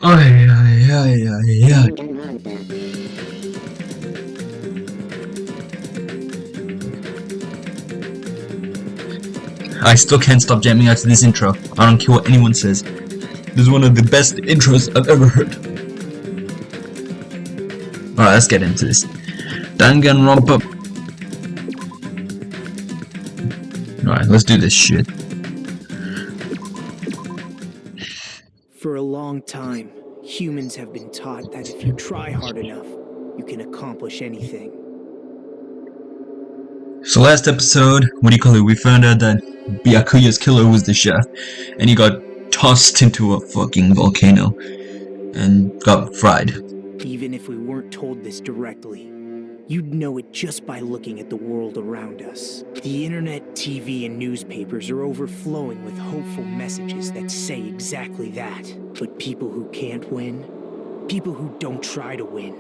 Ay, ay, ay, ay, ay. I still can't stop jamming out to this intro. I don't care what anyone says. This is one of the best intros I've ever heard. Alright, let's get into this. Danganronpa. Alright, let's do this shit. For a long time, humans have been taught that if you try hard enough, you can accomplish anything. So last episode, we found out that Byakuya's killer was the chef, and he got tossed into a fucking volcano and got fried. Even if we weren't told this directly, you'd know it just by looking at the world around us. The internet, TV, and newspapers are overflowing with hopeful messages that say exactly that. But people who can't win, people who don't try to win,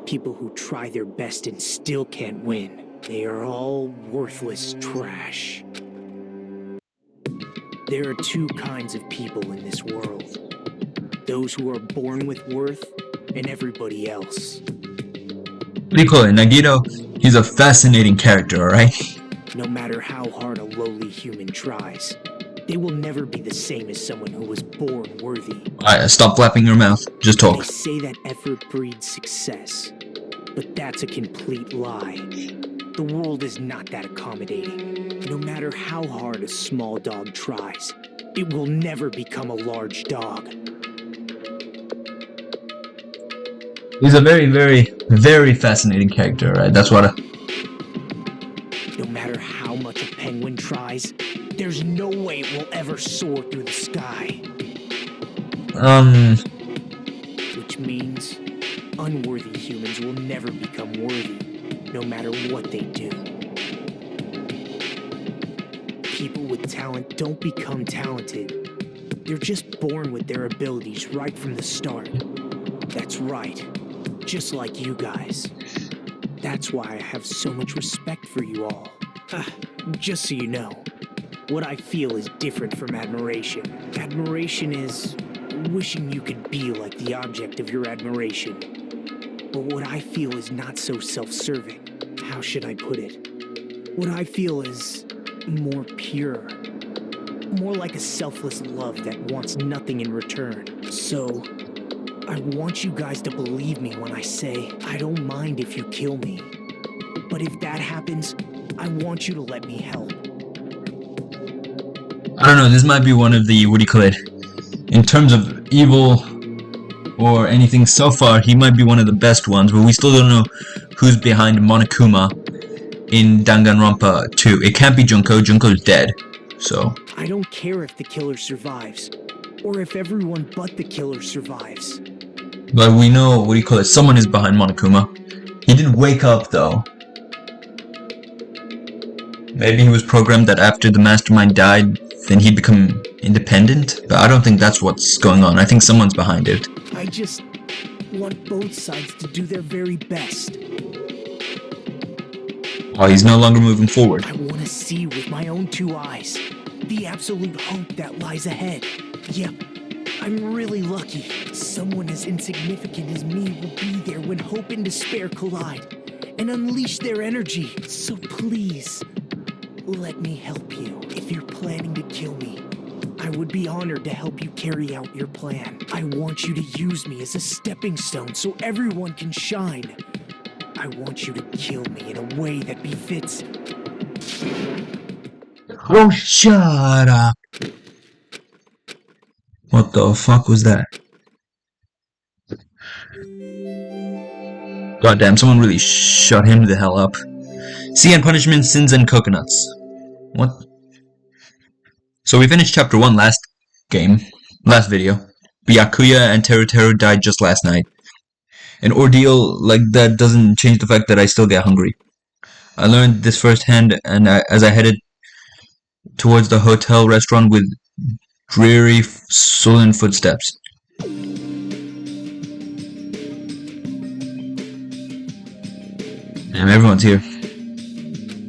people who try their best and still can't win, they are all worthless trash. There are two kinds of people in this world. Those who are born with worth, and everybody else. What do you call it? Nagito? He's a fascinating character, alright? No matter how hard a lowly human tries, they will never be the same as someone who was born worthy. Alright, stop flapping your mouth. Just They talk. say that effort breeds success, but that's a complete lie. The world is not that accommodating. No matter how hard a small dog tries, it will never become a large dog. He's a very, very, very fascinating character, right? That's what No matter how much a penguin tries, there's no way it will ever soar through the sky. Which means unworthy humans will never become worthy, no matter what they do. People with talent don't become talented. They're just born with their abilities right from the start. That's right. Just like you guys. That's why I have so much respect for you all. Just so you know, what I feel is different from admiration. Admiration is wishing you could be like the object of your admiration. But what I feel is not so self-serving. How should I put it? What I feel is more pure. More like a selfless love that wants nothing in return. So, I want you guys to believe me when I say I don't mind if you kill me. But if that happens, I want you to let me help. I don't know, this might be one of the, in terms of evil or anything so far, he might be one of the best ones, but we still don't know who's behind Monokuma in Danganronpa 2. It can't be Junko. Junko's dead, so... I don't care if the killer survives, or if everyone but the killer survives. But we know, someone is behind Monokuma. He did wake up, though. Maybe he was programmed that after the mastermind died, then he'd become independent? But I don't think that's what's going on. I think someone's behind it. I just want both sides to do their very best. Oh, he's no longer moving forward. I want to see with my own two eyes the absolute hope that lies ahead. Yep, I'm really lucky. Someone as insignificant as me will be there when hope and despair collide and unleash their energy. So please, let me help you. If you're planning to kill me, I would be honored to help you carry out your plan. I want you to use me as a stepping stone so everyone can shine. I want you to kill me in a way that befits. Oh, shut up. What the fuck was that? Goddamn, someone really shut him the hell up. Sea and Punishment, Sins and Coconuts. What? So we finished chapter 1 last video. Byakuya and Teru died just last night. An ordeal like that doesn't change the fact that I still get hungry. I learned this firsthand, and as I headed towards the hotel restaurant with dreary, sullen footsteps. Damn, everyone's here.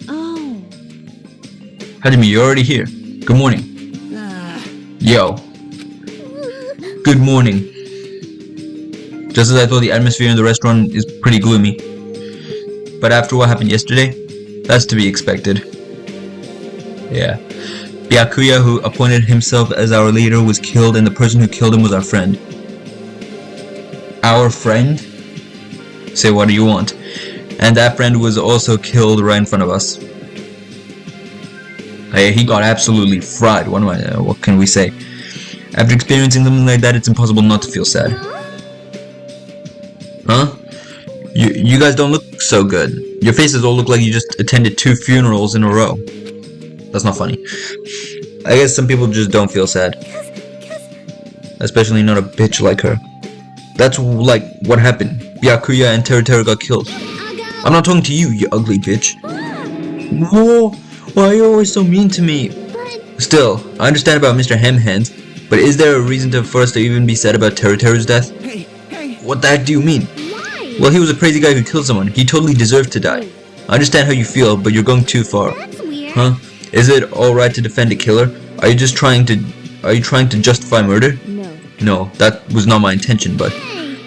Oh. Hajime, you're already here. Good morning. Yo. Good morning. Just as I thought, the atmosphere in the restaurant is pretty gloomy. But after what happened yesterday, that's to be expected. Yeah. Byakuya, who appointed himself as our leader, was killed, and the person who killed him was our friend. Our friend? Say what do you want? And that friend was also killed right in front of us. He got absolutely fried. What can we say? After experiencing something like that, it's impossible not to feel sad. Huh? You guys don't look so good. Your faces all look like you just attended 2 funerals in a row. That's not funny. I guess some people just don't feel sad. Especially not a bitch like her. That's like what happened. Byakuya and Teru got killed. I'm not talking to you, you ugly bitch. Whoa, why are you always so mean to me? Still, I understand about Mr. Hemhands, but is there a reason for us to even be sad about Teru's death? What the heck do you mean? Well, he was a crazy guy who killed someone. He totally deserved to die. I understand how you feel, but you're going too far. Huh? Is it alright to defend a killer? Are you trying to justify murder? No, that was not my intention, but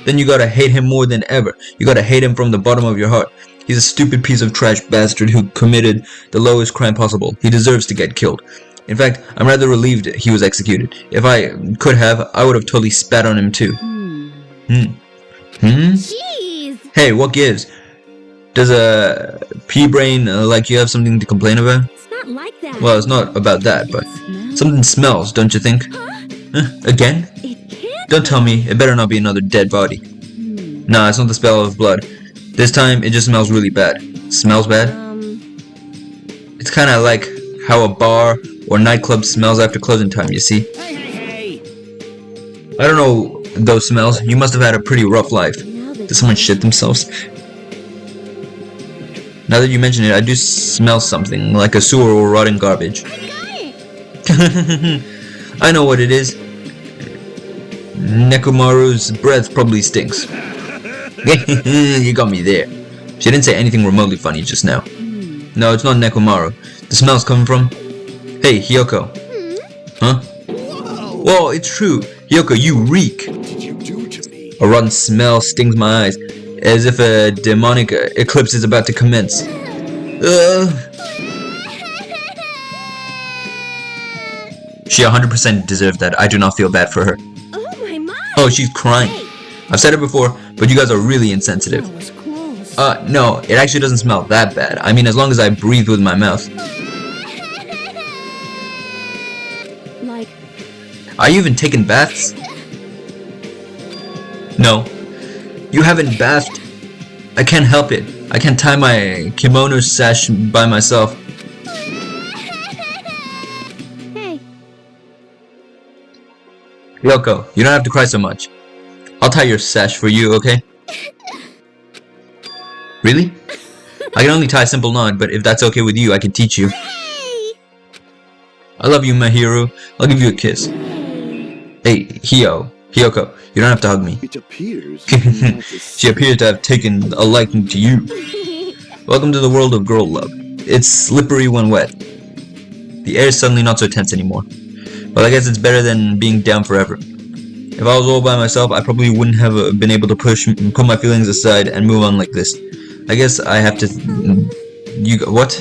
then you gotta hate him more than ever. You gotta hate him from the bottom of your heart. He's a stupid piece of trash bastard who committed the lowest crime possible. He deserves to get killed. In fact, I'm rather relieved he was executed. If I could have, I would have totally spat on him too. Jeez. Hey, what gives? Does a pea-brain like you have something to complain about? It's not like that. Well, it's not about that, but something smells, don't you think? Again? It can't. Don't tell me, it better not be another dead body. Nah, it's not the smell of blood. This time, it just smells really bad. Smells bad? It's kinda like how a bar or nightclub smells after closing time, you see? Hey! I don't know those smells. You must have had a pretty rough life. Did someone shit themselves? Now that you mention it, I do smell something, like a sewer or rotten garbage. I know what it is. Nekomaru's breath probably stinks. You got me there. She didn't say anything remotely funny just now. No, it's not Nekomaru. The smell's coming from... Hey, Hiyoko. Huh? Whoa, it's true. Hiyoko, you reek. What did you do to me? A rotten smell stings my eyes, as if a demonic eclipse is about to commence. She 100% deserved that. I do not feel bad for her. Oh my. Oh, she's crying. I've said it before, but you guys are really insensitive. That was close. No, it actually doesn't smell that bad. I mean, as long as I breathe with my mouth. Like. Are you even taking baths? No. You haven't bathed. I can't help it. I can't tie my kimono sash by myself. Hey. Yoko, you don't have to cry so much. I'll tie your sash for you, okay? Really? I can only tie a simple knot, but if that's okay with you, I can teach you. Hey. I love you, Mahiru. I'll give you a kiss. Hey, Hiyoko, you don't have to hug me. It appears. She appears to have taken a liking to you. Welcome to the world of girl love. It's slippery when wet. The air is suddenly not so tense anymore. Well, I guess it's better than being down forever. If I was all by myself, I probably wouldn't have been able to put my feelings aside and move on like this. I guess I have to... what?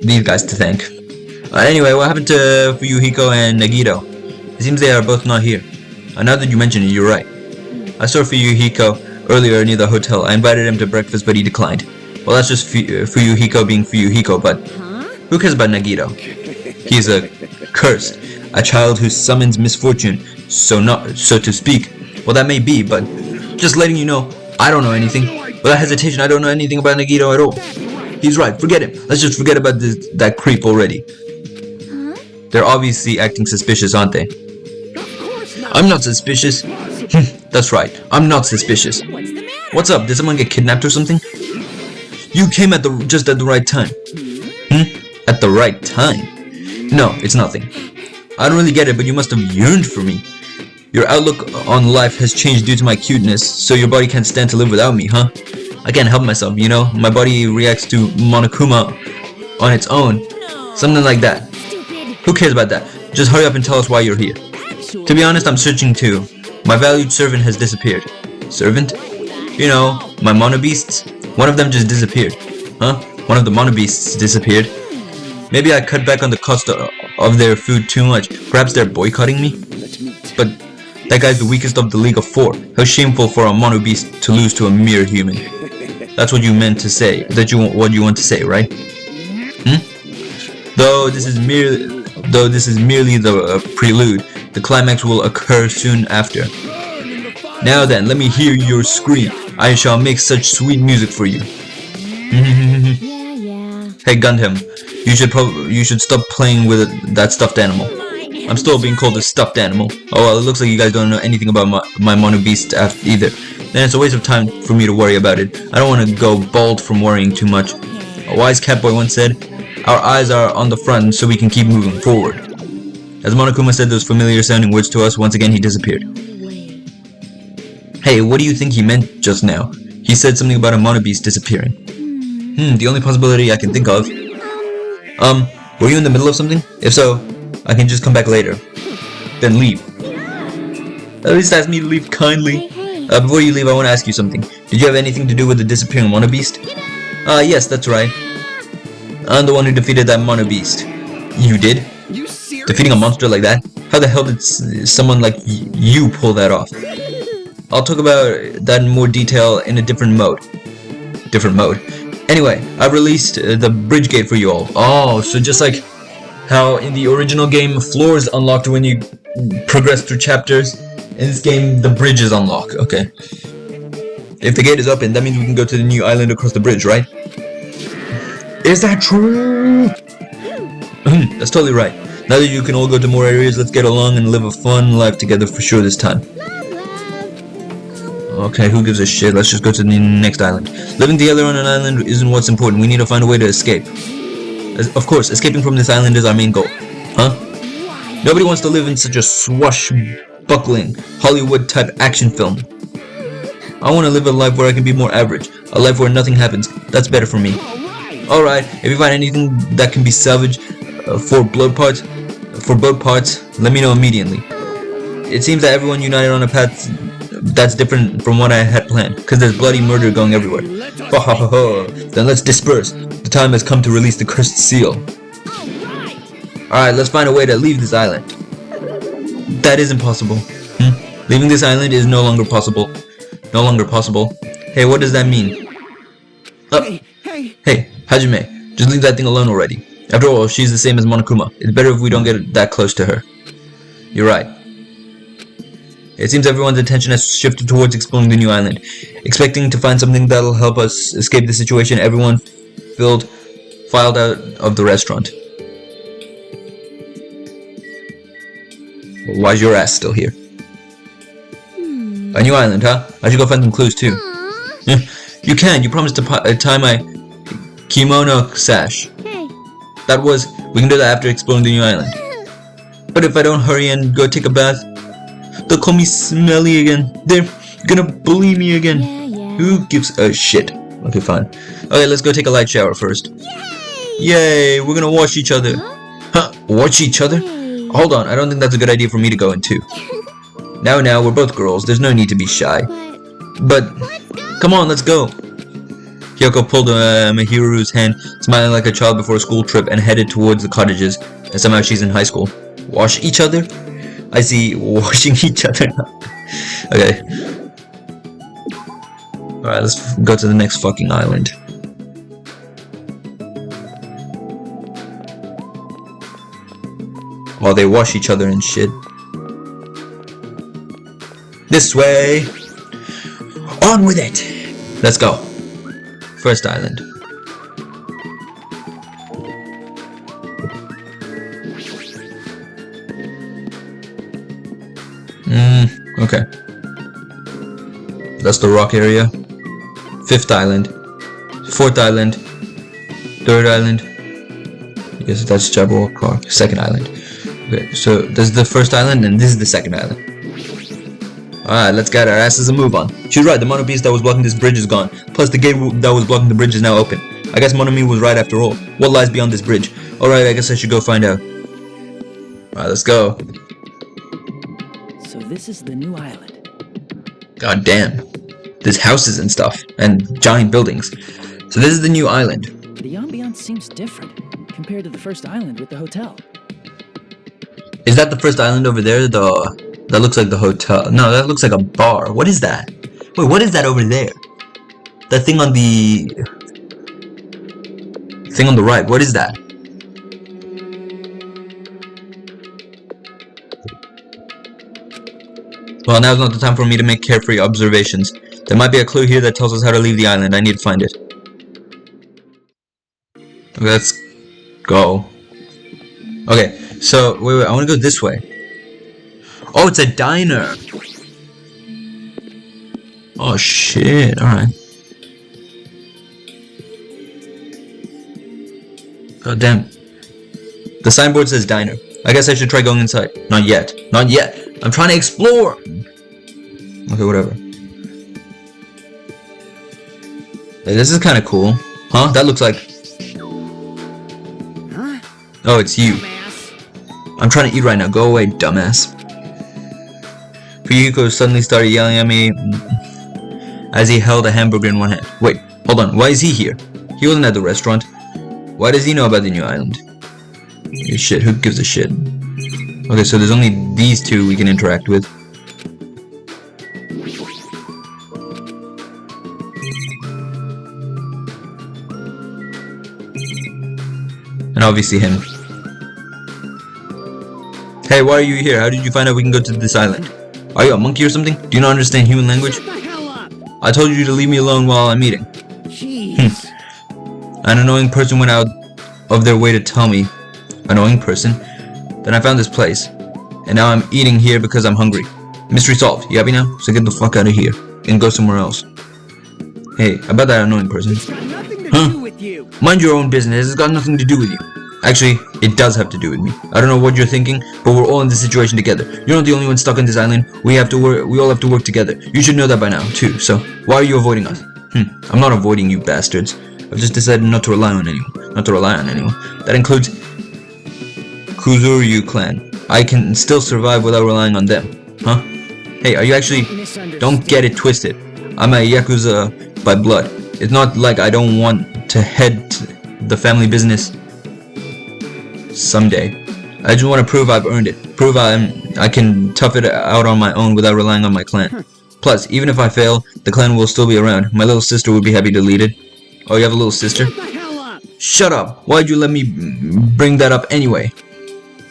These guys to thank. Anyway, what happened to Fuyuhiko and Nagito? It seems they are both not here. Now that you mention it, you're right. I saw Fuyuhiko earlier near the hotel. I invited him to breakfast, but he declined. Well, that's just Fuyuhiko being Fuyuhiko, but who cares about Nagito? He's a cursed, a child who summons misfortune, so to speak. Well, that may be, but just letting you know, I don't know anything. Without hesitation, I don't know anything about Nagito at all. He's right, forget him. Let's just forget about that creep already. They're obviously acting suspicious, aren't they? I'm not suspicious. That's right, I'm not suspicious. What's the matter? What's up? Did someone get kidnapped or something? You came just at the right time. At the right time? No, it's nothing. I don't really get it, but you must have yearned for me. Your outlook on life has changed due to my cuteness, so your body can't stand to live without me, huh? I can't help myself, you know? My body reacts to Monokuma on its own. Something like that. Stupid. Who cares about that? Just hurry up and tell us why you're here. To be honest, I'm searching too. My valued servant has disappeared. Servant? You know, my mono beasts. One of them just disappeared. Huh? One of the mono beasts disappeared. Maybe I cut back on the cost of their food too much. Perhaps they're boycotting me? But that guy's the weakest of the League of Four. How shameful for a mono beast to lose to a mere human. That's what you meant to say. What you want to say, right? Though this is merely the prelude, the climax will occur soon after. Now then, let me hear your scream. I shall make such sweet music for you. Yeah. Hey Gundam, you should stop playing with that stuffed animal. I'm still being called a stuffed animal. Oh well, it looks like you guys don't know anything about my mono beast either. Then it's a waste of time for me to worry about it. I don't want to go bald from worrying too much. A wise catboy once said, "Our eyes are on the front so we can keep moving forward." As Monokuma said those familiar sounding words to us, once again he disappeared. Hey, what do you think he meant just now? He said something about a mono beast disappearing. The only possibility I can think of. Were you in the middle of something? If so, I can just come back later. Then leave. At least ask me to leave kindly. Before you leave, I want to ask you something. Did you have anything to do with the disappearing mono beast? Yes, that's right. I'm the one who defeated that mono beast. You did? Defeating a monster like that? How the hell did someone like you pull that off? I'll talk about that in more detail in a different mode. Anyway, I've released the bridge gate for you all. Oh, so just like how in the original game floors unlocked when you progress through chapters, in this game the bridge is unlocked. Okay. If the gate is open, that means we can go to the new island across the bridge, right? Is that true? That's totally right. Now that you can all go to more areas, let's get along and live a fun life together for sure this time. Okay, who gives a shit? Let's just go to the next island. Living together on an island isn't what's important. We need to find a way to escape. Of course, escaping from this island is our main goal. Huh? Nobody wants to live in such a swashbuckling, Hollywood-type action film. I want to live a life where I can be more average. A life where nothing happens. That's better for me. Alright, if you find anything that can be salvaged for boat parts, let me know immediately. It seems that everyone united on a path that's different from what I had planned, because there's bloody murder going everywhere. Then let's disperse. The time has come to release the cursed seal. Alright, let's find a way to leave this island. That isn't possible. Leaving this island is no longer possible. Hey, what does that mean? Hey, Hajime, just leave that thing alone already. After all, she's the same as Monokuma. It's better if we don't get that close to her. You're right. It seems everyone's attention has shifted towards exploring the new island. Expecting to find something that'll help us escape the situation, everyone filed out of the restaurant. Why's your ass still here? A new island, huh? I should go find some clues too. You can. You promised to tie my kimono sash. We can do that after exploring the new island. But if I don't hurry and go take a bath, they'll call me smelly again. They're gonna bully me again. Who gives a shit? Okay, fine. Okay, let's go take a light shower first. Yay! We're gonna wash each other. Huh? Wash each other? Hold on, I don't think that's a good idea for me to go into. Now, we're both girls. There's no need to be shy. But, come on, let's go. Kyoko pulled Mahiru's hand, smiling like a child before a school trip, and headed towards the cottages. And somehow she's in high school. Wash each other? I see, washing each other. Okay. Alright, let's go to the next fucking island. While they wash each other and shit. This way! On with it! Let's go. First island. Okay. That's the rock area. Fifth island. Fourth island. Third island. I guess that's Jabberwock Park. Second island. Okay, so this is the first island and this is the second island. Alright, let's get our asses a move on. She was right, the mono beast that was blocking this bridge is gone. Plus the gate that was blocking the bridge is now open. I guess Monomi was right after all. What lies beyond this bridge? Alright, I guess I should go find out. Alright, let's go. So this is the new island. God damn. There's houses and stuff, and giant buildings. So this is the new island. The ambiance seems different compared to the first island with the hotel. Is that the first island over there? That looks like the hotel. No, that looks like a bar. What is that? Wait, what is that over there? That thing on the right. What is that? Well, now's not the time for me to make carefree observations. There might be a clue here that tells us how to leave the island. I need to find it. Let's go. Okay, so wait, I want to go this way. Oh, it's a diner. Oh shit! All right. God damn. The signboard says diner. I guess I should try going inside. Not yet. Not yet. I'm trying to explore. Okay, whatever. Hey, this is kind of cool. Huh? That looks like... Huh? Oh, it's you. Dumbass. I'm trying to eat right now. Go away, dumbass. Fuyuko suddenly started yelling at me as he held a hamburger in one hand. Wait, hold on. Why is he here? He wasn't at the restaurant. Why does he know about the new island? Shit, who gives a shit? Okay, so there's only these two we can interact with. And obviously him. Hey, why are you here? How did you find out we can go to this island? Are you a monkey or something? Do you not understand human language? Shut the hell up! I told you to leave me alone while I'm eating. Jeez. An annoying person went out of their way to tell me. Annoying person? Then I found this place. And now I'm eating here because I'm hungry. Mystery solved. You happy now? So get the fuck out of here. And go somewhere else. Hey, about that annoying person. It's got nothing to Huh? do with you. Mind your own business. It's got nothing to do with you. Actually, it does have to do with me. I don't know what you're thinking, but we're all in this situation together. You're not the only one stuck on this island. We all have to work together. You should know that by now, too. So, why are you avoiding us? I'm not avoiding you bastards. I've just decided not to rely on anyone. That includes Kuzuryu clan. I can still survive without relying on them. Huh? Hey, are you actually... Don't get it twisted. I'm a Yakuza by blood. It's not like I don't want to head to the family business someday. I just want to prove I've earned it. Prove I can tough it out on my own without relying on my clan. Plus, even if I fail, the clan will still be around. My little sister would be happy to lead it. Oh, you have a little sister? Shut the hell up! Shut up! Why'd you let me bring that up anyway?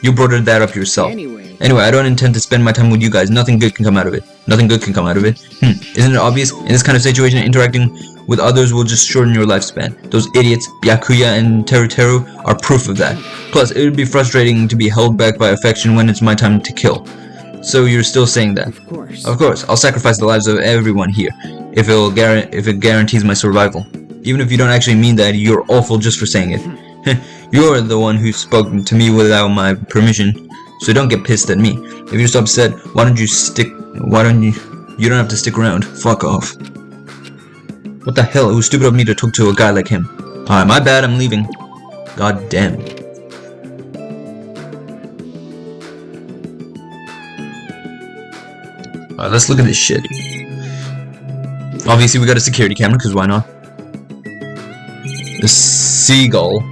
You brought that up yourself. Anyway, I don't intend to spend my time with you guys. Nothing good can come out of it. Isn't it obvious? In this kind of situation, interacting with others will just shorten your lifespan. Those idiots, Byakuya and Teruteru, are proof of that. Plus, it would be frustrating to be held back by affection when it's my time to kill. So you're still saying that? Of course. Of course, I'll sacrifice the lives of everyone here, if it guarantees my survival. Even if you don't actually mean that, you're awful just for saying it. You're the one who spoke to me without my permission, so don't get pissed at me. If you're just upset, you don't have to stick around. Fuck off. What the hell? It was stupid of me to talk to a guy like him. Alright, my bad, I'm leaving. God damn. Alright, let's look at this shit. Obviously we got a security camera, because why not? The seagull.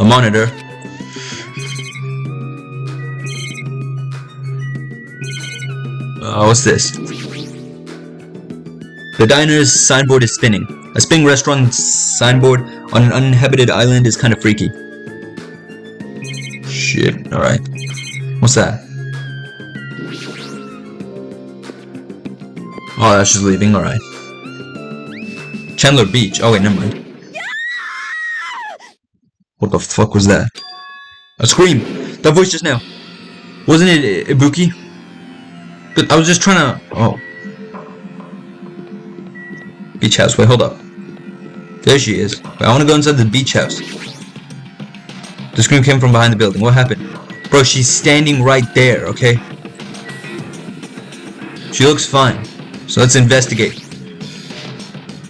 A monitor. What's this? The diner's signboard is spinning. A spinning restaurant signboard on an uninhabited island is kind of freaky. Shit, alright. What's that? Oh, that's just leaving, alright. Chandler Beach. Oh wait, never mind. What the fuck was that? A scream! That voice just now! Wasn't it Ibuki? But I was just trying to... Oh. Beach house. Wait, hold up. There she is. Wait, I want to go inside the beach house. The scream came from behind the building. What happened? Bro, she's standing right there, okay? She looks fine. So let's investigate.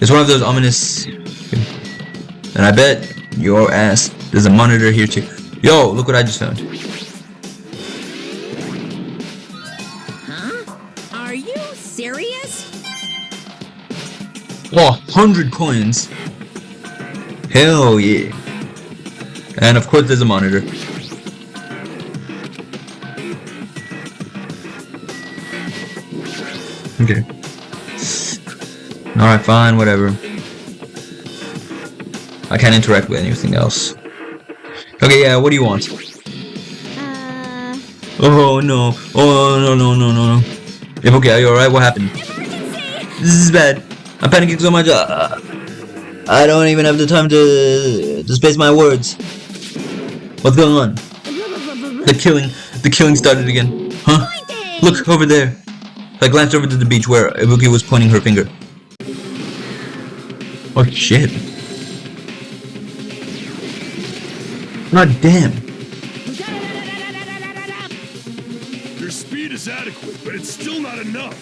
It's one of those ominous... And I bet your ass... There's a monitor here too. Yo, look what I just found. Huh? Are you serious? Oh, 100 coins. Hell yeah. And of course there's a monitor. Okay. Alright, fine, whatever. I can't interact with anything else. Okay, yeah, what do you want? Oh no. Oh no, no, no, no, no. If okay, are you alright? What happened? Emergency! This is bad. I'm panicking so much. I don't even have the time to space my words. What's going on? The killing started again. Huh? Look over there. I glanced over to the beach where Ibuki was pointing her finger. Oh shit. God damn. Your speed is adequate, but it's still not enough.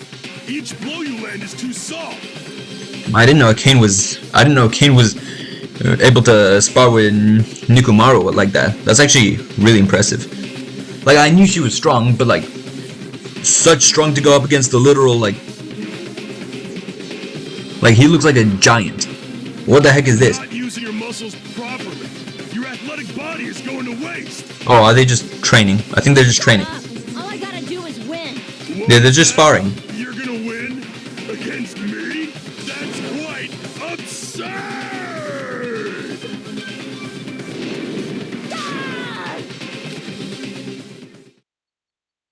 Each blow you land is too soft. I didn't know Kane was able to spar with Nikumaru like that. That's actually really impressive. Like, I knew she was strong, but like such strong to go up against the literal like he looks like a giant. What the heck is this? Not using your muscles properly. Your athletic body is going to waste. Oh, are they just training? I think they're just training. All I gotta do is win. Yeah, they're just sparring. You're gonna win against me? That's quite absurd!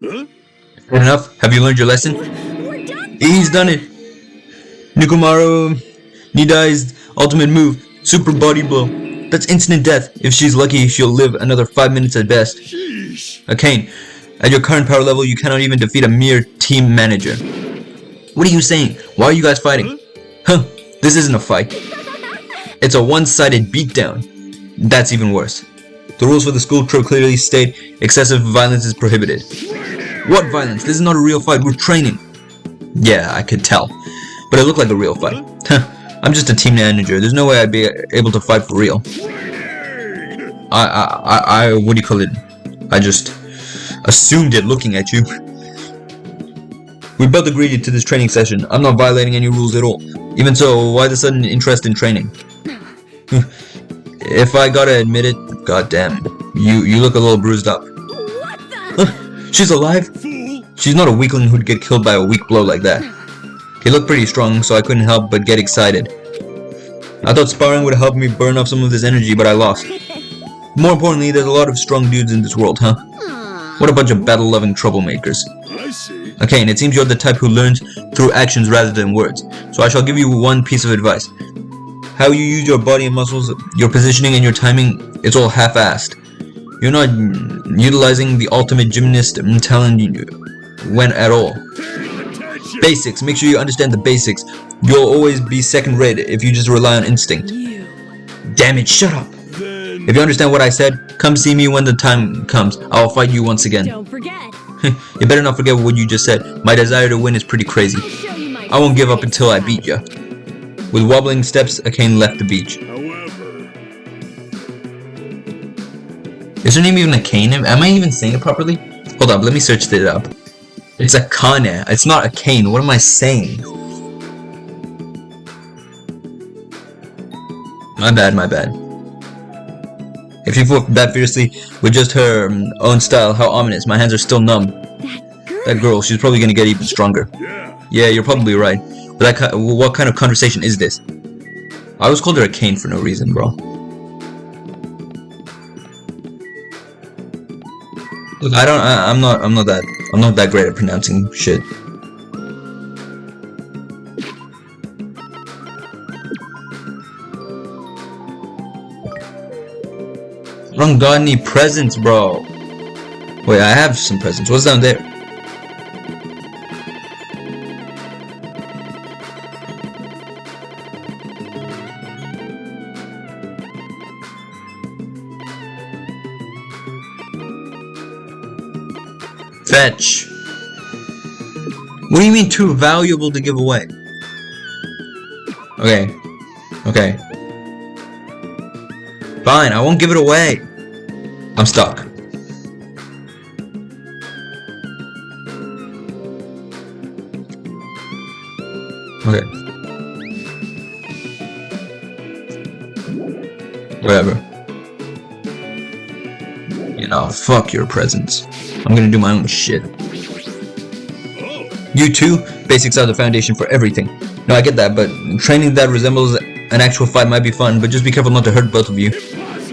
Huh? Good enough? Have you learned your lesson? We're done. He's done it. Nikumaru Nidai's ultimate move, super body blow. That's instant death. If she's lucky, she'll live another 5 minutes at best. Sheesh. Kane, at your current power level, you cannot even defeat a mere team manager. What are you saying? Why are you guys fighting? Huh, this isn't a fight. It's a one-sided beatdown. That's even worse. The rules for the school trip clearly state excessive violence is prohibited. What violence? This is not a real fight, we're training. Yeah, I could tell. But it looked like a real fight. I'm just a team manager. There's no way I'd be able to fight for real. What do you call it? I just assumed it looking at you. We both agreed to this training session. I'm not violating any rules at all. Even so, why the sudden interest in training? If I gotta admit it, goddamn, you look a little bruised up. What the? She's alive? Fool! She's not a weakling who'd get killed by a weak blow like that. He looked pretty strong, so I couldn't help but get excited. I thought sparring would help me burn off some of this energy, but I lost. More importantly, there's a lot of strong dudes in this world, huh? What a bunch of battle-loving troublemakers. I see. Okay, and it seems you're the type who learns through actions rather than words. So I shall give you one piece of advice. How you use your body and muscles, your positioning and your timing, it's all half-assed. You're not utilizing the ultimate gymnast talent when at all. Attention! Basics, make sure you understand the basics. You'll always be second-rate if you just rely on instinct. Damn it, shut up! Then If you understand what I said, come see me when the time comes. I'll fight you once again. Don't forget. You better not forget what you just said. My desire to win is pretty crazy. Show you my I won't give up until I beat ya. With wobbling steps, Akane left the beach. however, Is her name even Akane? Am I even saying it properly? Hold up, let me search it up. It's Akane. It's not Akane. What am I saying? My bad, my bad. If she fought that fiercely with just her own style, how ominous. My hands are still numb. That girl, she's probably gonna get even stronger. yeah. Yeah, you're probably right. But what kind of conversation is this? I always called her a Kane for no reason, bro. Look, I'm not that great at pronouncing shit. I don't got any presents, bro. Wait, I have some presents. What's down there? Fetch. What do you mean too valuable to give away? Okay. Okay. Fine, I won't give it away. I'm stuck. Okay. Whatever. You know, fuck your presents. I'm gonna do my own shit. Oh, You too? Basics are the foundation for everything. No, I get that, but training that resembles an actual fight might be fun, but just be careful not to hurt both of you.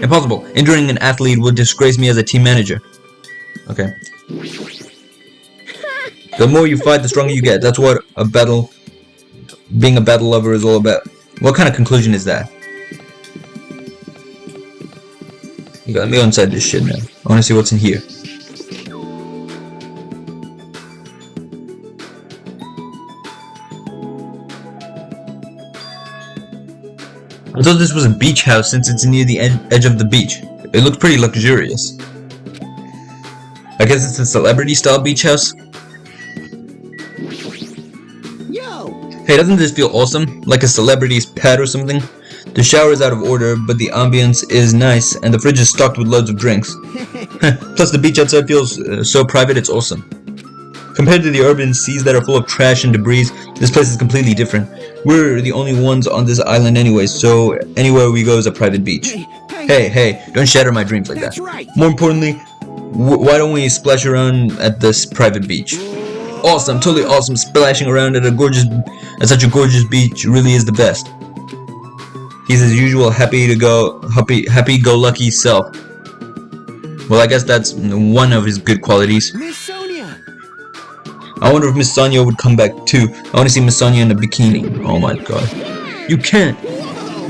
Impossible. Injuring an athlete would disgrace me as a team manager. Okay. The more you fight, the stronger you get. That's what being a battle lover is all about. What kind of conclusion is that? You got me inside this shit now. I wanna see what's in here. I thought this was a beach house since it's near the edge of the beach. It looks pretty luxurious. I guess it's a celebrity style beach house. Yo! Hey, doesn't this feel awesome? Like a celebrity's pad or something? The shower is out of order, but the ambience is nice, and the fridge is stocked with loads of drinks. Plus the beach outside feels so private, it's awesome. Compared to the urban seas that are full of trash and debris, this place is completely different. We're the only ones on this island anyway, so anywhere we go is a private beach. Hey, don't shatter my dreams like That's that. right. More importantly, why don't we splash around at this private beach? Awesome, totally awesome. Splashing around at such a gorgeous beach really is the best. He's his usual happy-go-lucky self. Well, I guess that's one of his good qualities. Miss Sonia! I wonder if Miss Sonia would come back too. I want to see Miss Sonia in a bikini. Oh my god. You can't.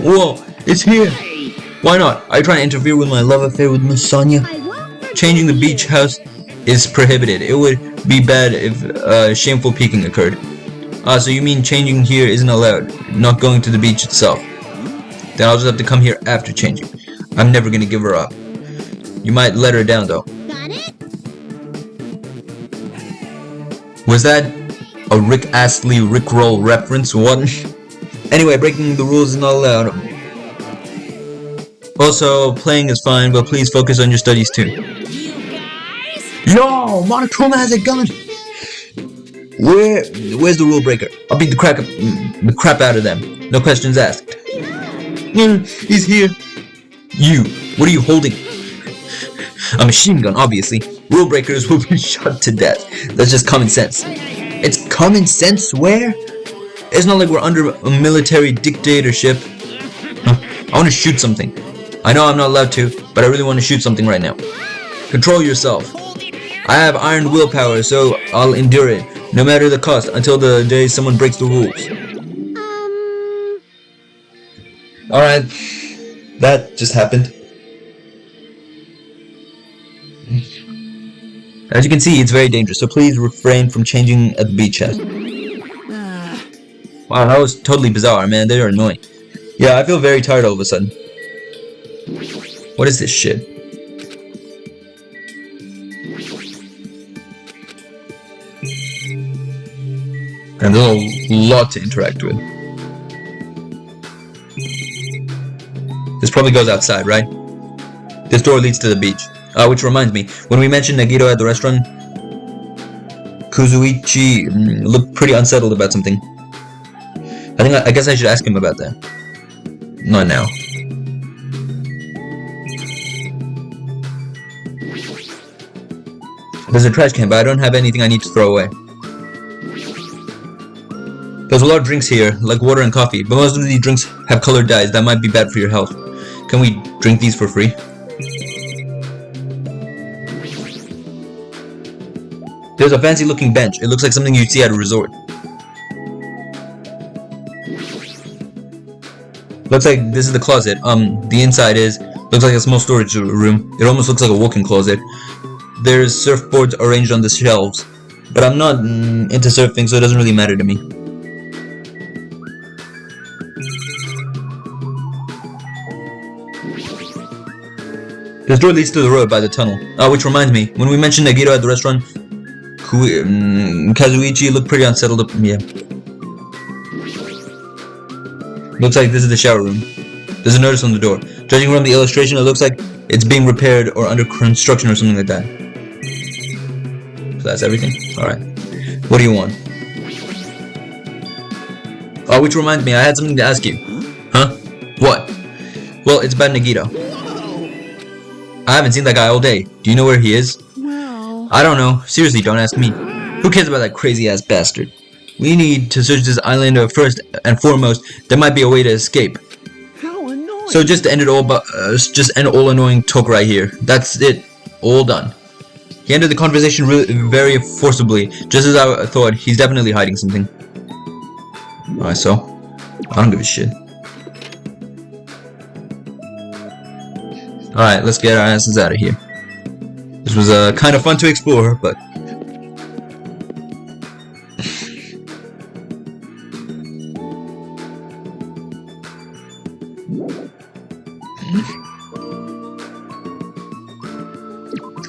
Whoa, it's here. Why not? Are you trying to interfere with my love affair with Miss Sonia? Changing the beach house is prohibited. It would be bad if shameful peeking occurred. So you mean changing here isn't allowed? Not going to the beach itself? Then I'll just have to come here after changing. I'm never gonna give her up. You might let her down though. Got it? Was that a Rick Astley Rickroll reference? What? Anyway, breaking the rules is not allowed. Also, playing is fine, but please focus on your studies too. You guys? Yo, Monochroma has a gun! Where's the rule breaker? I'll beat the crap out of them. No questions asked. He's here. You, what are you holding? A machine gun, obviously. Rule breakers will be shot to death. That's just common sense. It's common sense where? It's not like we're under a military dictatorship. I want to shoot something. I know I'm not allowed to, but I really want to shoot something right now. Control yourself. I have iron willpower, so I'll endure it, no matter the cost, until the day someone breaks the rules. Alright, that just happened. As you can see, it's very dangerous, so please refrain from changing at the beach house. Wow, that was totally bizarre, man. They are annoying. Yeah, I feel very tired all of a sudden. What is this shit? And there's a lot to interact with. This probably goes outside, right? This door leads to the beach. Which reminds me, when we mentioned Nagito at the restaurant, Kuzuichi looked pretty unsettled about something. I guess I should ask him about that. Not now. There's a trash can, but I don't have anything I need to throw away. There's a lot of drinks here, like water and coffee, but most of these drinks have colored dyes that might be bad for your health. Can we drink these for free? There's a fancy looking bench. It looks like something you'd see at a resort. Looks like this is the closet. The inside looks like a small storage room. It almost looks like a walk-in closet. There's surfboards arranged on the shelves, but I'm not into surfing, so it doesn't really matter to me. This door leads to the road by the tunnel. Which reminds me, when we mentioned Nagito at the restaurant, Kazuichi looked pretty unsettled. Yeah. Looks like this is the shower room. There's a notice on the door. Judging from the illustration, it looks like it's being repaired or under construction or something like that. So that's everything? Alright. What do you want? Oh, which reminds me, I had something to ask you. Huh? What? Well, it's about Nagito. I haven't seen that guy all day. Do you know where he is? Well, I don't know. Seriously, don't ask me. Who cares about that crazy-ass bastard? We need to search this island first and foremost. There might be a way to escape. how annoying. So just end it all, just end all annoying talk right here. That's it. All done. He ended the conversation very forcibly, just as I thought. He's definitely hiding something. Alright, so I don't give a shit. Alright, let's get our asses out of here. This was kind of fun to explore, but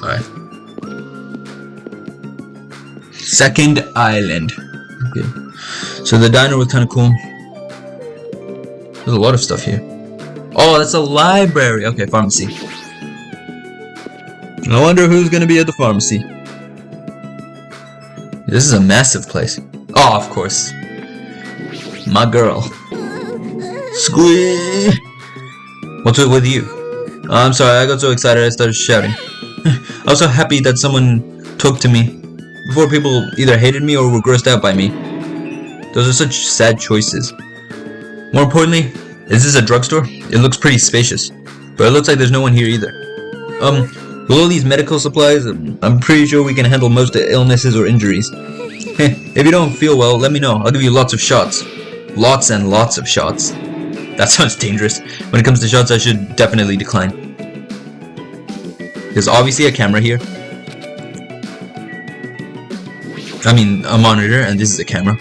alright. Second island. Okay. So the diner was kind of cool. There's a lot of stuff here. Oh, that's a library. Okay, pharmacy. I wonder who's gonna be at the pharmacy. This is a massive place. Oh, of course. My girl. Squee! What's it with you? Oh, I'm sorry, I got so excited I started shouting. I was so happy that someone talked to me. Before, people either hated me or were grossed out by me. Those are such sad choices. More importantly, is this a drugstore? It looks pretty spacious. But it looks like there's no one here either. With all these medical supplies, I'm pretty sure we can handle most illnesses or injuries. If you don't feel well, let me know. I'll give you lots of shots. Lots and lots of shots. That sounds dangerous. When it comes to shots, I should definitely decline. There's obviously a camera here. I mean, a monitor, and this is a camera.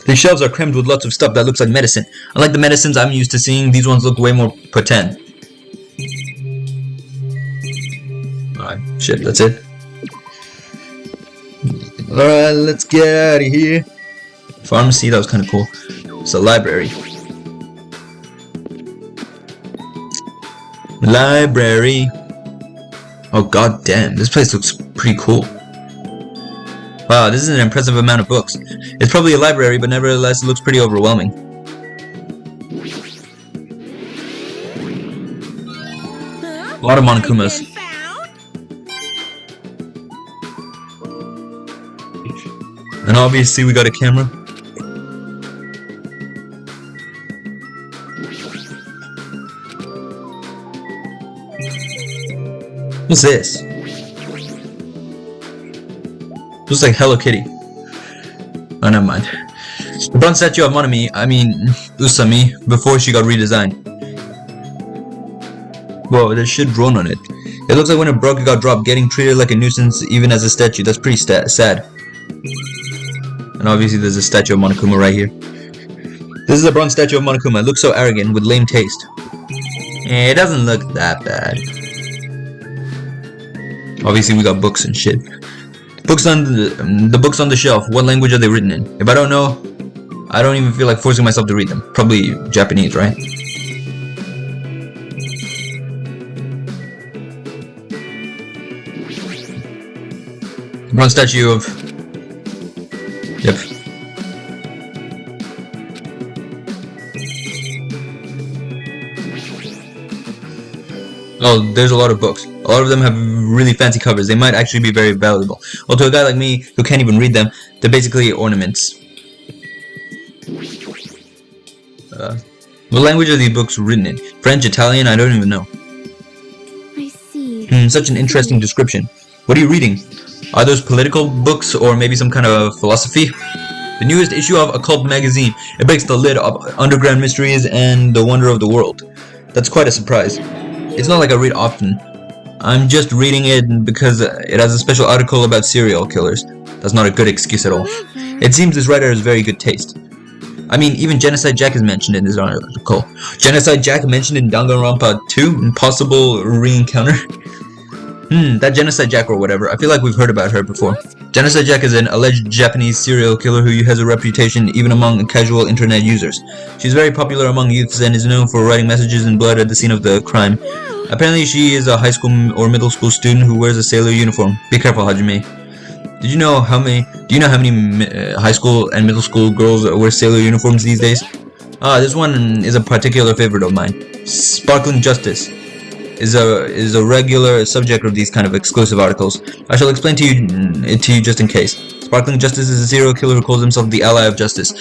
These shelves are crammed with lots of stuff that looks like medicine. Unlike the medicines I'm used to seeing, these ones look way more potent. Alright, shit, that's it. Alright, let's get out of here. Pharmacy, that was kind of cool. It's a library. Library. Oh god damn, this place looks pretty cool. Wow, this is an impressive amount of books. It's probably a library, but nevertheless it looks pretty overwhelming. A lot of Monokumas. And obviously we got a camera. What's this? Looks like Hello Kitty. Oh, never mind. The bronze statue of Usami, before she got redesigned. Whoa, there's shit drawn on it. It looks like when it broke it got dropped, getting treated like a nuisance even as a statue. That's pretty sad. And obviously there's a statue of Monokuma right here. This is a bronze statue of Monokuma. It looks so arrogant with lame taste. It doesn't look that bad. Obviously we got books and shit. Books on the books on the shelf. What language are they written in? If I don't know, I don't even feel like forcing myself to read them. Probably Japanese, right? Bronze statue of... Yep. Oh, there's a lot of books. A lot of them have really fancy covers. They might actually be very valuable. Well, to a guy like me, who can't even read them, they're basically ornaments. What language are these books written in? French, Italian, I don't even know. I see. Such an interesting description. What are you reading? Are those political books or maybe some kind of philosophy? The newest issue of Occult magazine. It breaks the lid of underground mysteries and the wonder of the world. That's quite a surprise. It's not like I read often. I'm just reading it because it has a special article about serial killers. That's not a good excuse at all. It seems this writer has very good taste. I mean, even Genocide Jack is mentioned in this article. Genocide Jack mentioned in Danganronpa 2? Impossible re-encounter? That Genocide Jack or whatever. I feel like we've heard about her before. Genocide Jack is an alleged Japanese serial killer who has a reputation even among casual internet users. She's very popular among youths and is known for writing messages in blood at the scene of the crime. Apparently she is a high school or middle school student who wears a sailor uniform. Be careful, Hajime. Do you know how many high school and middle school girls wear sailor uniforms these days? This one is a particular favorite of mine. Sparkling Justice is a regular subject of these kind of exclusive articles. I shall explain to you just in case. Sparkling Justice is a serial killer who calls himself the Ally of Justice.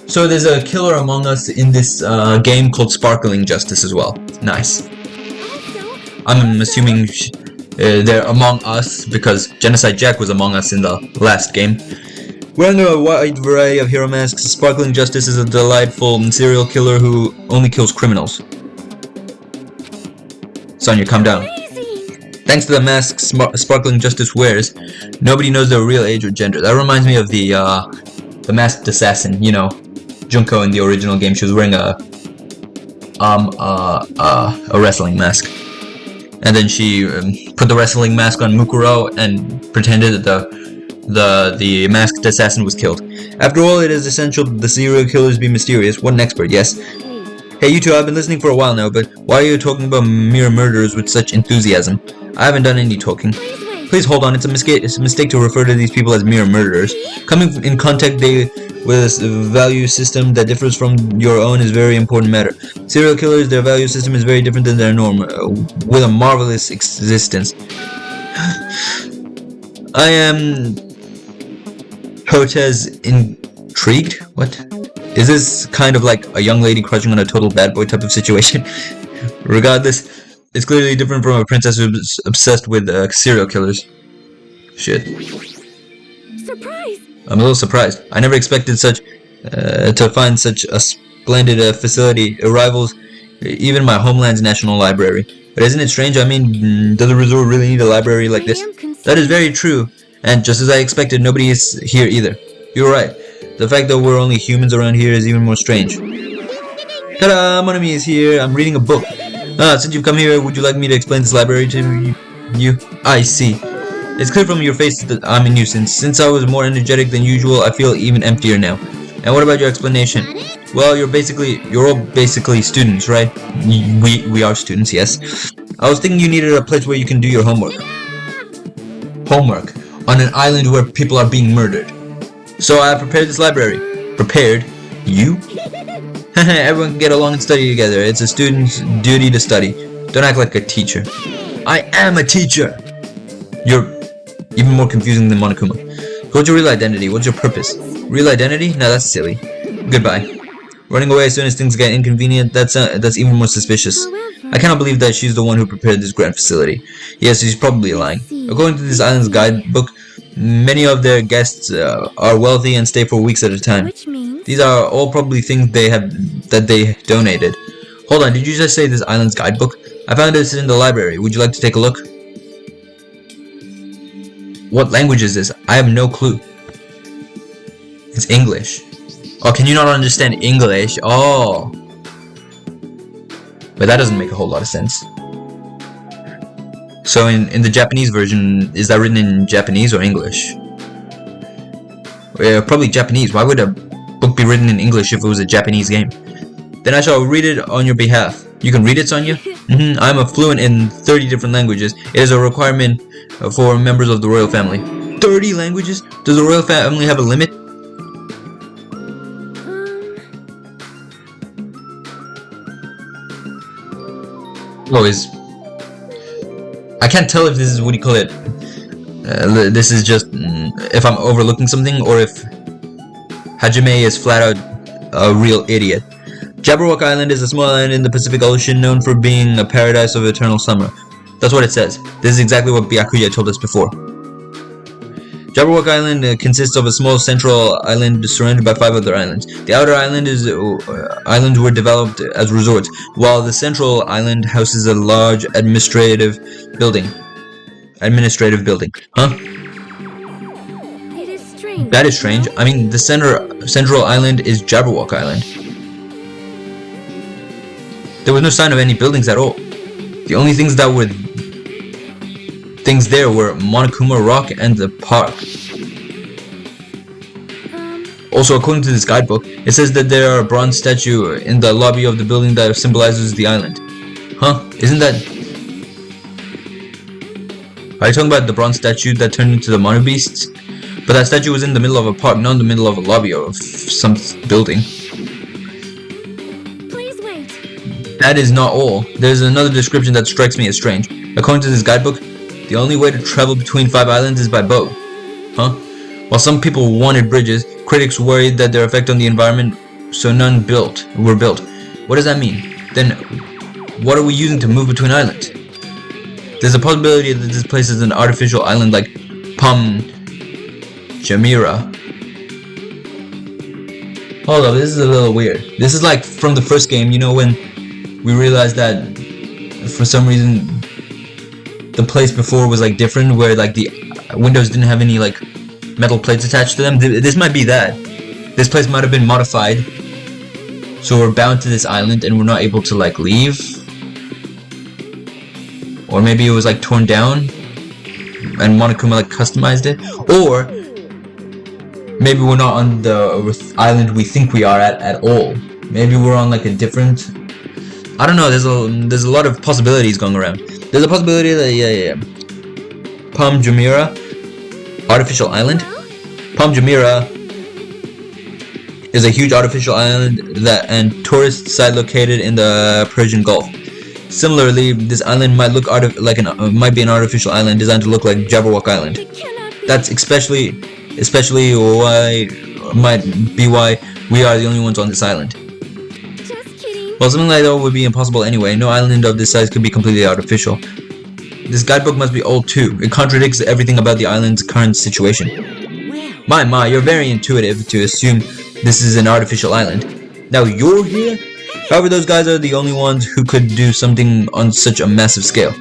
So there's a killer among us in this game called Sparkling Justice as well. Nice. I'm assuming they're among us because Genocide Jack was among us in the last game. Wearing a wide variety of hero masks, Sparkling Justice is a delightful serial killer who only kills criminals. Sonya, calm down. Thanks to the masks Sparkling Justice wears, nobody knows their real age or gender. That reminds me of the masked assassin, you know, Junko in the original game. She was wearing a wrestling mask. And then she put the wrestling mask on Mukuro and pretended that the masked assassin was killed. After all, it is essential that the serial killers be mysterious. What an expert, yes. Hey, you two, I've been listening for a while now, but why are you talking about mere murderers with such enthusiasm? I haven't done any talking. Please hold on, it's a mistake to refer to these people as mere murderers. Coming in contact with a value system that differs from your own is a very important matter. Serial killers, their value system is very different than their norm, with a marvelous existence. I am... Cortez intrigued? What? Is this kind of like a young lady crushing on a total bad boy type of situation? Regardless, it's clearly different from a princess who's obsessed with serial killers. Shit. Surprise! I'm a little surprised. I never expected to find such a splendid facility. It rivals even my homeland's national library. But isn't it strange? I mean, does a resort really need a library like this? That is very true. And just as I expected, nobody is here either. You're right. The fact that we're only humans around here is even more strange. Ta-da! Monami is here. I'm reading a book. Since you've come here, would you like me to explain this library to you? I see. It's clear from your face that I'm a nuisance. Since I was more energetic than usual, I feel even emptier now. And what about your explanation? Well, you're all basically students, right? We are students, yes. I was thinking you needed a place where you can do your homework. Homework? On an island where people are being murdered. So I prepared this library. Prepared? You? Everyone can get along and study together. It's a student's duty to study. Don't act like a teacher. I am a teacher! You're even more confusing than Monokuma. What's your real identity? What's your purpose? Real identity? No, that's silly. Goodbye. Running away as soon as things get inconvenient, that's even more suspicious. I cannot believe that she's the one who prepared this grand facility. Yes, she's probably lying. According to this island's guidebook, many of their guests are wealthy and stay for weeks at a time. These are all probably things that they donated. Hold on, did you just say this island's guidebook? I found this in the library. Would you like to take a look? What language is this? I have no clue. It's English. Oh, can you not understand English? Oh. But that doesn't make a whole lot of sense. So in the Japanese version, is that written in Japanese or English? Probably Japanese. Why would a book be written in English if it was a Japanese game? Then I shall read it on your behalf. You can read it, Sonya? I'm a fluent in 30 different languages. It is a requirement for members of the royal family. 30 languages? Does the royal family have a limit? I can't tell if this is, what do you call it, this is just if I'm overlooking something or if Hajime is flat out a real idiot. Jabberwock Island is a small island in the Pacific Ocean known for being a paradise of eternal summer. That's what it says. This is exactly what Byakuya told us before. Jabberwock Island consists of a small central island surrounded by 5 other islands. The outer islands were developed as resorts, while the central island houses a large administrative building. Huh? It is strange. That is strange. I mean, the central island is Jabberwock Island. There was no sign of any buildings at all. The only things that were there were Monokuma Rock and the park. Also, according to this guidebook, it says that there are a bronze statue in the lobby of the building that symbolizes the island. Huh? Isn't that... Are you talking about the bronze statue that turned into the Mono Beasts? But that statue was in the middle of a park, not in the middle of a lobby of some building. Please wait. That is not all. There's another description that strikes me as strange. According to this guidebook, the only way to travel between 5 islands is by boat. Huh? While some people wanted bridges, critics worried that their effect on the environment, so none were built. What does that mean? Then, what are we using to move between islands? There's a possibility that this place is an artificial island like Palm Jumeirah. Hold up, this is a little weird. This is like from the first game, you know, when we realized that for some reason the place before was like different, where like the windows didn't have any like metal plates attached to them. This might be that. This place might have been modified, so we're bound to this island and we're not able to like leave. Or maybe it was like torn down and Monokuma like customized it. Or maybe we're not on the island we think we are at all. Maybe we're on like a different... I don't know, there's a lot of possibilities going around. There's a possibility that Palm Jumeirah, artificial island. Palm Jumeirah is a huge artificial island and tourist site located in the Persian Gulf. Similarly, this island might look might be an artificial island designed to look like Jabberwock Island. It cannot be. That's especially why might be why we are the only ones on this island. Just kidding. Well, something like that would be impossible anyway. No island of this size could be completely artificial. This guidebook must be old too. It contradicts everything about the island's current situation. Well, My, you're very intuitive to assume this is an artificial island. Now you're here? However, those guys are the only ones who could do something on such a massive scale.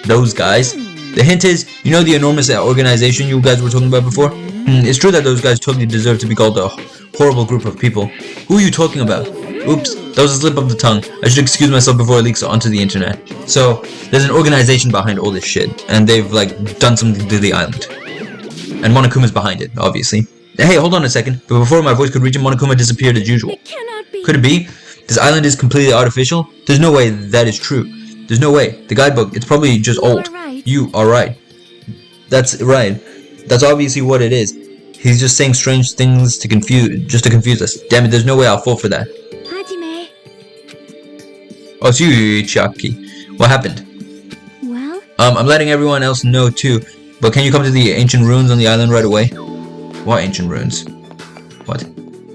Those guys? The hint is, you know the enormous organization you guys were talking about before? It's true that those guys totally deserve to be called a horrible group of people. Who are you talking about? Oops, that was a slip of the tongue. I should excuse myself before it leaks onto the internet. So, there's an organization behind all this shit, and they've like done something to the island. And Monokuma's behind it, obviously. Hey, hold on a second. But before my voice could reach him, Monokuma disappeared as usual. it cannot be. Could it be? This island is completely artificial? There's no way that is true. There's no way. The guidebook, it's probably just old. are right. You are right. That's right. That's obviously what it is. He's just saying strange things to confuse us. Damn it, there's no way I'll fall for that. Hajime. Oh, it's you, Chiaki. What happened? Well, I'm letting everyone else know too, but can you come to the ancient ruins on the island right away? What ancient ruins? What?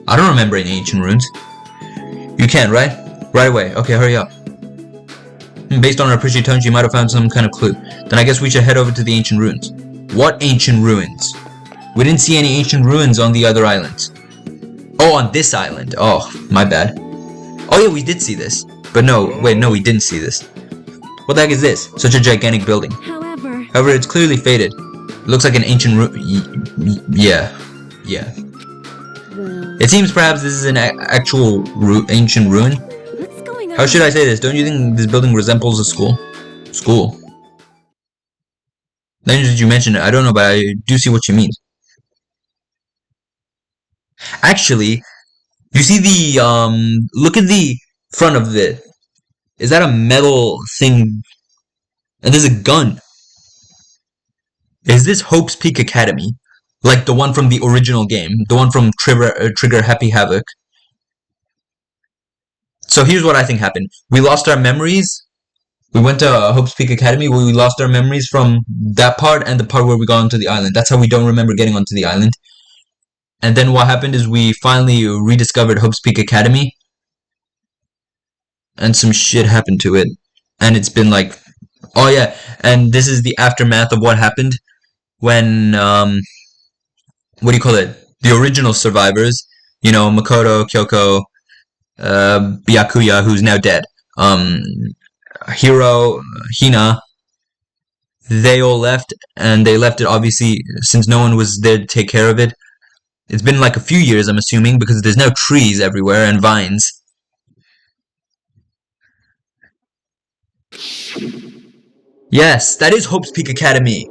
I don't remember any ancient ruins. You can, right? Right away. Okay, hurry up. Based on her pretty tone, she might have found some kind of clue. Then I guess we should head over to the ancient ruins. What ancient ruins? We didn't see any ancient ruins on the other islands. Oh, on this island. Oh, my bad. Oh yeah, we did see this. But no, wait, no, we didn't see this. What the heck is this? Such a gigantic building. however, It's clearly faded. It looks like an ancient yeah. well, It seems perhaps this is an actual ancient ruin. what's going on? How should I say this? Don't you think this building resembles a school? School? Then did you mention it? I don't know, but I do see what you mean. Actually, you see the, look at the front of it. Is that a metal thing? And there's a gun. Is this Hope's Peak Academy? Like the one from the original game? The one from Trigger Happy Havoc? So here's what I think happened. We lost our memories. We went to Hope's Peak Academy where we lost our memories from that part and the part where we got onto the island. That's how we don't remember getting onto the island. And then what happened is we finally rediscovered Hope's Peak Academy. And some shit happened to it. And it's been like... Oh yeah, and this is the aftermath of what happened when, what do you call it? The original survivors, you know, Makoto, Kyoko, Byakuya, who's now dead, Hiro, Hina, they all left, and they left it obviously since no one was there to take care of it. It's been like a few years, I'm assuming, because there's now trees everywhere and vines. Yes, that is Hope's Peak Academy.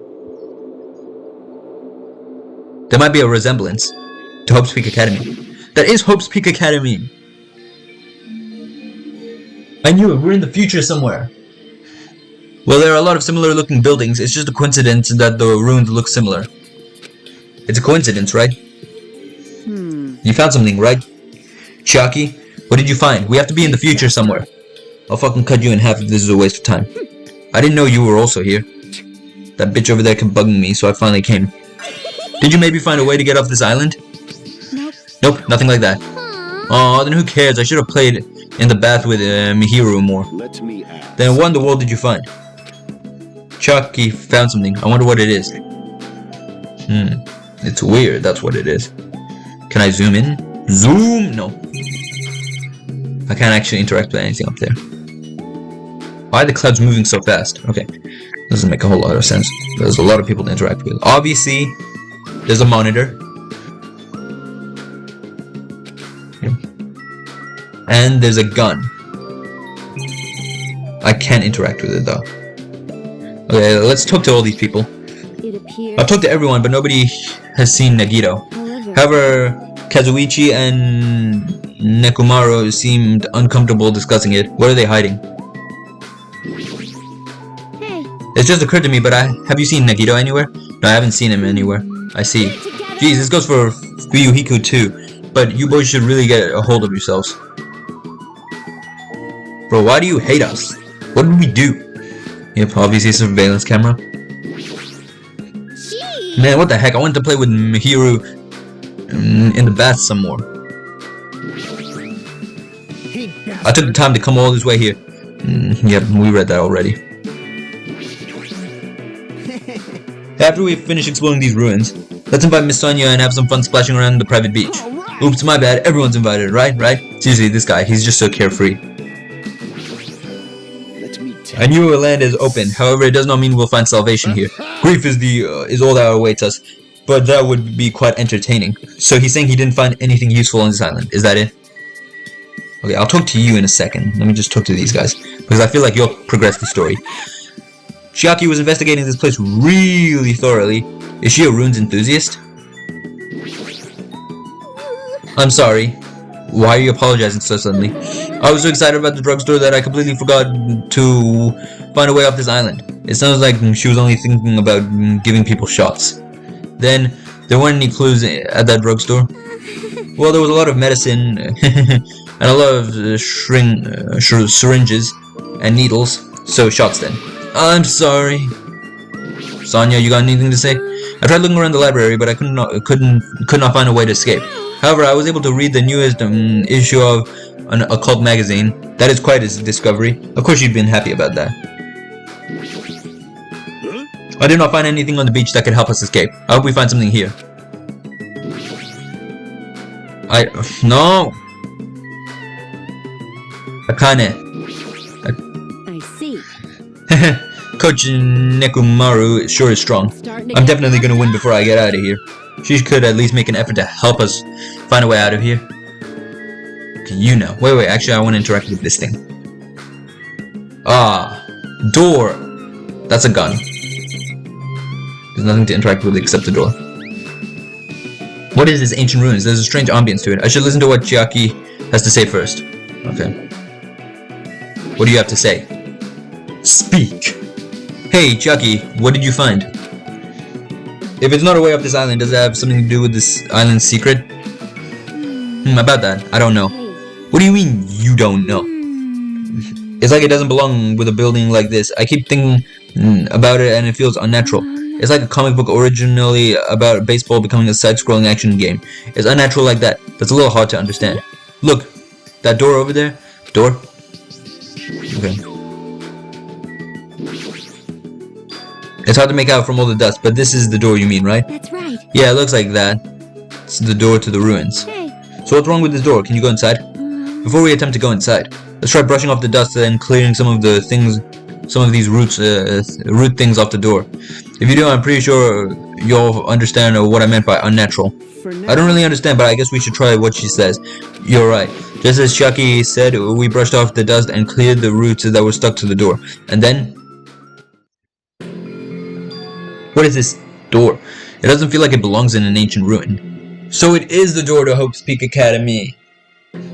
There might be a resemblance to Hope's Peak Academy. That is Hope's Peak Academy. I knew it. We're in the future somewhere. Well, there are a lot of similar looking buildings. It's just a coincidence that the ruins look similar. It's a coincidence, right? You found something, right? Chiaki, what did you find? We have to be in the future somewhere. I'll fucking cut you in half if this is a waste of time. I didn't know you were also here. That bitch over there kept bugging me, so I finally came. Did you maybe find a way to get off this island? Nope. Nope, nothing like that. Aw, then who cares? I should have played in the bath with Mihiru more. Let me ask. Then what in the world did you find? Chucky found something. I wonder what it is. It's weird, that's what it is. Can I zoom in? Zoom? No. I can't actually interact with anything up there. Why are the clouds moving so fast? Okay. Doesn't make a whole lot of sense. There's a lot of people to interact with. Obviously, there's a monitor. And there's a gun. I can't interact with it though. Okay, let's talk to all these people. It appears. I've talked to everyone, but nobody has seen Nagito. However, Kazuichi and Nekomaru seemed uncomfortable discussing it. What are they hiding? Hey, It's just occurred to me, but have you seen Nagito anywhere? No, I haven't seen him anywhere. I see. Geez, this goes for Fuyuhiku too. But you boys should really get a hold of yourselves. Bro, why do you hate us? What did we do? Yep, obviously surveillance camera. gee. Man, what the heck? I wanted to play with Mihiru in the bath some more. Hey, I took the time to come all this way here. Yep, we read that already. After we finish exploring these ruins, let's invite Miss Sonia and have some fun splashing around the private beach. Oops, my bad. Everyone's invited, right? Seriously, this guy, he's just so carefree. Let me tell I knew a land is open. However, it does not mean we'll find salvation here. Grief is all that awaits us, but that would be quite entertaining. So he's saying he didn't find anything useful on this island. Is that it? Okay, I'll talk to you in a second. Let me just talk to these guys, because I feel like you'll progress the story. Chiaki was investigating this place really thoroughly. Is she a runes enthusiast? I'm sorry. Why are you apologizing so suddenly? I was so excited about the drugstore that I completely forgot to find a way off this island. It sounds like she was only thinking about giving people shots. Then, there weren't any clues at that drugstore? Well, there was a lot of medicine and a lot of syringes and needles, so shots then. I'm sorry. Sonia, you got anything to say? I tried looking around the library, but I could not find a way to escape. However, I was able to read the newest issue of an occult magazine. That is quite a discovery. Of course you'd been happy about that. I did not find anything on the beach that could help us escape. I hope we find something here. No! Akane. I see. Coach Nekomaru sure is strong. I'm definitely gonna win before I get out of here. She could at least make an effort to help us find a way out of here. Okay, you know. Wait, actually I want to interact with this thing. Ah, door. That's a gun. There's nothing to interact with except the door. What is this ancient ruins? There's a strange ambience to it. I should listen to what Chiaki has to say first. Okay. What do you have to say? Speak! Hey, Chiaki, what did you find? If it's not a way off this island, does it have something to do with this island's secret? About that, I don't know. What do you mean, you don't know? It's like it doesn't belong with a building like this. I keep thinking about it and it feels unnatural. It's like a comic book originally about baseball becoming a side-scrolling action game. It's unnatural like that. That's a little hard to understand. Look, that door over there? Door? Okay. It's hard to make out from all the dust, but this is the door you mean, right? That's right. Yeah, it looks like that. It's the door to the ruins. Hey. So what's wrong with this door? Can you go inside? Before we attempt to go inside, let's try brushing off the dust and clearing some of the things, some of these root things off the door. If you do, I'm pretty sure you'll understand what I meant by unnatural. I don't really understand, but I guess we should try what she says. You're right. Just as Chiaki said, we brushed off the dust and cleared the roots that were stuck to the door. And then... What is this door? It doesn't feel like it belongs in an ancient ruin. So it is the door to Hope's Peak Academy.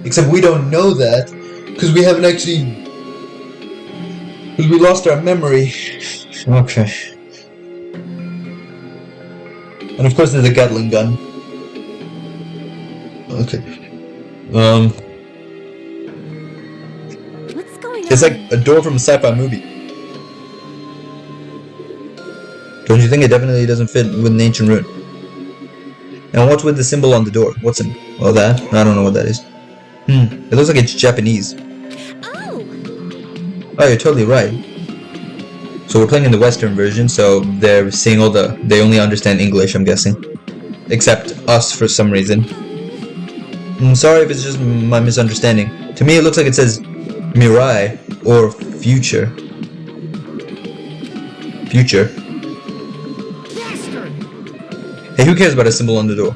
Except we don't know that, because we haven't actually... Because we lost our memory. Okay. And of course there's a Gatling gun. Okay. What's going on? It's like a door from a sci-fi movie. Don't you think it definitely doesn't fit with an ancient ruin? And what's with the symbol on the door? What's it? Oh, that? I don't know what that is. It looks like it's Japanese. Oh! Oh, you're totally right. So we're playing in the Western version, so they're seeing all the... They only understand English, I'm guessing. Except us, for some reason. I'm sorry if it's just my misunderstanding. To me, it looks like it says Mirai, or Future. Future. Hey, who cares about a symbol on the door?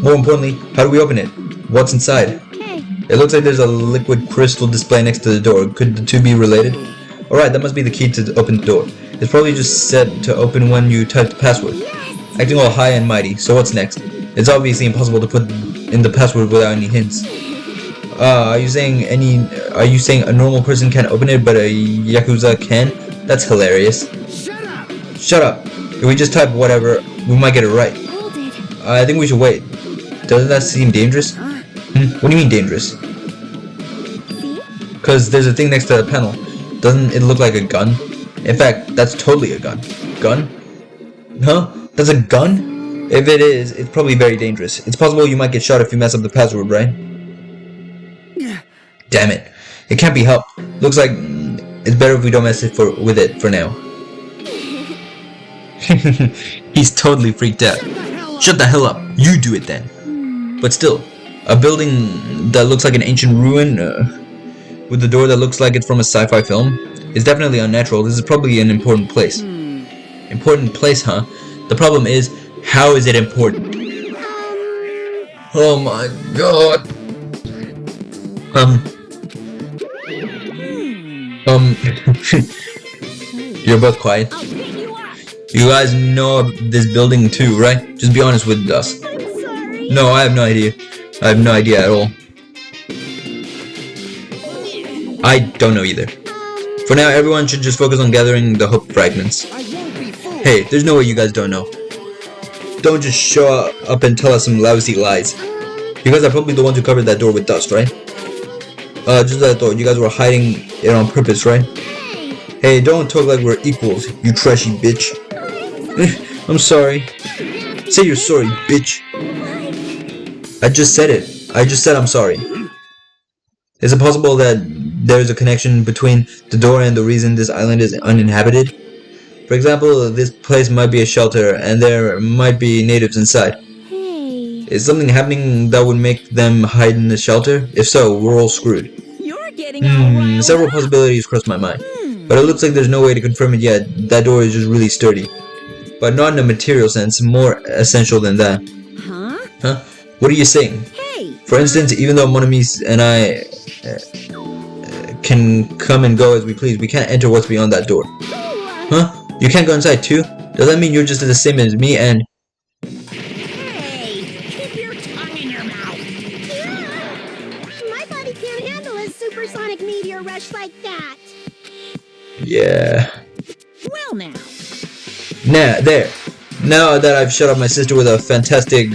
More importantly, how do we open it? What's inside? Hey! It looks like there's a liquid crystal display next to the door. Could the two be related? Alright, that must be the key to open the door. It's probably just set to open when you type the password. Yes! Acting all high and mighty, so what's next? It's obviously impossible to put in the password without any hints. Are you saying a normal person can't open it, but a Yakuza can? That's hilarious. Shut up! Shut up. If we just type whatever, we might get it right. Hold it. I think we should wait. Doesn't that seem dangerous? What do you mean dangerous? See? Because there's a thing next to the panel. Doesn't it look like a gun? In fact, that's totally a gun. Gun? Huh? That's a gun? If it is, it's probably very dangerous. It's possible you might get shot if you mess up the password, right? Damn it. It can't be helped. Looks like it's better if we don't mess with it for now. He's totally freaked out. Shut the hell up. You do it then. But still, a building that looks like an ancient ruin with a door that looks like it's from a sci-fi film is definitely unnatural. This is probably an important place. Important place, huh? The problem is, how is it important? Oh my god. You're both quiet. I'll pick you up! You guys know this building too, right? Just be honest with us. I'm sorry! No, I have no idea. I have no idea at all. I don't know either. For now, everyone should just focus on gathering the hope fragments. I won't be fooled! Hey, there's no way you guys don't know. Don't just show up and tell us some lousy lies. You guys are probably the ones who covered that door with dust, right? Just that door. You guys were hiding it on purpose, right? Hey, don't talk like we're equals, you trashy bitch. I'm sorry. Say you're sorry, bitch. I just said it. I just said I'm sorry. Is it possible that there's a connection between the door and the reason this island is uninhabited? For example, this place might be a shelter and there might be natives inside. Hey. Is something happening that would make them hide in the shelter? If so, we're all screwed. You're getting all riled Several up. possibilities cross my mind. But it looks like there's no way to confirm it yet. That door is just really sturdy. But not in a material sense, more essential than that. Huh? Huh? What are you saying? Hey! For instance, even though Monomis and I can come and go as we please, we can't enter what's beyond that door. Huh? You can't go inside too? Does that mean you're just the same as me and... Hey! Keep your tongue in your mouth! My body can't handle a supersonic meteor rush like that! Yeah. Well now! Nah, there. Now that I've shut up my sister with a fantastic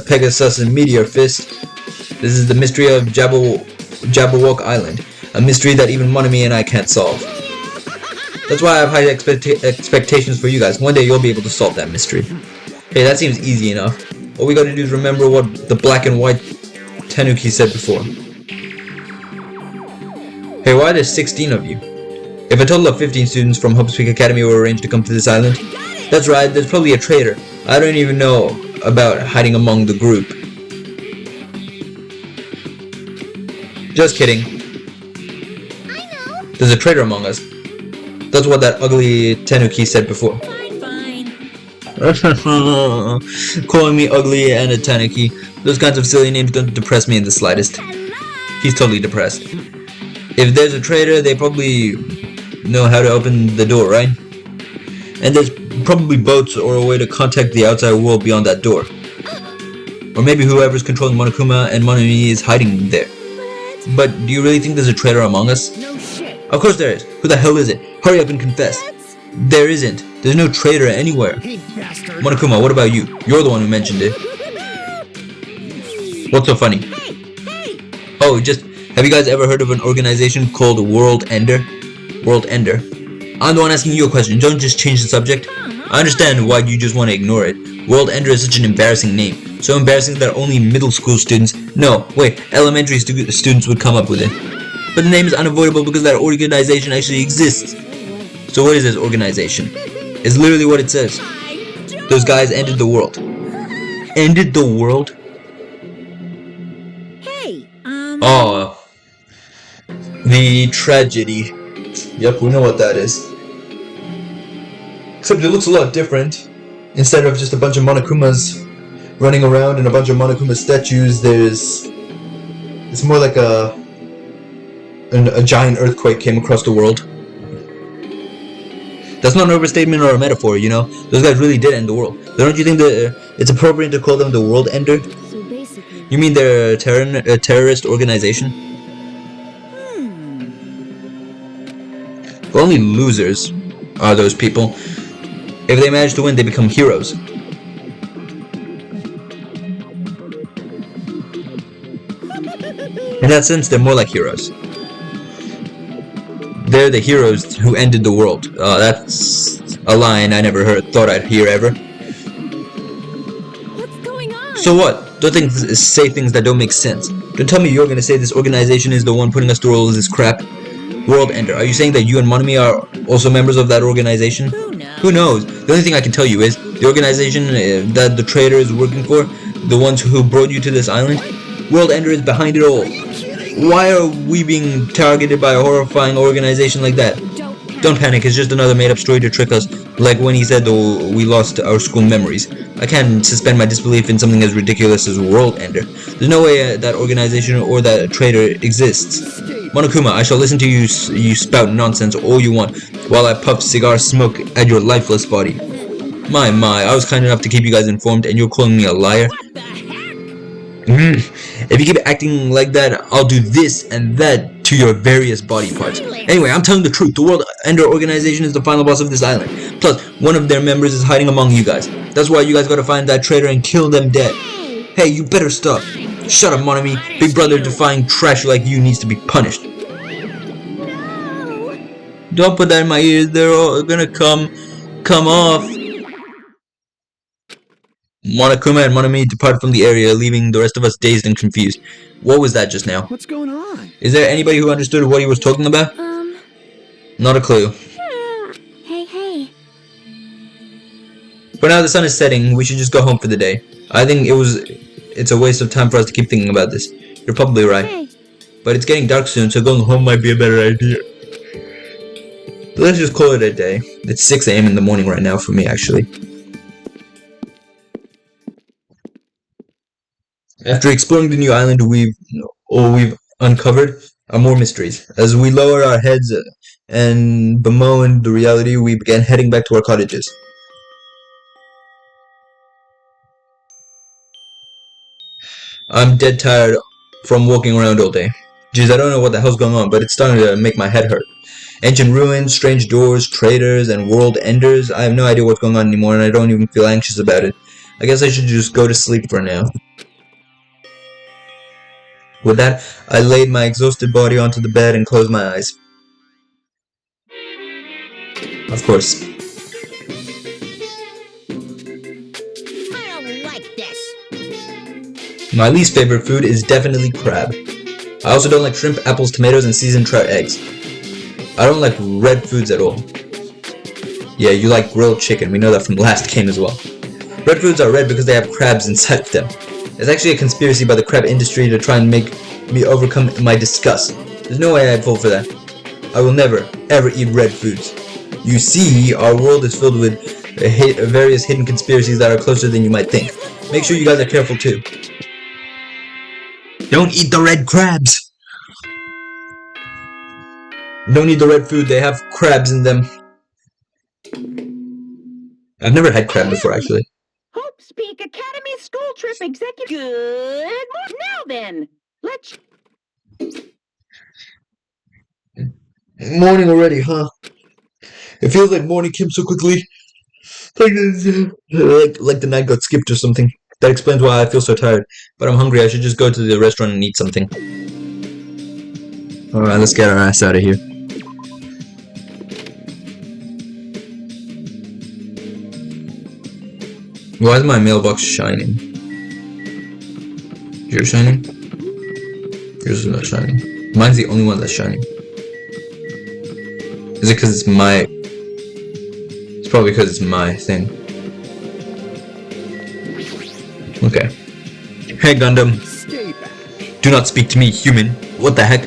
Pegasus and Meteor Fist, this is the mystery of Jabberwock Island. A mystery that even Monomi and I can't solve. That's why I have high expectations for you guys. One day you'll be able to solve that mystery. Hey, that seems easy enough. All we gotta do is remember what the black and white Tanuki said before. Hey, why are there 16 of you? If a total of 15 students from Hope Speak Academy were arranged to come to this island, that's right, there's probably a traitor. I don't even know about hiding among the group. Just kidding. I know! There's a traitor among us. That's what that ugly Tanuki said before. Fine. Calling me ugly and a Tanuki. Those kinds of silly names don't depress me in the slightest. He's totally depressed. If there's a traitor, they probably know how to open the door, right? And there's probably boats or a way to contact the outside world beyond that door. Or maybe whoever's controlling Monokuma and Monomi is hiding there. But do you really think there's a traitor among us? No shit! Of course there is. Who the hell is it? Hurry up and confess. There isn't. There's no traitor anywhere. Hey, bastard! Monokuma, what about you? You're the one who mentioned it. What's so funny? Oh, have you guys ever heard of an organization called World Ender? World Ender. I'm the one asking you a question. Don't just change the subject. I understand why you just want to ignore it. World Ender is such an embarrassing name. So embarrassing that only middle school students, elementary students would come up with it. But the name is unavoidable because that organization actually exists. So what is this organization? It's literally what it says. Those guys ended the world. Ended the world? Hey, Oh. The tragedy. Yep, we know what that is. Except it looks a lot different. Instead of just a bunch of Monokumas running around and a bunch of Monokuma statues, it's more like a giant earthquake came across the world. That's not an overstatement or a metaphor, you know? Those guys really did end the world. Don't you think that it's appropriate to call them the World Ender? so basically... You mean they're a terrorist organization? Only losers are those people. If they manage to win, they become heroes. In that sense, they're more like heroes. They're the heroes who ended the world. That's a line I never thought I'd hear ever. What's going on? So what? Don't say things that don't make sense. Don't tell me you're gonna say this organization is the one putting us through all of this crap. World Ender. Are you saying that you and Monomi are also members of that organization? Who knows? The only thing I can tell you is the organization that the traitor is working for, the ones who brought you to this island, World Ender is behind it all. Why are we being targeted by a horrifying organization like that? Don't panic, it's just another made-up story to trick us, like when he said we lost our school memories. I can't suspend my disbelief in something as ridiculous as World Ender. There's no way that organization or that traitor exists. Monokuma, I shall listen to you spout nonsense all you want, while I puff cigar smoke at your lifeless body. My, I was kind enough to keep you guys informed, and you're calling me a liar? What the heck? If you keep acting like that, I'll do this and that to your various body parts. Anyway, I'm telling the truth. The World Ender organization is the final boss of this island. Plus, one of their members is hiding among you guys. That's why you guys gotta find that traitor and kill them dead. Hey, you better stop. Shut up, Monomi. Big brother defying trash like you needs to be punished. No. Don't put that in my ears. They're all gonna come off. Monokuma and Monomi depart from the area, leaving the rest of us dazed and confused. What was that just now? What's going on? Is there anybody who understood what he was talking about? Not a clue. Hey. For now, the sun is setting. We should just go home for the day. I think it's a waste of time for us to keep thinking about this. You're probably right. Hey. But it's getting dark soon, so going home might be a better idea. Let's just call it a day. It's 6 a.m. in the morning right now for me, actually. After exploring the new island, we've uncovered are more mysteries. As we lower our heads and bemoan the reality, we began heading back to our cottages. I'm dead tired from walking around all day. Jeez, I don't know what the hell's going on, but it's starting to make my head hurt. Ancient ruins, strange doors, traitors, and world enders. I have no idea what's going on anymore, and I don't even feel anxious about it. I guess I should just go to sleep for now. With that, I laid my exhausted body onto the bed and closed my eyes. Of course. I don't like this. My least favorite food is definitely crab. I also don't like shrimp, apples, tomatoes, and seasoned trout eggs. I don't like red foods at all. Yeah, you like grilled chicken. We know that from the last game as well. Red foods are red because they have crabs inside of them. It's actually a conspiracy by the crab industry to try and make me overcome my disgust. There's no way I'd fall for that. I will never, ever eat red foods. You see, our world is filled with various hidden conspiracies that are closer than you might think. Make sure you guys are careful too. Don't eat the red crabs! Don't eat the red food, they have crabs in them. I've never had crab before, actually. Hope Speak Academy School Trip Executive. Good. Now then, let's. Morning already, huh? It feels like morning came so quickly. Like the night got skipped or something. That explains why I feel so tired. But I'm hungry. I should just go to the restaurant and eat something. Alright, let's get our ass out of here. Why is my mailbox shining? Yours shining? Yours is not shining. Mine's the only one that's shining. Is it because it's my... It's probably because it's my thing. Okay. Hey Gundam. Do not speak to me, human. What the heck?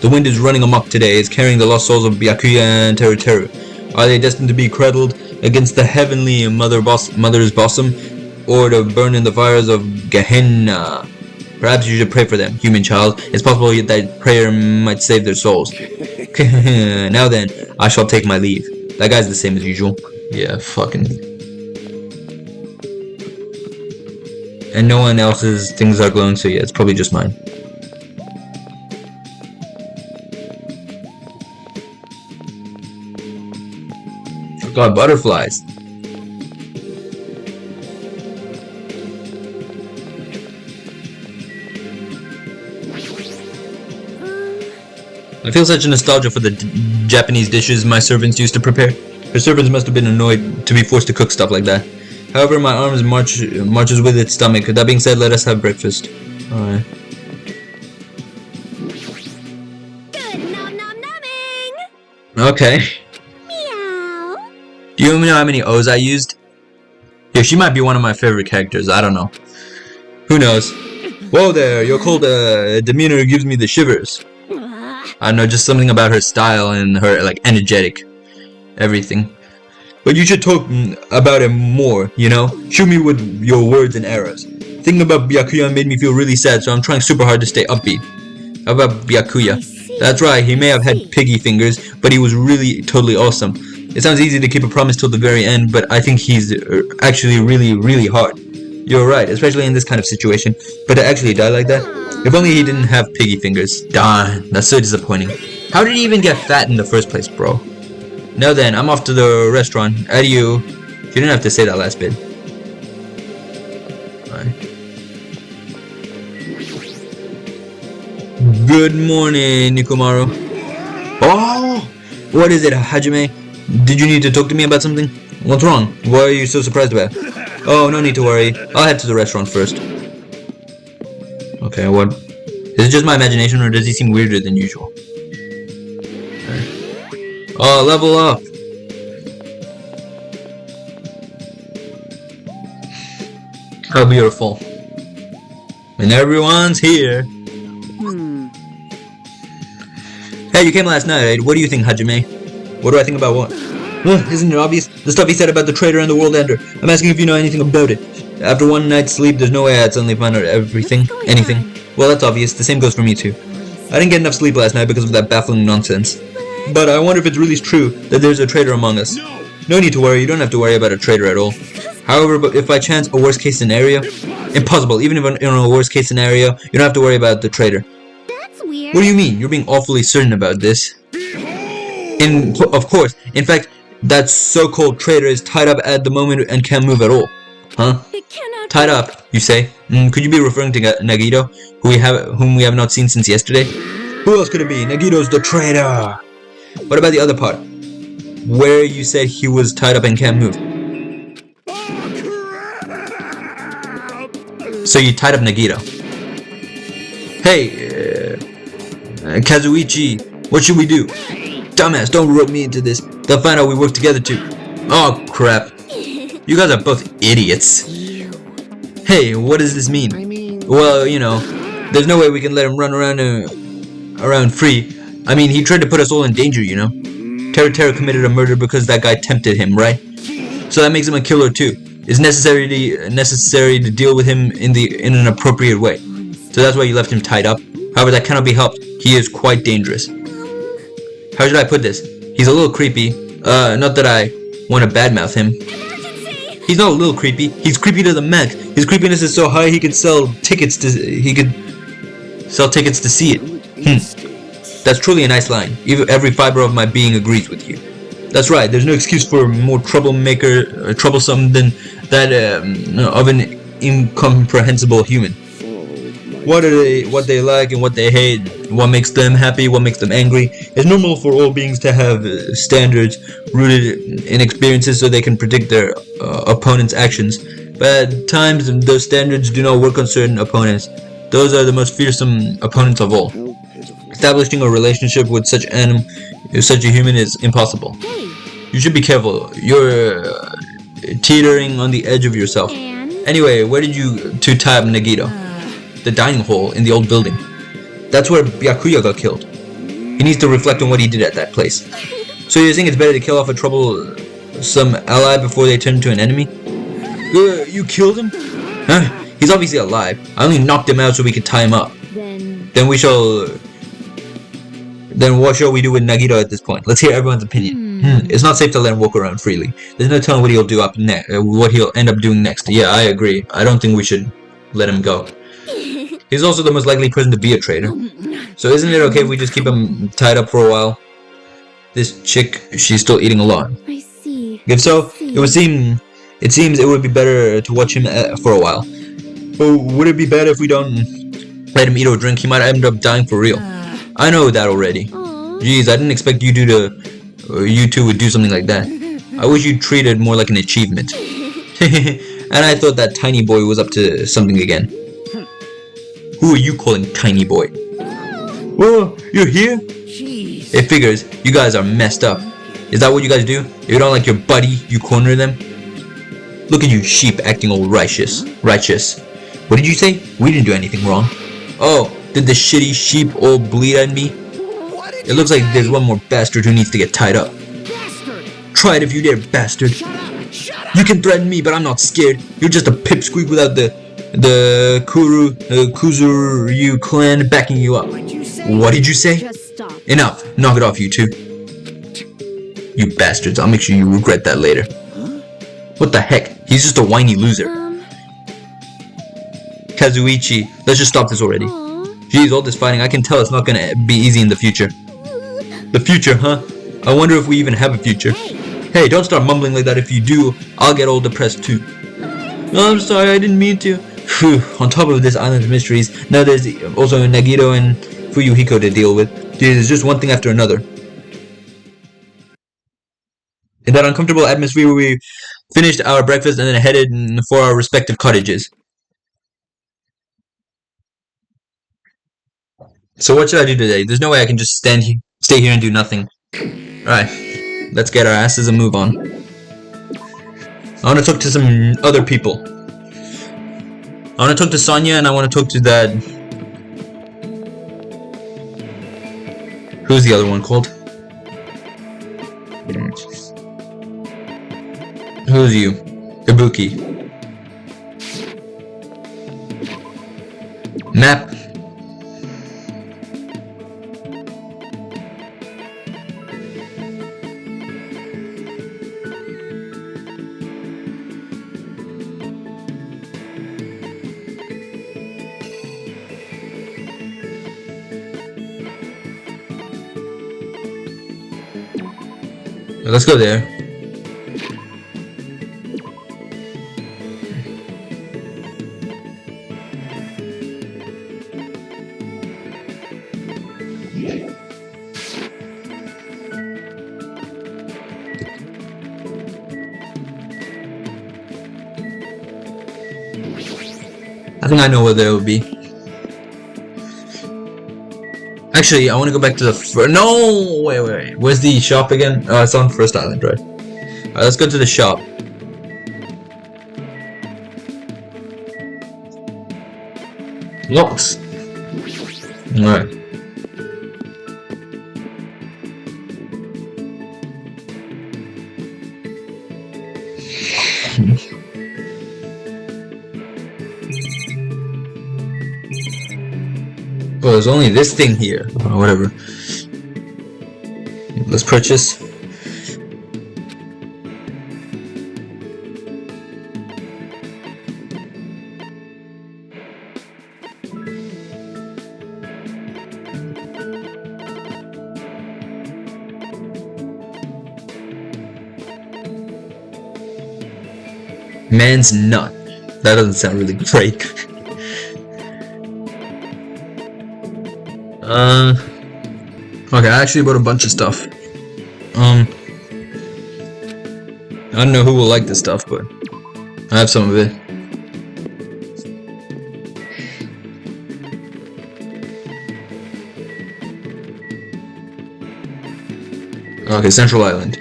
The wind is running amok today. It's carrying the lost souls of Byakuya and Teru Teru. Are they destined to be cradled against the heavenly mother's bosom, or to burn in the fires of Gehenna? Perhaps you should pray for them, human child. It's possible that prayer might save their souls. Now then, I shall take my leave. That guy's the same as usual. Yeah, fucking. And no one else's things are glowing, so yeah, it's probably just mine. God, butterflies. I feel such a nostalgia for the Japanese dishes my servants used to prepare. Her servants must have been annoyed to be forced to cook stuff like that. However, my arms marches with its stomach. That being said, let us have breakfast. Alright. Good nom nom nomming! Okay. Meow. Do you know how many O's I used? Yeah, she might be one of my favorite characters. I don't know. Who knows? Whoa there, your cold demeanor gives me the shivers. I don't know, just something about her style and her, like, energetic everything. But you should talk about it more, you know? Shoot me with your words and arrows. Thinking about Byakuya made me feel really sad, so I'm trying super hard to stay upbeat. How about Byakuya? That's right, he may have had piggy fingers, but he was really totally awesome. It sounds easy to keep a promise till the very end, but I think he's actually really hard. You're right, especially in this kind of situation. But to actually die like that? If only he didn't have piggy fingers. Darn, that's so disappointing. How did he even get fat in the first place, bro? Now then, I'm off to the restaurant. Adieu. You didn't have to say that last bit. Alright. Good morning, Nikomaru. Oh! What is it, Hajime? Did you need to talk to me about something? What's wrong? What are you so surprised about? Oh, no need to worry. I'll head to the restaurant first. Okay, what? Is it just my imagination, or does he seem weirder than usual? Okay. Oh, level up! How beautiful. And everyone's here. Hey, you came last night, right? What do you think, Hajime? What do I think about what? Isn't it obvious? The stuff he said about the traitor and the world ender. I'm asking if you know anything about it. After one night's sleep, there's no way I'd suddenly find out anything. Well, that's obvious. The same goes for me too. I didn't get enough sleep last night because of that baffling nonsense. But I wonder if it's really true that there's a traitor among us. No need to worry. You don't have to worry about a traitor at all. However, but if by chance a worst case scenario, impossible. Even if in a worst case scenario, you don't have to worry about the traitor. That's weird. What do you mean? You're being awfully certain about this. Of course. In fact, that so-called traitor is tied up at the moment and can't move at all. Huh? Tied up, you say? Could you be referring to Nagito, whom we have not seen since yesterday? Who else could it be? Nagito's the traitor! What about the other part? Where you said he was tied up and can't move? So you tied up Nagito. Hey, Kazuichi, what should we do? Dumbass, don't rope me into this. They'll find out we work together too. Oh, crap. You guys are both idiots. Hey, what does this mean? Well, you know, there's no way we can let him run around free. I mean, he tried to put us all in danger, you know? Teru committed a murder because that guy tempted him, right? So that makes him a killer too. It's necessary to deal with him in an appropriate way. So that's why you left him tied up. However, that cannot be helped. He is quite dangerous. How should I put this? He's a little creepy. Not that I want to badmouth him. He's not a little creepy. He's creepy to the max. His creepiness is so high he could sell tickets to see it. That's truly a nice line. Every fiber of my being agrees with you. That's right. There's no excuse for more troublesome than that of an incomprehensible human. What they like and what they hate, what makes them happy, what makes them angry. It's normal for all beings to have standards rooted in experiences so they can predict their opponent's actions. But at times, those standards do not work on certain opponents. Those are the most fearsome opponents of all. Establishing a relationship with such a human is impossible. You should be careful. You're teetering on the edge of yourself. Anyway, where did you two tie up Nagito? The dining hall in the old building. That's where Byakuya got killed. He needs to reflect on what he did at that place. So you think it's better to kill off a troublesome ally before they turn into an enemy? You killed him? Huh? He's obviously alive. I only knocked him out so we could tie him up. Then what shall we do with Nagito at this point? Let's hear everyone's opinion. It's not safe to let him walk around freely. There's no telling what he'll do what he'll end up doing next. Yeah, I agree. I don't think we should let him go. He's also the most likely person to be a traitor. So isn't it okay if we just keep him tied up for a while? This chick, she's still eating a lot. I see. If so, it seems it would be better to watch him for a while. But would it be better if we don't let him eat or drink? He might end up dying for real. I know that already. Jeez, I didn't expect you two would do something like that. I wish you treated it more like an achievement. And I thought that tiny boy was up to something again. Who are you calling tiny boy? Whoa, you're here? Jeez. It figures. You guys are messed up. Is that what you guys do? If you don't like your buddy, you corner them? Look at you sheep acting all righteous. What did you say? We didn't do anything wrong. Oh, did the shitty sheep all bleed at me? It looks like there's one more bastard who needs to get tied up. Bastard. Try it if you dare, bastard. Shut up. You can threaten me, but I'm not scared. You're just a pipsqueak without the Kuzuryu clan backing you up. What did you say? Just stop. Enough. Knock it off, you two. You bastards. I'll make sure you regret that later. What the heck? He's just a whiny loser. Kazuichi, let's just stop this already. Jeez, all this fighting, I can tell it's not gonna be easy in the future. The future, huh? I wonder if we even have a future. Hey, don't start mumbling like that. If you do, I'll get all depressed too. Oh, I'm sorry, I didn't mean to. Phew, on top of this island's mysteries, now there's also Nagito and Fuyuhiko to deal with. Jeez, it's just one thing after another. In that uncomfortable atmosphere, we finished our breakfast and then headed for our respective cottages. So what should I do today? There's no way I can just stay here and do nothing. Alright, let's get our asses and move on. I want to talk to some other people. I want to talk to Sonya and I want to talk to that... Who's the other one called? Who's you? Ibuki. Map. Let's go there. I think I know where they will be. Actually, I want to go back to the no! Wait. Where's the shop again? Oh, it's on First Island, right? Alright, let's go to the shop. Locks. Alright. Oh, there's only this thing here. Or whatever. Let's purchase. Man's nut. That doesn't sound really great. Okay, I actually bought a bunch of stuff. I don't know who will like this stuff, but I have some of it. Okay, Central Island.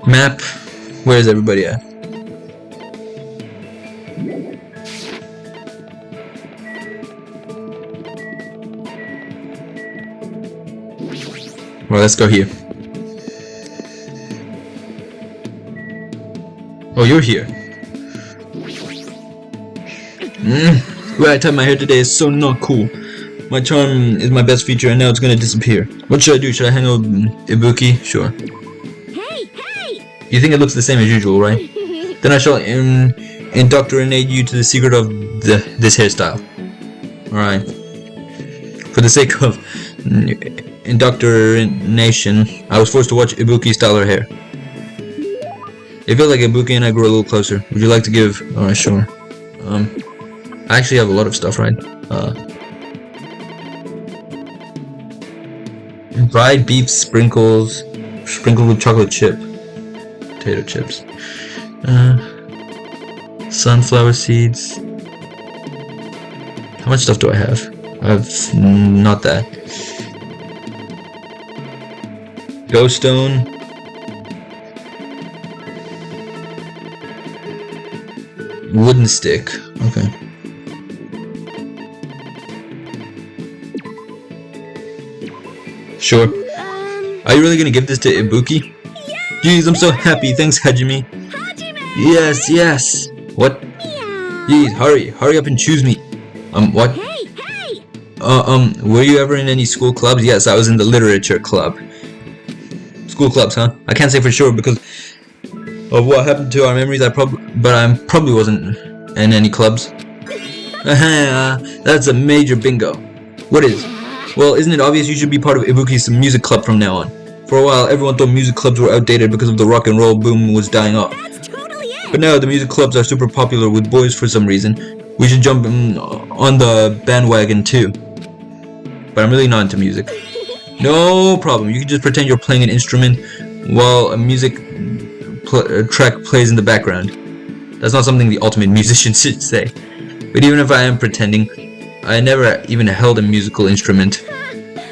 Map. Where is everybody at? Well, let's go here. Oh, you're here. The way I tied my hair today is so not cool. My charm is my best feature and now it's gonna disappear. What should I do? Should I hang out with Ibuki? Sure. Hey! You think it looks the same as usual, right? Then I shall indoctrinate you to the secret of this hairstyle. Alright. For the sake of indoctrination, I was forced to watch Ibuki style her hair. It feels like Ibuki and I grew a little closer. Would you like to give... Alright, sure. I actually have a lot of stuff, right? Dried beef sprinkles, sprinkled with chocolate chip. Potato chips. Sunflower seeds. How much stuff do I have? I have not that. Ghost stone. Wooden stick. Okay. Sure. Are you really gonna give this to Ibuki? Yeah! Jeez, I'm so happy. Thanks, Hajime. Hajime! Yes, yes. What? Meow. Jeez, hurry up and choose me. What? Hey! Were you ever in any school clubs? Yes, I was in the literature club. School clubs, huh? I can't say for sure because of what happened to our memories. I probably wasn't in any clubs. That's a major bingo. What is? Well, isn't it obvious you should be part of Ibuki's music club from now on? For a while, everyone thought music clubs were outdated because of the rock and roll boom was dying off. That's totally it! But now the music clubs are super popular with boys for some reason. We should jump on the bandwagon too. But I'm really not into music. No problem. You can just pretend you're playing an instrument while a music track plays in the background. That's not something the ultimate musician should say. But even if I am pretending, I never even held a musical instrument.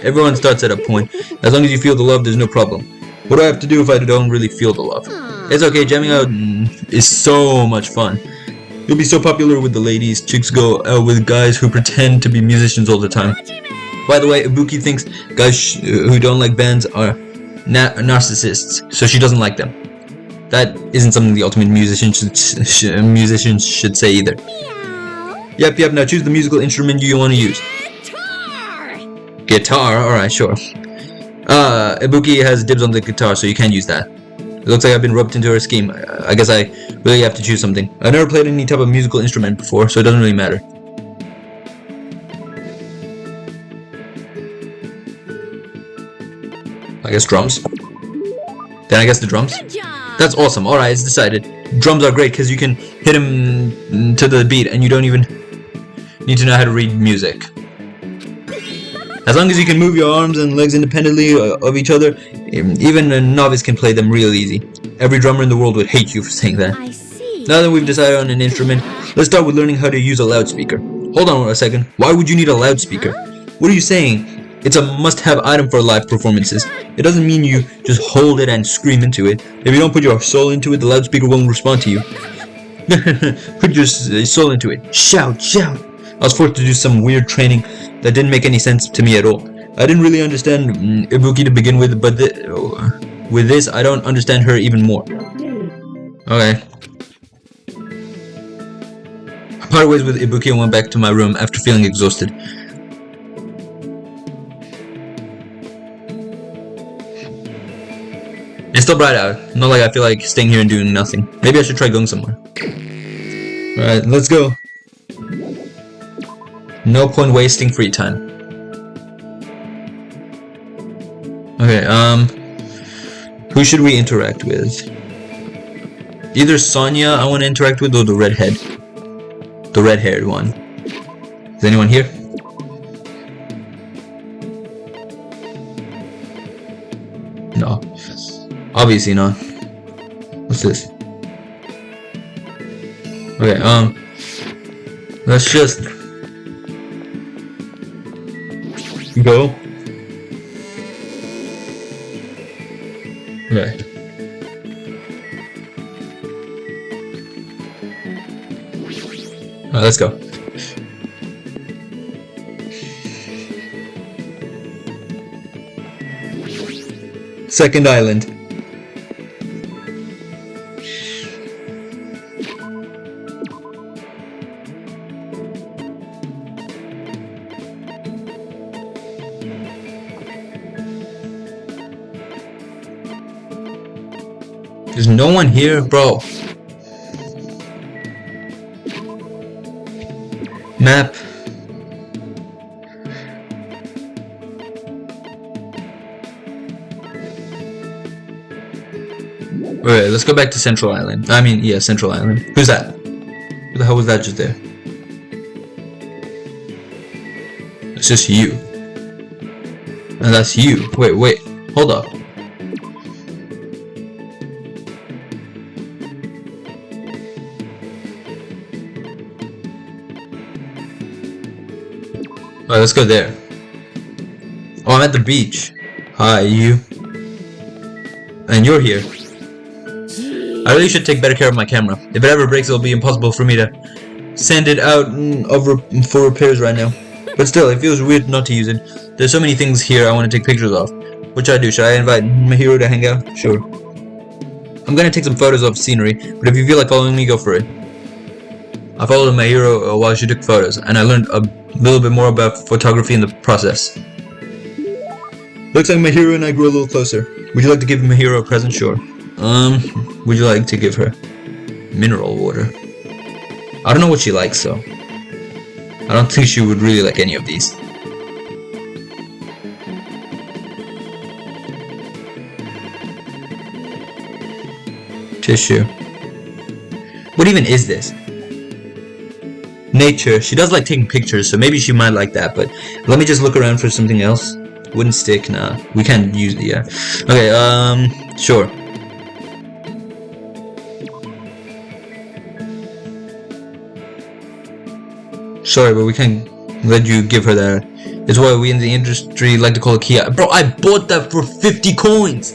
Everyone starts at a point. As long as you feel the love, there's no problem. What do I have to do if I don't really feel the love? It's okay, jamming out is so much fun. You'll be so popular with the ladies. Chicks go out with guys who pretend to be musicians all the time. By the way, Ibuki thinks guys who don't like bands are narcissists, so she doesn't like them. That isn't something the ultimate musician should say either. Meow. Yep, now choose the musical instrument you want to use. Guitar! Guitar? Alright, sure. Ibuki has dibs on the guitar, so you can't use that. It looks like I've been roped into her scheme. I guess I really have to choose something. I've never played any type of musical instrument before, so it doesn't really matter. I guess drums. Then I guess the drums. Good job! That's awesome. Alright, it's decided. Drums are great because you can hit them to the beat and you don't even need to know how to read music. As long as you can move your arms and legs independently of each other, even a novice can play them real easy. Every drummer in the world would hate you for saying that. I see. Now that we've decided on an instrument, let's start with learning how to use a loudspeaker. Hold on a second. Why would you need a loudspeaker? What are you saying? It's a must-have item for live performances. It doesn't mean you just hold it and scream into it. If you don't put your soul into it, the loudspeaker won't respond to you. Put your soul into it. Shout, shout. I was forced to do some weird training that didn't make any sense to me at all. I didn't really understand Ibuki to begin with, but with this, I don't understand her even more. Okay. I parted ways with Ibuki and went back to my room after feeling exhausted. It's still bright out. Not like I feel like staying here and doing nothing. Maybe I should try going somewhere. Alright, let's go. No point wasting free time. Okay, who should we interact with? Either Sonia I want to interact with, or the redhead. The red-haired one. Is anyone here? No. Obviously not. What's this? Okay, let's just go. Okay. Alright, let's go. Second island. There's no one here, bro. Map. Alright, let's go back to Central Island. I mean, yeah, Central Island. Who's that? Who the hell was that just there? It's just you. And that's you. Wait, hold up. Alright, let's go there. Oh, I'm at the beach. Hi, you. And you're here. I really should take better care of my camera. If it ever breaks, it'll be impossible for me to send it out for repairs right now. But still, it feels weird not to use it. There's so many things here I want to take pictures of. What should I do? Should I invite my hero to hang out? Sure. I'm gonna take some photos of scenery, but if you feel like following me, go for it. I followed my hero while she took photos, and I learned a little bit more about photography in the process. Looks like my hero and I grew a little closer. Would you like to give my hero a present? Sure. Would you like to give her mineral water? I don't know what she likes, so I don't think she would really like any of these. Tissue. What even is this? Nature. She does like taking pictures, so maybe she might like that, but let me just look around for something else. Wooden stick, nah. We can't use it, yeah. Okay, sure. Sorry, but we can't let you give her that. It's what we in the industry like to call a key. Bro, I bought that for 50 coins!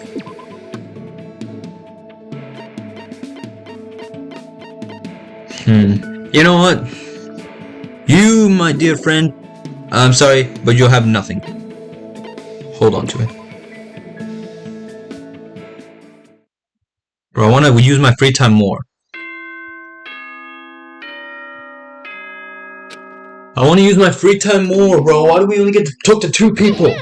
You know what? You, my dear friend, I'm sorry, but you'll have nothing. Hold on to it. Bro, I wanna use my free time more. I wanna use my free time more, bro. Why do we only get to talk to 2 people?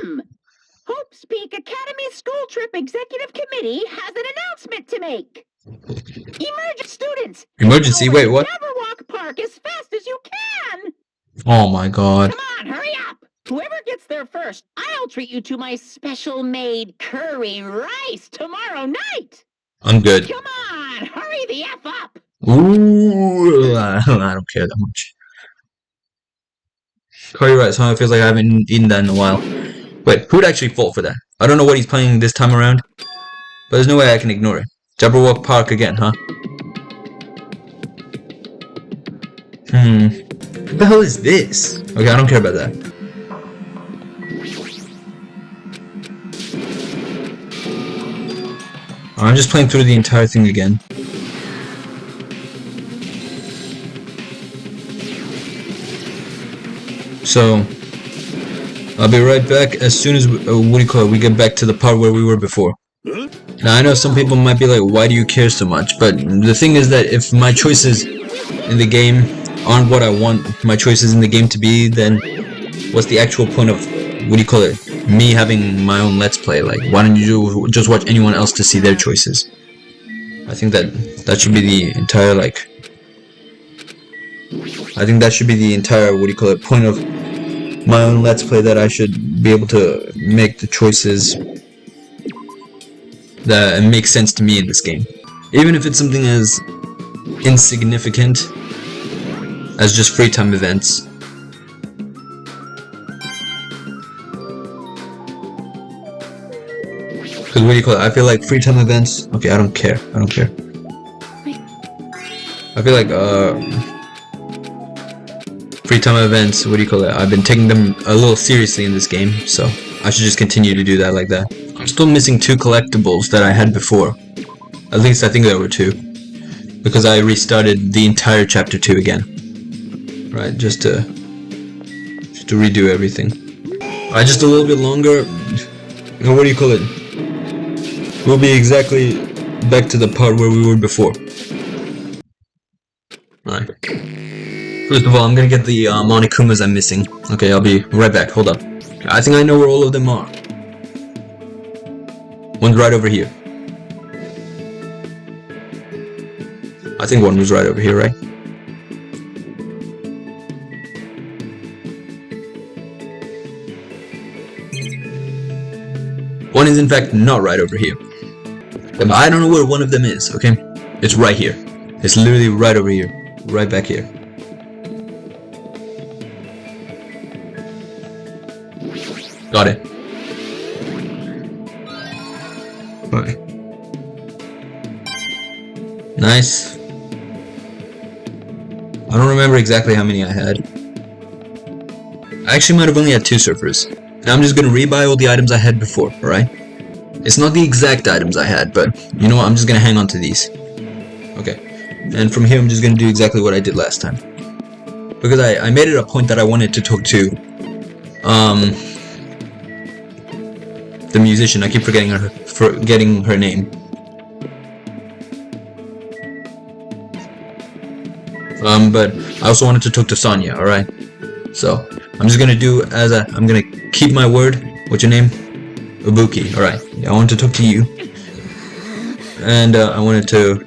Hope's Peak Academy School Trip Executive Committee has an announcement to make. Emergency students! Emergency? Wait, what? Never walk park as fast as you can! Oh my god. Come on, hurry up! Whoever gets there first, I'll treat you to my special-made curry rice tomorrow night! I'm good. Come on, hurry the F up! Ooh, I don't care that much. Curry rice, huh? It feels like I haven't eaten that in a while. Wait, who'd actually fall for that? I don't know what he's playing this time around, but there's no way I can ignore it. Jabberwock Park again, huh? What the hell is this? Okay, I don't care about that. I'm just playing through the entire thing again. So, I'll be right back as soon as we get back to the part where we were before. Now I know some people might be like, why do you care so much? But the thing is that if my choices in the game aren't what I want my choices in the game to be, then what's the actual point of, me having my own let's play? Like, why don't you just watch anyone else to see their choices? I think that should be the entire, like, I think that should be the entire, point of my own let's play, that I should be able to make the choices that makes sense to me in this game. Even if it's something as insignificant as just free time events. Because what do you call it? I feel like free time events. Okay, I don't care. I feel like free time events. What do you call it? I've been taking them a little seriously in this game, so I should just continue to do that like that. I'm still missing 2 collectibles that I had before. At least I think there were 2, because I restarted the entire chapter 2 again. Right, just to redo everything. Alright, just a little bit longer. What do you call it? We'll be exactly back to the part where we were before. Alright. First of all, I'm gonna get the Monikumas I'm missing. Okay, I'll be right back. Hold up. I think I know where all of them are. One's right over here. I think one was right over here, right? One is in fact not right over here. I don't know where one of them is, okay? It's right here. It's literally right over here. Right back here. Got it. Alright. Nice. I don't remember exactly how many I had. I actually might have only had 2 surfers. And I'm just gonna rebuy all the items I had before, alright? It's not the exact items I had, but you know what, I'm just gonna hang on to these. Okay. And from here I'm just gonna do exactly what I did last time. Because I made it a point that I wanted to talk to the musician. I keep forgetting her name. But I also wanted to talk to Sonya, alright? So, I'm just gonna do as I'm gonna keep my word. What's your name? Ibuki, alright. Yeah, I wanted to talk to you. And I wanted to...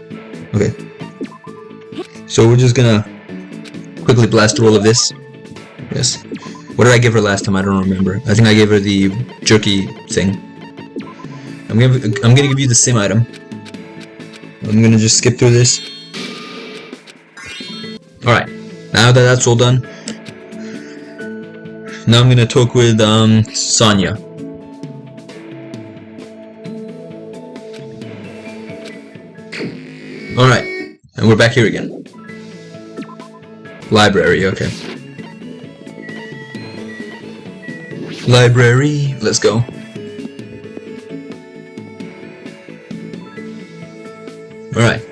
Okay. So we're just gonna quickly blast through all of this. Yes. What did I give her last time? I don't remember. I think I gave her the jerky thing. I'm gonna give you the same item. I'm gonna just skip through this. Alright, now that that's all done, now I'm gonna talk with Sonya. Alright, and we're back here again. Library, okay. Library, let's go. Alright.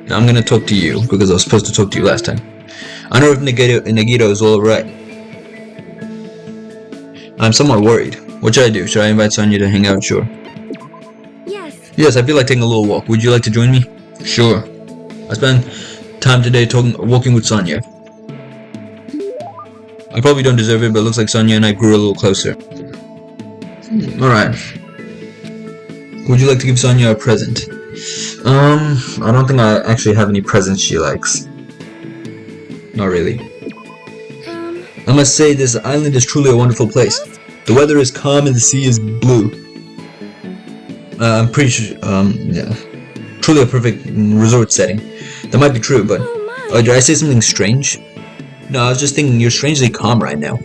Now I'm gonna talk to you, because I was supposed to talk to you last time. I don't know if Nagito is alright. I'm somewhat worried. What should I do? Should I invite Sonya to hang out? Sure. Yes, I feel like taking a little walk. Would you like to join me? Sure. I spent time today walking with Sonya. I probably don't deserve it, but it looks like Sonya and I grew a little closer. Alright. Would you like to give Sonya a present? I don't think I actually have any presents she likes. Not really. I must say, this island is truly a wonderful place. The weather is calm and the sea is blue. I'm pretty sure, yeah. Truly a perfect resort setting. That might be true, but... Oh, did I say something strange? No, I was just thinking you're strangely calm right now.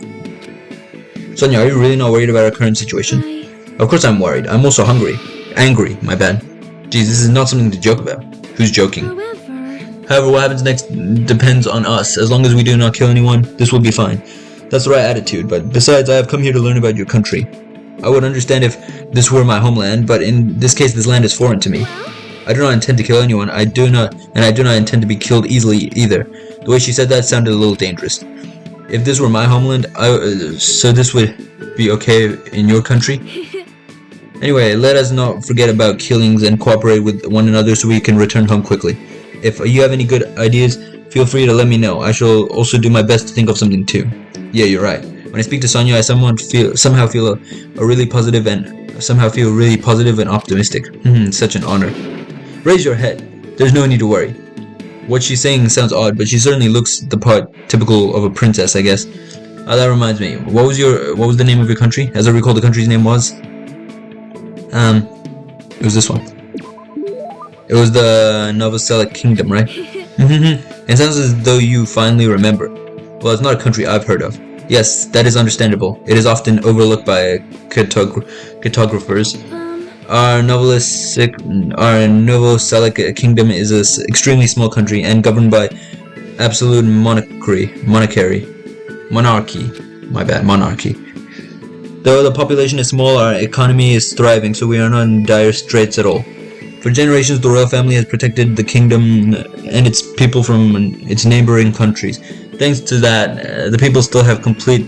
Sonya, are you really not worried about our current situation? Of course I'm worried. I'm also hungry. Angry, my bad. Geez, this is not something to joke about. Who's joking? However, what happens next depends on us. As long as we do not kill anyone, this will be fine. That's the right attitude, but besides, I have come here to learn about your country. I would understand if this were my homeland, but in this case, this land is foreign to me. I do not intend to kill anyone. I do not intend to be killed easily either. The way she said that sounded a little dangerous. If this were my homeland, so this would be okay in your country? Anyway, let us not forget about killings and cooperate with one another so we can return home quickly. If you have any good ideas, feel free to let me know. I shall also do my best to think of something too. Yeah, you're right. When I speak to Sonya, I somehow feel really positive and optimistic. Such an honor. Raise your head. There's no need to worry. What she's saying sounds odd, but she certainly looks the part typical of a princess, I guess. That reminds me. What was the name of your country? As I recall, the country's name was? It was this one. It was the Novoselic Kingdom, right? It sounds as though you finally remember. Well, it's not a country I've heard of. Yes, that is understandable. It is often overlooked by cartographers. Our Novoselic Kingdom is an extremely small country and governed by absolute monarchy. Though the population is small, our economy is thriving, so we are not in dire straits at all. For generations, the royal family has protected the kingdom and its people from its neighboring countries. Thanks to that, the people still have complete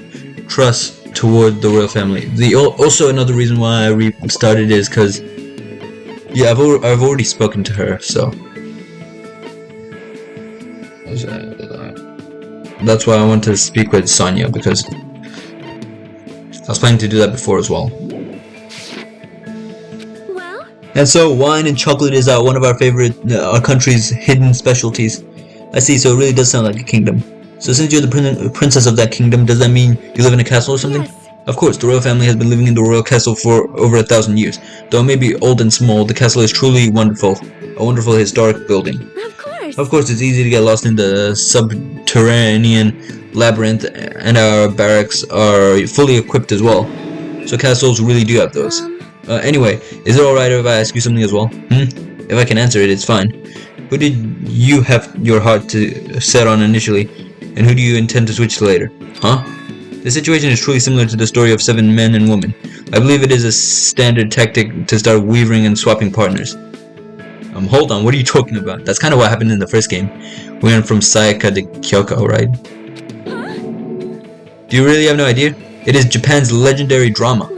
trust toward the royal family. Also, another reason why I restarted is because, yeah, I've already spoken to her, so that's why I want to speak with Sonia, because I was planning to do that before as well. And so, wine and chocolate is one of our our country's hidden specialties. I see, so it really does sound like a kingdom. So since you're the princess of that kingdom, does that mean you live in a castle or something? Yes. Of course, the royal family has been living in the royal castle for over 1,000 years. Though it may be old and small, the castle is truly wonderful. A wonderful historic building. Of course, it's easy to get lost in the subterranean labyrinth, and our barracks are fully equipped as well. So castles really do have those. Anyway, is it alright if I ask you something as well? If I can answer it, it's fine. Who did you have your heart set on initially, and who do you intend to switch to later? Huh? The situation is truly similar to the story of 7 men and women. I believe it is a standard tactic to start weaving and swapping partners. Hold on, what are you talking about? That's kind of what happened in the first game. We went from Sayaka to Kyoko, right? Do you really have no idea? It is Japan's legendary drama.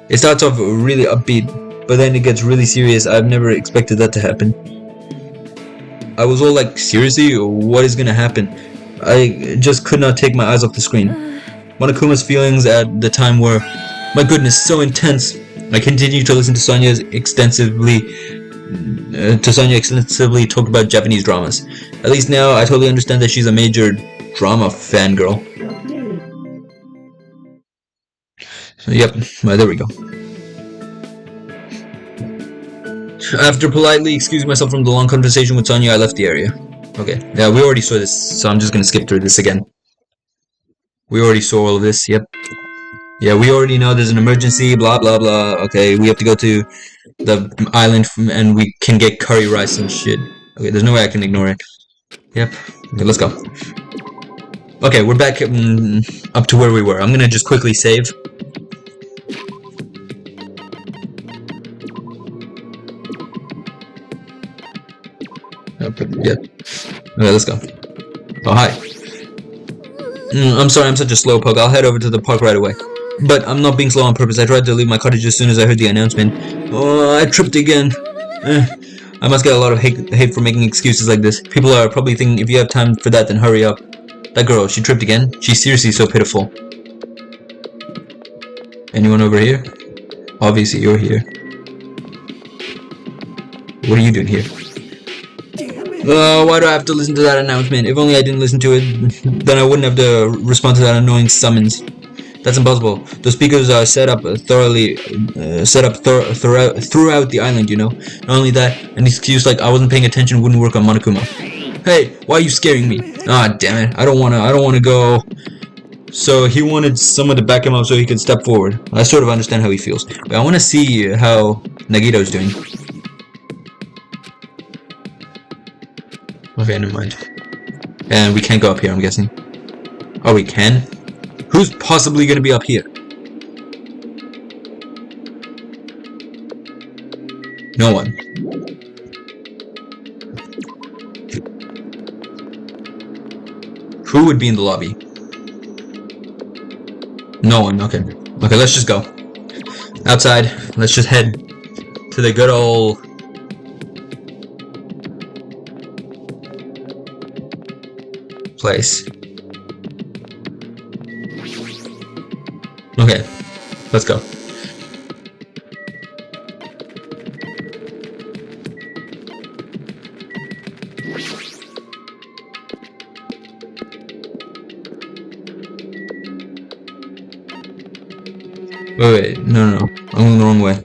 It starts off really upbeat, but then it gets really serious. I've never expected that to happen. I was all like, seriously? What is gonna happen? I just could not take my eyes off the screen. Monokuma's feelings at the time were, my goodness, so intense. I continued to listen to Sonia extensively talk about Japanese dramas. At least now, I totally understand that she's a major drama fangirl. So, yep, well, there we go. After politely excusing myself from the long conversation with Sonia, I left the area. Okay, yeah, we already saw this, so I'm just gonna skip through this again. We already saw all of this, yep. Yeah, we already know there's an emergency, blah blah blah. Okay, we have to go to the island and we can get curry rice and shit. Okay, there's no way I can ignore it. Yep, okay, let's go. Okay, we're back up to where we were. I'm gonna just quickly save. Yeah. Okay, let's go. Oh, hi. I'm sorry, I'm such a slowpoke. I'll head over to the park right away. But I'm not being slow on purpose. I tried to leave my cottage as soon as I heard the announcement. Oh, I tripped again. I must get a lot of hate for making excuses like this. People are probably thinking, if you have time for that, then hurry up. That girl, she tripped again? She's seriously so pitiful. Anyone over here? Obviously, you're here. What are you doing here? Why do I have to listen to that announcement? If only I didn't listen to it, then I wouldn't have to respond to that annoying summons. That's impossible. The speakers are set up throughout the island, you know. Not only that, an excuse like I wasn't paying attention wouldn't work on Monokuma. Hey, why are you scaring me? Ah, damn it. I don't wanna go. So he wanted someone to back him up so he could step forward. I sort of understand how he feels. But I wanna see how Nagito's doing. Okay, never mind. And we can't go up here, I'm guessing. Oh, we can? Who's possibly gonna be up here? No one. Who would be in the lobby? No one, okay. Okay, let's just go. Outside, let's just head to the good old... place. Okay, let's go. Wait, no, I'm going the wrong way.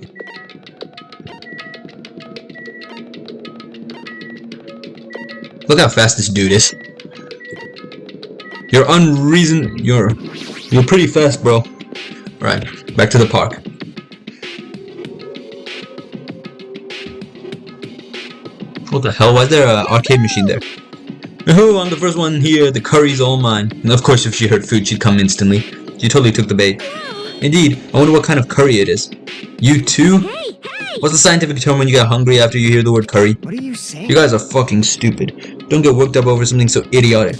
Look how fast this dude is. You're pretty fast, bro. Alright, back to the park. What the hell? Why is there an arcade machine there? Oh, I'm the first one here. The curry's all mine. And of course, if she heard food, she'd come instantly. She totally took the bait. Indeed, I wonder what kind of curry it is. You too? Hey! What's the scientific term when you get hungry after you hear the word curry? What are you saying? You guys are fucking stupid. Don't get worked up over something so idiotic.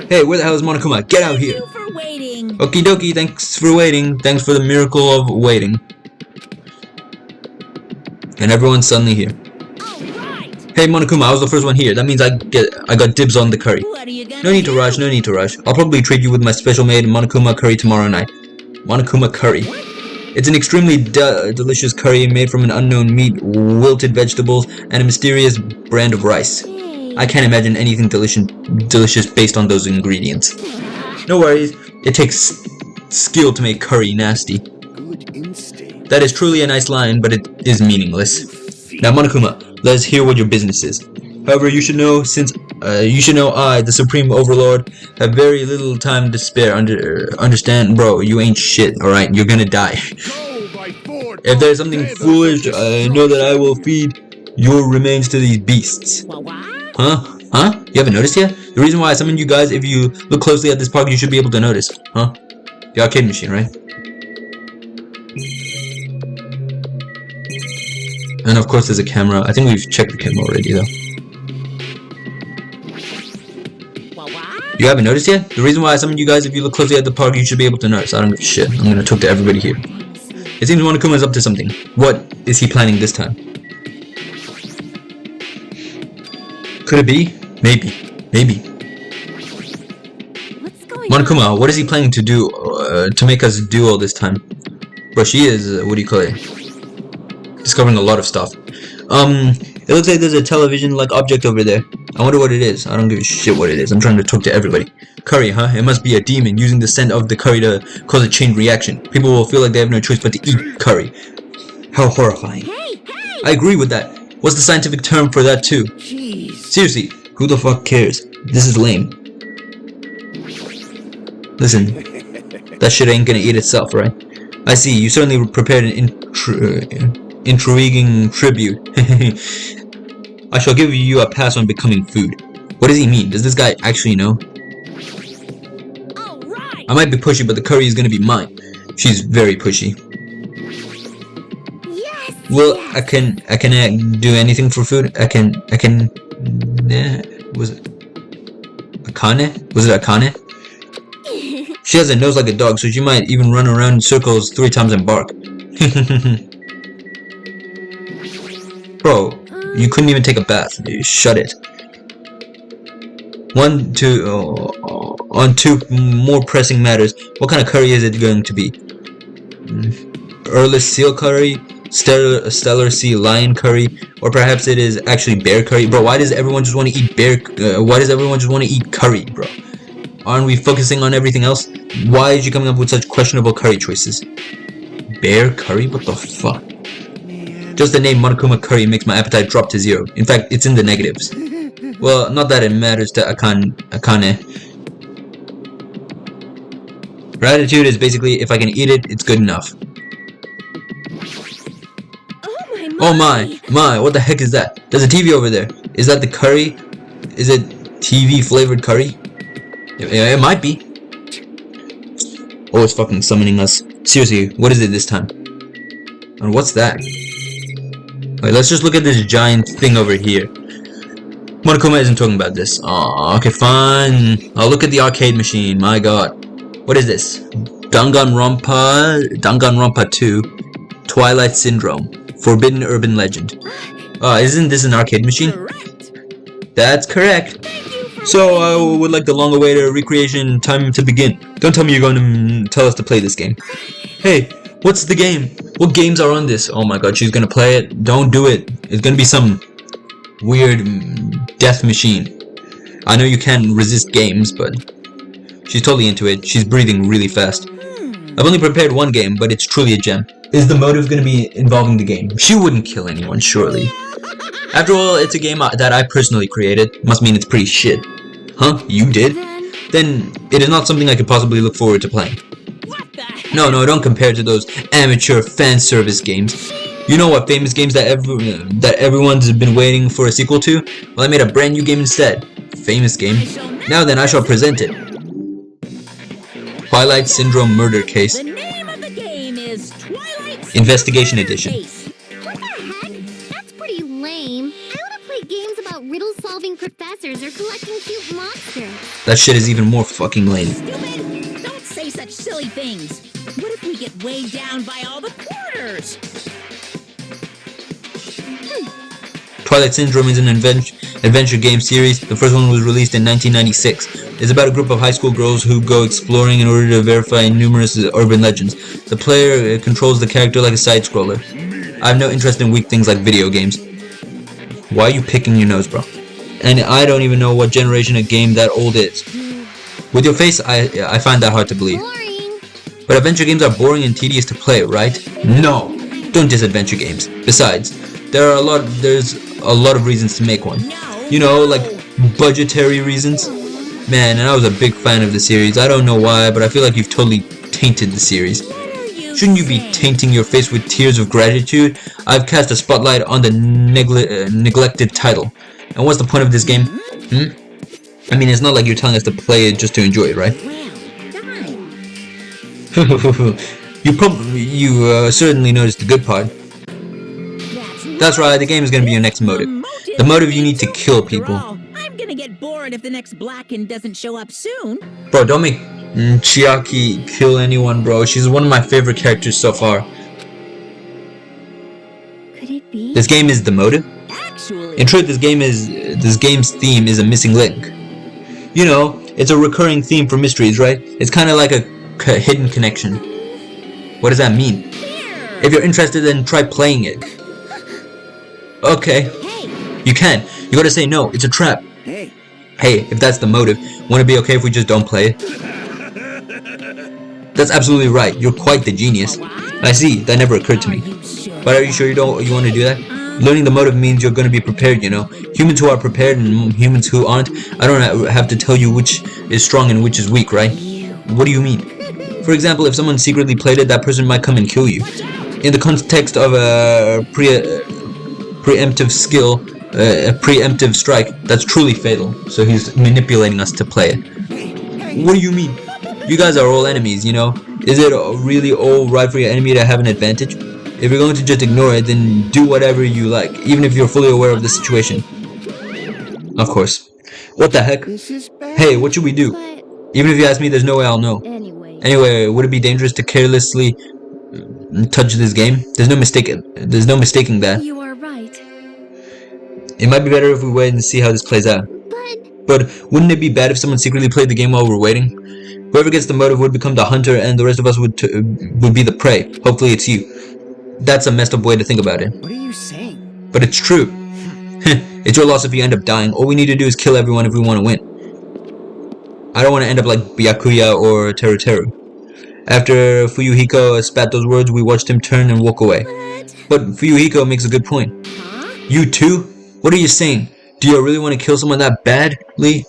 Hey, where the hell is Monokuma? Get out here! Thank you for waiting. Okie dokie, thanks for waiting. Thanks for the miracle of waiting. And everyone's suddenly here. All right. Hey Monokuma, I was the first one here. That means I got dibs on the curry. What are you gonna No need to do? rush, no need to rush. I'll probably treat you with my special made Monokuma curry tomorrow night. Monokuma curry. It's an extremely delicious curry made from an unknown meat, wilted vegetables, and a mysterious brand of rice. I can't imagine anything delicious based on those ingredients. No worries, it takes skill to make curry nasty. Good instinct. That is truly a nice line, but it is meaningless. Now Monokuma, let's hear what your business is. However, you should know I, the Supreme Overlord, have very little time to spare. Understand, bro? You ain't shit. All right, you're gonna die. Go by Ford. If there's something foolish, I know that I will feed your remains to these beasts. What? Huh? Huh? You haven't noticed yet? The reason why I summoned you guys, if you look closely at this park, you should be able to notice. Huh? The arcade machine, right? And of course there's a camera. I think we've checked the camera already though. What? You haven't noticed yet? The reason why I summoned you guys, if you look closely at the park, you should be able to notice. I don't give a shit. I'm gonna talk to everybody here. It seems Monokuma is up to something. What is he planning this time? Could it be? Maybe. Maybe. What's going on? Monokuma, what is he planning to do to make us do all this time? Bro, she is, what do you call it? Discovering a lot of stuff. It looks like there's a television-like object over there. I wonder what it is. I don't give a shit what it is. I'm trying to talk to everybody. Curry, huh? It must be a demon using the scent of the curry to cause a chain reaction. People will feel like they have no choice but to eat curry. How horrifying. Hey! I agree with that. What's the scientific term for that too? Jeez. Seriously, who the fuck cares? This is lame. Listen, that shit ain't gonna eat itself, right? I see, you certainly prepared an intriguing tribute. I shall give you a pass on becoming food. What does he mean? Does this guy actually know? All right. I might be pushy, but the curry is gonna be mine. She's very pushy. Yes. Well, I can do anything for food. I can. Was it Akane? Was it Akane? She has a nose like a dog, so she might even run around in circles 3 times and bark. Bro, you couldn't even take a bath. Shut it. On to more pressing matters. What kind of curry is it going to be? Earless seal curry? Stellar sea lion curry? Or perhaps it is actually bear curry? Bro, why does everyone just want to eat why does everyone just want to eat curry, bro? Aren't we focusing on everything else? Why is she coming up with such questionable curry choices? Bear curry? What the fuck? Just the name Monokuma curry makes my appetite drop to 0. In fact, it's in the negatives. Well, not that it matters to Akane. Her attitude is basically, if I can eat it, it's good enough. Oh my, what the heck is that? There's a TV over there. Is that the curry? Is it TV flavored curry? It might be. Oh, it's fucking summoning us. Seriously, what is it this time? And what's that? Wait, let's just look at this giant thing over here. Monokuma isn't talking about this. Aw, okay, fine. I'll look at the arcade machine. My god. What is this? Danganronpa 2. Twilight Syndrome. Forbidden Urban Legend. Isn't this an arcade machine? Correct. That's correct. Thank you for So I would like the long-awaited recreation time to begin. Don't tell me you're going to tell us to play this game. Hey, what's the game? What games are on this? Oh my god, she's gonna play it. Don't do it. It's gonna be some weird death machine. I know you can't resist games, but she's totally into it. She's breathing really fast. I've only prepared one game, but it's truly a gem. Is the motive gonna be involving the game? She wouldn't kill anyone, surely. After all, it's a game that I personally created. Must mean it's pretty shit. Huh? You did? Then it is not something I could possibly look forward to playing. What the heck? No, don't compare to those amateur fan service games. You know what famous games that everyone's been waiting for a sequel to? Well, I made a brand new game instead. Famous game. Now then, I shall present it. Twilight Syndrome Murder Case. The name of the game is Twilight Investigation Edition. Case. What the heck? That's pretty lame. I want to play games about riddle-solving professors or collecting cute monsters. That shit is even more fucking lame. Stupid! Don't say such silly things. What if we get weighed down by all the quarters? Twilight Syndrome is an adventure game series. The first one was released in 1996. It's about a group of high school girls who go exploring in order to verify numerous urban legends. The player controls the character like a side-scroller. I have no interest in weak things like video games. Why are you picking your nose, bro? And I don't even know what generation a game that old is. With your face, I find that hard to believe. Boring. But adventure games are boring and tedious to play, right? No! Don't diss adventure games. Besides, there's a lot of reasons to make one. You know, like budgetary reasons. Man, and I was a big fan of the series. I don't know why, but I feel like you've totally tainted the series. Shouldn't you be tainting your face with tears of gratitude? I've cast a spotlight on the neglected title. And what's the point of this game? I mean, it's not like you're telling us to play it just to enjoy it, right? You certainly noticed the good part. That's right, the game is gonna be your next motive. The motive you need to kill people. I'm gonna get bored if the next Blacken doesn't show up soon. Bro, don't make Chiaki kill anyone, bro. She's one of my favorite characters so far. Could it be? This game is the motive? Actually, In truth, this game's theme is a missing link. You know, it's a recurring theme for mysteries, right? It's kind of like a hidden connection. What does that mean? If you're interested, then try playing it. Okay. hey, You can. You gotta say no, it's a trap. Hey, Hey, if that's the motive, won't it be okay if we just don't play it? That's absolutely right. You're quite the genius. I see, that never occurred to me. you sure? But are you sure you want to do that? Learning the motive means you're going to be prepared, you know. Humans who are prepared and humans who aren't, I don't have to tell you which is strong and which is weak, right? What do you mean? For example, if someone secretly played it, that person might come and kill you. In the context of a preemptive skill, a preemptive strike, that's truly fatal. So he's manipulating us to play it. What do you mean? You guys are all enemies, you know. Is it really all right for your enemy to have an advantage? If you're going to just ignore it, then do whatever you like, even if you're fully aware of the situation. Of course. What the heck? this is bad. Hey, what should we do? But Even if you ask me, there's no way I'll know. anyway. Would it be dangerous to carelessly touch this game? There's no mistaking that. You are right. It might be better if we wait and see how this plays out. But wouldn't it be bad if someone secretly played the game while we're waiting? Whoever gets the motive would become the hunter, and the rest of us would be the prey. Hopefully it's you. That's a messed up way to think about it. What are you saying? But it's true. It's your loss if you end up dying. All we need to do is kill everyone if we want to win. I don't want to end up like Byakuya or Teruteru. After Fuyuhiko spat those words, we watched him turn and walk away. But Fuyuhiko makes a good point. You too? What are you saying? Do you really want to kill someone that badly?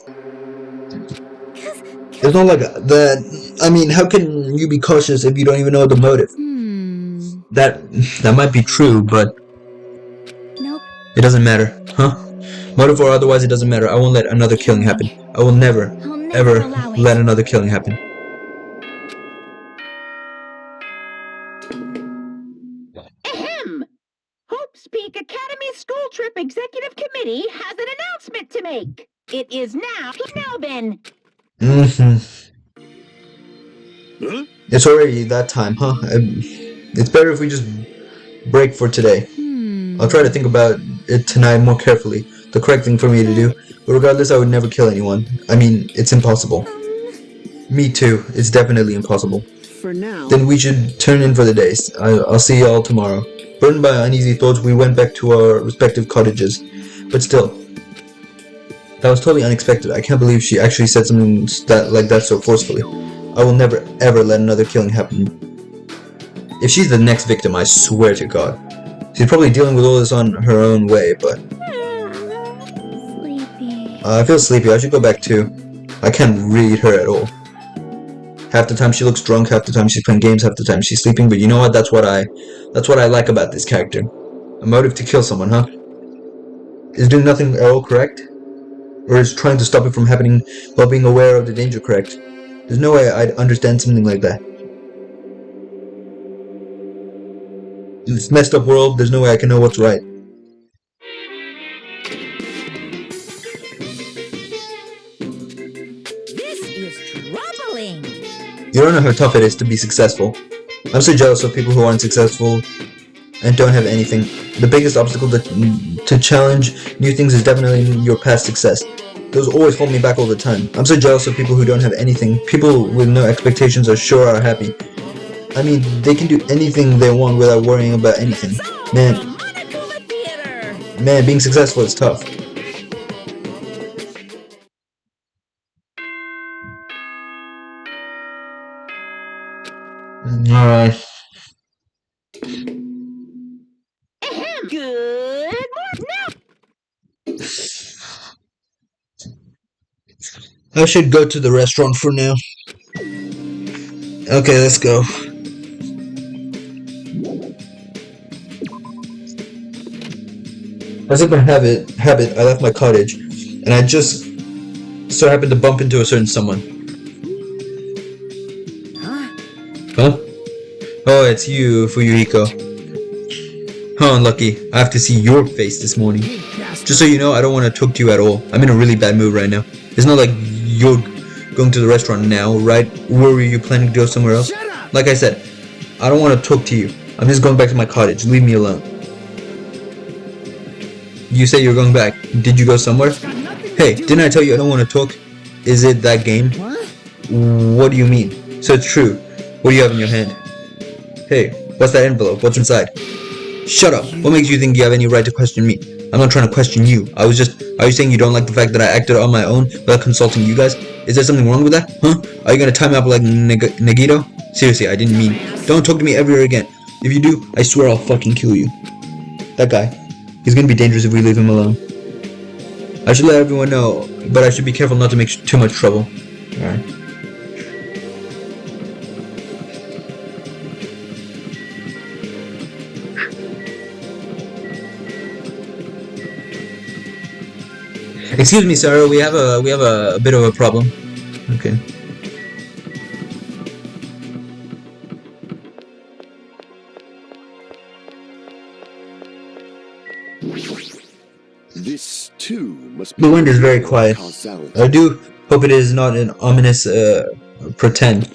It's not like that. I mean, how can you be cautious if you don't even know the motive? That might be true, but Nope. it doesn't matter, huh? Motive or otherwise, it doesn't matter. I won't let another killing happen. I will never, I'll never ever allow it. let another killing happen. Ahem! Hope's Peak Academy School Trip Executive Committee has an announcement to make. It is now then. Huh? It's already that time, huh? It's better if we just break for today. I'll try to think about it tonight more carefully. The correct thing for me to do. But regardless, I would never kill anyone. I mean, it's impossible. Me too. It's definitely impossible. For now. Then we should turn in for the days. I'll see y'all tomorrow. Burdened by uneasy thoughts, we went back to our respective cottages. But still, that was totally unexpected. I can't believe she actually said something like that so forcefully. I will never ever let another killing happen. If she's the next victim, I swear to God. She's probably dealing with all this on her own way, but I feel sleepy. I should go back too. I can't read her at all. Half the time she looks drunk, half the time she's playing games, half the time she's sleeping, but you know what? That's what I like about this character. A motive to kill someone, huh? Is doing nothing at all correct? Or is trying to stop it from happening while being aware of the danger correct? There's no way I'd understand something like that. In this messed up world, there's no way I can know what's right. This is troubling. You don't know how tough it is to be successful. I'm so jealous of people who aren't successful and don't have anything. The biggest obstacle to challenge new things is definitely your past success. Those always hold me back all the time. I'm so jealous of people who don't have anything. People with no expectations are sure are happy. I mean, they can do anything they want without worrying about anything. Man, being successful is tough. Alright. Good morning. I should go to the restaurant for now. Okay, let's go. As if by habit, I left my cottage, and I just so happened to bump into a certain someone. Huh? Oh, it's you, Fuyuhiko. How unlucky. I have to see your face this morning. Just so you know, I don't want to talk to you at all. I'm in a really bad mood right now. It's not like you're going to the restaurant now, right? Or were you planning to go somewhere else? Like I said, I don't want to talk to you. I'm just going back to my cottage. Leave me alone. You say you're going back. Did you go somewhere? Hey, didn't I tell you I don't want to talk? Is it that game? What do you mean? So it's true. What do you have in your hand? Hey, what's that envelope? What's inside? Shut up. What makes you think you have any right to question me? I'm not trying to question you. Are you saying you don't like the fact that I acted on my own without consulting you guys? Is there something wrong with that? Huh? Are you gonna tie me up like Nagito? Seriously, I didn't mean. Don't talk to me ever again. If you do, I swear I'll fucking kill you. That guy. He's gonna be dangerous if we leave him alone. I should let everyone know, but I should be careful not to make too much trouble. Alright. Excuse me, sir. We have a bit of a problem. Okay. This too must be. The wind is very quiet. I do hope it is not an ominous pretend.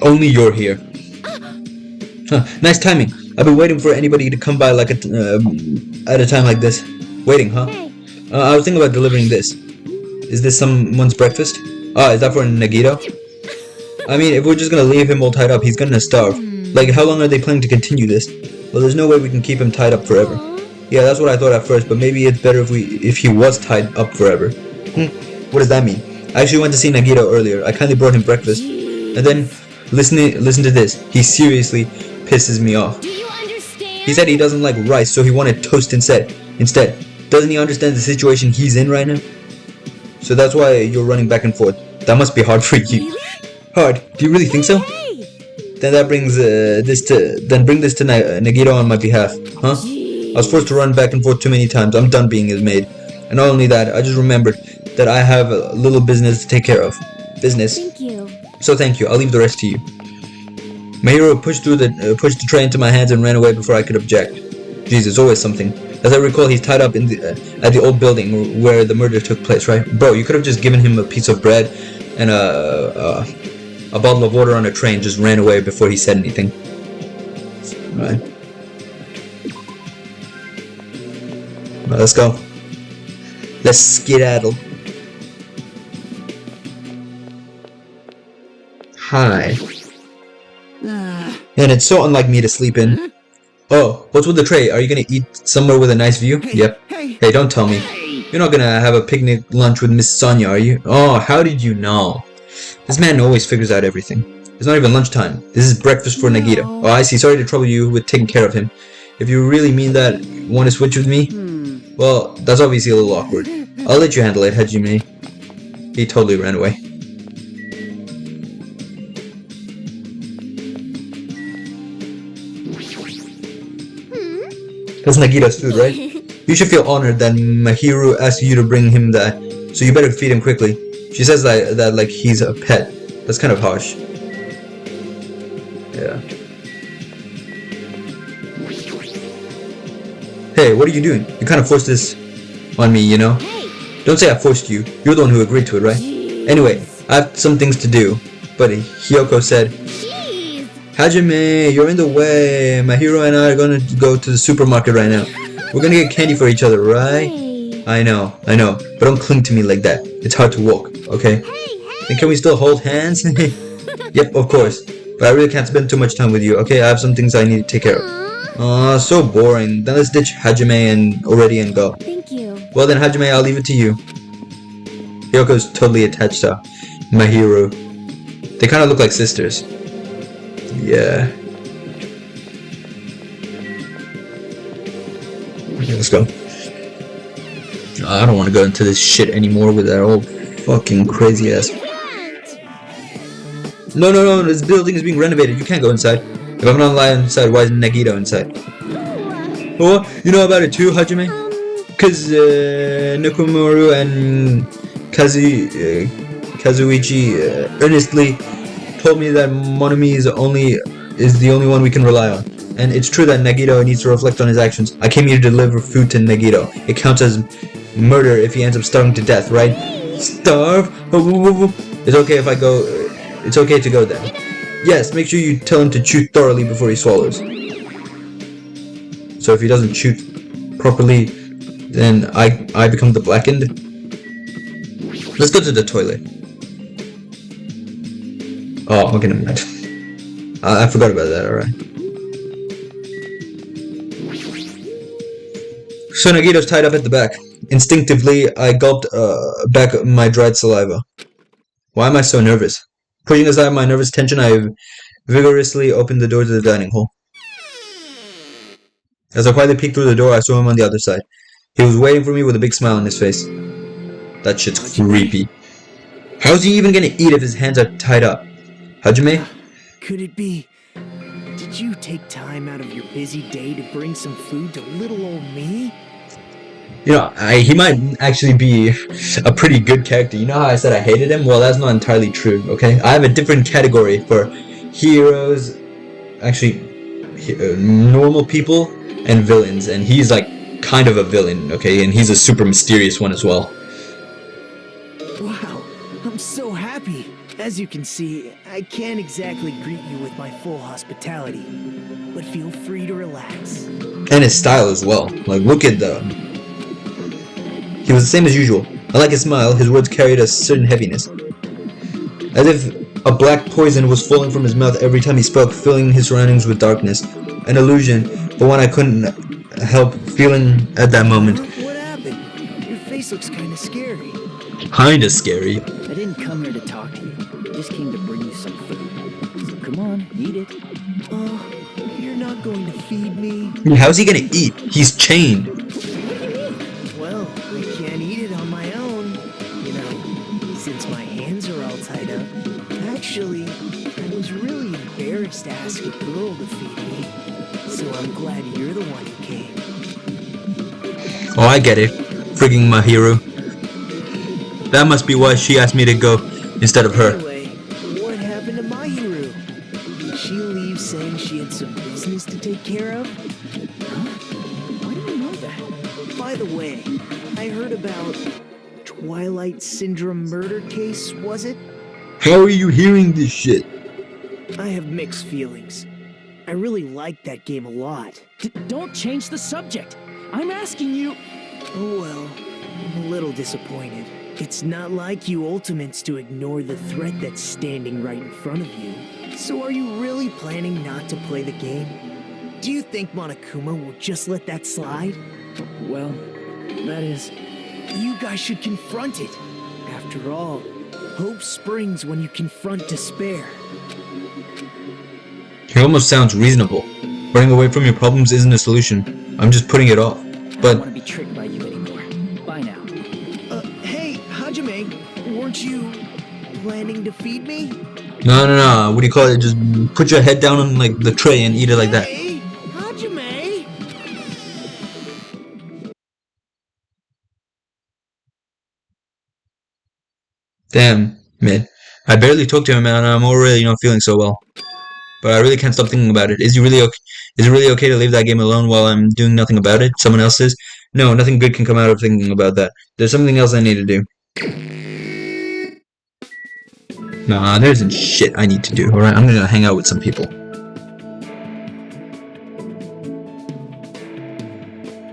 Only you're here. Huh, nice timing. I've been waiting for anybody to come by like at a time like this. Waiting, huh? I was thinking about delivering this. Is this someone's breakfast? Ah, is that for Nagito? I mean, if we're just gonna leave him all tied up, he's gonna starve. Like, how long are they planning to continue this? Well, there's no way we can keep him tied up forever. Yeah, that's what I thought at first, but maybe it's better if he was tied up forever. What does that mean? I actually went to see Nagito earlier. I kindly brought him breakfast. And then, listen to this. He seriously pisses me off. Do you understand? He said he doesn't like rice, so he wanted toast instead. Doesn't he understand the situation he's in right now? So that's why you're running back and forth. That must be hard for you. Hard? Do you really think so? Then that brings bring this to Nagito on my behalf, huh? I was forced to run back and forth too many times. I'm done being his maid. And not only that, I just remembered that I have a little business to take care of. Business. Thank you. So thank you. I'll leave the rest to you. My hero pushed the tray into my hands and ran away before I could object. Jesus, always something. As I recall, he's tied up in at the old building where the murder took place, right? Bro, you could have just given him a piece of bread and a bottle of water on a tray and just ran away before he said anything. Right. Right, let's go. Let's skedaddle. Hi. And it's so unlike me to sleep in. Oh, what's with the tray? Are you gonna eat somewhere with a nice view? Yep. Hey, don't tell me. You're not gonna have a picnic lunch with Miss Sonia, are you? Oh, how did you know? This man always figures out everything. It's not even lunchtime. This is breakfast for Nagito. Oh, I see. Sorry to trouble you with taking care of him. If you really mean that, want to switch with me? Well, that's obviously a little awkward. I'll let you handle it, Hajime. He totally ran away. That's Nagito's food, right? You should feel honored that Mahiru asked you to bring him that, so you better feed him quickly. She says that like he's a pet. That's kind of harsh. Yeah. Hey, what are you doing? You kind of forced this on me, you know? Don't say I forced you. You're the one who agreed to it, right? Anyway, I have some things to do. But Hiyoko said, Hajime, you're in the way. Mahiru and I are gonna go to the supermarket right now. We're gonna get candy for each other, right? I know. But don't cling to me like that. It's hard to walk, okay? And can we still hold hands? Yep, of course. But I really can't spend too much time with you, okay? I have some things I need to take care of. Aw, so boring. Then let's ditch Hajime and go. Thank you. Well then, Hajime, I'll leave it to you. Hyoko's totally attached to Mahiru. They kind of look like sisters. Yeah. Okay, let's go. I don't want to go into this shit anymore with that old fucking crazy ass. No, this building is being renovated. You can't go inside. If I'm not lying inside, why is Nagito inside? Oh, you know about it too, Hajime? Cause Nakamura and Kazuichi earnestly told me that Monami is the only one we can rely on. And it's true that Nagito needs to reflect on his actions. I came here to deliver food to Nagito. It counts as murder if he ends up starving to death, right? Starve? It's okay if I go. It's okay to go then. Yes, make sure you tell him to chew thoroughly before he swallows. So if he doesn't chew properly, then I become the blackened. Let's go to the toilet. Oh, okay, never mind. I forgot about that, alright. So Nagito's tied up at the back. Instinctively, I gulped back my dried saliva. Why am I so nervous? Pushing aside my nervous tension, I vigorously opened the door to the dining hall. As I quietly peeked through the door, I saw him on the other side. He was waiting for me with a big smile on his face. That shit's creepy. How's he even gonna eat if his hands are tied up? Hajime? Could it be? Did you take time out of your busy day to bring some food to little old me? You know, he might actually be a pretty good character. You know how I said I hated him? Well, that's not entirely true, okay? I have a different category for heroes, actually, normal people, and villains. And he's like kind of a villain, okay? And he's a super mysterious one as well. Wow, I'm so happy. As you can see, I can't exactly greet you with my full hospitality. But feel free to relax. And his style as well. Like, look at the... He was the same as usual. Unlike his smile, his words carried a certain heaviness. As if a black poison was falling from his mouth every time he spoke, filling his surroundings with darkness. An illusion, but one I couldn't help feeling at that moment. What happened? Your face looks kinda scary. Kinda scary. I didn't come here to talk to you. I just came to bring you some food. So come on, eat it. You're not going to feed me? How's he gonna eat? He's chained. Well, I can't eat it on my own. You know, since my hands are all tied up. Actually, I was really embarrassed to ask a girl to feed me. So I'm glad you're the one who came. Oh, I get it. Frigging Mahiru. That must be why she asked me to go instead of her. Anyway, what happened to Mahiru? Did she leave saying she had some business to take care of? Huh? Why do you know that? By the way, I heard about Twilight Syndrome murder case, was it? How are you hearing this shit? I have mixed feelings. I really liked that game a lot. Don't change the subject. I'm asking you. Oh well, I'm a little disappointed. It's not like you Ultimates to ignore the threat that's standing right in front of you. So are you really planning not to play the game? Do you think Monokuma will just let that slide? Well, that is... You guys should confront it. After all, Hope springs when you confront despair. It almost sounds reasonable. Running away from your problems isn't a solution. I'm just putting it off. I don't But want to be tricked by you anymore. Bye now. Hey, Hajime, weren't you planning to feed me? no. What do you call it? Just put your head down on like the tray and eat it like that. Hey, Hajime! Damn, man. I barely talked to him and I'm already not feeling so well. But I really can't stop thinking about it. Is it really okay to leave that game alone while I'm doing nothing about it? Someone else is? No, nothing good can come out of thinking about that. There's something else I need to do. Nah, there isn't shit I need to do, alright? I'm gonna hang out with some people.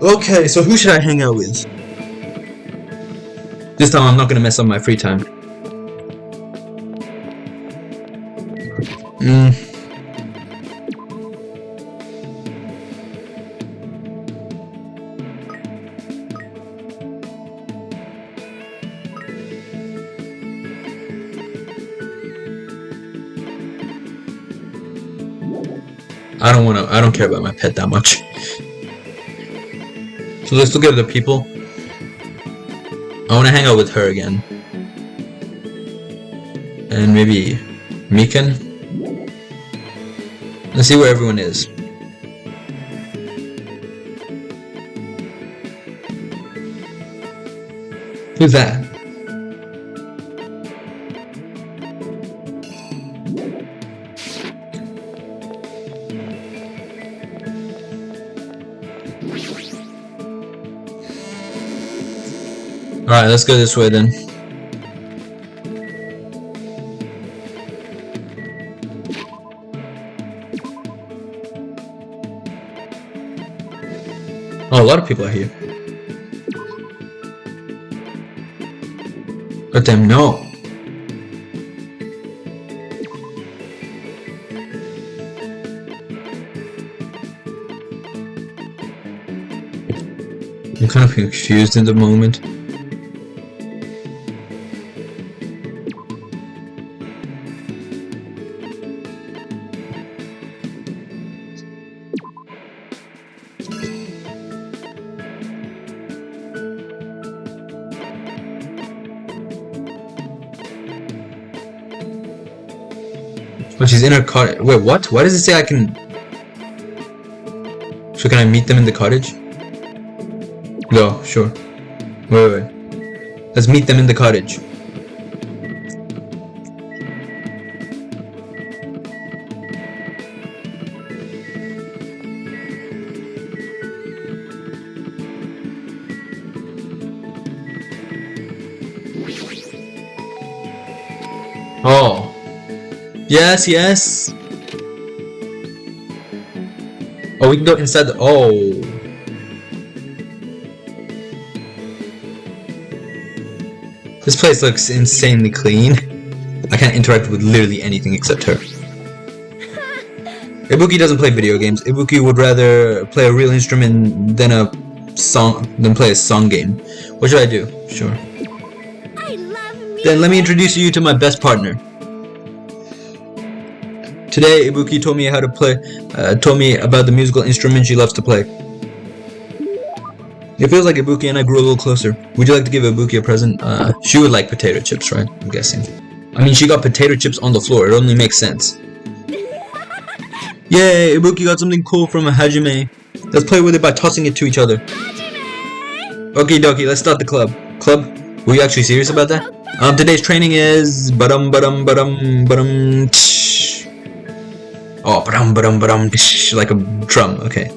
Okay, so who should I hang out with? This time I'm not gonna mess up my free time. I don't care about my pet that much. So let's look at the people. I wanna hang out with her again. And maybe Mikan. Let's see where everyone is. Who's that? Alright, let's go this way then. Oh, a lot of people are here. Let them know. I'm kind of confused in the moment. But she's in her cottage. Wait, what? Why does it say I can... So can I meet them in the cottage? No, sure. Wait. Let's meet them in the cottage. Oh. Yes. Oh, we can go inside the... Oh. This place looks insanely clean. I can't interact with literally anything except her. Ibuki doesn't play video games. Ibuki would rather play a real instrument than play a song game. What should I do? Sure. I love music. Then let me introduce you to my best partner. Today, Ibuki told me how to play, told me about the musical instrument she loves to play. It feels like Ibuki and I grew a little closer. Would you like to give Ibuki a present? She would like potato chips, right? I'm guessing. I mean, she got potato chips on the floor. It only makes sense. Yay, Ibuki got something cool from Hajime. Let's play with it by tossing it to each other. Hajime! Okie dokie, let's start the club. Club? Were you actually serious about that? Today's training is... Oh, like a drum, okay.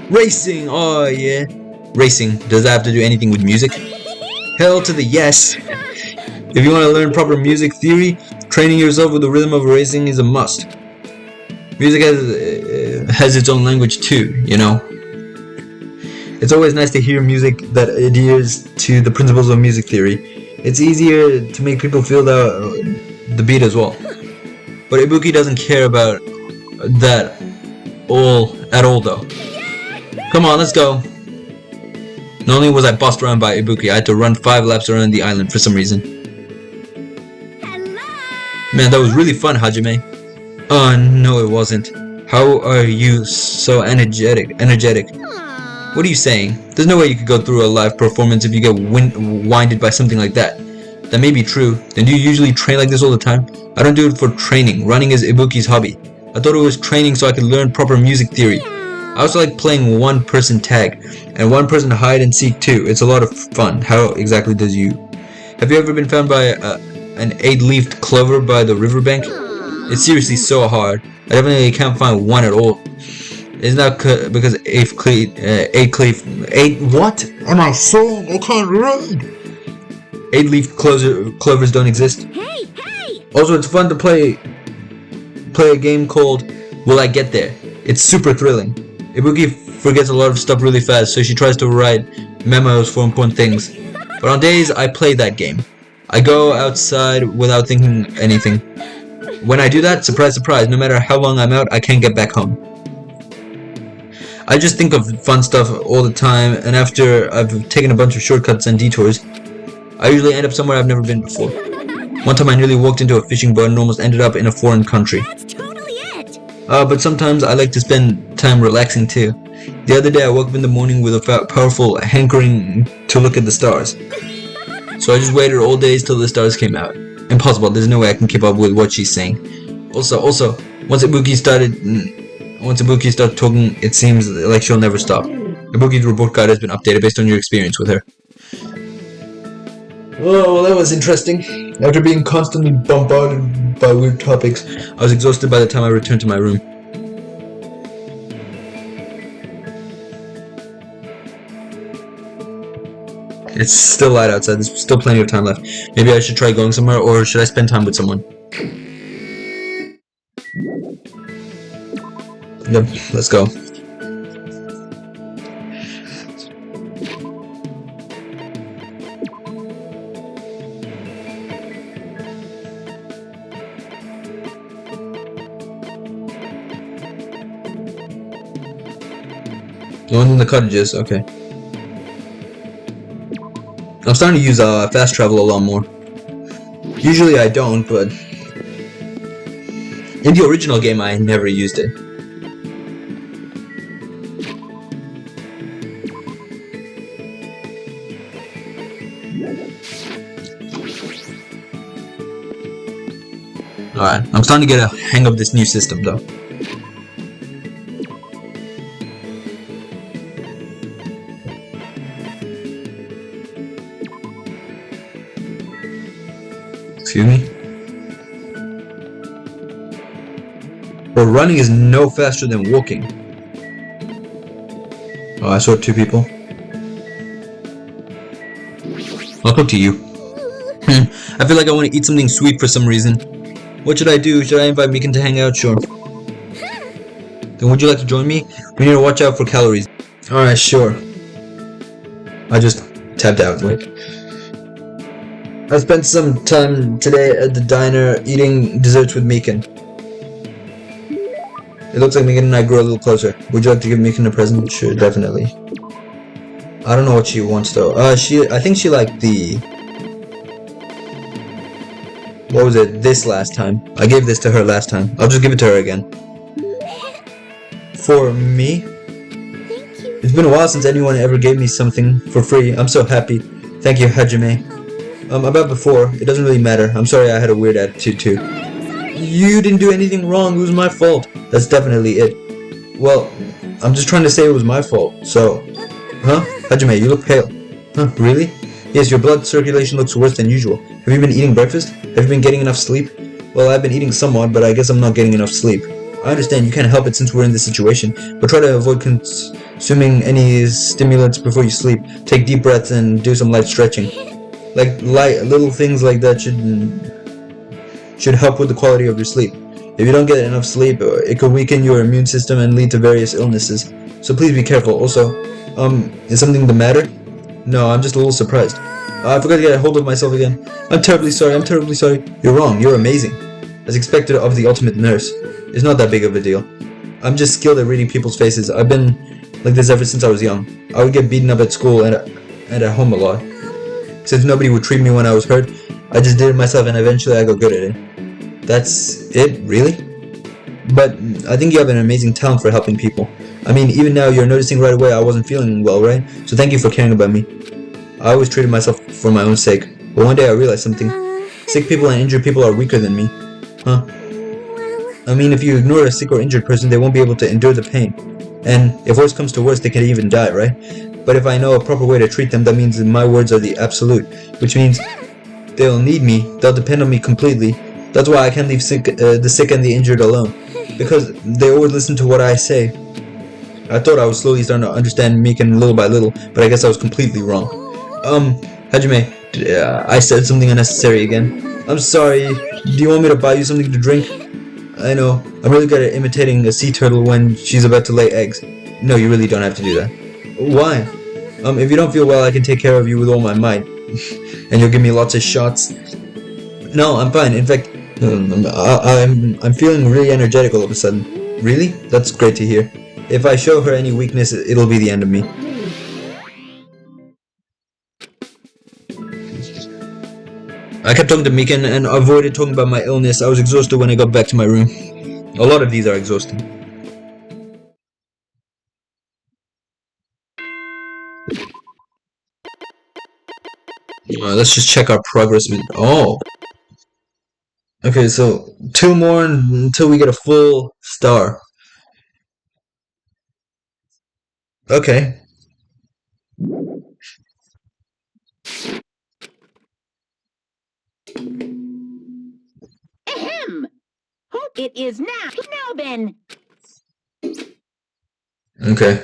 Racing, oh yeah. Racing, does that have to do anything with music? Hell to the yes. If you want to learn proper music theory, training yourself with the rhythm of racing is a must. Music has its own language too, you know. It's always nice to hear music that adheres to the principles of music theory. It's easier to make people feel the beat as well. But Ibuki doesn't care about that at all though. Come on, let's go. Not only was I bossed around by Ibuki, I had to run 5 laps around the island for some reason. Man, that was really fun, Hajime. No it wasn't. How are you so energetic? What are you saying? There's no way you could go through a live performance if you get winded by something like that. That may be true. Then do you usually train like this all the time? I don't do it for training. Running is Ibuki's hobby. I thought it was training so I could learn proper music theory. I also like playing one-person tag, and one-person hide and seek too. It's a lot of fun. How exactly does you... Have you ever been found by an 8-leafed clover by the riverbank? It's seriously so hard. I definitely can't find one at all. It's not because 8 what am I saying? I can't read. 8-leaf clovers don't exist. Hey! Also, it's fun to play a game called Will I Get There? It's super thrilling. Ibuki forgets a lot of stuff really fast, so she tries to write memos for important things. But on days I play that game, I go outside without thinking anything. When I do that, surprise surprise, no matter how long I'm out, I can't get back home. I just think of fun stuff all the time, and after I've taken a bunch of shortcuts and detours, I usually end up somewhere I've never been before. One time I nearly walked into a fishing boat and almost ended up in a foreign country. That's totally it! But sometimes I like to spend time relaxing too. The other day I woke up in the morning with a powerful hankering to look at the stars. So I just waited all days till the stars came out. Impossible, there's no way I can keep up with what she's saying. Also, once Ibuki started talking, it seems like she'll never stop. Ibuki's report card has been updated based on your experience with her. Oh, well, that was interesting. After being constantly bombarded by weird topics, I was exhausted by the time I returned to my room. It's still light outside, there's still plenty of time left. Maybe I should try going somewhere, or should I spend time with someone? Yep, let's go. Going in the cottages, okay. I'm starting to use fast travel a lot more. Usually I don't, but in the original game I never used it. Alright, I'm starting to get a hang of this new system though. Excuse me? But running is no faster than walking. Oh, I saw 2 people. Welcome to you. I feel like I want to eat something sweet for some reason. What should I do? Should I invite Mikan to hang out? Sure. Then would you like to join me? We need to watch out for calories. Alright, sure. I just tapped out. Wait. I spent some time today at the diner eating desserts with Mikan. It looks like Mikan and I grew a little closer. Would you like to give Mikan a present? Sure, definitely. I don't know what she wants though. I think she liked the... What was it? This last time. I gave this to her last time. I'll just give it to her again. For me? Thank you. It's been a while since anyone ever gave me something for free. I'm so happy. Thank you, Hajime. About before, it doesn't really matter. I'm sorry I had a weird attitude too. You didn't do anything wrong, it was my fault. That's definitely it. Well, I'm just trying to say it was my fault, so... Huh? Hajime, you look pale. Huh, really? Yes, your blood circulation looks worse than usual. Have you been eating breakfast? Have you been getting enough sleep? Well, I've been eating somewhat, but I guess I'm not getting enough sleep. I understand you can't help it since we're in this situation, but try to avoid consuming any stimulants before you sleep. Take deep breaths and do some light stretching. Like little things like that should help with the quality of your sleep. If you don't get enough sleep, it could weaken your immune system and lead to various illnesses. So please be careful. Also, is something the matter? No, I'm just a little surprised. I forgot to get a hold of myself again. I'm terribly sorry. You're wrong. You're amazing. As expected of the ultimate nurse. It's not that big of a deal. I'm just skilled at reading people's faces. I've been like this ever since I was young. I would get beaten up at school and at home a lot. Since nobody would treat me when I was hurt, I just did it myself and eventually I got good at it. That's it, really? But I think you have an amazing talent for helping people. I mean, even now you're noticing right away I wasn't feeling well, right? So thank you for caring about me. I always treated myself for my own sake, but one day I realized something. Sick people and injured people are weaker than me. Huh? I mean, if you ignore a sick or injured person, they won't be able to endure the pain. And if worse comes to worse, they can even die, right? But if I know a proper way to treat them, that means that my words are the absolute, which means they'll need me, they'll depend on me completely. That's why I can't leave the sick and the injured alone, because they always listen to what I say. I thought I was slowly starting to understand Mikan little by little, but I guess I was completely wrong. Hajime, I said something unnecessary again. I'm sorry, do you want me to buy you something to drink? I know, I'm really good at imitating a sea turtle when she's about to lay eggs. No, you really don't have to do that. Why? If you don't feel well, I can take care of you with all my might. And you'll give me lots of shots. No, I'm fine. In fact, I'm feeling really energetic all of a sudden. Really? That's great to hear. If I show her any weakness, it'll be the end of me. I kept talking to Mikan and avoided talking about my illness. I was exhausted when I got back to my room. A lot of these are exhausting. Let's just check our progress with... Oh! Okay, so 2 more until we get a full star. Okay. Ahem! Hope it is now. Now then. Okay.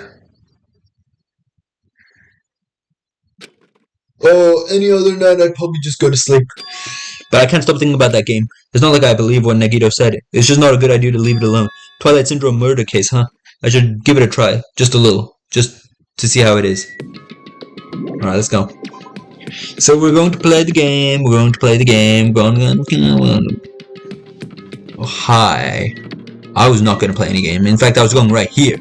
Oh, any other night I'd probably just go to sleep. But I can't stop thinking about that game. It's not like I believe what Nagito said. It's just not a good idea to leave it alone. Twilight Syndrome murder case, huh? I should give it a try. Just a little. Just to see how it is. Alright, let's go. So we're going to play the game. We're going to play the game. Oh, hi. I was not going to play any game. In fact, I was going right here.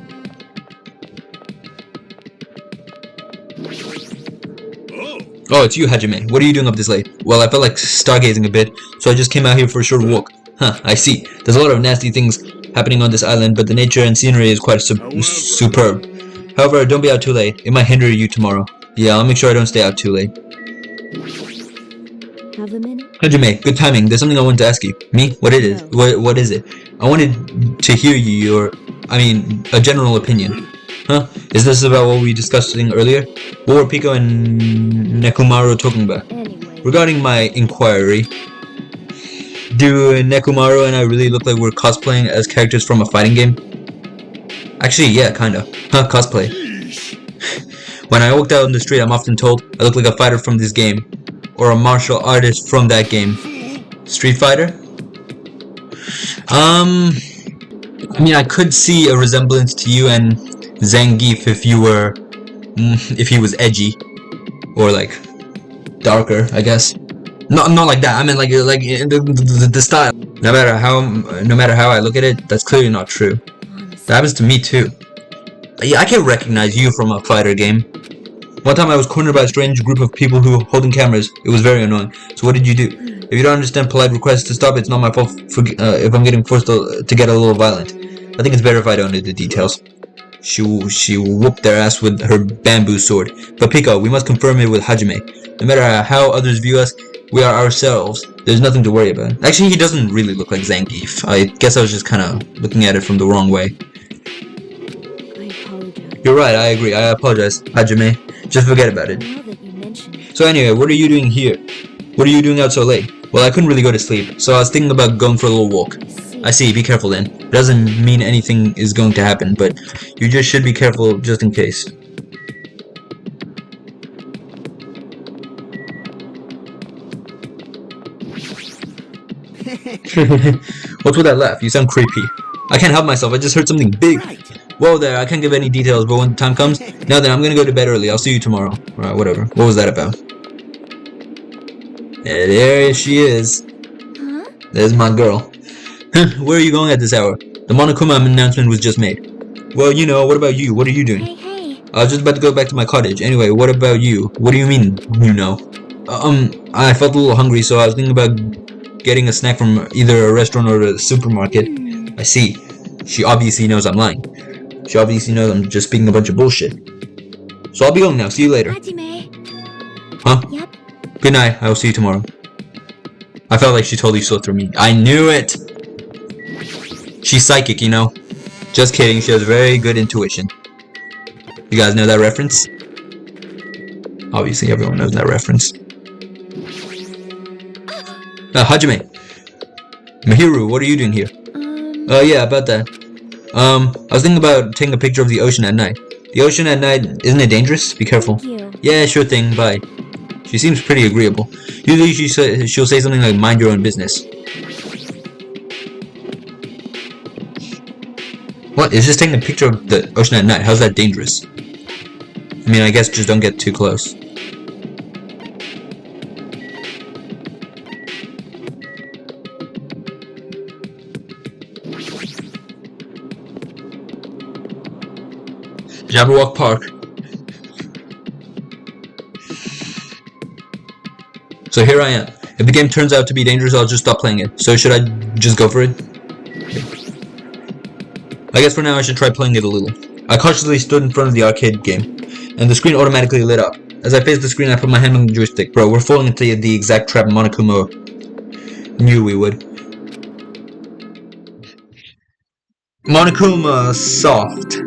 Oh, it's you, Hajime. What are you doing up this late? Well, I felt like stargazing a bit, so I just came out here for a short walk. Huh, I see. There's a lot of nasty things happening on this island, but the nature and scenery is quite superb. However, don't be out too late. It might hinder you tomorrow. Yeah, I'll make sure I don't stay out too late. Have a minute? Hajime, good timing. There's something I wanted to ask you. Me? What it is? What is it? I wanted to hear a general opinion. Huh? Is this about what we discussed earlier? What were Pico and Nekomaru talking about? Anyway. Regarding my inquiry, do Nekomaru and I really look like we're cosplaying as characters from a fighting game? Actually, yeah, kinda. Huh, cosplay. When I walked out on the street, I'm often told I look like a fighter from this game. Or a martial artist from that game. Street Fighter? I mean, I could see a resemblance to you and Zangief if he was edgy. Or like, darker, I guess. Not like that, I mean like the style. No matter how I look at it, that's clearly not true. That happens to me too. Yeah, I can't recognize you from a fighter game. One time I was cornered by a strange group of people who were holding cameras. It was very annoying. So what did you do? If you don't understand polite requests to stop, it's not my fault if I'm getting forced to get a little violent. I think it's better if I don't know the details. She whooped their ass with her bamboo sword. But Pico, we must confirm it with Hajime. No matter how others view us, we are ourselves. There's nothing to worry about. Actually, he doesn't really look like Zangief. I guess I was just kind of looking at it from the wrong way. I apologize. You're right, I agree. I apologize, Hajime. Just forget about it. Now that you mention it. So anyway, what are you doing here? What are you doing out so late? Well, I couldn't really go to sleep, so I was thinking about going for a little walk. I see, be careful then. It doesn't mean anything is going to happen, but you just should be careful just in case. What's with that laugh? You sound creepy. I can't help myself, I just heard something big. Whoa there, I can't give any details, but when the time comes, now then, I'm gonna go to bed early. I'll see you tomorrow. Alright, whatever. What was that about? Yeah, there she is. Huh? There's my girl. Where are you going at this hour? The Monokuma announcement was just made. Well, you know, what about you? What are you doing? Hey. I was just about to go back to my cottage. Anyway, what about you? What do you mean, you know? I felt a little hungry, so I was thinking about getting a snack from either a restaurant or a supermarket. I see. She obviously knows I'm lying. She obviously knows I'm just speaking a bunch of bullshit. So I'll be going now. See you later. Hajime. Huh? Yep. Good night. I will see you tomorrow. I felt like she totally saw through me. I knew it! She's psychic, you know. Just kidding. She has very good intuition. You guys know that reference? Obviously, everyone knows that reference. Hajime. Mahiru, what are you doing here? Yeah, about that. I was thinking about taking a picture of the ocean at night. The ocean at night, isn't it dangerous? Be careful. Thank you. Yeah, sure thing, bye. She seems pretty agreeable. Usually she'll say something like, mind your own business. What? Is just taking a picture of the ocean at night? How's that dangerous? I mean, I guess just don't get too close. Jabberwock Park. So here I am. If the game turns out to be dangerous, I'll just stop playing it. So should I just go for it? I guess for now I should try playing it a little. I cautiously stood in front of the arcade game, and the screen automatically lit up. As I faced the screen, I put my hand on the joystick. Bro, we're falling into the exact trap Monokuma knew we would. Monokuma Soft.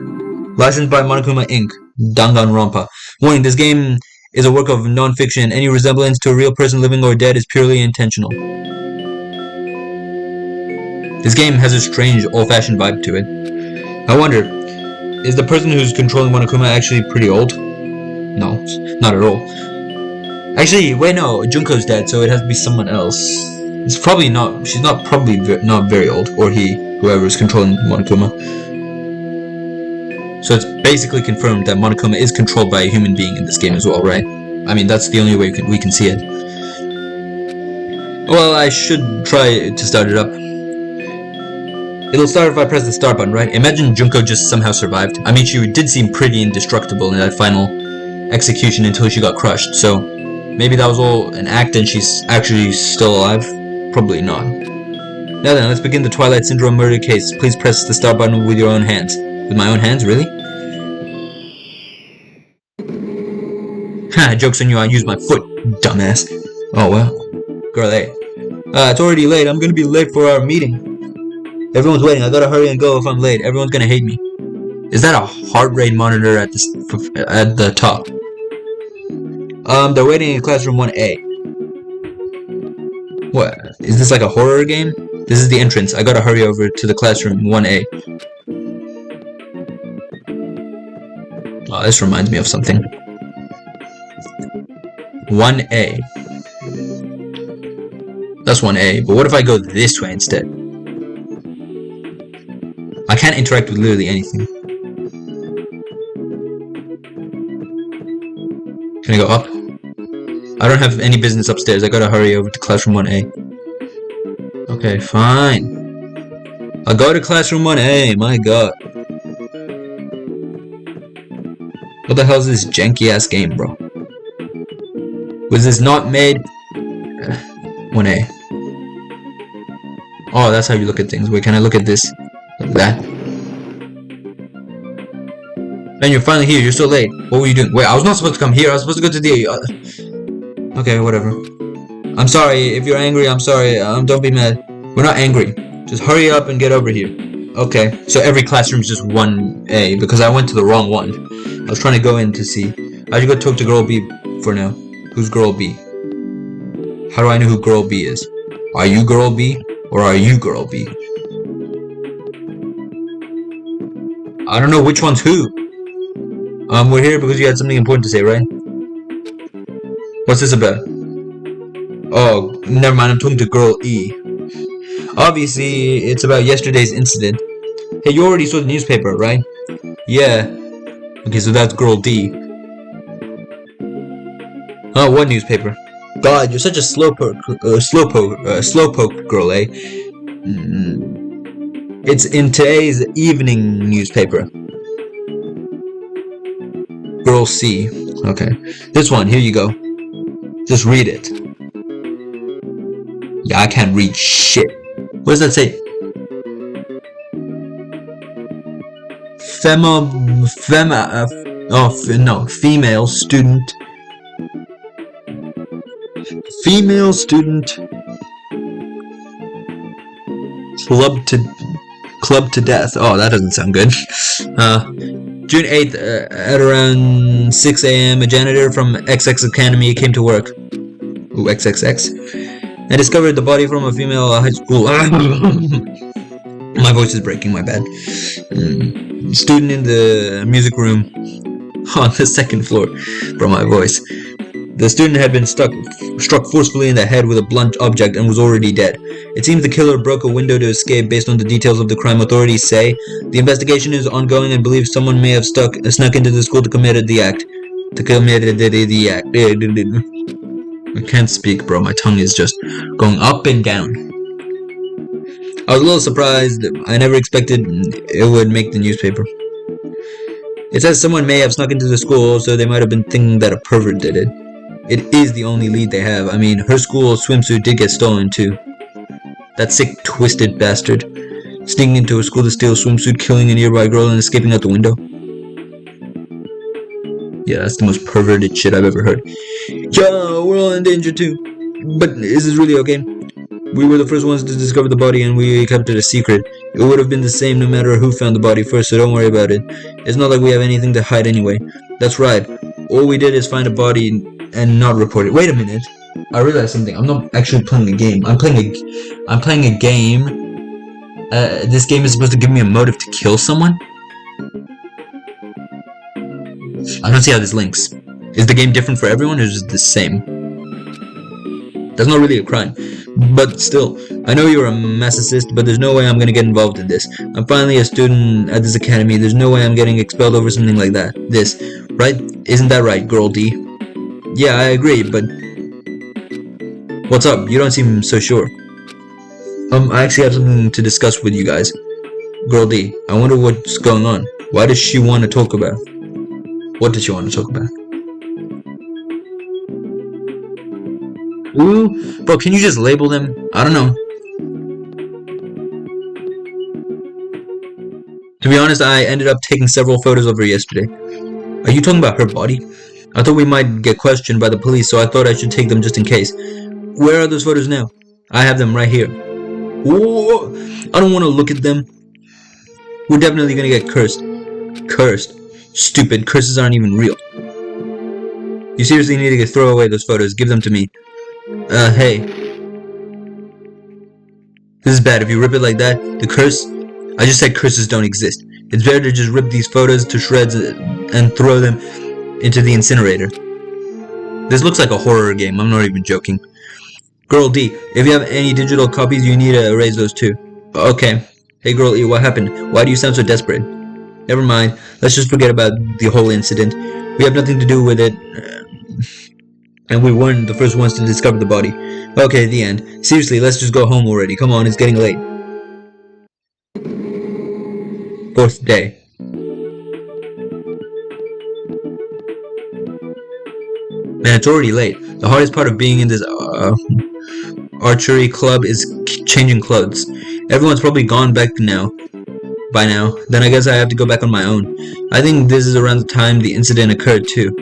Licensed by Monokuma Inc. Danganronpa. Warning, this game is a work of non-fiction. Any resemblance to a real person living or dead is purely intentional. This game has a strange, old-fashioned vibe to it. I wonder, is the person who's controlling Monokuma actually pretty old? No, not at all. Actually, wait, no, Junko's dead, so it has to be someone else. It's probably not, she's not probably not very old, or he, whoever is controlling Monokuma. So it's basically confirmed that Monokuma is controlled by a human being in this game as well, right? I mean, that's the only way we can see it. Well, I should try to start it up. It'll start if I press the start button, right? Imagine Junko just somehow survived. I mean, she did seem pretty indestructible in that final execution until she got crushed, so maybe that was all an act and she's actually still alive? Probably not. Now then, let's begin the Twilight Syndrome murder case. Please press the start button with your own hands. With my own hands, really? Ha, joke's on you, I used my foot, dumbass. Oh well. Girl, hey. It's already late, I'm gonna be late for our meeting. Everyone's waiting, I gotta hurry and go if I'm late. Everyone's gonna hate me. Is that a heart rate monitor at the top? They're waiting in classroom 1A. What? Is this like a horror game? This is the entrance, I gotta hurry over to the classroom 1A. Oh, this reminds me of something. 1A. That's 1A, but what if I go this way instead? I can't interact with literally anything. Can I go up? I don't have any business upstairs, I gotta hurry over to classroom 1A. Okay, fine. I'll go to classroom 1A, my god. What the hell is this janky ass game, bro? Was this not made? 1A. Oh, that's how you look at things. Wait, can I look at this? Like that? Man, you're finally here. You're so late. What were you doing? Wait, I was not supposed to come here. I was supposed to go to the... Okay, whatever. I'm sorry. If you're angry, I'm sorry. Don't be mad. We're not angry. Just hurry up and get over here. Okay, so every classroom is just 1A because I went to the wrong one. I was trying to go in to see. I should go talk to girl B for now. Who's girl B? How do I know who girl B is? Are you girl B? Or are you girl B? I don't know which one's who. We're here because you had something important to say, right? What's this about? Oh, never mind, I'm talking to girl E. Obviously, it's about yesterday's incident. Hey, you already saw the newspaper, right? Yeah. Okay, so that's girl D. Oh, what newspaper? God, you're such a slowpoke girl, eh? It's in today's evening newspaper. Girl C. Okay. This one, here you go. Just read it. Yeah, I can't read shit. What does that say? Female student. Female student. Club to death. Oh, that doesn't sound good. June 8th, at around 6 a.m., a janitor from XX Academy came to work. Ooh, XXX. And discovered the body from a female high school. My voice is breaking, my bad. Student in the music room on the second floor from my voice. The student had been struck forcefully in the head with a blunt object and was already dead. It seems the killer broke a window to escape based on the details of the crime. Authorities say the investigation is ongoing and believe someone may have snuck into the school to commit the act. I can't speak, bro. My tongue is just going up and down. I was a little surprised. I never expected it would make the newspaper. It says someone may have snuck into the school, so they might have been thinking that a pervert did it. It is the only lead they have. I mean, her school swimsuit did get stolen too. That sick, twisted bastard. Sneaking into a school to steal a swimsuit, killing a nearby girl, and escaping out the window. Yeah, that's the most perverted shit I've ever heard. Yeah, we're all in danger too. But is this really okay? We were the first ones to discover the body and we kept it a secret. It would have been the same no matter who found the body first, so don't worry about it. It's not like we have anything to hide anyway. That's right. All we did is find a body and not report it. Wait a minute. I realized something. I'm not actually playing a game. I'm playing a game. This game is supposed to give me a motive to kill someone? I don't see how this links. Is the game different for everyone or is it the same? That's not really a crime. But still, I know you're a masochist, but there's no way I'm gonna get involved in this. I'm finally a student at this academy. There's no way I'm getting expelled over something like that. This, right? Isn't that right, Girl D? Yeah, I agree, but... What's up? You don't seem so sure. I actually have something to discuss with you guys. Girl D, I wonder what's going on. Why does she want to talk about? What does she want to talk about? Ooh, bro, can you just label them? I don't know. To be honest, I ended up taking several photos of her yesterday. Are you talking about her body? I thought we might get questioned by the police, so I thought I should take them just in case. Where are those photos now? I have them right here. Whoa, I don't want to look at them. We're definitely gonna get cursed. Cursed? Stupid, curses aren't even real. You seriously need to throw away those photos. Give them to me. Hey. This is bad. If you rip it like that, the curse... I just said curses don't exist. It's better to just rip these photos to shreds and throw them into the incinerator. This looks like a horror game. I'm not even joking. Girl D, if you have any digital copies, you need to erase those too. Okay. Hey Girl E, what happened? Why do you sound so desperate? Never mind. Let's just forget about the whole incident. We have nothing to do with it. And we weren't the first ones to discover the body. Okay, the end. Seriously, let's just go home already. Come on, it's getting late. Fourth day. Man, it's already late. The hardest part of being in this archery club is changing clothes. Everyone's probably gone back by now. Then I guess I have to go back on my own. I think this is around the time the incident occurred too.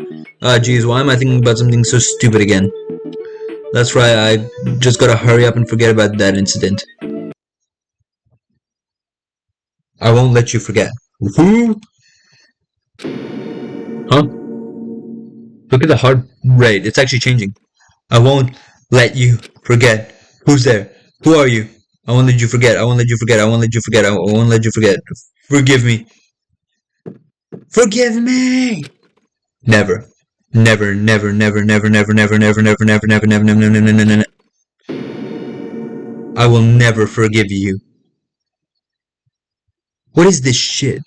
Geez, why am I thinking about something so stupid again? That's right, I just gotta hurry up and forget about that incident. I won't let you forget. Who? Huh? Look at the heart rate, it's actually changing. I won't let you forget. Who's there? Who are you? I won't let you forget. I won't let you forget. I won't let you forget. I won't let you forget. Forgive me. Forgive me! Never. Never, never, never, never, never, never, never, never, never, never, never, never, never, never, never. I will never forgive you. What is this shit?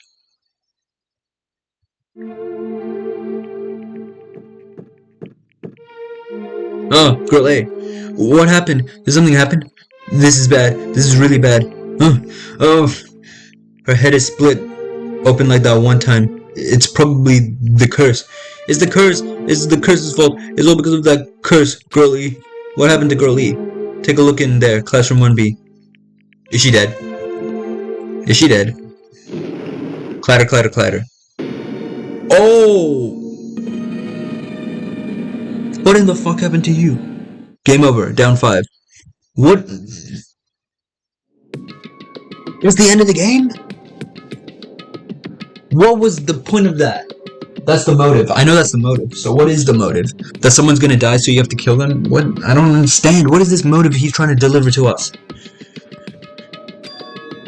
Oh, Girl A. What happened? Did something happen? This is bad. This is really bad. Oh. Her head is split open like that one time. It's probably the curse. It's the curse. It's the curse's fault. It's all because of that curse, Girl E. What happened to Girl E? Take a look in there, classroom 1B. Is she dead? Is she dead? Clatter, clatter, clatter. Oh! What in the fuck happened to you? Game over, down 5. What? It was the end of the game? What was the point of that? That's the motive. I know that's the motive. So what is the motive? That someone's gonna die so you have to kill them? What? I don't understand. What is this motive he's trying to deliver to us?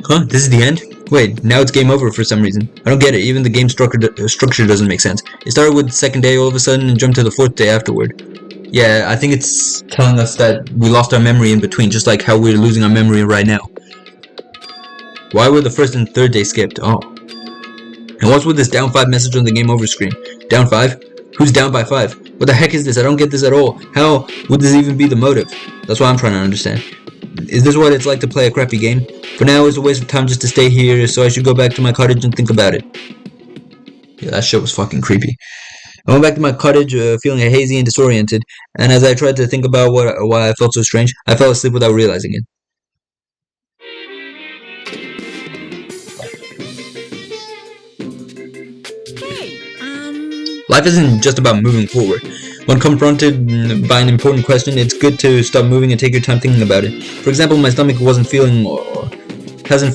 Huh? This is the end? Wait, now it's game over for some reason. I don't get it. Even the game structure doesn't make sense. It started with the second day all of a sudden and jumped to the 4th day afterward. Yeah, I think it's telling us that we lost our memory in between, just like how we're losing our memory right now. Why were the 1st and 3rd day skipped? Oh. And what's with this down 5 message on the game over screen? Down 5? Who's down by 5? What the heck is this? I don't get this at all. How would this even be the motive? That's what I'm trying to understand. Is this what it's like to play a crappy game? For now, it's a waste of time just to stay here, so I should go back to my cottage and think about it. Yeah, that shit was fucking creepy. I went back to my cottage feeling hazy and disoriented, and as I tried to think about why I felt so strange, I fell asleep without realizing it. Life isn't just about moving forward. When confronted by an important question, it's good to stop moving and take your time thinking about it. For example, my stomach hasn't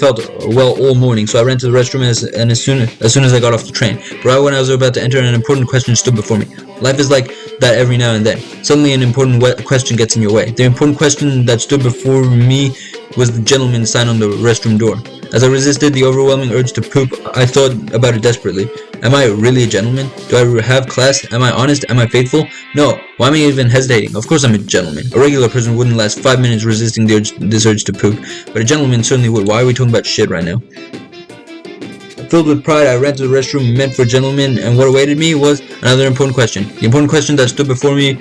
felt well all morning, so I ran to the restroom as soon as I got off the train. But right when I was about to enter, an important question stood before me. Life is like that every now and then. Suddenly an important question gets in your way. The important question that stood before me was the gentleman's sign on the restroom door. As I resisted the overwhelming urge to poop, I thought about it desperately. Am I really a gentleman? Do I have class? Am I honest? Am I faithful? No. Why am I even hesitating? Of course I'm a gentleman. A regular person wouldn't last 5 minutes resisting this urge to poop, but a gentleman certainly would. Why are we talking about shit right now? Filled with pride, I ran to the restroom meant for a gentleman, and what awaited me was another important question. The important question that stood before me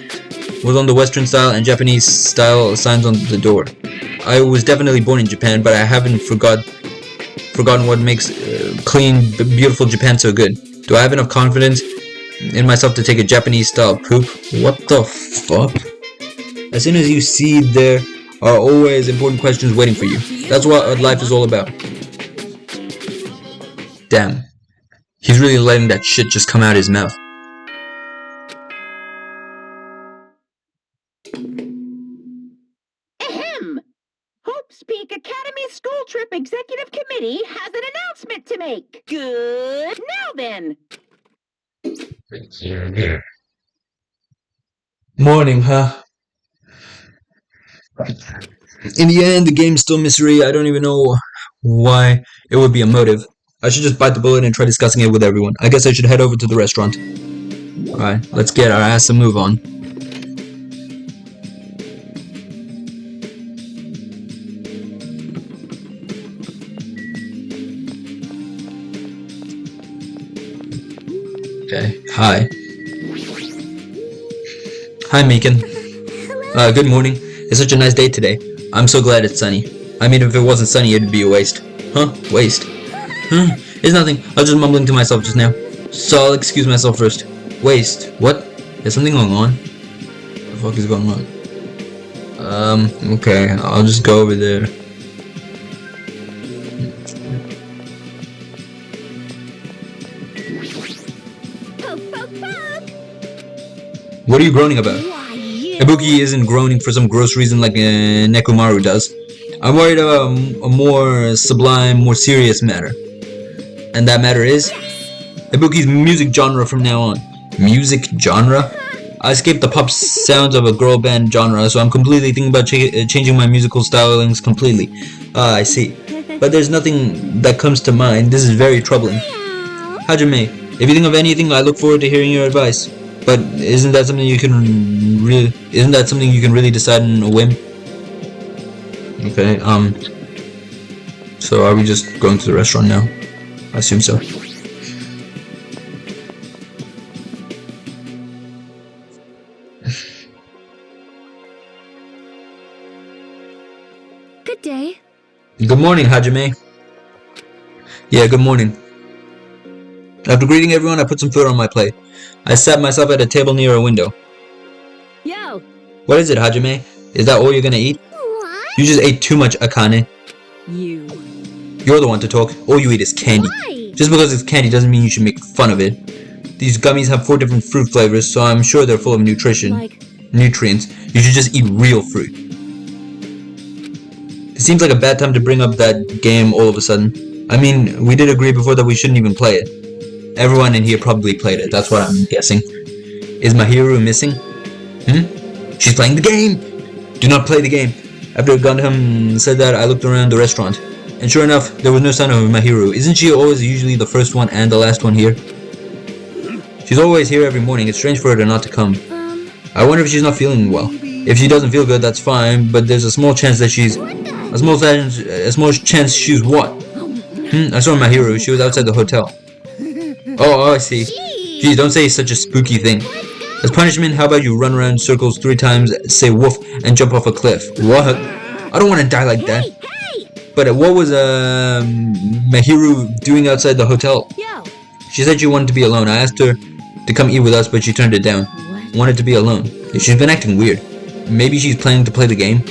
was on the Western style and Japanese style signs on the door. I was definitely born in Japan, but I haven't forgotten what makes clean, beautiful Japan so good. Do I have enough confidence in myself to take a Japanese style poop? What the fuck? As soon as you see, there are always important questions waiting for you. That's what life is all about. Damn. He's really letting that shit just come out of his mouth. Ahem! Hope's Peak Academy School Trip Executive Committee has an announcement to make. Good. Now then. Morning, huh? In the end, the game's still mystery. I don't even know why it would be a motive. I should just bite the bullet and try discussing it with everyone. I guess I should head over to the restaurant. Alright, let's get our ass a move on. Okay, hi. Hi, Meekin. Good morning. It's such a nice day today. I'm so glad it's sunny. I mean, if it wasn't sunny, it'd be a waste. Huh? Waste? It's nothing. I was just mumbling to myself just now. So I'll excuse myself first. Waste? What? Is something going on? What the fuck is going on? Okay. I'll just go over there. What are you groaning about? Ibuki isn't groaning for some gross reason like Nekomaru does. I'm worried about a more sublime, more serious matter. And that matter is Ibuki's music genre from now on. Music genre? I escaped the pop sounds of a girl band genre, so I'm completely thinking about changing my musical stylings completely. Ah, I see. But there's nothing that comes to mind. This is very troubling. Hajime, if you think of anything, I look forward to hearing your advice. But isn't that something you can really decide in a whim? Okay, so are we just going to the restaurant now? I assume so. Good day. Good morning, Hajime. Yeah, good morning. After greeting everyone, I put some food on my plate. I sat myself at a table near a window. Yo! What is it, Hajime? Is that all you're gonna eat? You just ate too much Akane. You. You're the one to talk. All you eat is candy. Why? Just because it's candy doesn't mean you should make fun of it. These gummies have 4 different fruit flavors, so I'm sure they're full of nutrients. You should just eat real fruit. It seems like a bad time to bring up that game all of a sudden. I mean, we did agree before that we shouldn't even play it. Everyone in here probably played it, that's what I'm guessing. Is Mahiru missing? She's playing the game! Do not play the game. After Gundam said that, I looked around the restaurant. And sure enough, there was no sign of Mahiru. Isn't she always usually the first one and the last one here? She's always here every morning. It's strange for her to not to come. I wonder if she's not feeling well. If she doesn't feel good, that's fine, but there's a small chance that she's... A small chance she's what? I saw Mahiru. She was outside the hotel. Oh, I see. Geez, don't say such a spooky thing. As punishment, how about you run around in circles 3 times, say woof, and jump off a cliff? What? I don't want to die like that. But what was Mahiru doing outside the hotel? She said she wanted to be alone. I asked her to come eat with us, but she turned it down. Wanted to be alone. She's been acting weird. Maybe she's planning to play the game?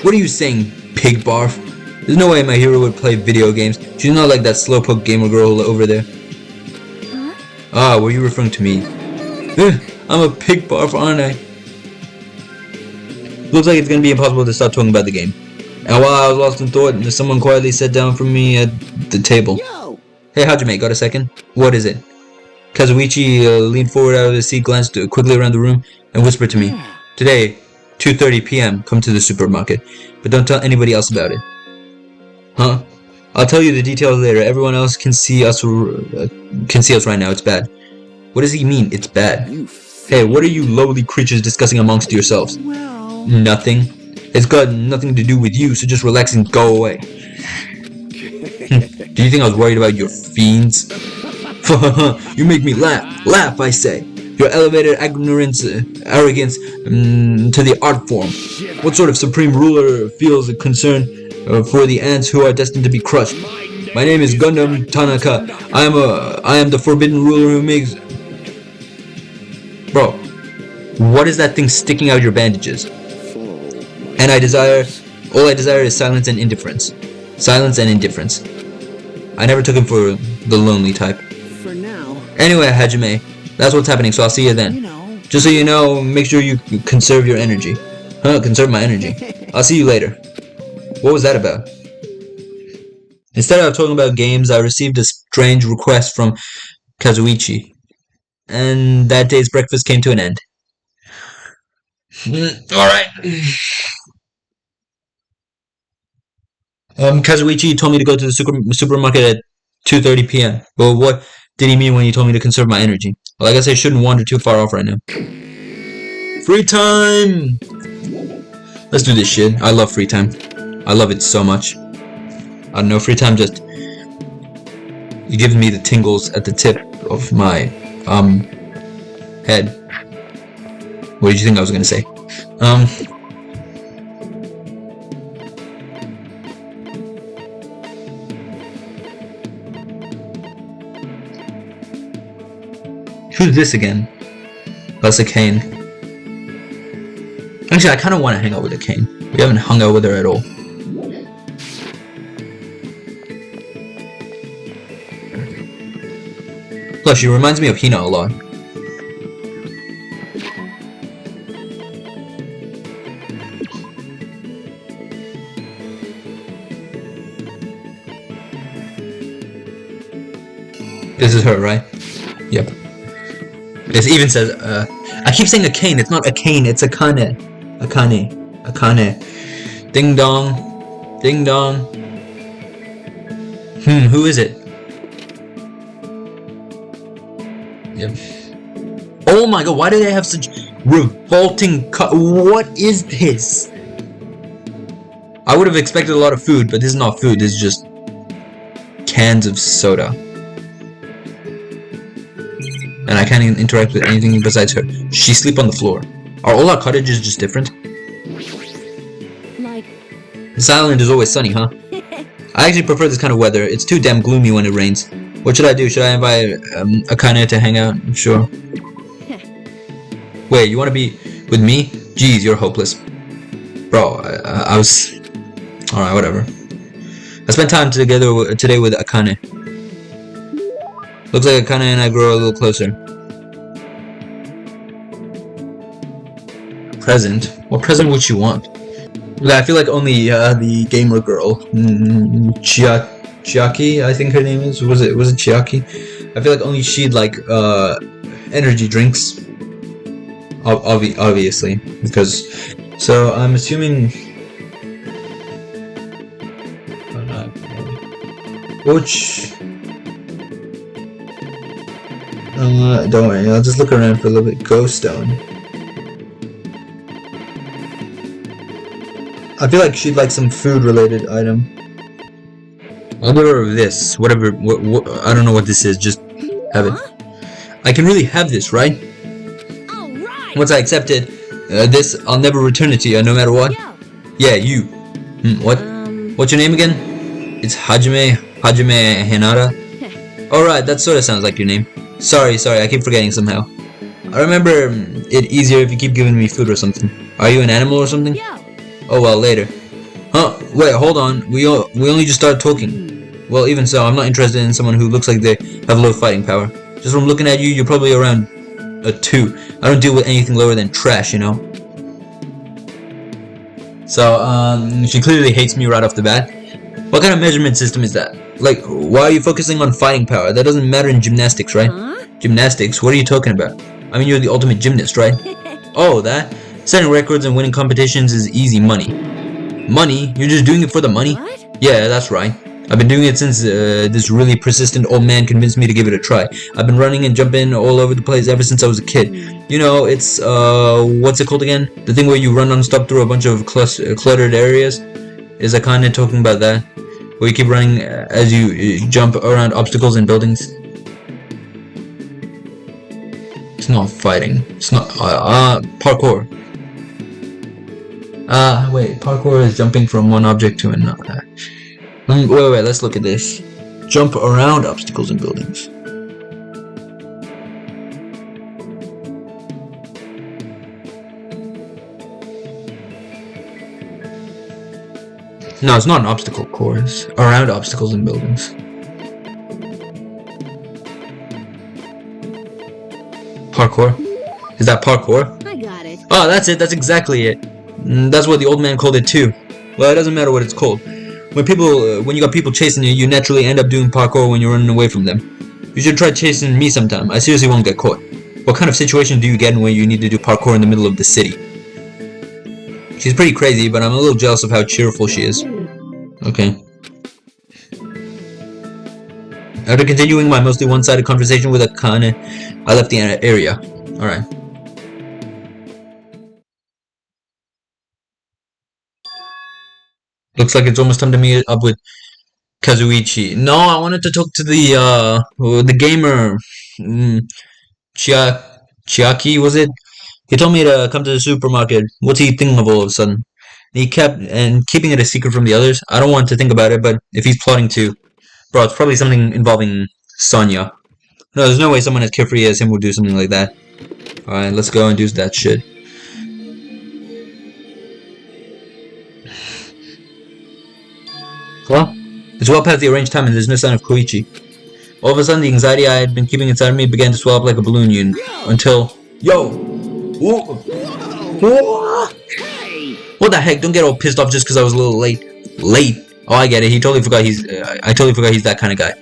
What are you saying, pig barf? There's no way Mahiru would play video games. She's not like that slowpoke gamer girl over there. Ah, were you referring to me? I'm a pig barf, aren't I? Looks like it's gonna be impossible to stop talking about the game. And while I was lost in thought, someone quietly sat down from me at the table. Hey, Hajime, got a second? What is it? Kazuichi leaned forward out of his seat, glanced quickly around the room, and whispered to me. Today, 2:30 p.m., come to the supermarket, but don't tell anybody else about it. Huh? I'll tell you the details later. Everyone else can see us right now. It's bad. What does he mean, it's bad? Hey, what are you lowly creatures discussing amongst yourselves? Nothing. It's got nothing to do with you, so just relax and go away. Do you think I was worried about your fiends? You make me laugh. Laugh, I say. Your elevated ignorance, arrogance to the art form. What sort of supreme ruler feels a concern for the ants who are destined to be crushed? My name is Gundam Tanaka. I am the forbidden ruler who makes... Bro, what is that thing sticking out your bandages? And all I desire is silence and indifference. Silence and indifference. I never took him for the lonely type. For now. Anyway, Hajime, that's what's happening, so I'll see you then. Just so you know, make sure you conserve your energy. Conserve my energy. I'll see you later. What was that about? Instead of talking about games, I received a strange request from Kazuichi. And that day's breakfast came to an end. Alright. Kazuichi told me to go to the supermarket at 2:30 p.m. But what did he mean when he told me to conserve my energy? Well, I guess I shouldn't wander too far off right now. Free time! Let's do this shit. I love free time. I love it so much. I don't know, free time just... It gives me the tingles at the tip of my, head. What did you think I was gonna say? Who's this again? That's a Kane. Actually, I kind of want to hang out with a Kane. We haven't hung out with her at all. Plus, she reminds me of Hina a lot. This is her, right? Yep. This even says, I keep saying a cane, it's not a cane, it's a Akane. Akane. Ding dong. Ding dong. Who is it? Yep. Oh my god, why do they have such revolting what is this? I would have expected a lot of food, but this is not food, this is just cans of soda. And I can't even interact with anything besides her. She sleep on the floor. Are all our cottages just different? This island is always sunny, huh? I actually prefer this kind of weather. It's too damn gloomy when it rains. What should I do? Should I invite Akane to hang out? Sure. Wait, you want to be with me? Jeez, you're hopeless. Bro, I was Alright, whatever. I spent time together today with Akane. Looks like Akane and I grow a little closer. Present? What present would she want? I feel like only the gamer girl, Chiaki, I think her name is. Was it Chiaki? I feel like only she'd like energy drinks. Obviously, because so I'm assuming. Which? Don't worry, I'll just look around for a little bit. Ghost Stone. I feel like she'd like some food-related item. I'll give her this, whatever. I don't know what this is. Just have it. I can really have this, right? All right. Once I accept it, this I'll never return it to you, no matter what. Yeah, you. What? What's your name again? It's Hajime Hinata. Alright, that sort of sounds like your name. Sorry, I keep forgetting somehow. I remember it easier if you keep giving me food or something. Are you an animal or something? Oh well, later. Huh, wait, hold on. We only just started talking. Well, even so, I'm not interested in someone who looks like they have low fighting power. Just from looking at you, you're probably around a 2. I don't deal with anything lower than trash, you know? So, she clearly hates me right off the bat. What kind of measurement system is that? Like, why are you focusing on fighting power? That doesn't matter in gymnastics, right? Gymnastics? What are you talking about? I mean, you're the ultimate gymnast, right? Oh, that? Setting records and winning competitions is easy money. Money? You're just doing it for the money? What? Yeah, that's right. I've been doing it since this really persistent old man convinced me to give it a try. I've been running and jumping all over the place ever since I was a kid. You know, it's, what's it called again? The thing where you run non-stop through a bunch of cluttered areas? Is I kinda talking about that? Where you keep running as you jump around obstacles and buildings? It's not fighting. It's not, parkour. Wait, parkour is jumping from one object to another. Wait, let's look at this. Jump around obstacles and buildings. No, it's not an obstacle course. Around obstacles and buildings. Parkour? Is that parkour? I got it. Oh, that's it. That's exactly it. That's what the old man called it too. Well, it doesn't matter what it's called. When you got people chasing you, you naturally end up doing parkour when you're running away from them. You should try chasing me sometime. I seriously won't get caught. What kind of situation do you get in when you need to do parkour in the middle of the city? She's pretty crazy, but I'm a little jealous of how cheerful she is. Okay. After continuing my mostly one-sided conversation with Akane, I left the area. Alright. Looks like it's almost time to meet up with Kazuichi. No, I wanted to talk to the gamer. Chiaki, was it? He told me to come to the supermarket. What's he thinking of all of a sudden? He kept keeping it a secret from the others. I don't want to think about it, but if he's plotting to, bro, it's probably something involving Sonya. No, there's no way someone as carefree as him would do something like that. Alright, let's go and do that shit. Well, it's well past the arranged time and there's no sign of Koichi. All of a sudden, the anxiety I had been keeping inside of me began to swell up like a balloon until... Yo! Whoa! Whoa! Hey! What the heck? Don't get all pissed off just because I was a little late. Late? Oh, I get it. He totally forgot he's... I totally forgot he's that kind of guy.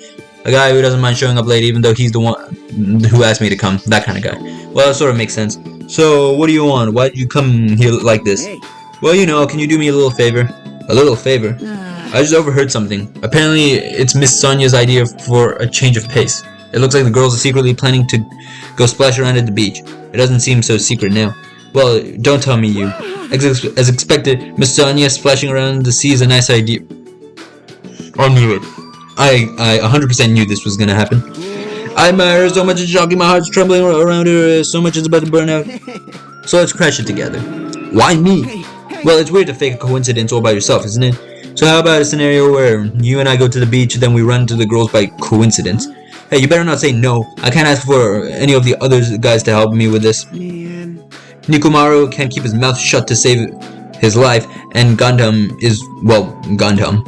A guy who doesn't mind showing up late even though he's the one who asked me to come. That kind of guy. Well, that sort of makes sense. So, what do you want? Why did you come here like this? Hey. Well, you know, can you do me a little favor? A little favor? I just overheard something. Apparently, it's Miss Sonya's idea for a change of pace. It looks like the girls are secretly planning to go splash around at the beach. It doesn't seem so secret now. Well, don't tell me you. As expected, Miss Sonya splashing around the sea is a nice idea. I knew it. I 100% knew this was gonna happen. I admire her so much it's shocking, my heart's trembling around her so much it's about to burn out. So let's crash it together. Why me? Well, it's weird to fake a coincidence all by yourself, isn't it? So how about a scenario where you and I go to the beach, then we run into the girls by coincidence? Hey, you better not say no. I can't ask for any of the other guys to help me with this. Man. Nikumaru can't keep his mouth shut to save his life, and Gundam is, well, Gundam.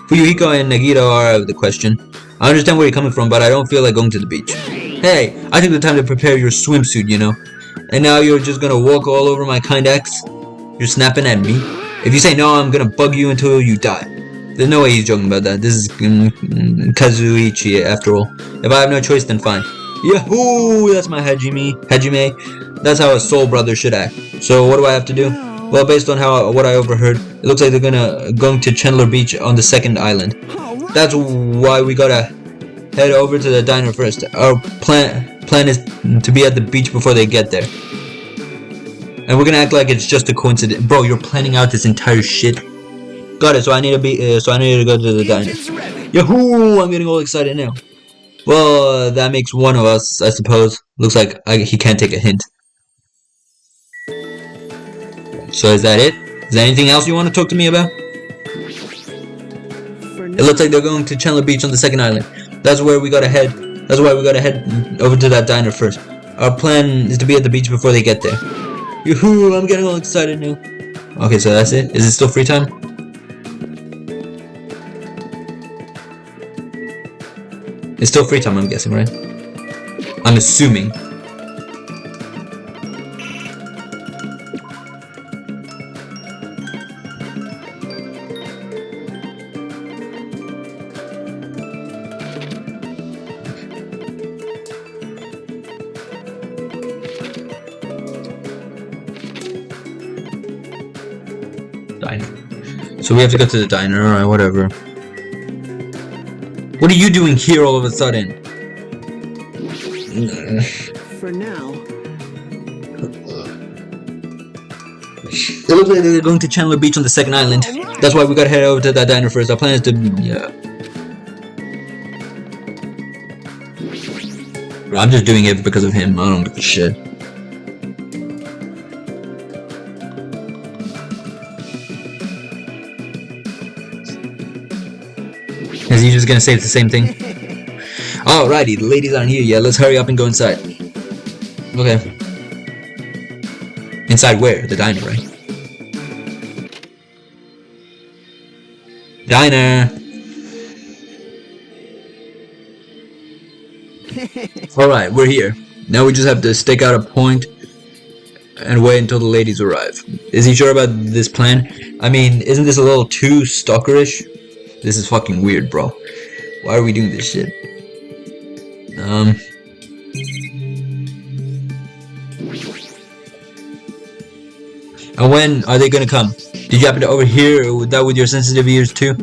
Fuyuhiko and Nagito are out of the question. I understand where you're coming from, but I don't feel like going to the beach. Hey, I took the time to prepare your swimsuit, you know. And now you're just gonna walk all over my kind ex? You're snapping at me? If you say no, I'm gonna bug you until you die. There's no way he's joking about that. This is Kazuichi, after all. If I have no choice, then fine. Yahoo! That's my Hajime. That's how a soul brother should act. So what do I have to do? Well, based on what I overheard, it looks like they're going to Chandler Beach on the second island. That's why we gotta head over to the diner first. Our plan is to be at the beach before they get there. And we're gonna act like it's just a coincidence. Bro, you're planning out this entire shit. Got it. So I need to go to the diner. Yahoo! I'm getting all excited now. Well, that makes one of us, I suppose. Looks like he can't take a hint. So is that it? Is there anything else you want to talk to me about? It looks like they're going to Chandler Beach on the second island. That's where we gotta head. That's why we gotta head over to that diner first. Our plan is to be at the beach before they get there. Yoo-hoo! I'm getting all excited now. Okay, so that's it. Is it still free time? It's still free time, I'm guessing, right? I'm assuming. Diner. So we have to go to the diner, alright, whatever. What are you doing here all of a sudden? For now. It looks like they're going to Chandler Beach on the second island. That's why we gotta head over to that diner first. Our plan is to... yeah. I'm just doing it because of him. I don't give a shit. Is he just gonna say it's the same thing? Alrighty, the ladies aren't here yet. Let's hurry up and go inside. Okay. Inside where? The diner, right? Diner! Alright, we're here. Now we just have to stake out a point and wait until the ladies arrive. Is he sure about this plan? I mean, isn't this a little too stalkerish? This is fucking weird, bro. Why are we doing this shit? And when are they gonna come? Did you happen to overhear that with your sensitive ears too?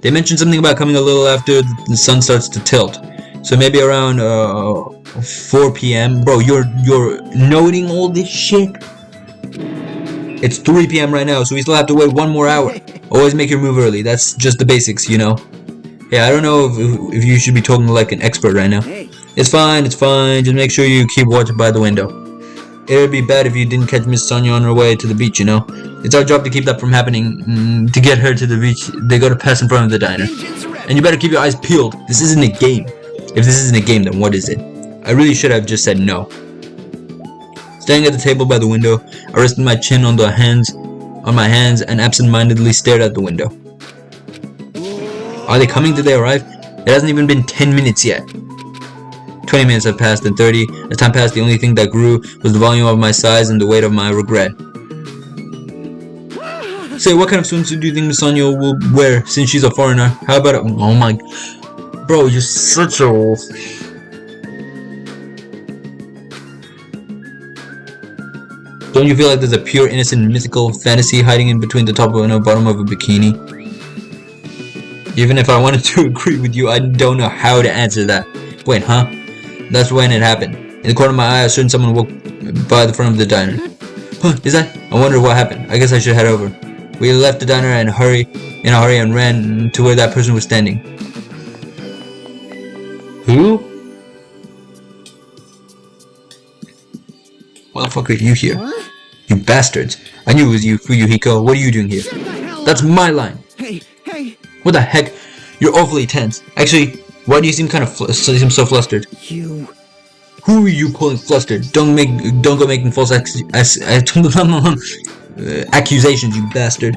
They mentioned something about coming a little after the sun starts to tilt. So maybe around 4 p.m. Bro, you're noting all this shit? It's 3 p.m. right now, so we still have to wait 1 more hour. Always make your move early. That's just the basics, you know. Yeah, I don't know if you should be talking like an expert right now. It's fine, it's fine. Just make sure you keep watching by the window. It would be bad if you didn't catch Miss Sonia on her way to the beach, you know. It's our job to keep that from happening. To get her to the beach, they gotta pass in front of the diner. And you better keep your eyes peeled. This isn't a game. If this isn't a game, then what is it? I really should have just said no. Standing at the table by the window, I rested my chin on my hands and absent-mindedly stared out the window. Are they coming? Did they arrive? It hasn't even been 10 minutes yet. 20 minutes have passed, and 30. As time passed, the only thing that grew was the volume of my sighs and the weight of my regret. Say, what kind of swimsuit do you think Miss Sonia will wear since she's a foreigner? How about a... oh my... bro, you're such a... Don't you feel like there's a pure, innocent, mythical fantasy hiding in between the top and the bottom of a bikini? Even if I wanted to agree with you, I don't know how to answer that. Wait, huh? That's when it happened. In the corner of my eye, I saw someone walk by the front of the diner. Huh, is that? I wonder what happened. I guess I should head over. We left the diner in a hurry and ran to where that person was standing. Who? Why the fuck are you here? What? You bastards. I knew it was you, Fuyuhiko. What are you doing here? That's my line. Hey. What the heck? You're awfully tense. Actually, why do you seem kind of so flustered? You. Who are you calling flustered? Don't go making false accusations, you bastard.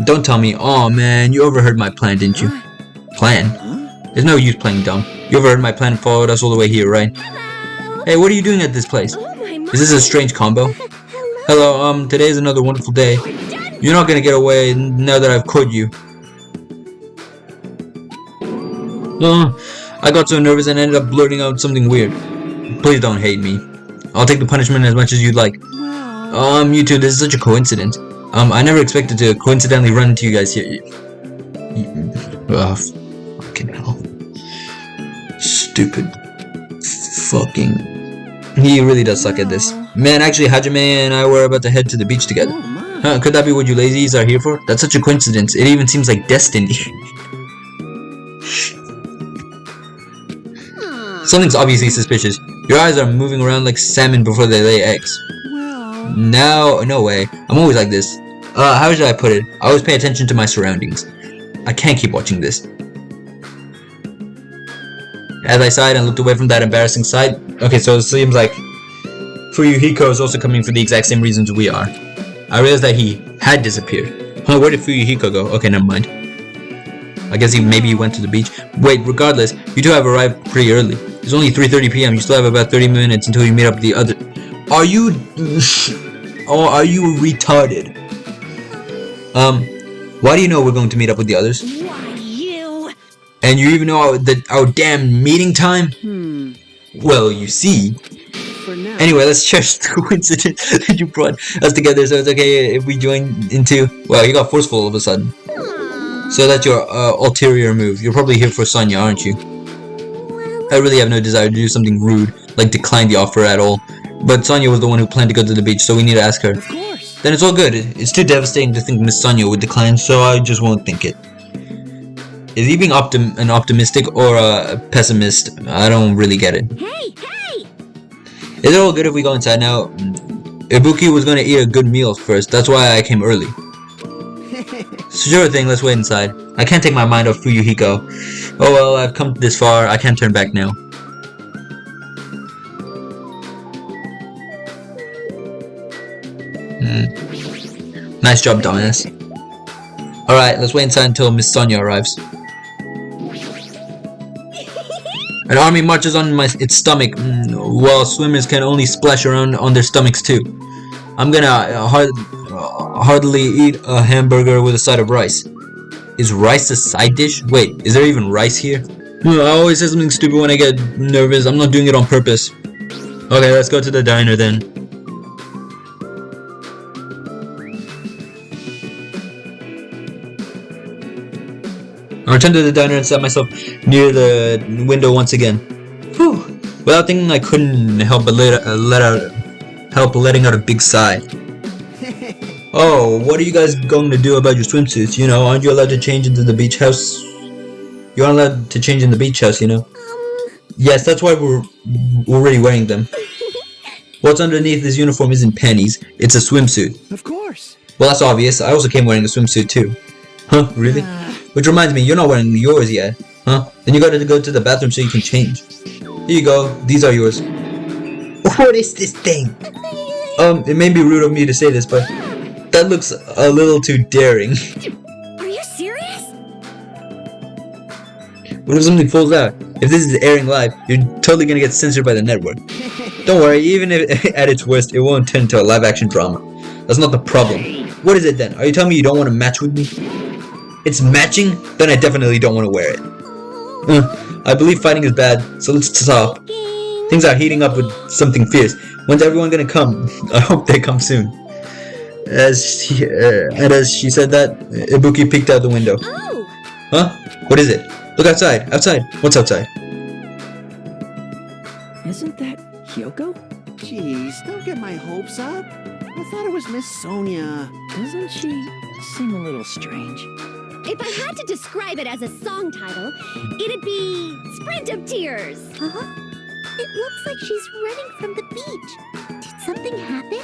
Don't tell me. Oh man, you overheard my plan, didn't you? Plan? There's no use playing dumb. You overheard my plan and followed us all the way here, right? Hello. Hey, what are you doing at this place? Oh my. Is this a strange combo? Hello, today is another wonderful day. You're not gonna get away now that I've caught you. I got so nervous and ended up blurting out something weird. Please don't hate me. I'll take the punishment as much as you'd like. You two, this is such a coincidence. I never expected to coincidentally run into you guys here. Fucking hell. Stupid. Fucking. He really does suck at this. Man, actually, Hajime and I were about to head to the beach together. Huh, could that be what you lazies are here for? That's such a coincidence. It even seems like destiny. Something's obviously suspicious. Your eyes are moving around like salmon before they lay eggs. No way. I'm always like this. How should I put it? I always pay attention to my surroundings. I can't keep watching this. As I sighed and looked away from that embarrassing sight. Okay, so it seems like Fuyuhiko is also coming for the exact same reasons we are. I realized that he had disappeared. Huh, where did Fuyuhiko go? Okay, never mind. I guess maybe he went to the beach. Wait, regardless, you two have arrived pretty early. It's only 3:30 p.m. You still have about 30 minutes until you meet up with the other. Are you retarded? Why do you know we're going to meet up with the others? Why, you? And you even know our damn meeting time? Well, you see. For now. Anyway, let's cherish the coincidence that you brought us together, so it's okay if we join into. Well, you got forceful all of a sudden. So that's your ulterior move. You're probably here for Sonya, aren't you? I really have no desire to do something rude, like decline the offer at all. But Sonya was the one who planned to go to the beach, so we need to ask her. Of course. Then it's all good. It's too devastating to think Miss Sonya would decline, so I just won't think it. Is he being an optimistic or a pessimist? I don't really get it. Hey! Is it all good if we go inside now? Ibuki was gonna eat a good meal first, that's why I came early. Sure thing, let's wait inside. I can't take my mind off Fuyuhiko. Oh well, I've come this far, I can't turn back now. Nice job, dumbass. Alright, let's wait inside until Miss Sonya arrives. An army marches on its stomach, while swimmers can only splash around on their stomachs too. I'm gonna hardly eat a hamburger with a side of rice. Is rice a side dish? Wait, is there even rice here? I always say something stupid when I get nervous. I'm not doing it on purpose. Okay, let's go to the diner then. I returned to the diner and sat myself near the window once again. Whew. Without thinking, I couldn't help but letting out a big sigh. Oh, what are you guys going to do about your swimsuits? You know, aren't you allowed to change into the beach house? You aren't allowed to change in the beach house, you know? Yes, that's why we're already wearing them. What's underneath this uniform isn't panties, it's a swimsuit. Of course. Well, that's obvious. I also came wearing a swimsuit too. Huh, really? Which reminds me, you're not wearing yours yet. Huh? Then you gotta go to the bathroom so you can change. Here you go. These are yours. What is this thing? It may be rude of me to say this, but that looks a little too daring. Are you serious? What if something falls out? If this is airing live, you're totally gonna get censored by the network. Don't worry, even if at its worst, it won't turn into a live-action drama. That's not the problem. What is it then? Are you telling me you don't want to match with me? It's matching? Then I definitely don't want to wear it. I believe fighting is bad, so let's stop. Things are heating up with something fierce. When's everyone gonna come? I hope they come soon. As she said that, Ibuki peeked out the window. Oh! Huh? What is it? Look outside! Outside! What's outside? Isn't that Hyoko? Jeez, don't get my hopes up. I thought it was Miss Sonya. Doesn't she seem a little strange? If I had to describe it as a song title, it'd be Sprint of Tears. Huh? It looks like she's running from the beach. Did something happen?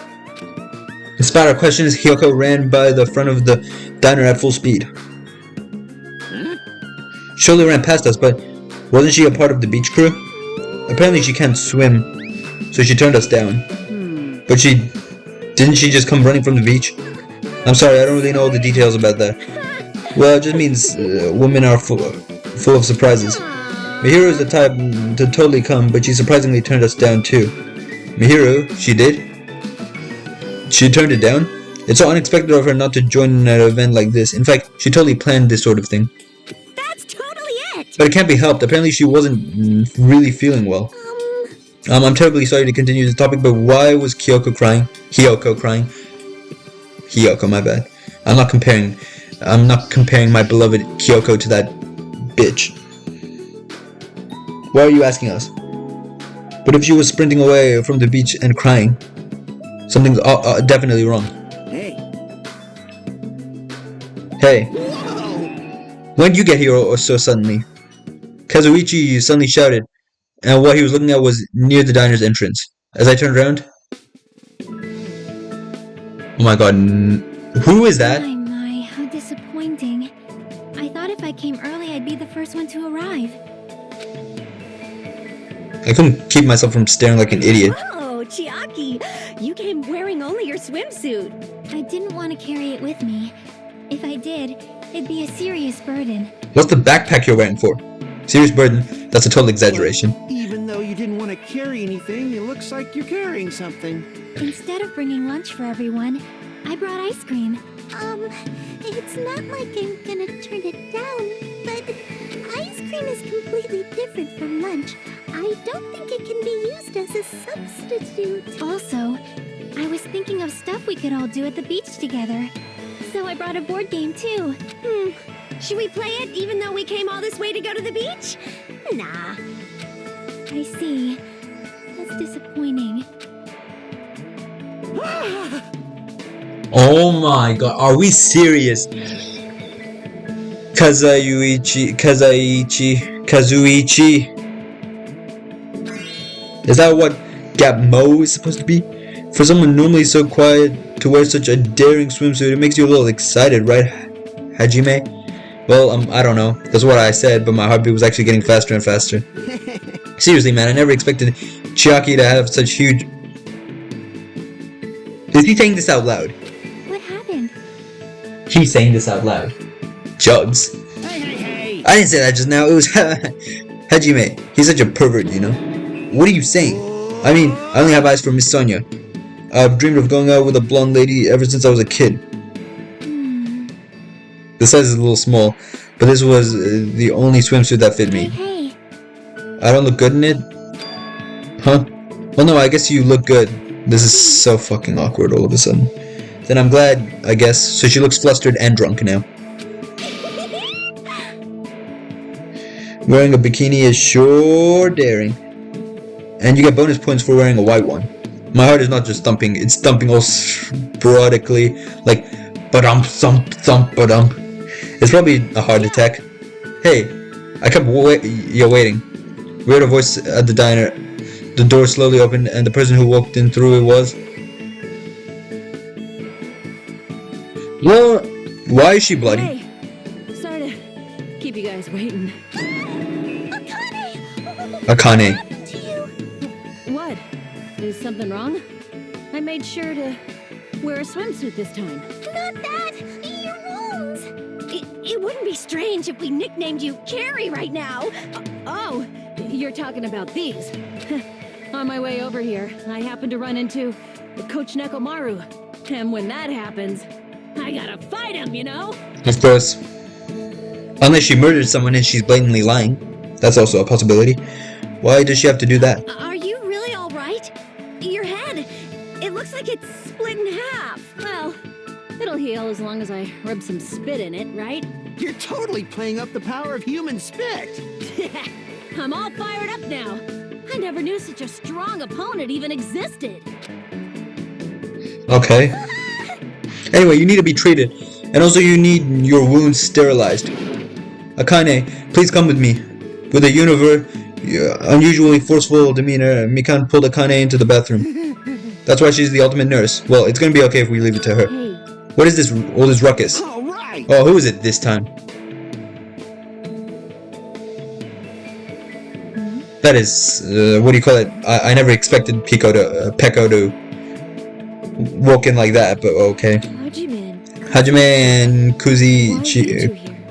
Despite our questions, Hyoko ran by the front of the diner at full speed. She only ran past us, but wasn't she a part of the beach crew? Apparently she can't swim, so she turned us down. But she Didn't she just come running from the beach? I'm sorry, I don't really know all the details about that. Well, it just means women are full of surprises. Mihiru is the type to totally come, but she surprisingly turned us down too. Mihiru? She did? She turned it down? It's so unexpected of her not to join an event like this. In fact, she totally planned this sort of thing. That's totally it. But it can't be helped. Apparently she wasn't really feeling well. I'm terribly sorry to continue this topic, but why was Kyoko crying? Hiyoko, my bad. I'm not comparing my beloved Kyoko to that bitch. Why are you asking us? But if she was sprinting away from the beach and crying, something's definitely wrong. Hey. When did you get here so suddenly? Kazuichi suddenly shouted, and what he was looking at was near the diner's entrance. As I turned around... Oh my god, who is that? My, how disappointing. I thought if I came early, I'd be the first one to arrive. I couldn't keep myself from staring like an idiot. Oh, Chiaki, you came wearing only your swimsuit. I didn't want to carry it with me. If I did, it'd be a serious burden. What's the backpack you're wearing for? Serious burden? That's a total exaggeration. Even though you didn't want to carry anything, it looks like you're carrying something. Instead of bringing lunch for everyone, I brought ice cream. It's not like I'm gonna turn it down, but ice cream is completely different from lunch. I don't think it can be used as a substitute. Also, I was thinking of stuff we could all do at the beach together. So I brought a board game too. Should we play it even though we came all this way to go to the beach? Nah. I see. That's disappointing. Oh my god, are we serious? Kazuichi. Is that what Gapmo is supposed to be? For someone normally so quiet to wear such a daring swimsuit, it makes you a little excited, right, Hajime? Well, I don't know. That's what I said, but my heartbeat was actually getting faster and faster. Seriously, man, I never expected Chiaki to have such huge... Is he saying this out loud? What happened? He's saying this out loud. Jugs. Hey! I didn't say that just now. It was Hajime. He's such a pervert, you know? What are you saying? I mean, I only have eyes for Miss Sonia. I've dreamed of going out with a blonde lady ever since I was a kid. The size is a little small, but this was the only swimsuit that fit me. Hey. I don't look good in it? Huh? Well, no, I guess you look good. This is so fucking awkward all of a sudden. Then I'm glad, I guess. So she looks flustered and drunk now. Wearing a bikini is sure daring. And you get bonus points for wearing a white one. My heart is not just thumping, it's thumping all sporadically, like ba-dump, thump, thump, ba-dump. It's probably a heart attack. Hey, I kept waiting. We heard a voice at the diner. The door slowly opened, and the person who walked in through it was... Well, why is she bloody? Hey, sorry to keep you guys waiting. Akane. What? Is something wrong? I made sure to wear a swimsuit this time. Not that! Your wounds! It wouldn't be strange if we nicknamed you Carrie right now. Oh, you're talking about these. On my way over here, I happened to run into Coach Nekomaru. And when that happens, I gotta fight him, you know? Of course. Unless she murdered someone and she's blatantly lying. That's also a possibility. Why does she have to do that? Are you really alright? Your head, it looks like it's split in half. Well, it'll heal as long as I rub some spit in it, right? You're totally playing up the power of human spit. I'm all fired up now. I never knew such a strong opponent even existed. Okay. Anyway, you need to be treated. And also you need your wounds sterilized. Akane, please come with me. With a unusually forceful demeanor, Mikan pulled Akane into the bathroom. That's why she's the ultimate nurse. Well, it's gonna be okay if we leave it to her. Hey. What is this, all this ruckus? All right. Oh, who is it this time? That is, what do you call it? I never expected Peko to woken like that, but okay. Hajime and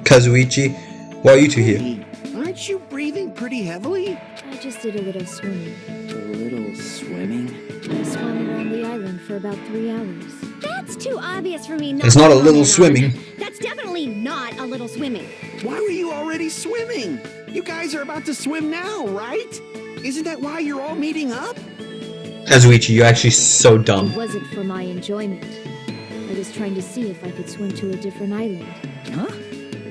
Kazuichi, why are you two here? Hey, aren't you breathing pretty heavily? I just did a little swimming. A little swimming? I swam around the island for about 3 hours. That's too obvious for me not It's not a to little comment on. swimming. That's definitely not a little swimming. Why were you already swimming? You guys are about to swim now, right? Isn't that why you're all meeting up? Kazuichi, you're actually so dumb. It wasn't for my enjoyment. I was trying to see if I could swim to a different island. Huh?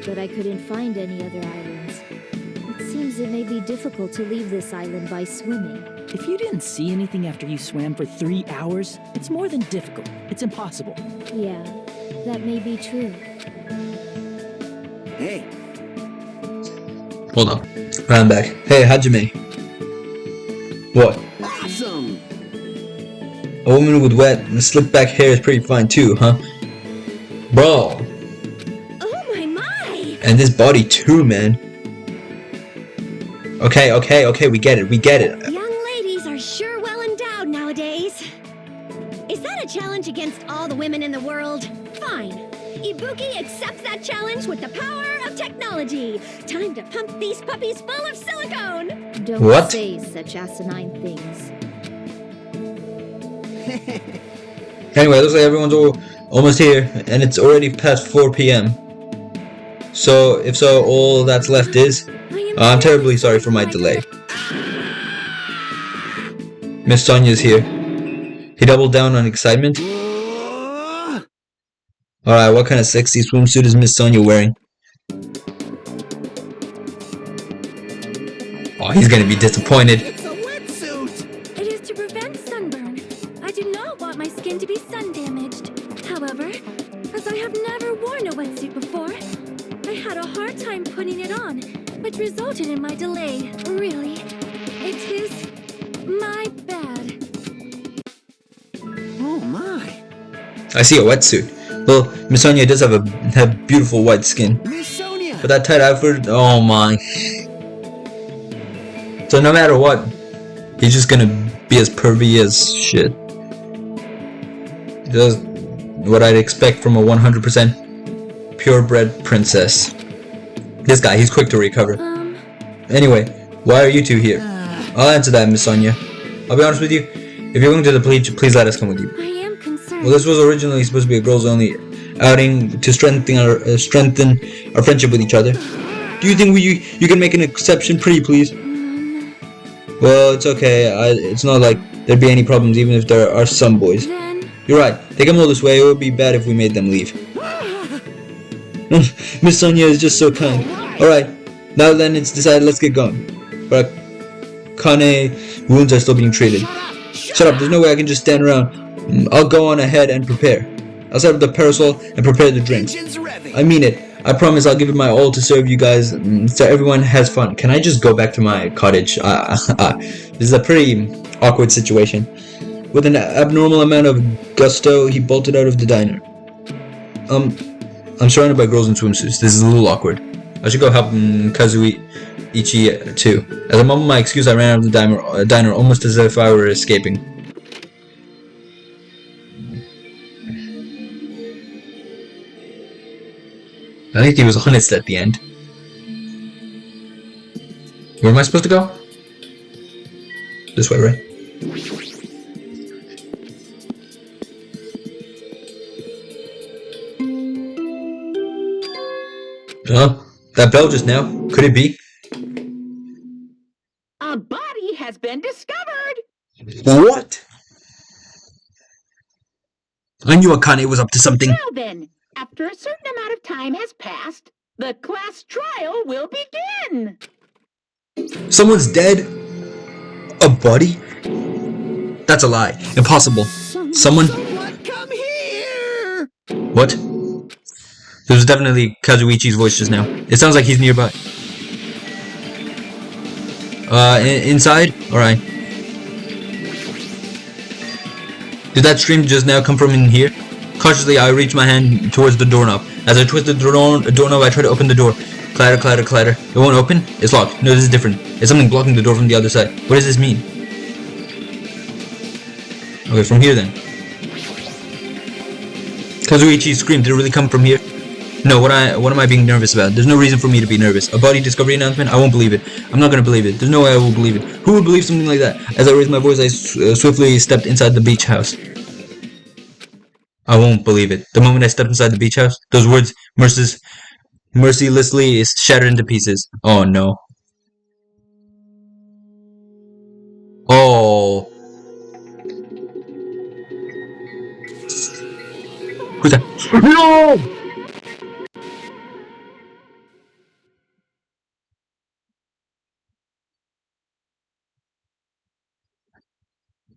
But I couldn't find any other islands. It seems it may be difficult to leave this island by swimming. If you didn't see anything after you swam for 3 hours, it's more than difficult. It's impossible. Yeah, that may be true. Hey, Hold on. I'm back. Hey, Hajime. What? awesome! A woman with wet and slicked back hair is pretty fine too, huh? Bro. Oh my! And this body too, man. Okay, we get it. Young ladies are sure well endowed nowadays. Is that a challenge against all the women in the world? Fine. Ibuki accepts that challenge with the power of technology. Time to pump these puppies full of silicone. Don't What? say such asinine things. Anyway, looks like everyone's almost here, and it's already past 4 p.m. So, if so, all that's left is... I'm terribly sorry for my delay. Miss Sonia's here. He doubled down on excitement. Alright, what kind of sexy swimsuit is Miss Sonia wearing? Oh, he's gonna be disappointed. It's a wetsuit! It is to prevent sunburn. I do not want my skin to be sun damaged. However, as I have never worn a wetsuit before, I had a hard time putting it on, which resulted in my delay. Really, it is my bad. Oh my! I see a wetsuit. Well, Miss Sonia does have beautiful white skin. Miss Sonia! But that tight outfit, oh my. So no matter what, he's just gonna be as pervy as shit. He does what I'd expect from a 100% purebred princess. This guy, he's quick to recover. Anyway, why are you two here? I'll answer that, Miss Sonia. I'll be honest with you. If you're going to the beach, please let us come with you. I am concerned. Well, this was originally supposed to be a girls-only outing to strengthen our friendship with each other. Do you think you can make an exception, pretty please? Well, it's okay. It's not like there'd be any problems, even if there are some boys. Then You're right. They come all this way. It would be bad if we made them leave. Miss Sonia is just so kind. Alright, now then it's decided, let's get going. But Kane wounds are still being treated. Shut up, there's no way I can just stand around. I'll go on ahead and prepare. I'll set up the parasol and prepare the drinks. Engine's revving. I mean it. I promise I'll give it my all to serve you guys so everyone has fun. Can I just go back to my cottage? This is a pretty awkward situation. With an abnormal amount of gusto, he bolted out of the diner. I'm surrounded by girls in swimsuits. This is a little awkward. I should go help Kazuichi too. As a moment of my excuse, I ran out of the diner almost as if I were escaping. I think he was honest at the end. Where am I supposed to go? This way, right? That bell just now. Could it be? A body has been discovered. What? I knew Akane was up to something. Now then, after a certain amount of time has passed, the class trial will begin. Someone's dead? A body? That's a lie. Impossible. Someone... Come here! What? This was definitely Kazuichi's voice just now. It sounds like he's nearby. Inside? Alright. Did that stream just now come from in here? Cautiously, I reach my hand towards the doorknob. As I twist the doorknob, I try to open the door. Clatter, clatter, clatter. It won't open? It's locked. No, this is different. It's something blocking the door from the other side. What does this mean? Okay, from here then. Kazuichi screamed. Did it really come from here? No, what am I being nervous about? There's no reason for me to be nervous. A body discovery announcement? I won't believe it. I'm not gonna believe it. There's no way I will believe it. Who would believe something like that? As I raised my voice, I swiftly stepped inside the beach house. I won't believe it. The moment I stepped inside the beach house, those words mercilessly is shattered into pieces. Oh no. Oh. Who's that? No!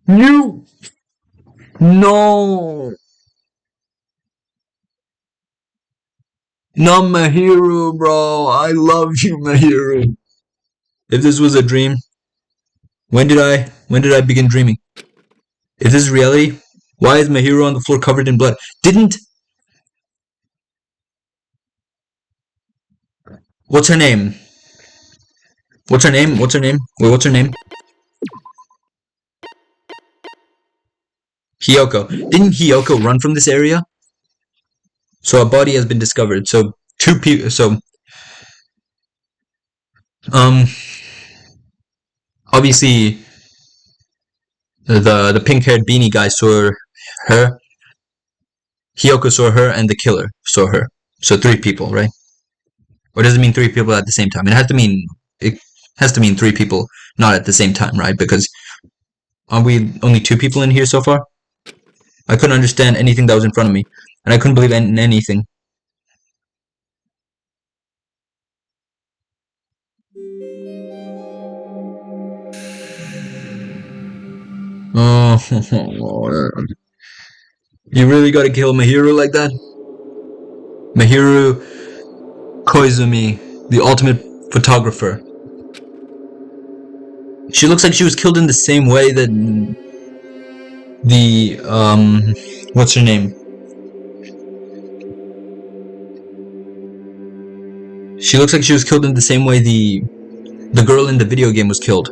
You! No! Not Mahiru, bro. I love you, Mahiru. If this was a dream, when did I begin dreaming? If this is reality, why is Mahiru on the floor covered in blood? What's her name? What's her name? What's her name? Wait, what's her name? Hiyoko. Didn't Hiyoko run from this area? So a body has been discovered. So two people. So obviously the pink-haired beanie guy saw her. Hiyoko saw her, and the killer saw her. So 3 people, right? Or does it mean 3 people at the same time? It has to mean 3 people, not at the same time, right? Because are we only 2 people in here so far? I couldn't understand anything that was in front of me, and I couldn't believe in anything. Oh, you really gotta kill Mahiru like that? Mahiru Koizumi, the ultimate photographer. She looks like she was killed in the same way that the, what's her name? She looks like she was killed in the same way the girl in the video game was killed.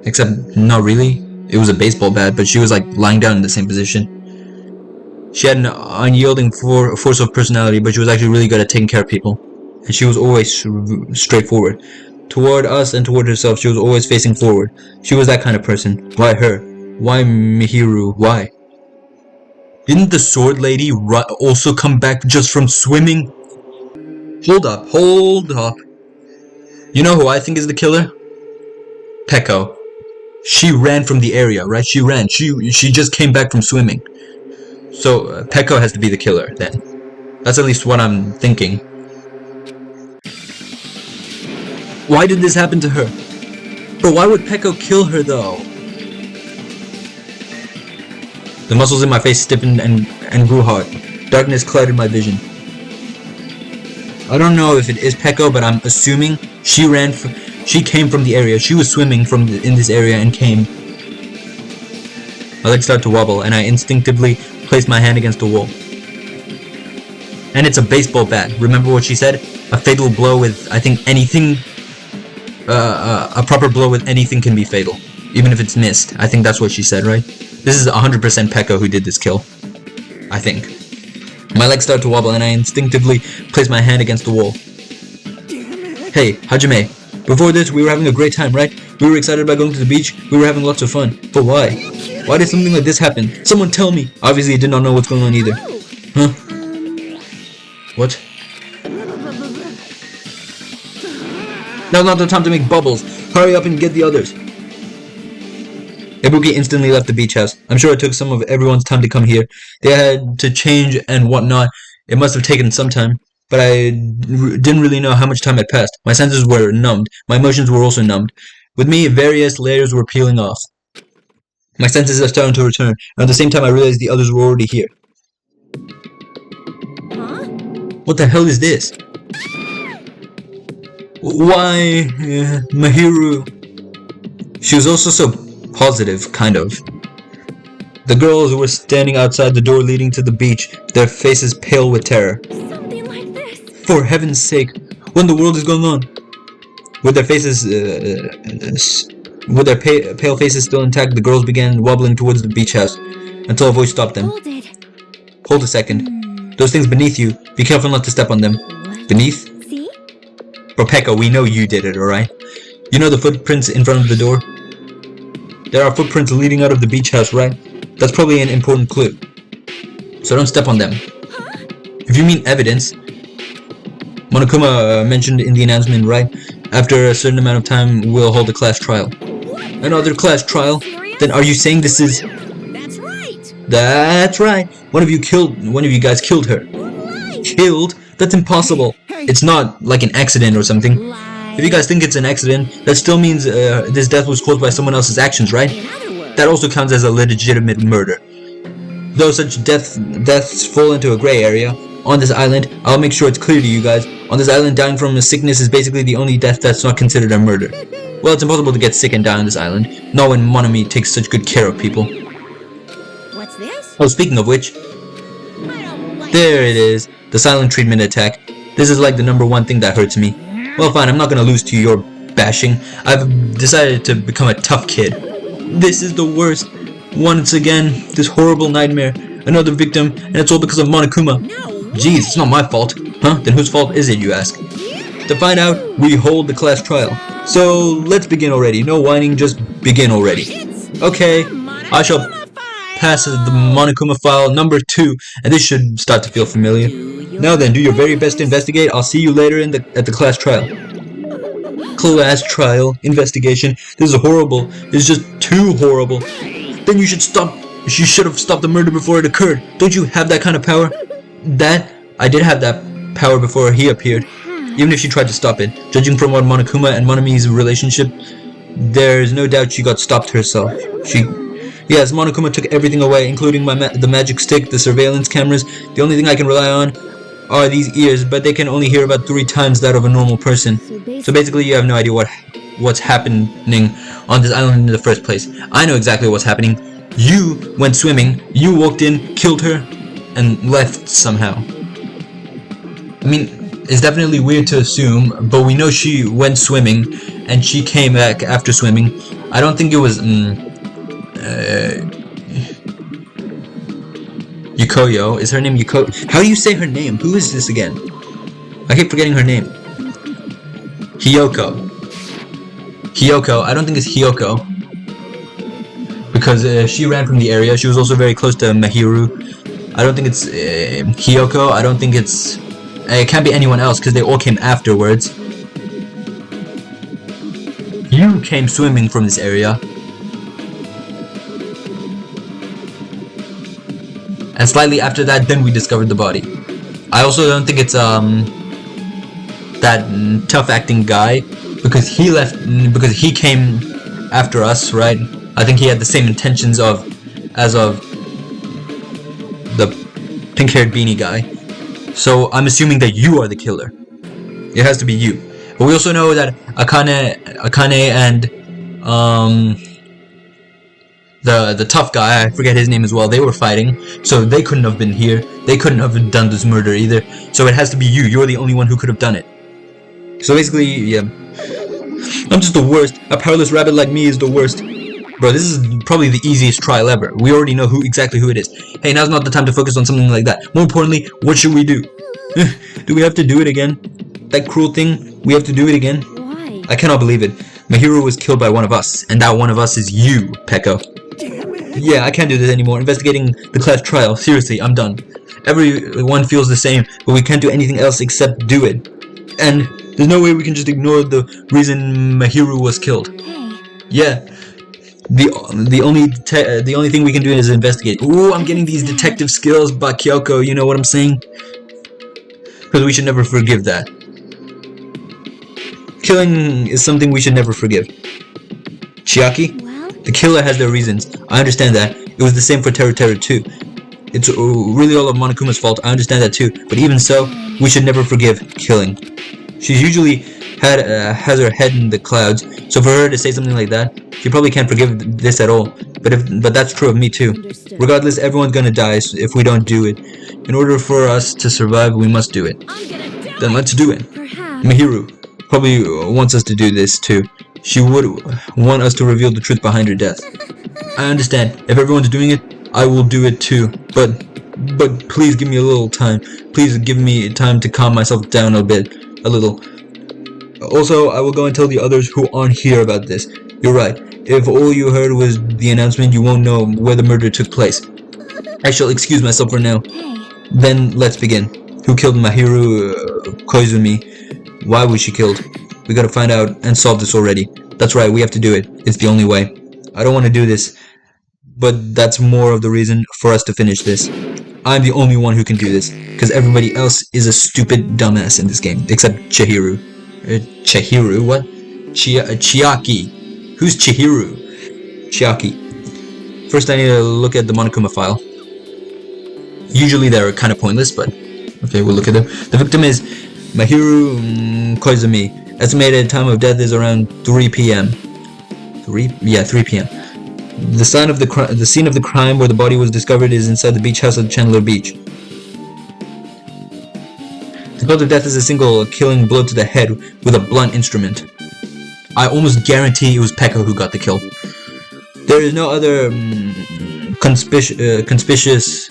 Except, not really. It was a baseball bat, but she was like lying down in the same position. She had an unyielding force of personality, but she was actually really good at taking care of people. And she was always straightforward. Toward us and toward herself, she was always facing forward. She was that kind of person. Why her? Why Mihiru? Why? Didn't the sword lady also come back just from swimming? Hold up, hold up. You know who I think is the killer? Peko. She ran from the area, right? She ran. She just came back from swimming. So Peko has to be the killer then. That's at least what I'm thinking. Why did this happen to her? But why would Peko kill her though? The muscles in my face stiffened and grew hard. Darkness clouded my vision. I don't know if it is Peko, but I'm assuming she came from the area. She was swimming in this area and came. My legs started to wobble, and I instinctively placed my hand against the wall. And it's a baseball bat. Remember what she said? A fatal blow with, I think, anything. A proper blow with anything can be fatal, even if it's missed. I think that's what she said, right? This is 100% Peko who did this kill. I think. My legs started to wobble, and I instinctively placed my hand against the wall. Hey, Hajime. Before this, we were having a great time, right? We were excited about going to the beach. We were having lots of fun. But why? Why did something like this happen? Someone tell me! Obviously, he did not know what's going on either. Huh? What? Now's not the time to make bubbles. Hurry up and get the others. Ibuki instantly left the beach house. I'm sure it took some of everyone's time to come here. They had to change and whatnot. It must have taken some time. But I didn't really know how much time had passed. My senses were numbed. My emotions were also numbed. With me, various layers were peeling off. My senses are starting to return, and at the same time I realized the others were already here. Huh? What the hell is this? Why, Mahiru? She was also so positive, kind of. The girls were standing outside the door leading to the beach, their faces pale with terror. Something like this. For heaven's sake, what in the world is going on? With their faces, with their pale faces still intact, the girls began wobbling towards the beach house, until a voice stopped them. Hold it. Hold a second. Those things beneath you, be careful not to step on them. Beneath? See? Bro, Pekka, we know you did it, alright? You know the footprints in front of the door? There are footprints leading out of the beach house, right? That's probably an important clue. So don't step on them. If you mean evidence, Monokuma mentioned in the announcement, right? After a certain amount of time, we'll hold a class trial. Another class trial? Then are you saying this is... That's right! That's right! One of you guys killed her. Killed? That's impossible. It's not like an accident or something. If you guys think it's an accident, that still means this death was caused by someone else's actions, right? That also counts as a legitimate murder. Though such deaths fall into a gray area, on this island, I'll make sure it's clear to you guys, on this island dying from a sickness is basically the only death that's not considered a murder. Well, it's impossible to get sick and die on this island, not when Monomi takes such good care of people. What's this? Oh, speaking of which, there it is, the silent treatment attack. This is like the #1 thing that hurts me. Well, fine, I'm not gonna lose to your bashing. I've decided to become a tough kid. This is the worst. Once again, this horrible nightmare. Another victim, and it's all because of Monokuma. Jeez, it's not my fault. Huh? Then whose fault is it, you ask? To find out, we hold the class trial. So, let's begin already. No whining, just begin already. Okay, I shall pass the Monokuma file #2, and this should start to feel familiar. Now then, do your very best to investigate. I'll see you later at the class trial. Class trial, investigation. This is horrible. This is just too horrible. Then you should stop. You should have stopped the murder before it occurred. Don't you have that kind of power? I did have that power before he appeared. Even if she tried to stop it. Judging from what Monokuma and Monomi's relationship, there's no doubt she got stopped herself. Yes, Monokuma took everything away, including the magic stick, the surveillance cameras. The only thing I can rely on are these ears, but they can only hear about 3 times that of a normal person. So basically you have no idea what's happening on this island in the first place. I know exactly what's happening. You went swimming, you walked in, killed her, and left somehow. I mean, it's definitely weird to assume, but we know she went swimming, and she came back after swimming. I don't think it was... Yukoyo. Is her name Yuko? How do you say her name? Who is this again? I keep forgetting her name. Hiyoko. Hiyoko. I don't think it's Hiyoko. Because she ran from the area. She was also very close to Mahiru. I don't think it's Hiyoko. I don't think it's... it can't be anyone else because they all came afterwards. You came swimming from this area. And slightly after that, then we discovered the body. I also don't think it's that tough acting guy, because he left because he came after us, right? I think he had the same intentions as of the pink-haired beanie guy. So I'm assuming that you are the killer. It has to be you. But we also know that Akane and the tough guy, I forget his name as well, they were fighting, so they couldn't have been here. They couldn't have done this murder either. So it has to be you. You're the only one who could have done it. So basically, yeah. I'm just the worst. A powerless rabbit like me is the worst. Bro, this is probably the easiest trial ever. We already know exactly who it is. Hey, now's not the time to focus on something like that. More importantly, what should we do? Do we have to do it again? That cruel thing? We have to do it again? Why? I cannot believe it. Mahiru was killed by one of us, and that one of us is you, Pekka. Yeah, I can't do this anymore. Investigating the class trial. Seriously, I'm done. Everyone feels the same, but we can't do anything else except do it. And there's no way we can just ignore the reason Mahiru was killed. Hey. Yeah. The only thing we can do is investigate. Ooh, I'm getting these detective skills by Kyoko, you know what I'm saying? Because we should never forgive that. Killing is something we should never forgive. Chiaki? Well? The killer has their reasons. I understand that. It was the same for Teru Teru too. It's really all of Monokuma's fault. I understand that too. But even so, we should never forgive killing. She usually has her head in the clouds, so for her to say something like that, she probably can't forgive this at all. But that's true of me too. Understood. Regardless, everyone's gonna die if we don't do it. In order for us to survive, we must do it. Then let's do it. Perhaps. Mihiru probably wants us to do this too. She would want us to reveal the truth behind her death. I understand. If everyone's doing it, I will do it too. But But please give me a little time. Please give me time to calm myself down a little. Also, I will go and tell the others who aren't here about this. You're right. If all you heard was the announcement, you won't know where the murder took place. I shall excuse myself for now. Hey, Then let's begin. Who killed Mahiru Koizumi? Why was she killed? We gotta find out and solve this already. That's right, we have to do it. It's the only way. I don't want to do this, but that's more of the reason for us to finish this. I'm the only one who can do this, because everybody else is a stupid dumbass in this game, except Chihiru. Chihiru? What? Chiaki. Who's Chihiru? Chiaki. First I need to look at the Monokuma file. Usually they're kind of pointless, but okay, we'll look at them. The victim is Mahiru Koizumi. Estimated time of death is around 3 p.m. 3 p.m. The scene of the crime where the body was discovered is inside the beach house at Chandler Beach. The cause of death is a single killing blow to the head with a blunt instrument. I almost guarantee it was Pekka who got the kill. There is no other conspicuous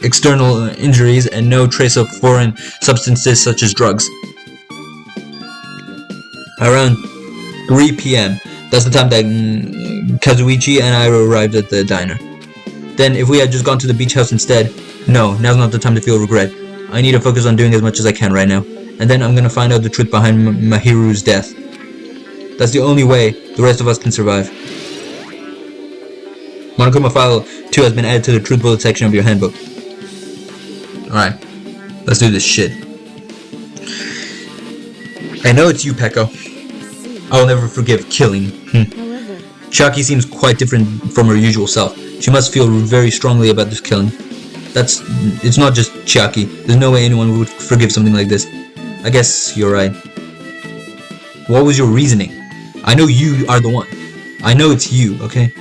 external injuries and no trace of foreign substances such as drugs. Around 3 p.m. That's the time that Kazuichi and I arrived at the diner. Then if we had just gone to the beach house instead, no, now's not the time to feel regret. I need to focus on doing as much as I can right now. And then I'm gonna find out the truth behind Mahiru's death. That's the only way the rest of us can survive. Monokuma File 2 has been added to the truth bullet section of your handbook. Alright, let's do this shit. I know it's you, Pekka. I will never forgive killing. Chiaki seems quite different from her usual self. She must feel very strongly about this killing. It's not just Chiaki. There's no way anyone would forgive something like this. I guess you're right. What was your reasoning? I know you are the one. I know it's you, okay?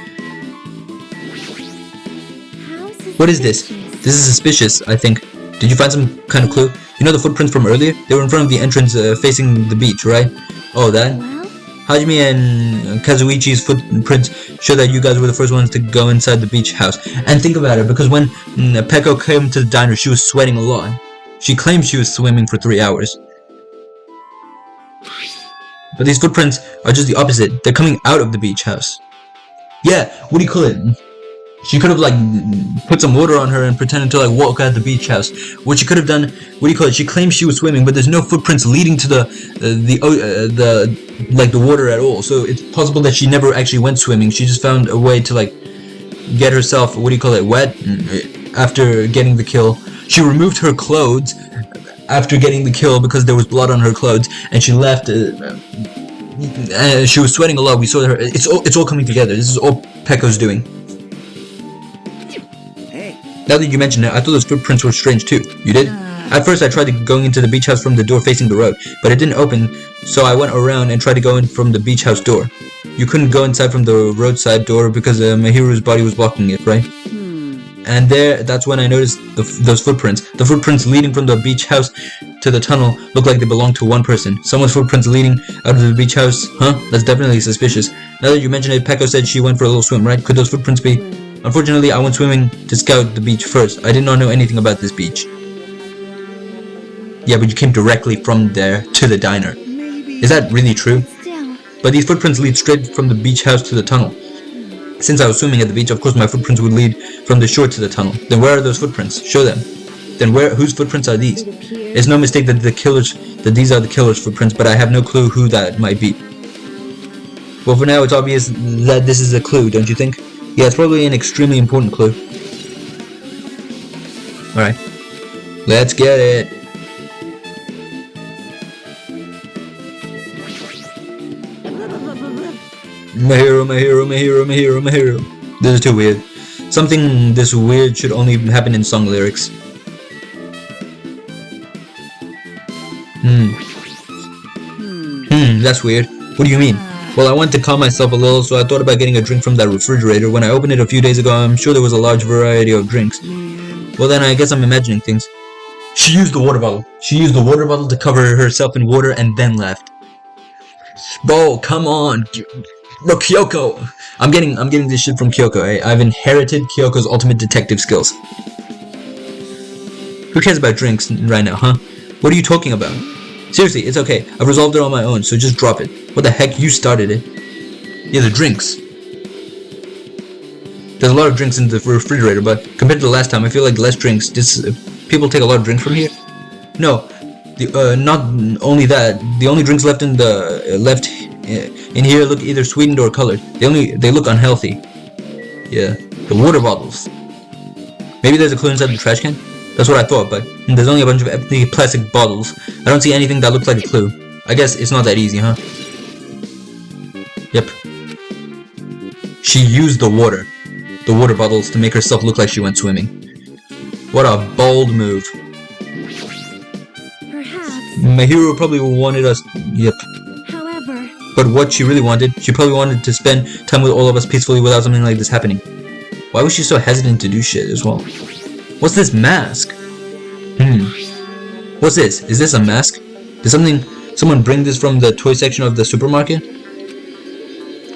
What is this? This is suspicious, I think. Did you find some kind of clue? You know the footprints from earlier? They were in front of the entrance facing the beach, right? Oh, that? Hajime and Kazuichi's footprints show that you guys were the first ones to go inside the beach house. And think about it, because when Pekko came to the diner, she was sweating a lot. She claimed she was swimming for 3 hours. But these footprints are just the opposite. They're coming out of the beach house. Yeah, what do you call it? She could have like put some water on her and pretended to like walk out the beach house. What she could have done, what do you call it? She claims she was swimming, but there's no footprints leading to the water at all. So it's possible that she never actually went swimming. She just found a way to like get herself, what do you call it, wet after getting the kill. She removed her clothes after getting the kill because there was blood on her clothes, and she left. She was sweating a lot. We saw her. It's all coming together. This is all Pekko's doing. Now that you mention it, I thought those footprints were strange too. You did? At first I tried going into the beach house from the door facing the road, but it didn't open, so I went around and tried to go in from the beach house door. You couldn't go inside from the roadside door because Mahiru's body was blocking it, right? And that's when I noticed those footprints. The footprints leading from the beach house to the tunnel look like they belong to one person. Someone's footprints leading out of the beach house? Huh? That's definitely suspicious. Now that you mention it, Pekko said she went for a little swim, right? Could those footprints be... Unfortunately, I went swimming to scout the beach first. I did not know anything about this beach. Yeah, but you came directly from there to the diner. Is that really true? But these footprints lead straight from the beach house to the tunnel. Since I was swimming at the beach, of course my footprints would lead from the shore to the tunnel. Then where are those footprints? Show them. Then whose footprints are these? It's no mistake that these are the killer's footprints, but I have no clue who that might be. Well, for now it's obvious that this is a clue, don't you think? Yeah, it's probably an extremely important clue. Alright. Let's get it. Mahiro. This is too weird. Something this weird should only happen in song lyrics. That's weird. What do you mean? Well, I wanted to calm myself a little, so I thought about getting a drink from that refrigerator. When I opened it a few days ago, I'm sure there was a large variety of drinks. Well, then I guess I'm imagining things. She used the water bottle. She used the water bottle to cover herself in water and then left. Bro, come on. Bro, Kyoko! I'm getting this shit from Kyoko, eh? I've inherited Kyoko's ultimate detective skills. Who cares about drinks right now, huh? What are you talking about? Seriously, it's okay. I've resolved it on my own, so just drop it. What the heck? You started it. Yeah, the drinks. There's a lot of drinks in the refrigerator, but compared to the last time, I feel like less drinks. People take a lot of drinks from here? No. Not only that, the only drinks left in here look either sweetened or colored. They look unhealthy. Yeah, the water bottles. Maybe there's a clue inside the trash can? That's what I thought, but there's only a bunch of empty plastic bottles. I don't see anything that looks like a clue. I guess it's not that easy, huh? Yep. She used the water bottles to make herself look like she went swimming. What a bold move. Perhaps. My hero probably wanted us. Yep. However. But what she really wanted, she probably wanted to spend time with all of us peacefully without something like this happening. Why was she so hesitant to do shit as well? What's this mask? What's this? Is this a mask? Did someone bring this from the toy section of the supermarket?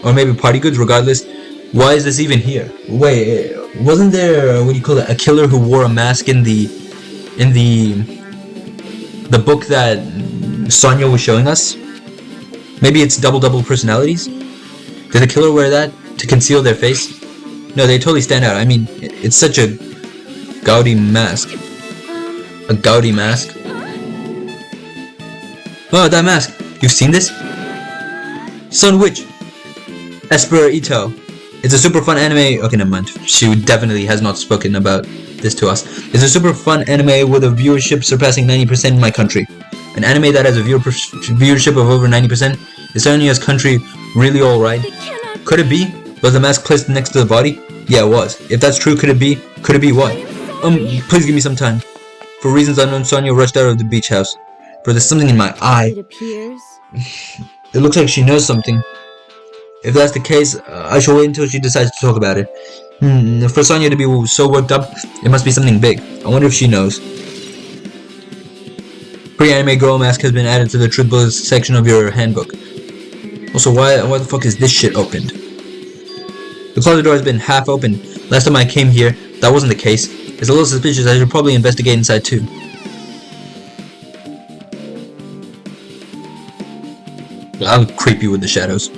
Or maybe party goods, regardless. Why is this even here? Wait, wasn't there, what do you call it, a killer who wore a mask in the book that Sonya was showing us? Maybe it's double personalities? Did the killer wear that to conceal their face? No, they totally stand out. I mean, it's such a gaudy mask. A gaudy mask? Oh, that mask! You've seen this? Sun Witch! Esper Ito. It's a super fun anime. Okay, never mind. She definitely has not spoken about this to us. It's a super fun anime with a viewership surpassing 90% in my country. An anime that has a viewership of over 90%? Is Sonya's country really alright? Could it be? Was the mask placed next to the body? Yeah, it was. If that's true, could it be what? Please give me some time. For reasons unknown, Sonya rushed out of the beach house. Bro, there's something in my eye. It appears. It looks like she knows something. If that's the case, I shall wait until she decides to talk about it. For Sonya to be so worked up, it must be something big. I wonder if she knows. Pre-anime girl mask has been added to the truth bullets section of your handbook. Also, why the fuck is this shit opened? The closet door has been half open. Last time I came here, that wasn't the case. It's a little suspicious. I should probably investigate inside too. I'll creep you with the shadows.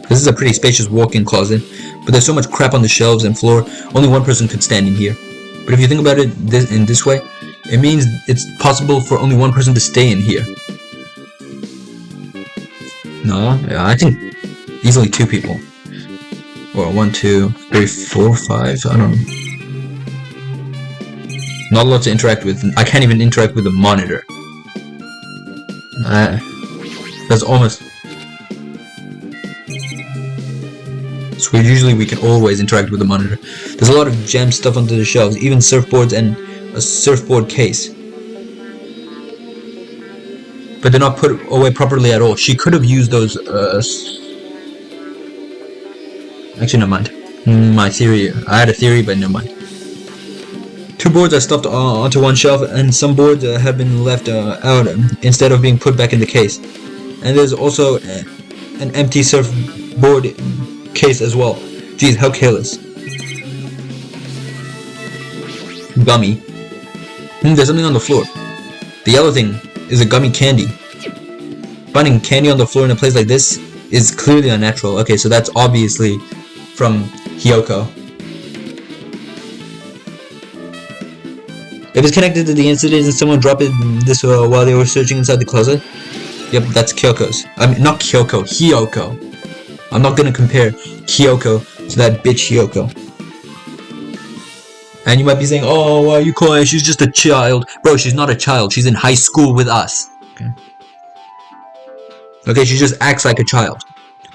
This is a pretty spacious walk-in closet, but there's so much crap on the shelves and floor, only one person could stand in here. But if you think about it in this way, it means it's possible for only one person to stay in here. No, yeah, I think easily two people. Or 1, 2, 3, 4, 5, I don't know. Not a lot to interact with. I can't even interact with the monitor. That's almost... So usually we can always interact with the monitor. There's a lot of jammed stuff under the shelves, even surfboards and a surfboard case. But they're not put away properly at all. She could have used those, Actually, never mind. My theory, I had a theory, but never mind. Two boards are stuffed onto one shelf, and some boards have been left out instead of being put back in the case. And there's also an empty surfboard case as well. Jeez, how careless. Gummy. There's something on the floor. The yellow thing is a gummy candy. Finding candy on the floor in a place like this is clearly unnatural. Okay, so that's obviously from Hyoko. If it's connected to the incident and someone dropped this while they were searching inside the closet, yep, that's Kyoko's. I mean, not Kyoko, Hyoko. I'm not gonna compare Kyoko to that bitch Hyoko. And you might be saying, oh, why are you calling her? She's just a child. Bro, she's not a child. She's in high school with us. Okay, she just acts like a child.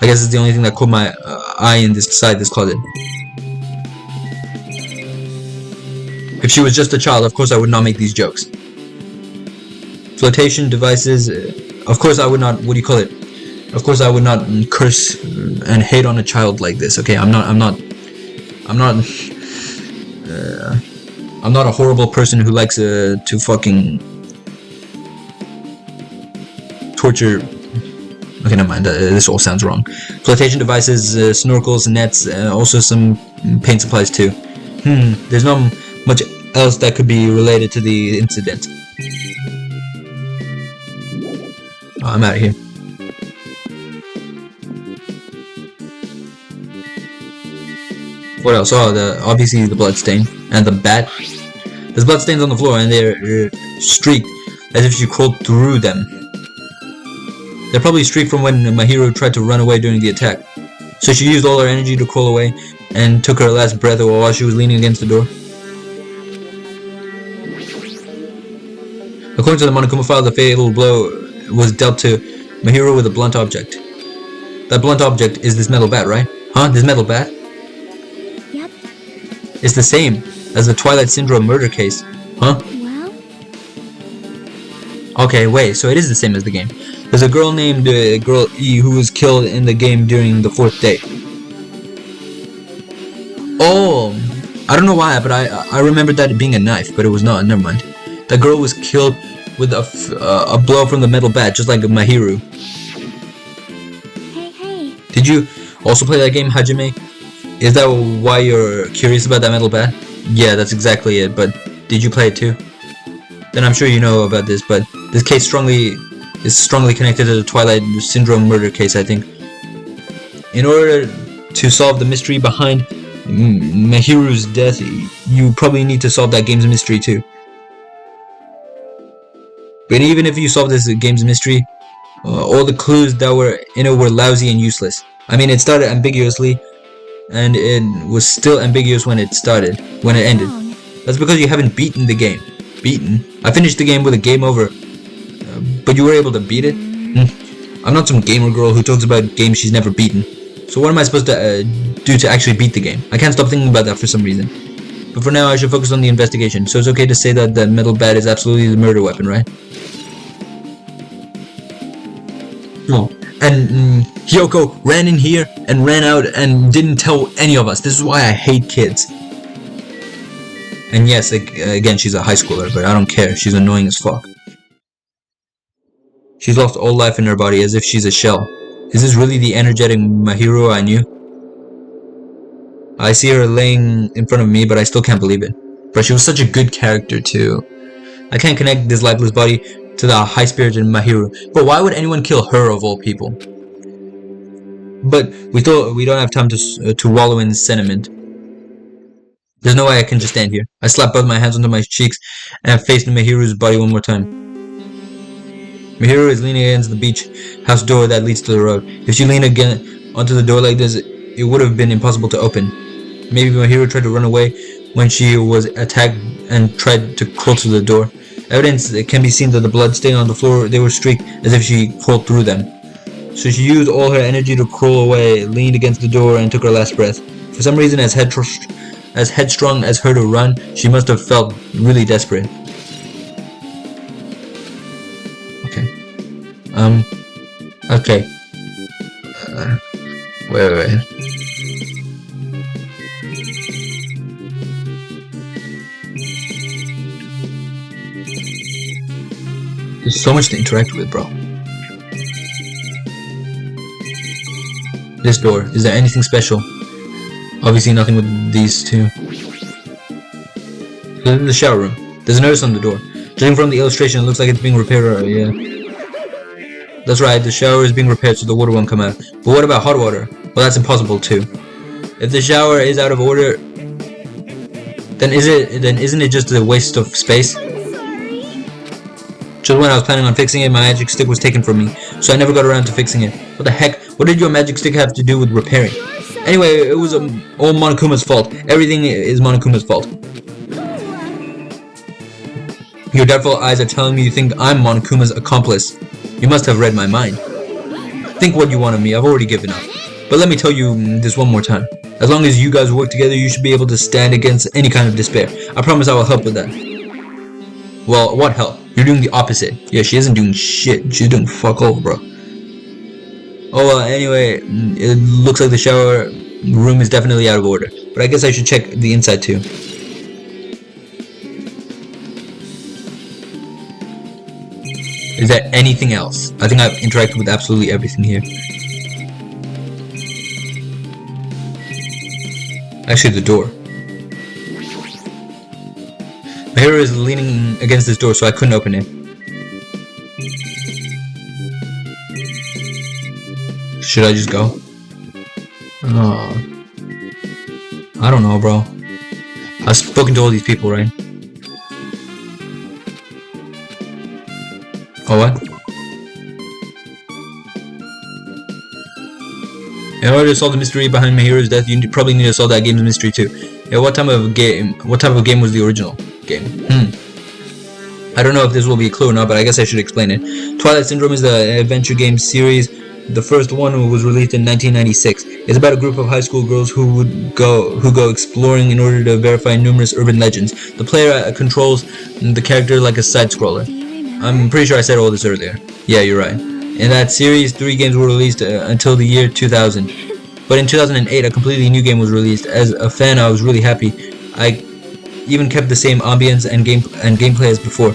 I guess it's the only thing that caught my eye inside this closet. If she was just a child, of course I would not make these jokes. Flotation devices, of course I would not, what do you call it? Of course I would not curse and hate on a child like this, okay? I'm not a horrible person who likes to fucking torture Okay, never mind. This all sounds wrong. Flotation devices, snorkels, nets, also some paint supplies too. There's not much else that could be related to the incident. Oh, I'm out of here. What else? Oh, obviously the blood stain and the bat. There's blood stains on the floor and they're streaked as if she crawled through them. They're probably streaked from when my hero tried to run away during the attack. So she used all her energy to crawl away and took her last breath while she was leaning against the door. According to the Monokuma file, the fatal blow was dealt to my hero with a blunt object. That blunt object is this metal bat, right? Huh? This metal bat? Yep. It's the same as the Twilight Syndrome murder case. Huh? Well? Okay, wait, so it is the same as the game. There's a girl named Girl E who was killed in the game during the 4th day. Oh, I don't know why, but I remembered that being a knife, but it was not. Never mind. That girl was killed with a blow from the metal bat, just like Mahiru. Hey. Did you also play that game, Hajime? Is that why you're curious about that metal bat? Yeah, that's exactly it, but did you play it too? Then I'm sure you know about this, but this case is strongly connected to the Twilight Syndrome murder case, I think. In order to solve the mystery behind Mahiru's death, you probably need to solve that game's mystery too. But even if you solve this game's mystery, all the clues that were in it were lousy and useless. I mean, it started ambiguously, and it was still ambiguous when it ended. That's because you haven't beaten the game. Beaten? I finished the game with a game over, but you were able to beat it? I'm not some gamer girl who talks about games she's never beaten. So what am I supposed to do to actually beat the game? I can't stop thinking about that for some reason. But for now, I should focus on the investigation. So it's okay to say that the metal bat is absolutely the murder weapon, right? Oh, and Hyoko ran in here and ran out and didn't tell any of us. This is why I hate kids. And yes, again, she's a high schooler, but I don't care. She's annoying as fuck. She's lost all life in her body as if she's a shell. Is this really the energetic Mahiru I knew? I see her laying in front of me, but I still can't believe it. But she was such a good character too. I can't connect this lifeless body to the high-spirited Mahiru. But why would anyone kill her of all people? But we don't have time to wallow in sentiment. There's no way I can just stand here. I slapped both my hands onto my cheeks and faced Mahiru's body one more time. Mahiru is leaning against the beach house door that leads to the road. If she leaned again onto the door like this, it would have been impossible to open. Maybe Mahiru tried to run away when she was attacked and tried to crawl to the door. Evidence can be seen that the blood stain on the floor, they were streaked as if she crawled through them. So she used all her energy to crawl away, leaned against the door, and took her last breath. For some reason, as headstrong as her to run, she must have felt really desperate. Okay. Wait. There's so much to interact with, bro. This door. Is there anything special? Obviously nothing with these two. The shower room. There's a notice on the door. Judging from the illustration, it looks like it's being repaired. Yeah. That's right, the shower is being repaired so the water won't come out. But what about hot water? Well, that's impossible too. If the shower is out of order, then isn't it just a waste of space? Just when I was planning on fixing it, my magic stick was taken from me, so I never got around to fixing it. What the heck? What did your magic stick have to do with repairing? Anyway, it was all Monokuma's fault. Everything is Monokuma's fault. Your doubtful eyes are telling me you think I'm Monokuma's accomplice. You must have read my mind. Think what you want of me, I've already given up. But let me tell you this one more time. As long as you guys work together, you should be able to stand against any kind of despair. I promise I will help with that. Well, what help? You're doing the opposite. Yeah, she isn't doing shit. She's doing fuck all, bro. Oh, anyway, it looks like the shower room is definitely out of order. But I guess I should check the inside too. Is there anything else? I think I've interacted with absolutely everything here. Actually, the door. My hero is leaning against this door, so I couldn't open it. Should I just go? I don't know, bro. I've spoken to all these people, right? Oh, what? In order to solve the mystery behind my hero's death, you probably need to solve that game's mystery too. Yeah, what type of game was the original game? I don't know if this will be a clue or not, but I guess I should explain it. Twilight Syndrome is the adventure game series. The first one was released in 1996. It's about a group of high school girls who go exploring in order to verify numerous urban legends. The player controls the character like a side-scroller. I'm pretty sure I said all this earlier. Yeah, you're right. In that series, 3 games were released until the year 2000. But in 2008, a completely new game was released. As a fan, I was really happy. I even kept the same ambience and gameplay as before.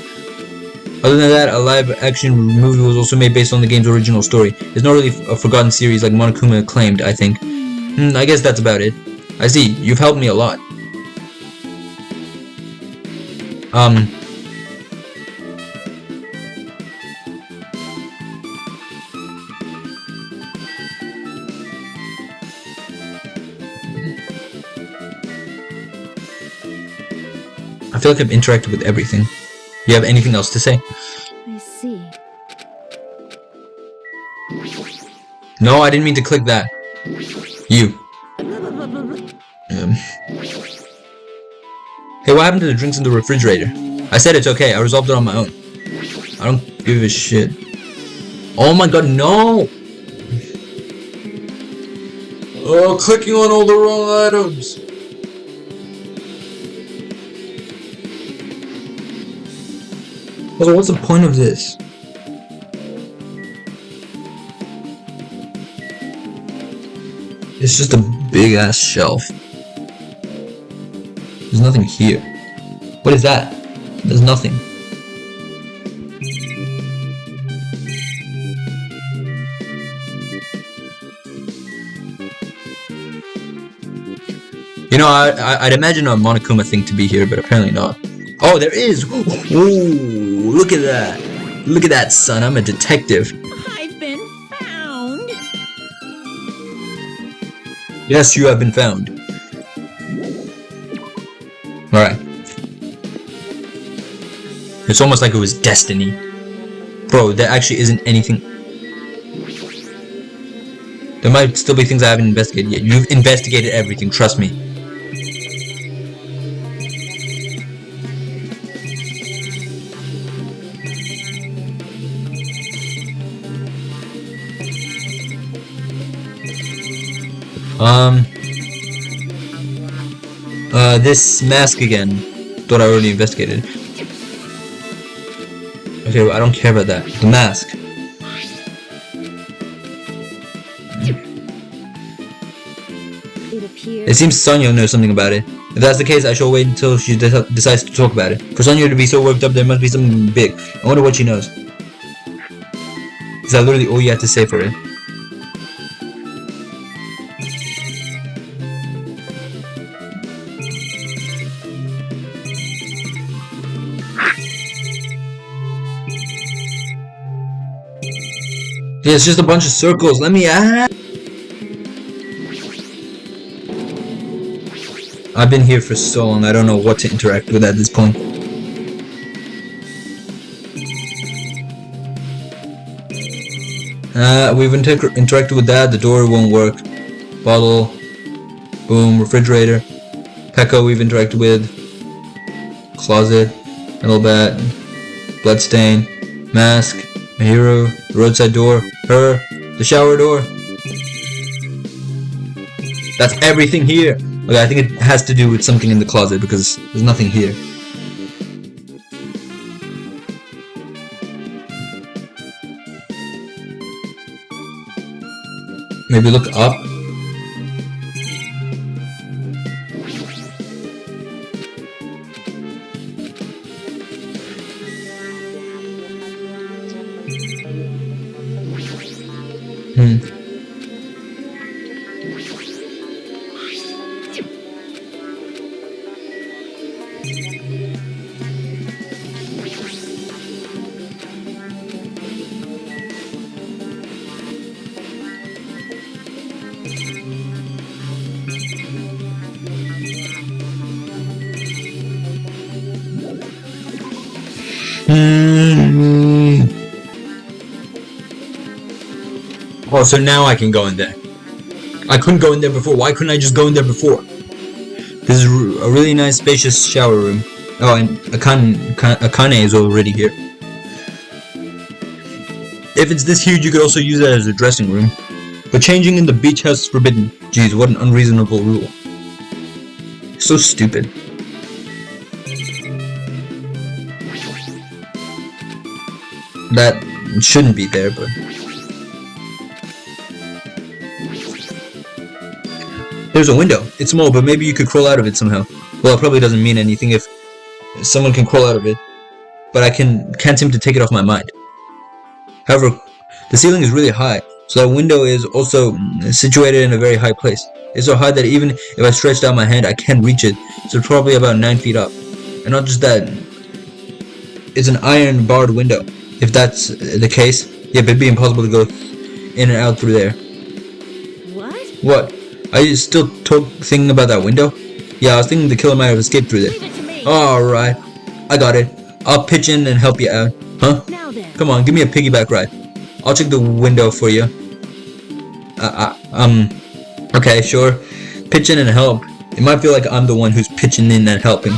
Other than that, a live-action movie was also made based on the game's original story. It's not really a forgotten series like Monokuma claimed, I think. I guess that's about it. I see, you've helped me a lot. I feel like I've interacted with everything. You have anything else to say? I see. No, I didn't mean to click that. You. Hey, what happened to the drinks in the refrigerator? I said it's okay, I resolved it on my own. I don't give a shit. Oh my god, no! Oh, clicking on all the wrong items! Also, what's the point of this? It's just a big ass shelf. There's nothing here. What is that? There's nothing. You know, I'd imagine a Monokuma thing to be here, but apparently not. Oh, there is! Ooh, look at that! Look at that, son. I'm a detective. I've been found. Yes, you have been found. Alright. It's almost like it was destiny. Bro, there actually isn't anything. There might still be things I haven't investigated yet. You've investigated everything, trust me. This mask again. Thought I already investigated. Okay, well, I don't care about that. The mask. It seems Sonya knows something about it. If that's the case, I shall wait until she decides to talk about it. For Sonya to be so worked up, there must be something big. I wonder what she knows. Is that literally all you have to say for it? Yeah, it's just a bunch of circles. Let me I've been here for so long, I don't know what to interact with at this point. We've interacted with that, the door won't work. Bottle. Boom, refrigerator. Pekka we've interacted with. Closet. Metal bat. Bloodstain. Mask. A hero. The roadside door. Her. The shower door. That's everything here! Okay, I think it has to do with something in the closet because there's nothing here. Maybe look up. Oh, so now I can go in there. I couldn't go in there before. Why couldn't I just go in there before? This is a really nice, spacious shower room. Oh, and Akane is already here. If it's this huge, you could also use it as a dressing room. But changing in the beach house is forbidden. Jeez, what an unreasonable rule. So stupid. That shouldn't be there, but... There's a window. It's small, but maybe you could crawl out of it somehow. Well, it probably doesn't mean anything if someone can crawl out of it, but I can't seem to take it off my mind. However, the ceiling is really high, so that window is also situated in a very high place. It's so high that even if I stretched out my hand, I can't reach it, so it's probably about 9 feet up. And not just that, it's an iron barred window. If that's the case, yeah, it'd be impossible to go in and out through there. What? What? Are you still thinking about that window? Yeah, I was thinking the killer might have escaped through there. Alright, I got it. I'll pitch in and help you out. Huh? Now then. Come on, give me a piggyback ride. I'll check the window for you. Okay, sure. Pitch in and help. It might feel like I'm the one who's pitching in and helping.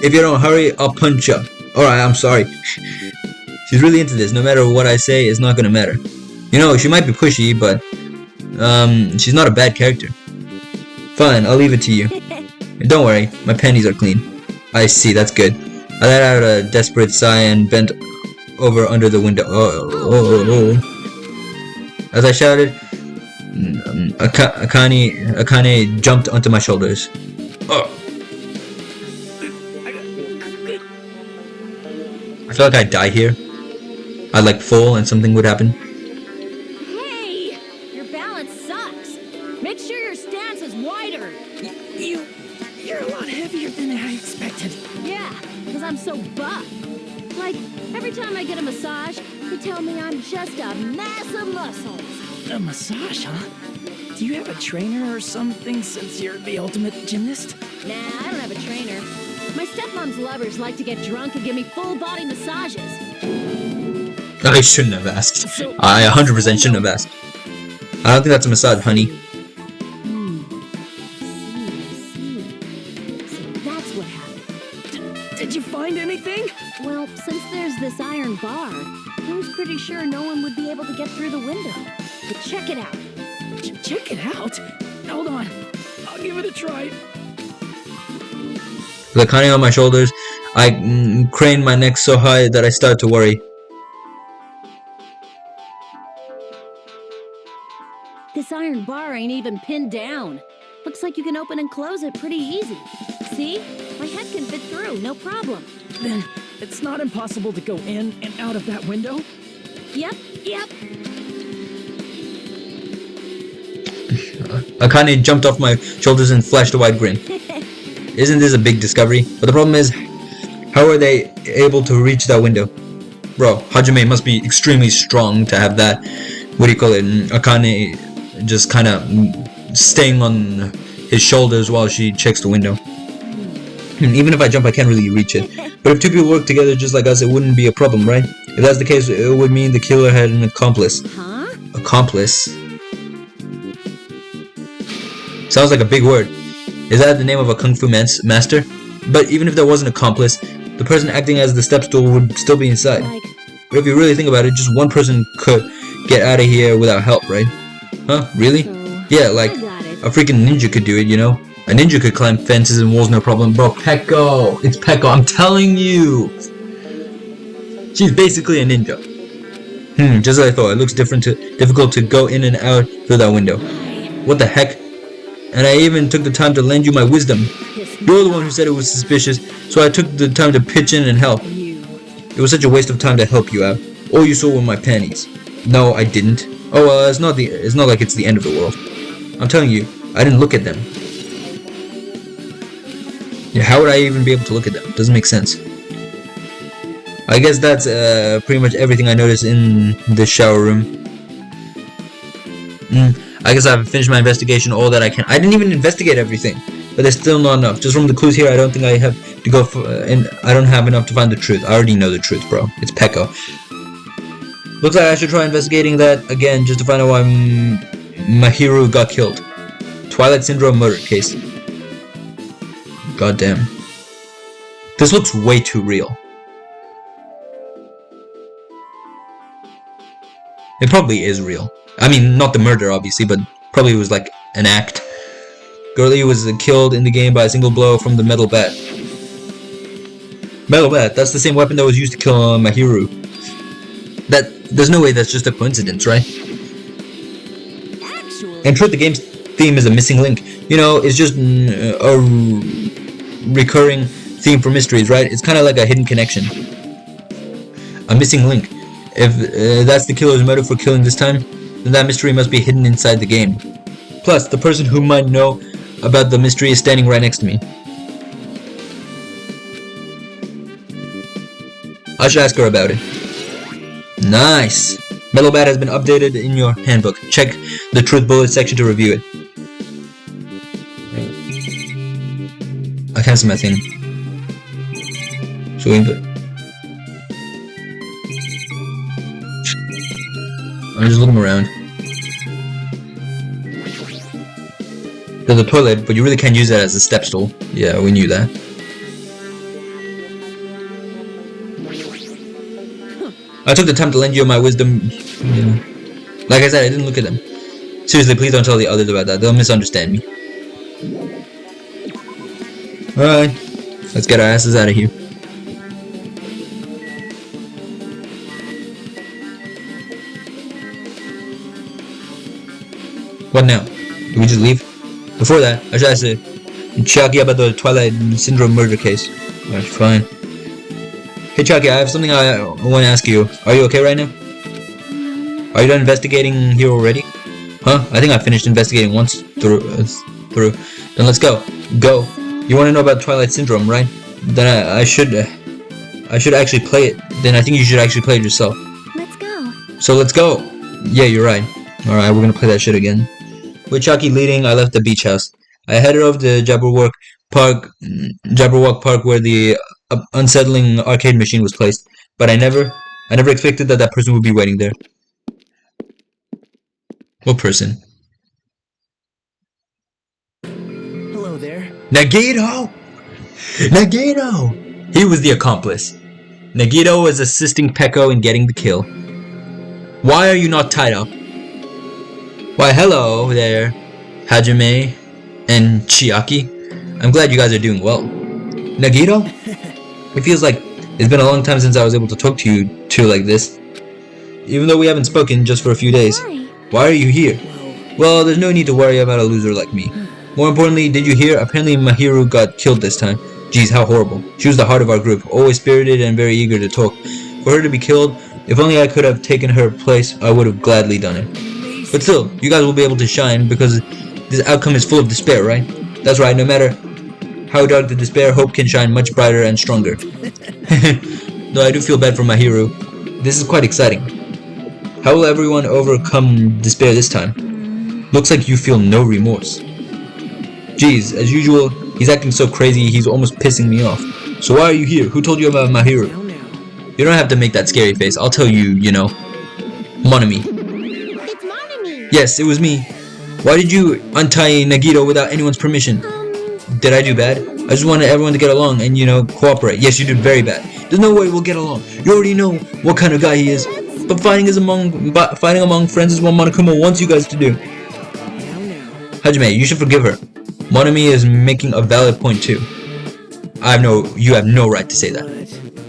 If you don't hurry, I'll punch you. Alright, I'm sorry. She's really into this. No matter what I say, it's not gonna matter. You know, she might be pushy, but she's not a bad character. Fine, I'll leave it to you. Don't worry, my panties are clean. I see, that's good. I let out a desperate sigh and bent over under the window. As I shouted, Akane jumped onto my shoulders. Oh. I feel like I'd die here. I'd like fall and something would happen. Hey! Your balance sucks. Make sure your stance is wider. You're a lot heavier than I expected. Yeah, because I'm so buff. Like, every time I get a massage, they tell me I'm just a mass of muscles. A massage, huh? Do you have a trainer or something since you're the ultimate gymnast? Nah, I don't have a trainer. My stepmom's lovers like to get drunk and give me full-body massages. I shouldn't have asked. I 100% shouldn't have asked. I don't think that's a massage, honey. So that's what happened. Did you find anything? Well, since there's this iron bar, I was pretty sure no one would be able to get through the window. But check it out. Check it out? Hold on. I'll give it a try. With Akane on my shoulders, I craned my neck so high that I started to worry. This iron bar ain't even pinned down. Looks like you can open and close it pretty easy. See? My head can fit through, no problem. Then it's not impossible to go in and out of that window? Yep. Akane jumped off my shoulders and flashed a wide grin. Isn't this a big discovery? But the problem is, how are they able to reach that window? Bro, Hajime must be extremely strong to have that, what do you call it, Akane just kind of staying on his shoulders while she checks the window. Even if I jump, I can't really reach it. But if two people work together just like us, it wouldn't be a problem, right? If that's the case, it would mean the killer had an accomplice. Huh? Accomplice? Sounds like a big word. Is that the name of a kung fu master? But even if there was an accomplice, the person acting as the step stool would still be inside. But if you really think about it, just one person could get out of here without help, right? Huh? Really? Yeah, like a freaking ninja could do it, you know? A ninja could climb fences and walls no problem. Bro, Pekko! It's Pekko, I'm telling you! She's basically a ninja. Just as I thought, it looks difficult to go in and out through that window. What the heck? And I even took the time to lend you my wisdom. You're the one who said it was suspicious, so I took the time to pitch in and help. It was such a waste of time to help you out. All you saw were my panties. No, I didn't. Oh well, it's not like it's the end of the world. I'm telling you, I didn't look at them. Yeah, how would I even be able to look at them? Doesn't make sense. I guess that's pretty much everything I noticed in the shower room. I guess I've finished my investigation all that I can. I didn't even investigate everything, but there's still not enough. Just from the clues here, I don't think I have to go for, and I don't have enough to find the truth. I already know the truth, bro. It's Pekko. Looks like I should try investigating that again just to find out why Mahiru got killed. Twilight Syndrome murder case. God damn. This looks way too real. It probably is real. I mean, not the murder, obviously, but probably was like an act. Girlie was killed in the game by a single blow from the metal bat. Metal bat, that's the same weapon that was used to kill Mahiru. There's no way that's just a coincidence, right? In truth, the game's theme is a missing link. You know, it's just a recurring theme for mysteries, right? It's kind of like a hidden connection. A missing link. If that's the killer's motive for killing this time, then that mystery must be hidden inside the game. Plus, the person who might know about the mystery is standing right next to me. I should ask her about it. Nice! Metal Bat has been updated in your handbook. Check the truth bullet section to review it. I can't see my thing. So I'm just looking around. There's a toilet, but you really can't use that as a step stool. Yeah, we knew that. I took the time to lend you my wisdom. Yeah. Like I said, I didn't look at them. Seriously, please don't tell the others about that. They'll misunderstand me. Alright, let's get our asses out of here. What now? Do we just leave? Before that, I should ask Chucky about the Twilight Syndrome murder case. Alright, fine. Hey Chucky, I have something I want to ask you. Are you okay right now? Are you done investigating here already? Huh? I think I finished investigating once through. Then let's go. Go. You want to know about Twilight Syndrome, right? Then I should actually play it. Then I think you should actually play it yourself. Let's go. So let's go. Yeah, you're right. Alright, we're gonna play that shit again. With Chucky leading, I left the beach house. I headed over to Jabberwock Park where the unsettling arcade machine was placed. But I never expected that person would be waiting there. What person? Hello there. Nagito! Nagito! He was the accomplice. Nagito was assisting Pekko in getting the kill. Why are you not tied up? Why, hello there, Hajime and Chiaki. I'm glad you guys are doing well. Nagito? It feels like it's been a long time since I was able to talk to you two like this. Even though we haven't spoken just for a few days. Why are you here? Well, there's no need to worry about a loser like me. More importantly, did you hear? Apparently Mahiru got killed this time. Geez, how horrible. She was the heart of our group, always spirited and very eager to talk. For her to be killed, if only I could have taken her place, I would have gladly done it. But still, you guys will be able to shine because this outcome is full of despair, right? That's right, no matter how dark the despair, hope can shine much brighter and stronger. Though I do feel bad for Mahiru. This is quite exciting. How will everyone overcome despair this time? Looks like you feel no remorse. Geez, as usual, he's acting so crazy he's almost pissing me off. So why are you here? Who told you about Mahiru? You don't have to make that scary face. I'll tell you, you know. Monami. It's Monami. Yes, it was me. Why did you untie Nagito without anyone's permission? Did I do bad? I just wanted everyone to get along and, you know, cooperate. Yes, you did very bad. There's no way we'll get along. You already know what kind of guy he is. But fighting among friends is what Monokuma wants you guys to do. Hajime, you should forgive her. Monami is making a valid point too. You have no right to say that.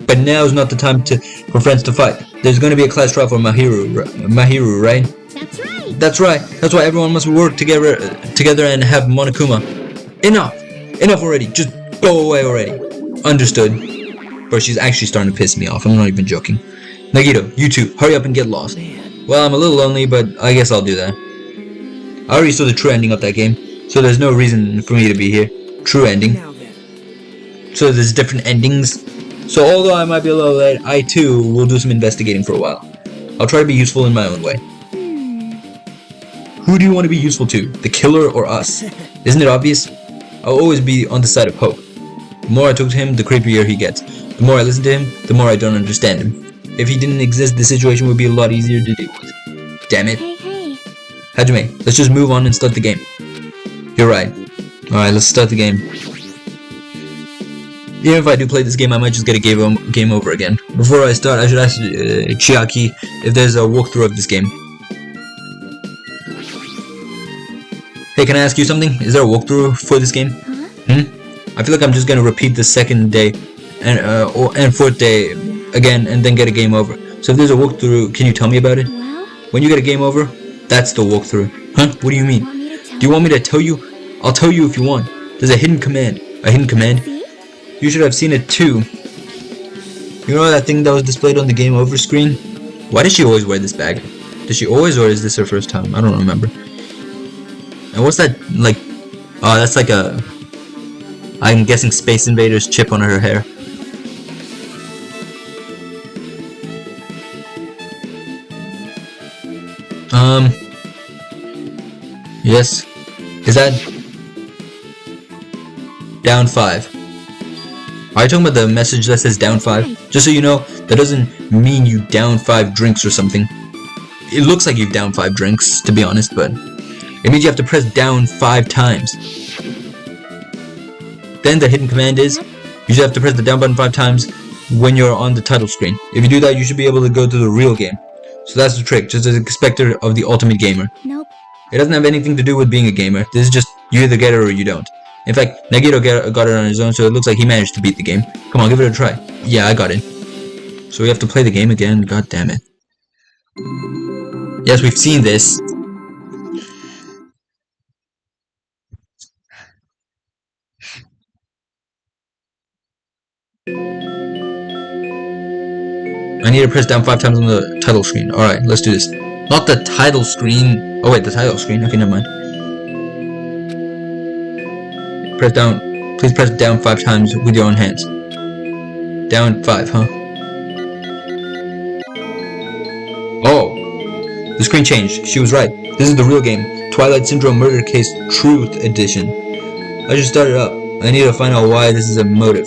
But now is not the time for friends to fight. There's going to be a class trial for Mahiru, right? That's right. That's right. That's why everyone must work together and have Monokuma. Enough already. Just go away already. Understood. Bro, she's actually starting to piss me off. I'm not even joking. Nagito, you too. Hurry up and get lost. Well, I'm a little lonely, but I guess I'll do that. I already saw the true ending of that game, so there's no reason for me to be here. True ending. So there's different endings. So although I might be a little late, I too will do some investigating for a while. I'll try to be useful in my own way. Who do you want to be useful to? The killer or us? Isn't it obvious? I'll always be on the side of hope. The more I talk to him, the creepier he gets. The more I listen to him, the more I don't understand him. If he didn't exist, the situation would be a lot easier to deal with. Damn it. Hey. Hajime, let's just move on and start the game. You're right. Alright, let's start the game. Even if I do play this game, I might just get a game over again. Before I start, I should ask Chiaki if there's a walkthrough of this game. Hey, can I ask you something? Is there a walkthrough for this game? I feel like I'm just gonna repeat the second day and fourth day again and then get a game over. So if there's a walkthrough, can you tell me about it? Well, When you get a game over, that's the walkthrough. Huh? What do you mean? want me to tell Do you want me to tell you? I'll tell you if you want. There's a hidden command. A hidden command? See? You should have seen it too. You know that thing that was displayed on the game over screen? Why does she always wear this bag? Does she always, or is this her first time? I don't remember. And what's that, like... Oh, that's like a... I'm guessing Space Invaders chip on her hair. Yes. Is that... Down 5. Are you talking about the message that says down 5? Just so you know, that doesn't mean you down 5 drinks or something. It looks like you've down 5 drinks, to be honest, but... It means you have to press down 5 times. Then the hidden command is, you should have to press the down button 5 times when you're on the title screen. If you do that, you should be able to go to the real game. So that's the trick, just as a specter of the ultimate gamer. Nope. It doesn't have anything to do with being a gamer. This is just, you either get it or you don't. In fact, Nagito got it on his own, so it looks like he managed to beat the game. Come on, give it a try. Yeah, I got it. So we have to play the game again, god damn it. Yes, we've seen this. I need to press down 5 times on the title screen. Alright, let's do this. Not the title screen. Oh wait, the title screen. Okay, never mind. Press down. Please press down 5 times with your own hands. Down 5, huh? Oh! The screen changed. She was right. This is the real game. Twilight Syndrome Murder Case Truth Edition. I should start it up. I need to find out why this is a motive.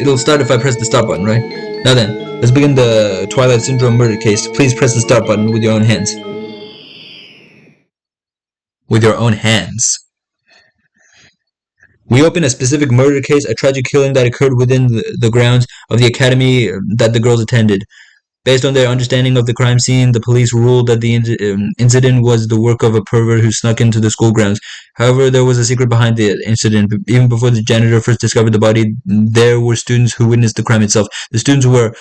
It'll start if I press the start button, right? Now then, let's begin the Twilight Syndrome murder case. Please press the start button with your own hands. With your own hands. We open a specific murder case, a tragic killing that occurred within the grounds of the academy that the girls attended. Based on their understanding of the crime scene, the police ruled that the incident was the work of a pervert who snuck into the school grounds. However, there was a secret behind the incident. Even before the janitor first discovered the body, there were students who witnessed the crime itself. The students were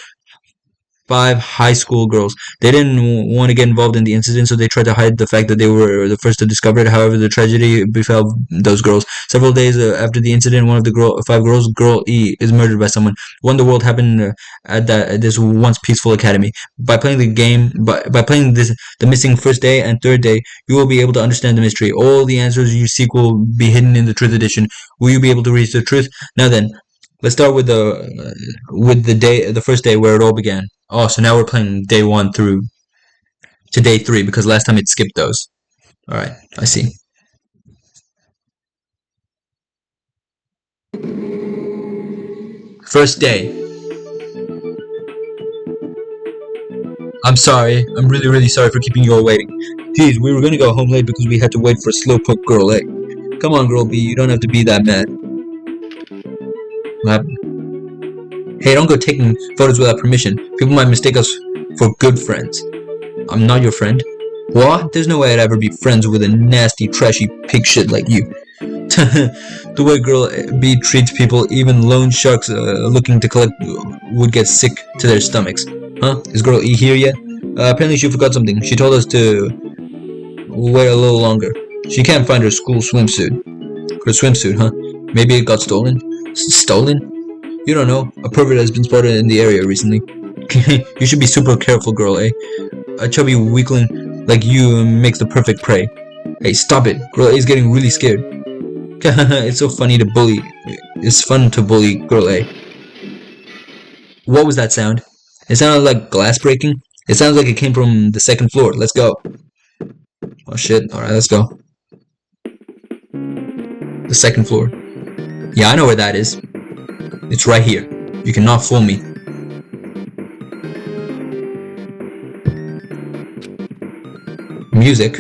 5 high school girls. They didn't want to get involved in the incident, so they tried to hide the fact that they were the first to discover it. However, the tragedy befell those girls. Several days after the incident, one of the 5 girls, Girl E, is murdered by someone. What in the world happened at this once peaceful academy? By playing the game, by playing the missing first day and third day, you will be able to understand the mystery. All the answers you seek will be hidden in the Truth Edition. Will you be able to reach the truth? Now then, let's start with the first day where it all began. Oh, so now we're playing day 1 through to day 3 because last time it skipped those. Alright, I see. First day. I'm sorry. I'm really sorry for keeping you all waiting. Geez, we were gonna go home late because we had to wait for Slowpoke Girl A. Come on, Girl B, you don't have to be that mad. What happened? Hey, don't go taking photos without permission. People might mistake us for good friends. I'm not your friend. What? There's no way I'd ever be friends with a nasty, trashy pig shit like you. The way Girl B treats people, even loan sharks looking to collect would get sick to their stomachs. Huh? Is Girl E here yet? Apparently she forgot something. She told us to wait a little longer. She can't find her school swimsuit. Her swimsuit, huh? Maybe it got stolen? Stolen? You don't know. A pervert has been spotted in the area recently. You should be super careful, Girl A. A chubby weakling like you makes the perfect prey. Hey, stop it. Girl A is getting really scared. It's so funny to bully. It's fun to bully girl A. What was that sound? It sounded like glass breaking. It sounds like it came from the second floor. Let's go. Oh shit. Alright, let's go. The second floor. Yeah, I know where that is. It's right here. You cannot fool me. Music.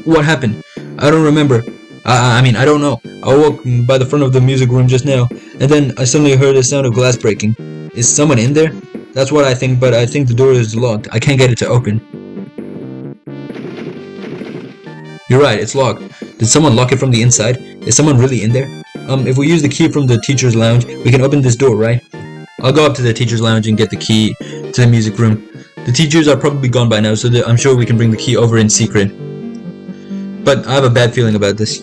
What happened? I don't remember. I mean, I don't know. I walked by the front of the music room just now, and then I suddenly heard a sound of glass breaking. Is someone in there? That's what I think, but I think the door is locked. I can't get it to open. You're right, it's locked. Did someone lock it from the inside? Is someone really in there? If we use the key from the teacher's lounge, we can open this door, right? I'll go up to the teacher's lounge and get the key to the music room. The teachers are probably gone by now, so I'm sure we can bring the key over in secret. But I have a bad feeling about this.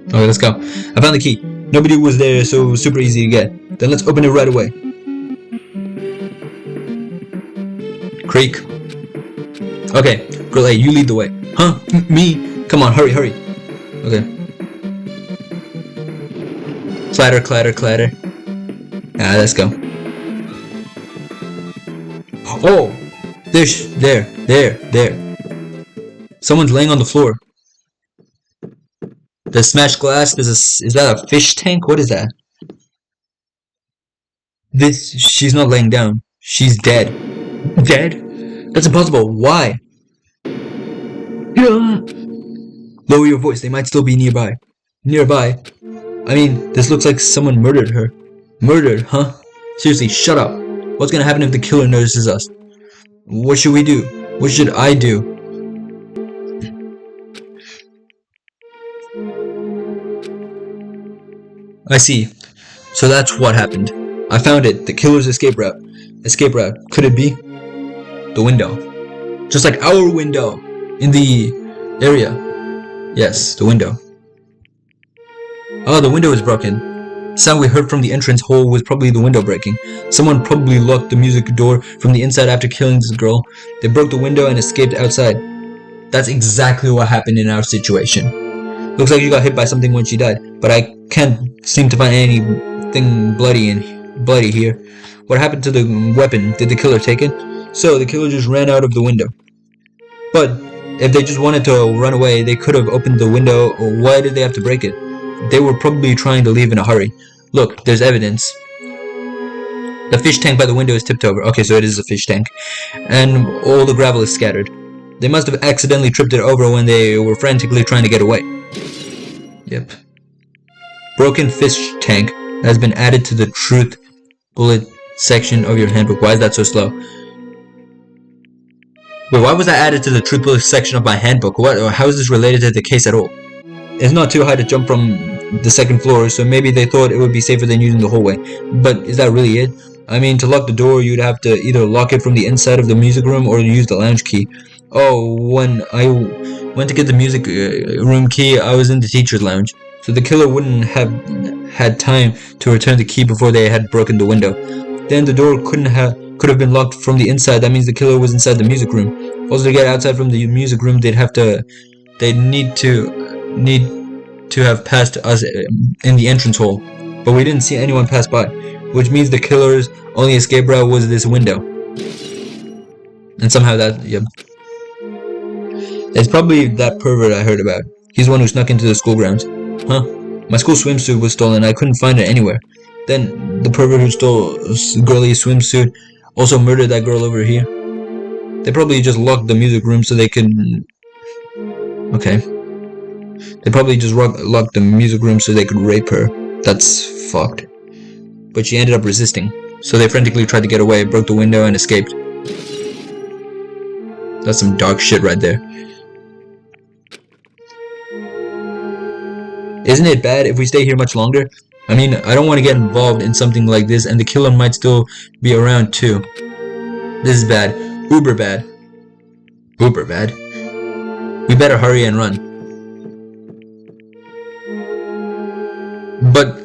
Okay, let's go. I found the key. Nobody was there, so it was super easy to get. Then let's open it right away. Creak. Okay, girl A, you lead the way. Huh? Me? Come on, hurry, hurry. Okay. Clatter, clatter, clatter. Ah, let's go. Oh! There. Someone's laying on the floor. The smashed glass, is that a fish tank? What is that? She's not laying down. She's dead. Dead? That's impossible. Why? Lower your voice, they might still be nearby. Nearby? I mean, this looks like someone murdered her. Murdered, huh? Seriously, shut up. What's gonna happen if the killer notices us? What should we do? What should I do? I see. So that's what happened. I found it. The killer's escape route. Escape route. Could it be? The window. Just like our window. In the area. Yes, the window. Oh, the window is broken. The sound we heard from the entrance hole was probably the window breaking. Someone probably locked the music door from the inside after killing this girl. They broke the window and escaped outside. That's exactly what happened in our situation. Looks like you got hit by something when she died, but I can't seem to find anything bloody here. What happened to the weapon? Did the killer take it? So, the killer just ran out of the window. But, if they just wanted to run away, they could have opened the window, or why did they have to break it? They were probably trying to leave in a hurry. Look, there's evidence. The fish tank by the window is tipped over. Okay, so it is a fish tank. And all the gravel is scattered. They must have accidentally tripped it over when they were frantically trying to get away. Yep. Broken fish tank has been added to the truth bullet section of your handbook. Why is that so slow? Wait, why was that added to the truth bullet section of my handbook? How is this related to the case at all? It's not too high to jump from the second floor, so maybe they thought it would be safer than using the hallway. But is that really it? I mean, to lock the door, you'd have to either lock it from the inside of the music room or use the lounge key. Oh, when I went to get the music room key, I was in the teacher's lounge. So the killer wouldn't have had time to return the key before they had broken the window. Then the door could have been locked from the inside. That means the killer was inside the music room. Also, to get outside from the music room, they'd need to have passed us in the entrance hall. But we didn't see anyone pass by, which means the killer's only escape route was this window. And somehow yep. It's probably that pervert I heard about. He's the one who snuck into the school grounds. Huh? My school swimsuit was stolen. I couldn't find it anywhere. Then the pervert who stole Girlie's swimsuit also murdered that girl over here. They probably just locked the music room so they could... Okay. They probably just locked the music room so they could rape her. That's fucked. But she ended up resisting. So they frantically tried to get away, broke the window, and escaped. That's some dark shit right there. Isn't it bad if we stay here much longer? I mean, I don't want to get involved in something like this, and the killer might still be around too. This is bad. Uber bad. Uber bad. We better hurry and run. But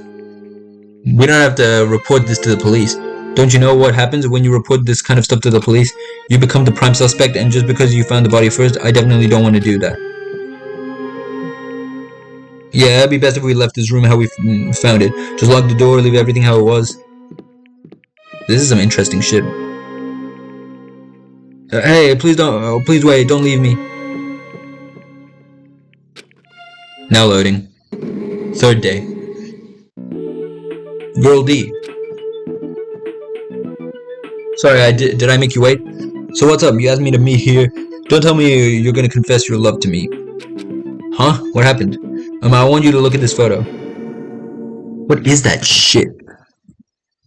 we don't have to report this to the police. Don't you know what happens when you report this kind of stuff to the police? You become the prime suspect, and just because you found the body first, I definitely don't want to do that. Yeah, it'd be best if we left this room how we found it. Just lock the door, leave everything how it was. This is some interesting shit. Hey, please don't, please wait, don't leave me. Now loading. Third day. Girl D. Sorry, did I make you wait? So what's up? You asked me to meet here. Don't tell me you're gonna confess your love to me. Huh? What happened? I want you to look at this photo. What is that shit?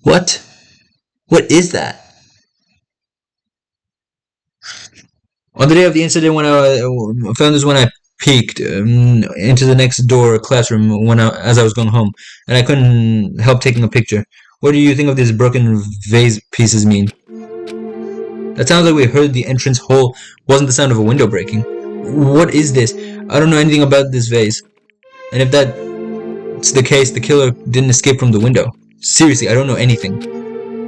What? What is that? On the day of the incident, when I found this when I peeked into the next door classroom as I was going home, and I couldn't help taking a picture. What do you think of these broken vase pieces mean? That sounds like we heard the entrance hole wasn't the sound of a window breaking. What is this? I don't know anything about this vase. And if that's the case, the killer didn't escape from the window. Seriously, I don't know anything.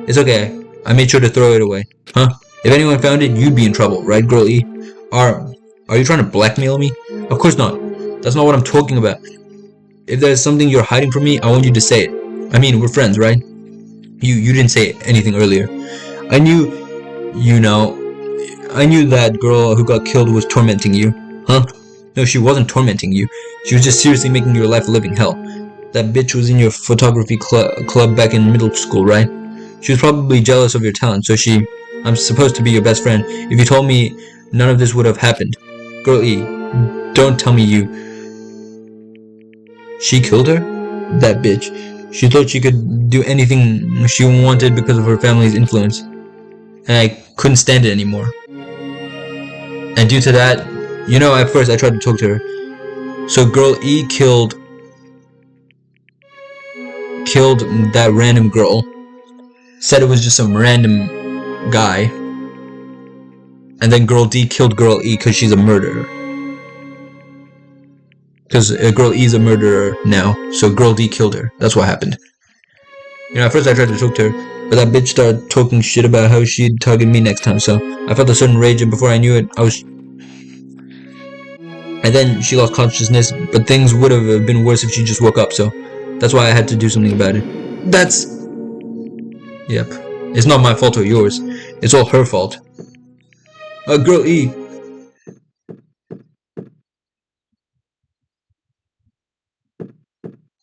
It's okay. I made sure to throw it away. Huh? If anyone found it, you'd be in trouble, right, Girl E? Are you trying to blackmail me? Of course not. That's not what I'm talking about. If there's something you're hiding from me, I want you to say it. I mean, we're friends, right? You didn't say anything earlier. I knew that girl who got killed was tormenting you. Huh? No, she wasn't tormenting you. She was just seriously making your life a living hell. That bitch was in your photography club back in middle school, right? She was probably jealous of your talent, so I'm supposed to be your best friend. If you told me, none of this would have happened. Girl E, don't tell me you... She killed her? That bitch. She thought she could do anything she wanted because of her family's influence. And I couldn't stand it anymore. And due to that, at first I tried to talk to her. So Girl E killed that random girl. Said it was just some random guy. And then Girl D killed Girl E because she's a murderer. Because Girl E is a murderer now, so Girl D killed her. That's what happened. At first I tried to talk to her, but that bitch started talking shit about how she'd target me next time, so I felt a certain rage, and before I knew it, And then she lost consciousness, but things would have been worse if she just woke up, so that's why I had to do something about it. Yep. It's not my fault or yours. It's all her fault. Girl E.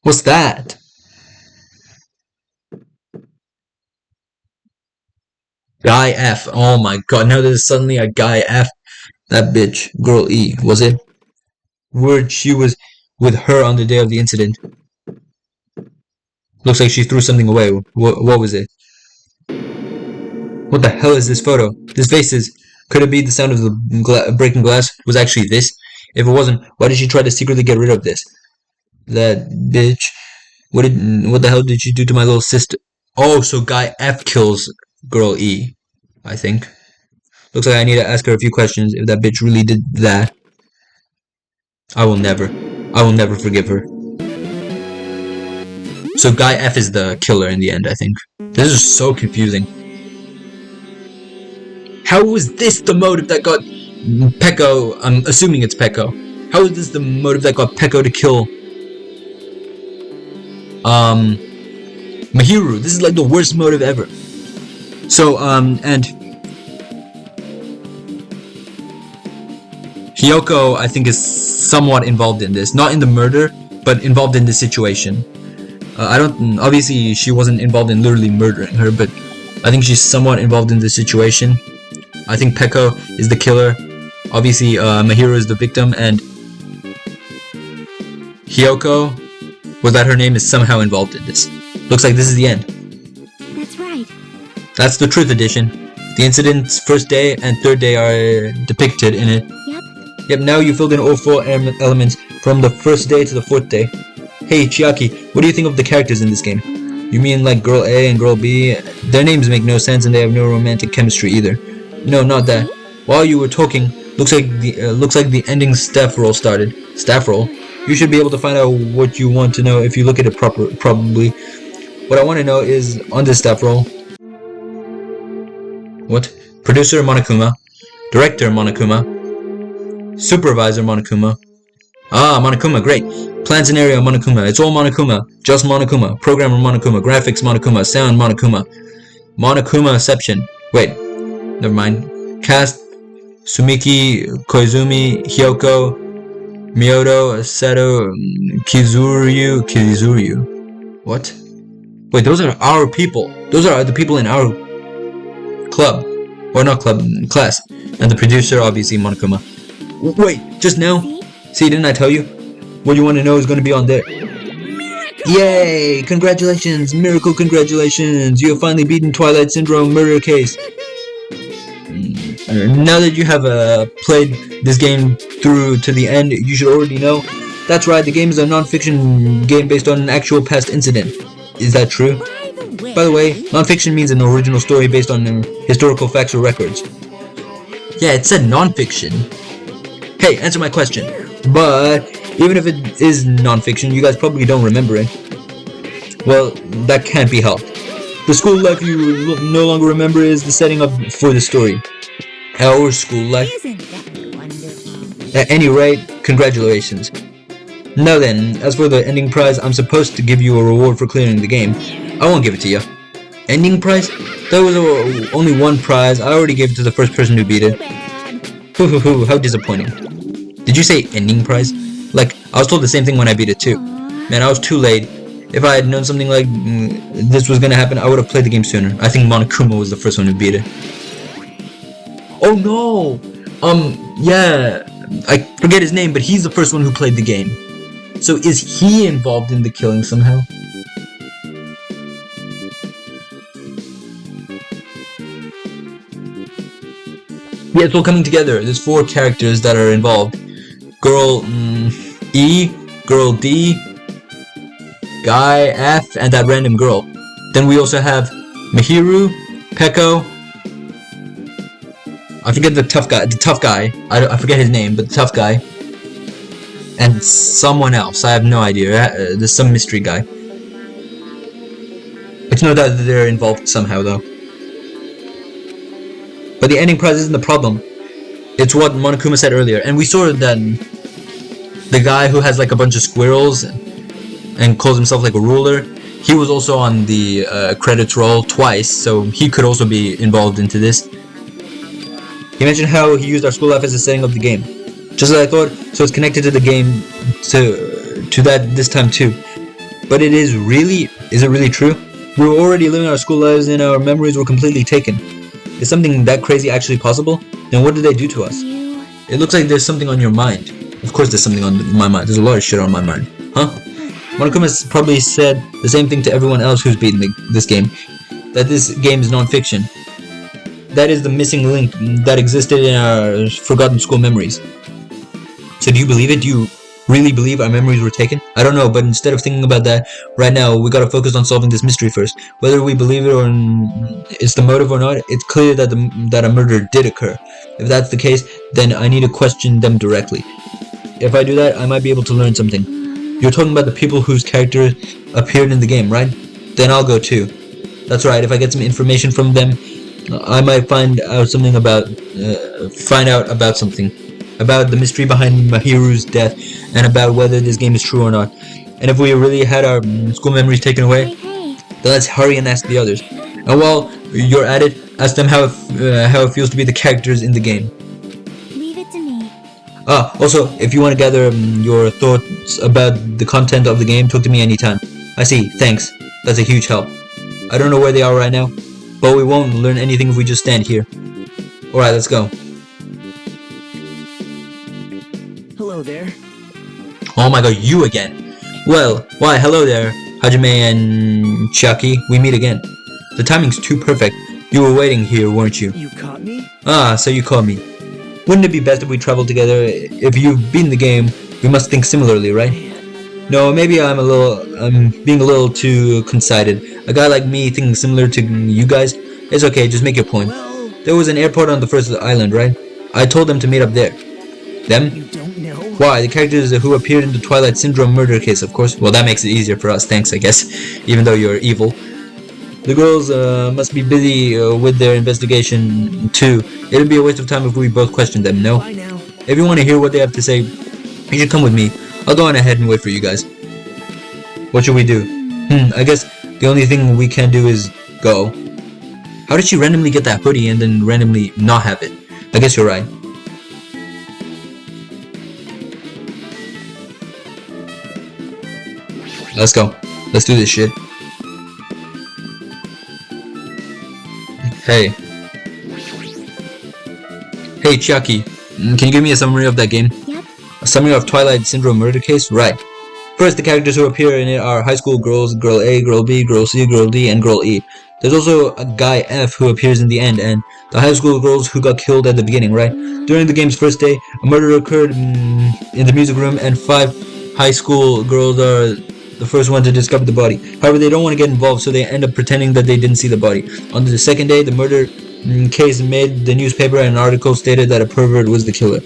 What's that? Guy F. Oh my god, now there's suddenly a Guy F. That bitch, Girl E, was it? Word, she was with her on the day of the incident. Looks like she threw something away. What was it? What the hell is this photo? This vase is... Could it be the sound of the breaking glass was actually this? If it wasn't, why did she try to secretly get rid of this? That bitch. What the hell did she do to my little sister? Oh, so Guy F kills Girl E, I think. Looks like I need to ask her a few questions if that bitch really did that. I will never forgive her. So Guy F is the killer in the end, I think. This is so confusing. How was this the motive that got Peko, I'm assuming it's Peko. How is this the motive that got Peko to kill Mahiru? This is like the worst motive ever. So, and Hiyoko, I think, is somewhat involved in this. Not in the murder, but involved in this situation. Obviously she wasn't involved in literally murdering her, but I think she's somewhat involved in this situation. I think Peko is the killer. Obviously, Mahiru is the victim, and Hiyoko, was that her name, is somehow involved in this. Looks like this is the end. That's right. That's the Truth Edition. The incident's first day and third day are depicted in it. Yep, now you filled in all 4 elements from the first day to the 4th day. Hey, Chiaki, what do you think of the characters in this game? You mean like Girl A and Girl B? Their names make no sense and they have no romantic chemistry either. No, not that. While you were talking, looks like the ending staff roll started. Staff roll? You should be able to find out what you want to know if you look at it probably. What I want to know is, on this staff roll, What? Producer Monokuma. Director Monokuma. Supervisor Monokuma. Ah, Monokuma, great. Plan scenario Monokuma. It's all Monokuma. Just Monokuma. Programmer Monokuma. Graphics Monokuma. Sound Monokuma. Monokuma-ception. Wait. Never mind. Cast Sumiki, Koizumi, Hyoko, Miyoto, Seto, Kizuryu. What? Wait, those are our people. Those are the people in our club. Or not club, class. And the producer, obviously, Monokuma. Wait, just now? See, didn't I tell you? What you want to know is going to be on there. Miracle! Yay! Congratulations! Miracle congratulations! You have finally beaten Twilight Syndrome murder case. Now that you have played this game through to the end, you should already know. That's right, the game is a non-fiction game based on an actual past incident. Is that true? By the way, non-fiction means an original story based on historical facts or records. Yeah, it said non-fiction. Hey, answer my question. But even if it is non-fiction, you guys probably don't remember it. Well, that can't be helped. The school life you no longer remember is the setting up for the story. Our school life. Isn't that wonderful? At any rate, congratulations. Now then, as for the ending prize, I'm supposed to give you a reward for clearing the game. I won't give it to you. Ending prize? There was only one prize. I already gave it to the first person who beat it. Hoo hoo hoo, how disappointing. Did you say ending prize? Like, I was told the same thing when I beat it too. Man, I was too late. If I had known something like this was gonna happen, I would have played the game sooner. I think Monokuma was the first one who beat it. Oh no! Yeah, I forget his name, but he's the first one who played the game. So is he involved in the killing somehow? Yeah, it's all coming together. There's 4 characters that are involved. Girl E, Girl D, Guy F, and that random girl. Then we also have Mihiru, Peko, I forget the tough guy, I forget his name, but the tough guy, and someone else, I have no idea, there's some mystery guy. It's no doubt that they're involved somehow though. But the ending prize isn't the problem. It's what Monokuma said earlier, and we saw that the guy who has like a bunch of squirrels and calls himself like a ruler, he was also on the credits roll twice, so he could also be involved into this. He mentioned how he used our school life as a setting of the game. Just as I thought, so it's connected to the game to that this time too. But is it really true? We were already living our school lives and our memories were completely taken. Is something that crazy actually possible? Then what did they do to us? It looks like there's something on your mind. Of course there's something on my mind. There's a lot of shit on my mind. Huh? Monokuma's probably said the same thing to everyone else who's beaten this game. That this game is non-fiction. That is the missing link that existed in our forgotten school memories. So do you believe it? Do you really believe our memories were taken? I don't know, but instead of thinking about that right now, we gotta focus on solving this mystery first. Whether we believe it or it's the motive or not, it's clear that that a murder did occur. If that's the case, then I need to question them directly. If I do that, I might be able to learn something. You're talking about the people whose characters appeared in the game, right? Then I'll go too. That's right, if I get some information from them, I might find out about something. About the mystery behind Mahiru's death, and about whether this game is true or not. And if we really had our school memories taken away, then let's hurry and ask the others. And while you're at it, ask them how it feels to be the characters in the game. Leave it to me. Also, if you want to gather your thoughts about the content of the game, talk to me anytime. I see, thanks. That's a huge help. I don't know where they are right now, but we won't learn anything if we just stand here. Alright, let's go. Hello there. Oh my god, you again. Well, why, hello there, Hajime and Chiaki. We meet again. The timing's too perfect. You were waiting here, weren't you? You caught me? Ah, so you caught me. Wouldn't it be best if we traveled together? If you've beaten the game, we must think similarly, right? No, maybe I'm being a little too conceited. A guy like me thinking similar to you guys? It's okay, just make your point. Well, There was an airport on the first island, right? I told them to meet up there. Them? you don't know? Why? The characters who appeared in the Twilight Syndrome murder case, of course. Well, that makes it easier for us, thanks, I guess. Even though you're evil. The girls must be busy with their investigation too. It'd be a waste of time if we both questioned them, no? Bye now. If you want to hear what they have to say, you should come with me. I'll go on ahead and wait for you guys. What should we do? I guess the only thing we can do is go. How did she randomly get that hoodie and then randomly not have it? I guess you're right. Let's go. Let's do this shit. Hey. Hey, Chiaki. Can you give me a summary of that game? Yep. A summary of Twilight Syndrome murder case? Right. First, the characters who appear in it are high school girls, Girl A, Girl B, Girl C, Girl D, and Girl E. There's also a guy F who appears in the end, and the high school girls who got killed at the beginning, right? During the game's first day, a murder occurred in the music room, and 5 high school girls are the first one to discover the body. However, they don't want to get involved, so they end up pretending that they didn't see the body. On the second day, the murder case made the newspaper, and an article stated that a pervert was the killer.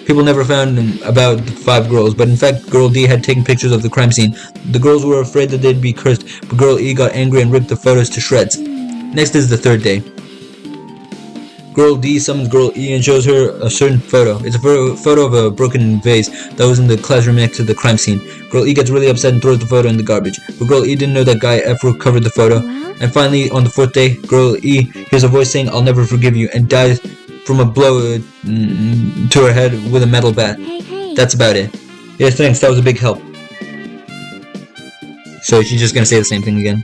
People never found about the 5 girls, but in fact, Girl D had taken pictures of the crime scene. The girls were afraid that they'd be cursed, but Girl E got angry and ripped the photos to shreds. Next is the third day. Girl D summons Girl E and shows her a certain photo. It's a photo of a broken vase that was in the classroom next to the crime scene. Girl E gets really upset and throws the photo in the garbage, but Girl E didn't know that guy F recovered the photo. And finally, on the 4th day, Girl E hears a voice saying, "I'll never forgive you," and dies from a blow to her head with a metal bat. Hey. That's about it. Yeah, thanks, that was a big help. So she's just gonna say the same thing again.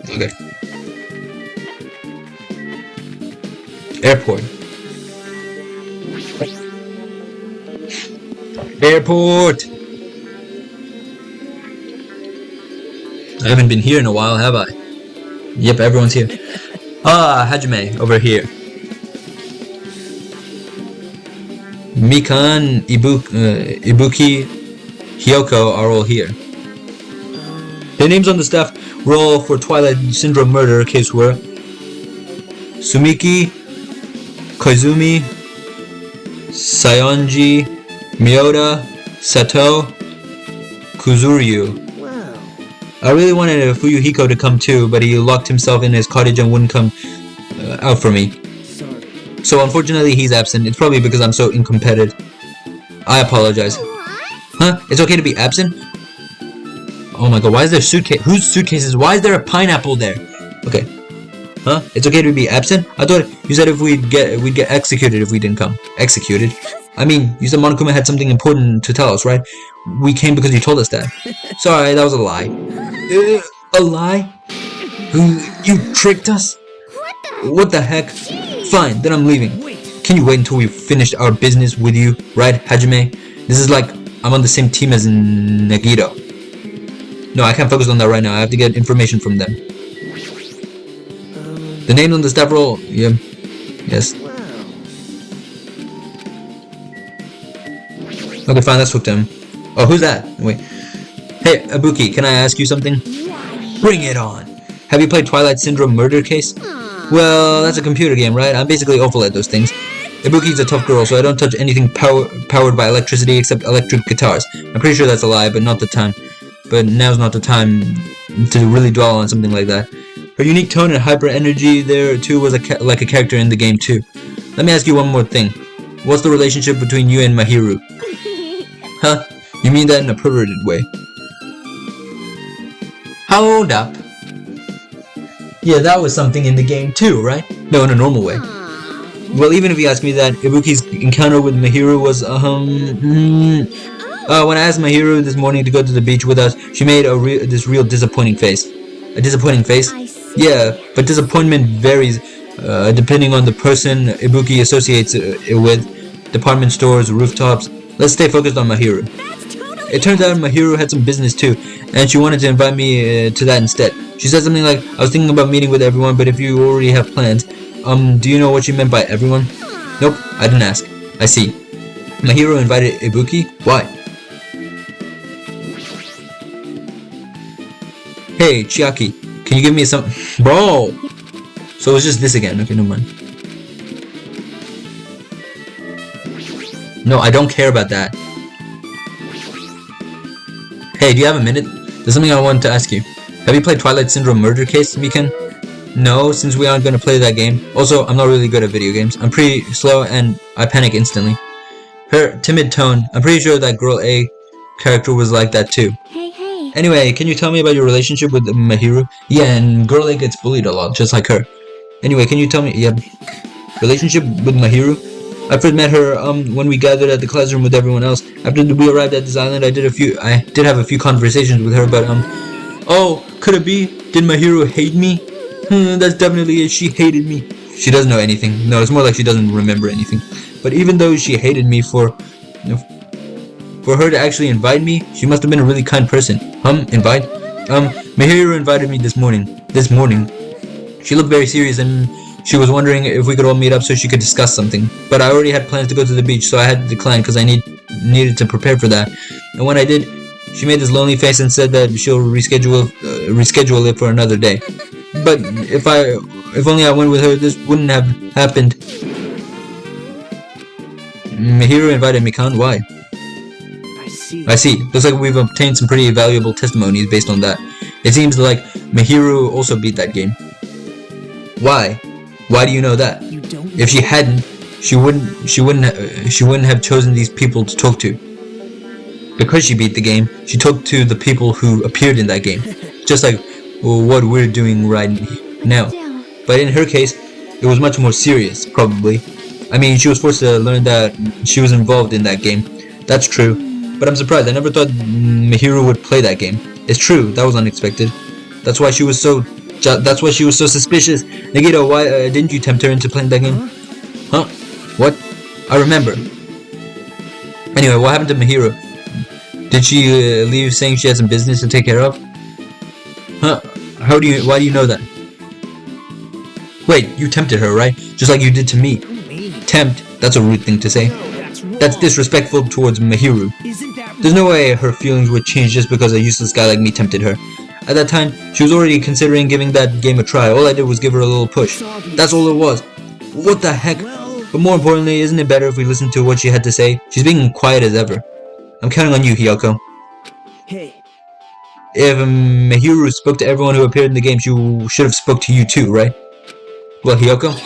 Okay. Airport. Airport! I haven't been here in a while, have I? Yep, everyone's here. Ah, Hajime, over here. Mikan, Ibuki, Hyoko are all here. Their names on the staff roll for Twilight Syndrome murder case were Sumiki, Koizumi, Sayonji, Miyoda, Sato, Kuzuryu. I really wanted Fuyuhiko to come too, but he locked himself in his cottage and wouldn't come out for me. Sorry. So unfortunately he's absent. It's probably because I'm so incompetitive. I apologize. Huh? It's okay to be absent? Oh my god, why is there suitcase? Whose suitcases? Why is there a pineapple there? Okay. Huh? It's okay to be absent? I thought you said if we'd get executed if we didn't come. Executed? I mean, you said Monokuma had something important to tell us, right? We came because you told us that. Sorry, that was a lie. A lie? You tricked us? What the heck? Fine, then I'm leaving. Can you wait until we've finished our business with you, right, Hajime? This is like I'm on the same team as Nagito. No, I can't focus on that right now. I have to get information from them. The names on the staff roll. Yeah. Yes. Okay, fine. Let's talk to him. Oh, who's that? Wait. Hey, Ibuki, can I ask you something? Bring it on. Have you played Twilight Syndrome Murder Case? Well, that's a computer game, right? I'm basically awful at those things. Ibuki's a tough girl, so I don't touch anything powered by electricity except electric guitars. I'm pretty sure that's a lie, but not the time. But now's not the time to really dwell on something like that. Her unique tone and hyper energy there too was like a character in the game too. Let me ask you one more thing. What's the relationship between you and Mahiru? Huh? You mean that in a perverted way? Hold up. Yeah, that was something in the game too, right? No, in a normal way. Well, even if you ask me that, Ibuki's encounter with Mahiru was, when I asked Mahiru this morning to go to the beach with us, she made this real disappointing face. A disappointing face? Yeah, but disappointment varies depending on the person Ibuki associates it with. Department stores, rooftops. Let's stay focused on Mahiru. It turns out Mahiru had some business too, and she wanted to invite me to that instead. She said something like, I was thinking about meeting with everyone, but if you already have plans. Do you know what she meant by everyone? Nope, I didn't ask. I see. Mahiru invited Ibuki? Why? Hey, Chiaki, can you give me some... Bro! So it's just this again. Okay, no mind. No, I don't care about that. Hey, do you have a minute? There's something I wanted to ask you. Have you played Twilight Syndrome Murder Case, Mikan? No, since we aren't going to play that game. Also, I'm not really good at video games. I'm pretty slow and I panic instantly. Her timid tone, I'm pretty sure that Girl A character was like that too. Hey. Anyway, can you tell me about your relationship with Mahiru? Yeah, and Girl A gets bullied a lot, just like her. Anyway, can you tell me, relationship with Mahiru? I first met her when we gathered at the classroom with everyone else. After we arrived at this island, I did have a few conversations with her, but oh, could it be? Did Mahiru hate me? That's definitely it. She hated me. She doesn't know anything. No, it's more like she doesn't remember anything. But even though she hated me for her to actually invite me, she must have been a really kind person. Invite? Mahiru invited me this morning. She looked very serious and she was wondering if we could all meet up so she could discuss something. But I already had plans to go to the beach, so I had to decline because I needed to prepare for that. And when I did, she made this lonely face and said that she'll reschedule it for another day. But if only I went with her, this wouldn't have happened. Mahiru invited Mikan. Why? I see. Looks like we've obtained some pretty valuable testimonies based on that. It seems like Mahiru also beat that game. Why? Why do you know that? If she hadn't, she wouldn't have chosen these people to talk to. Because she beat the game, she talked to the people who appeared in that game. Just like what we're doing right now. But in her case, it was much more serious, probably. I mean, she was forced to learn that she was involved in that game. That's true. But I'm surprised. I never thought Mahiru would play that game. It's true. That was unexpected. That's why she was so suspicious. Nagito, why didn't you tempt her into playing that game? Huh? What? I remember. Anyway, what happened to Mahiru? Did she leave saying she had some business to take care of? Huh? Why do you know that? Wait, you tempted her, right? Just like you did to me. Tempt? That's a rude thing to say. That's disrespectful towards Mahiru. There's no way her feelings would change just because a useless guy like me tempted her. At that time, she was already considering giving that game a try. All I did was give her a little push. That's all it was. What the heck? But more importantly, isn't it better if we listen to what she had to say? She's being quiet as ever. I'm counting on you, Hiyoko. Hey. If Mahiru spoke to everyone who appeared in the game, she should have spoke to you too, right? Well, Hiyoko?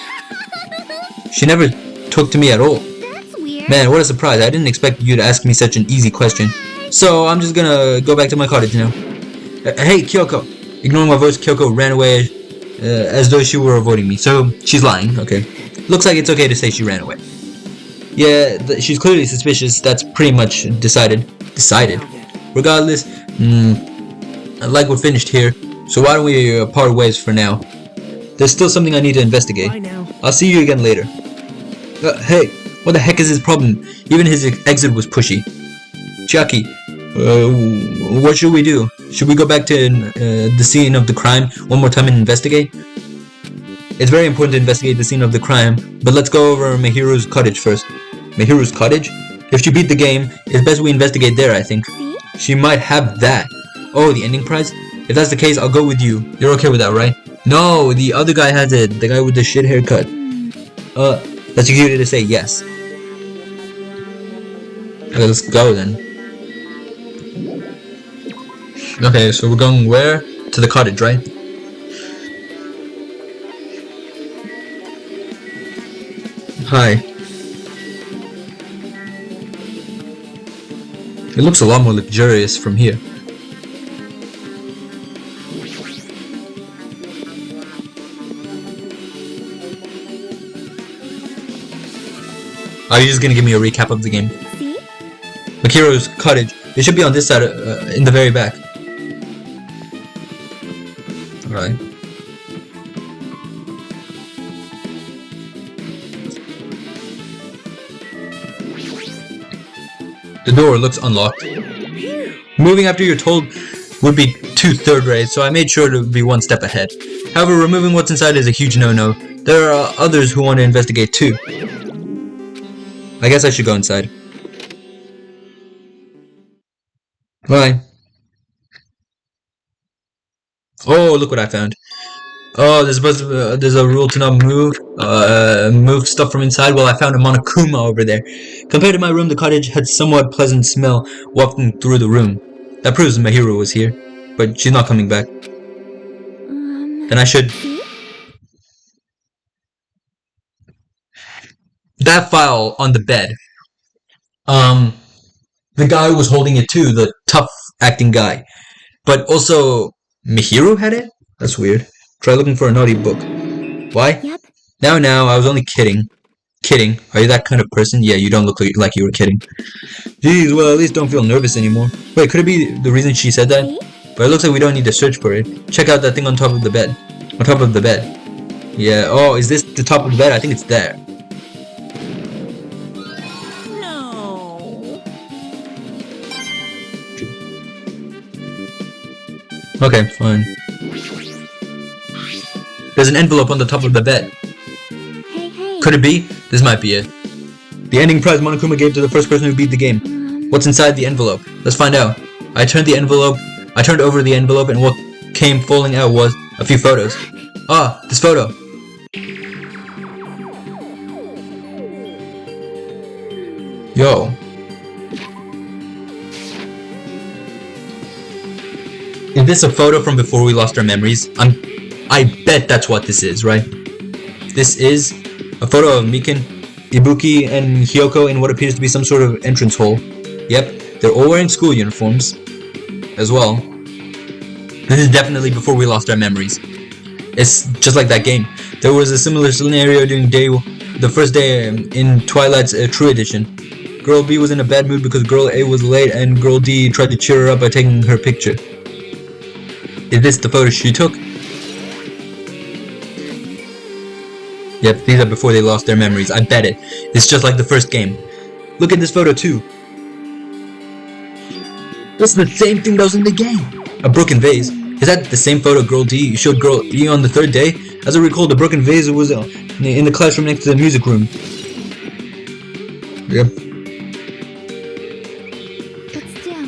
She never talked to me at all. That's weird. Man, what a surprise. I didn't expect you to ask me such an easy question. So, I'm just gonna go back to my cottage now. Hey, Kyoko. Ignoring my voice, Kyoko ran away as though she were avoiding me. So, she's lying, okay. Looks like it's okay to say she ran away. Yeah, she's clearly suspicious. That's pretty much decided. Regardless, like we're finished here. So why don't we part ways for now? There's still something I need to investigate. Bye now. I'll see you again later. Hey, what the heck is his problem? Even his exit was pushy. Chucky, what should we do? Should we go back to the scene of the crime one more time and investigate? It's very important to investigate the scene of the crime, but let's go over Mahiru's cottage first. Mahiru's cottage? If she beat the game, it's best we investigate there, I think. See? She might have that. Oh, the ending prize? If that's the case, I'll go with you. You're okay with that, right? No, the other guy has it. The guy with the shit haircut. That's your duty to say yes. Okay, let's go then. Okay, so we're going where? To the cottage, right? Hi. It looks a lot more luxurious from here. Are you just gonna give me a recap of the game? See? Makiro's cottage. It should be on this side, in the very back. Alright. The door looks unlocked. Moving after you're told would be too third-rate, so I made sure to be one step ahead. However, removing what's inside is a huge no-no. There are others who want to investigate too. I guess I should go inside. Bye. Oh, look what I found. Oh, there's a rule to not move stuff from inside. Well, I found a Monokuma over there. Compared to my room, the cottage had somewhat pleasant smell wafting through the room. That proves Mahiro was here, but she's not coming back. Then I should... That file on the bed. The guy was holding it too, the tough acting guy. But also, Mahiro had it? That's weird. Try looking for a naughty book. Why? Yep. Now, I was only kidding. Kidding? Are you that kind of person? Yeah, you don't look like you were kidding. Geez, well, at least don't feel nervous anymore. Wait, could it be the reason she said that? But it looks like we don't need to search for it. Check out that thing on top of the bed. On top of the bed. Yeah, oh, is this the top of the bed? I think it's there. No. Okay, fine. There's an envelope on the top of the bed. Hey. Could it be? This might be it. The ending prize Monokuma gave to the first person who beat the game. What's inside the envelope? Let's find out. I turned over the envelope, and what came falling out was a few photos. Ah, this photo. Yo. Is this a photo from before we lost our memories? I bet that's what this is, right? This is a photo of Mikan, Ibuki, and Hyoko in what appears to be some sort of entrance hall. Yep, they're all wearing school uniforms as well. This is definitely before we lost our memories. It's just like that game. There was a similar scenario during the first day in Twilight's True Edition. Girl B was in a bad mood because Girl A was late and Girl D tried to cheer her up by taking her picture. Is this the photo she took? Yep, these are before they lost their memories. I bet it. It's just like the first game. Look at this photo too. That's the same thing that was in the game. A broken vase. Is that the same photo Girl D showed Girl E on the third day? As I recall, the broken vase was in the classroom next to the music room. Yep.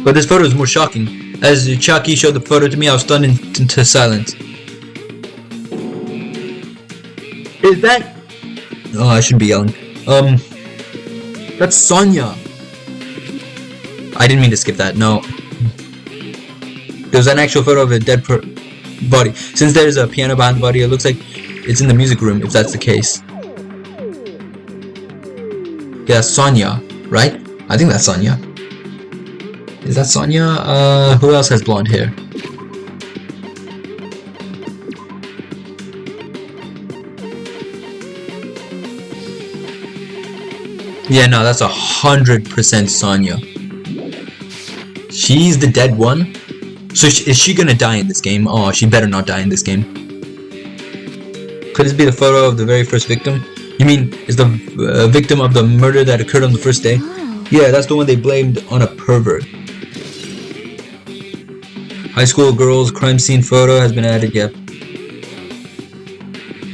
But this photo is more shocking. As Chaki showed the photo to me, I was stunned into silence. Is that... Oh, I shouldn't be yelling. That's Sonya. I didn't mean to skip that, no. There's an actual photo of a dead body. Since there's a piano behind the body, it looks like it's in the music room, if that's the case. Yeah, Sonya, right? I think that's Sonya. Is that Sonya? Who else has blonde hair? Yeah, no, that's 100% Sonya. She's the dead one? So is she gonna die in this game? Oh, she better not die in this game. Could this be the photo of the very first victim? You mean, is the victim of the murder that occurred on the first day? Yeah, that's the one they blamed on a pervert. High school girls crime scene photo has been added, yep.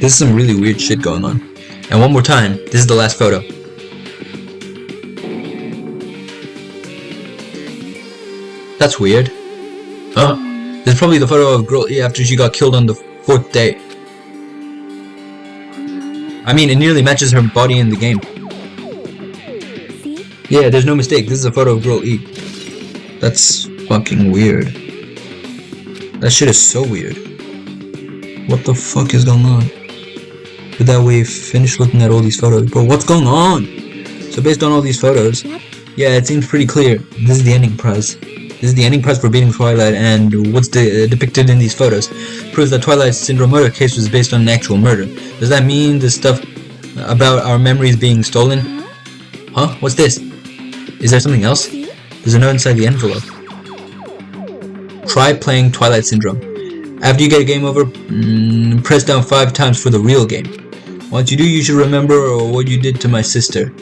This is some really weird shit going on. And one more time, this is the last photo. That's weird. Huh? This is probably the photo of Girl E after she got killed on the 4th day. I mean, it nearly matches her body in the game. See? Yeah, there's no mistake. This is a photo of Girl E. That's fucking weird. That shit is so weird. What the fuck is going on? Did that way finish looking at all these photos? Bro, what's going on? So based on all these photos, yeah, it seems pretty clear. This is the ending prize. This is the ending prize for beating Twilight, and what's depicted in these photos proves that Twilight's syndrome murder case was based on an actual murder. Does that mean the stuff about our memories being stolen? Huh? What's this? Is there something else? There's a note inside the envelope. Try playing Twilight Syndrome. After you get a game over, press down 5 times for the real game. Once you do, you should remember what you did to my sister.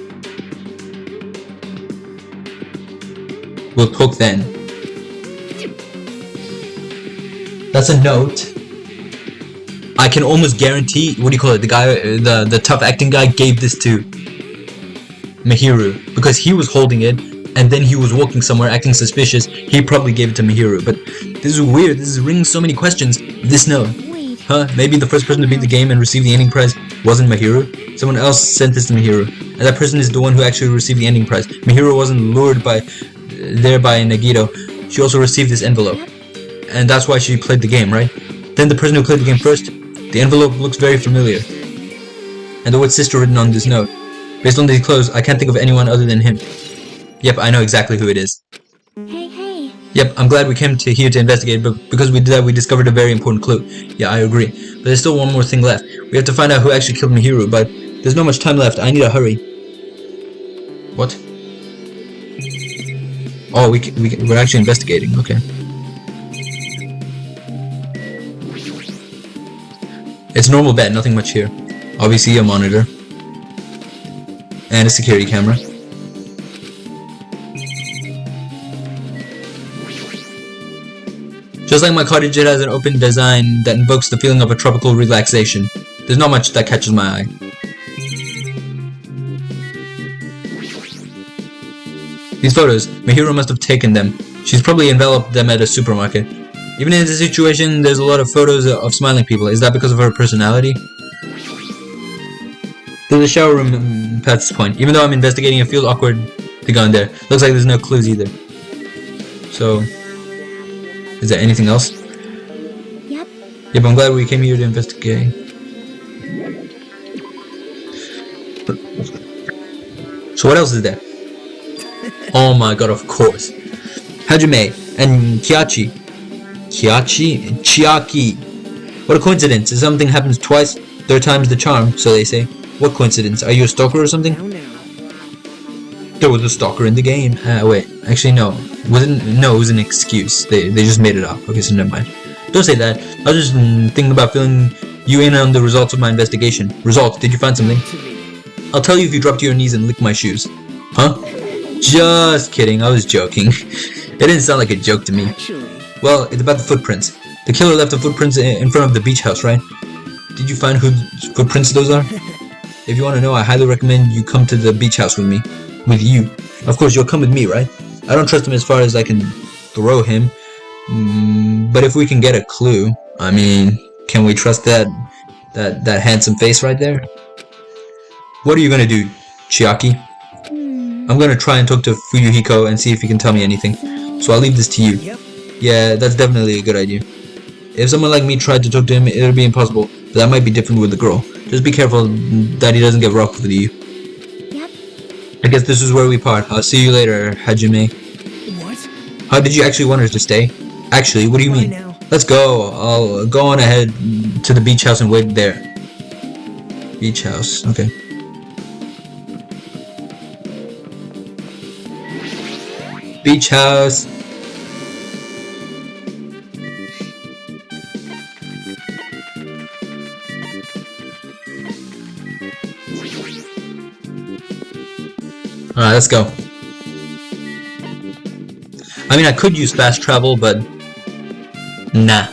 We'll talk then. That's a note. I can almost guarantee, what do you call it, the guy, the tough acting guy gave this to Mihiru, because he was holding it, and then he was walking somewhere acting suspicious. He probably gave it to Mihiru, but this is weird. This is ringing so many questions. This note. Huh? Maybe the first person to beat the game and receive the ending prize wasn't Mihiru. Someone else sent this to Mihiru, and that person is the one who actually received the ending prize. Mihiru wasn't lured by Nagito. she also received this envelope. And that's why she played the game, right? Then the person who played the game first, the envelope looks very familiar. And the word sister written on this note. Based on these clothes, I can't think of anyone other than him. Yep, I know exactly who it is. Hey. Yep, I'm glad we came here to investigate, but because we did that, we discovered a very important clue. Yeah, I agree. But there's still one more thing left. We have to find out who actually killed Mihiru, but there's not much time left. I need to hurry. What? Oh, we're actually investigating. Okay. It's a normal bed, nothing much here. Obviously a monitor. And a security camera. Just like my cottage, it has an open design that invokes the feeling of a tropical relaxation. There's not much that catches my eye. These photos, Mihiru must have taken them. She's probably enveloped them at a supermarket. Even in this situation, there's a lot of photos of smiling people. Is that because of her personality? There's a shower room past this point. Even though I'm investigating, it feels awkward to go in there. Looks like there's no clues either. So, is there anything else? Yep. Yep, I'm glad we came here to investigate. So what else is there? Oh my god, of course. Hajime and Chiaki. What a coincidence. If something happens twice, third time's the charm, so they say. What coincidence? Are you a stalker or something? There was a stalker in the game. Wait, actually no. It was an excuse. They just made it up. Okay, so never mind. Don't say that. I was just thinking about filling you in on the results of my investigation. Results, did you find something? I'll tell you if you drop to your knees and lick my shoes. Huh? Just kidding, I was joking. It didn't sound like a joke to me. Well, it's about the footprints. The killer left the footprints in front of the beach house, right? Did you find whose footprints those are? If you want to know, I highly recommend you come to the beach house with me. With you. Of course, you'll come with me, right? I don't trust him as far as I can throw him. But if we can get a clue, I mean, can we trust that handsome face right there? What are you gonna do, Chiaki? I'm gonna try and talk to Fuyuhiko and see if he can tell me anything. So I'll leave this to you. Yeah, that's definitely a good idea. If someone like me tried to talk to him, it would be impossible. But that might be different with the girl. Just be careful that he doesn't get rough with you. Yep. I guess this is where we part. I'll see you later, Hajime. What? How did you actually want her to stay? Actually, what do you mean? Now. Let's go. I'll go on ahead to the beach house and wait there. Beach house, okay. Beach house. Alright, let's go. I mean, I could use fast travel, but nah.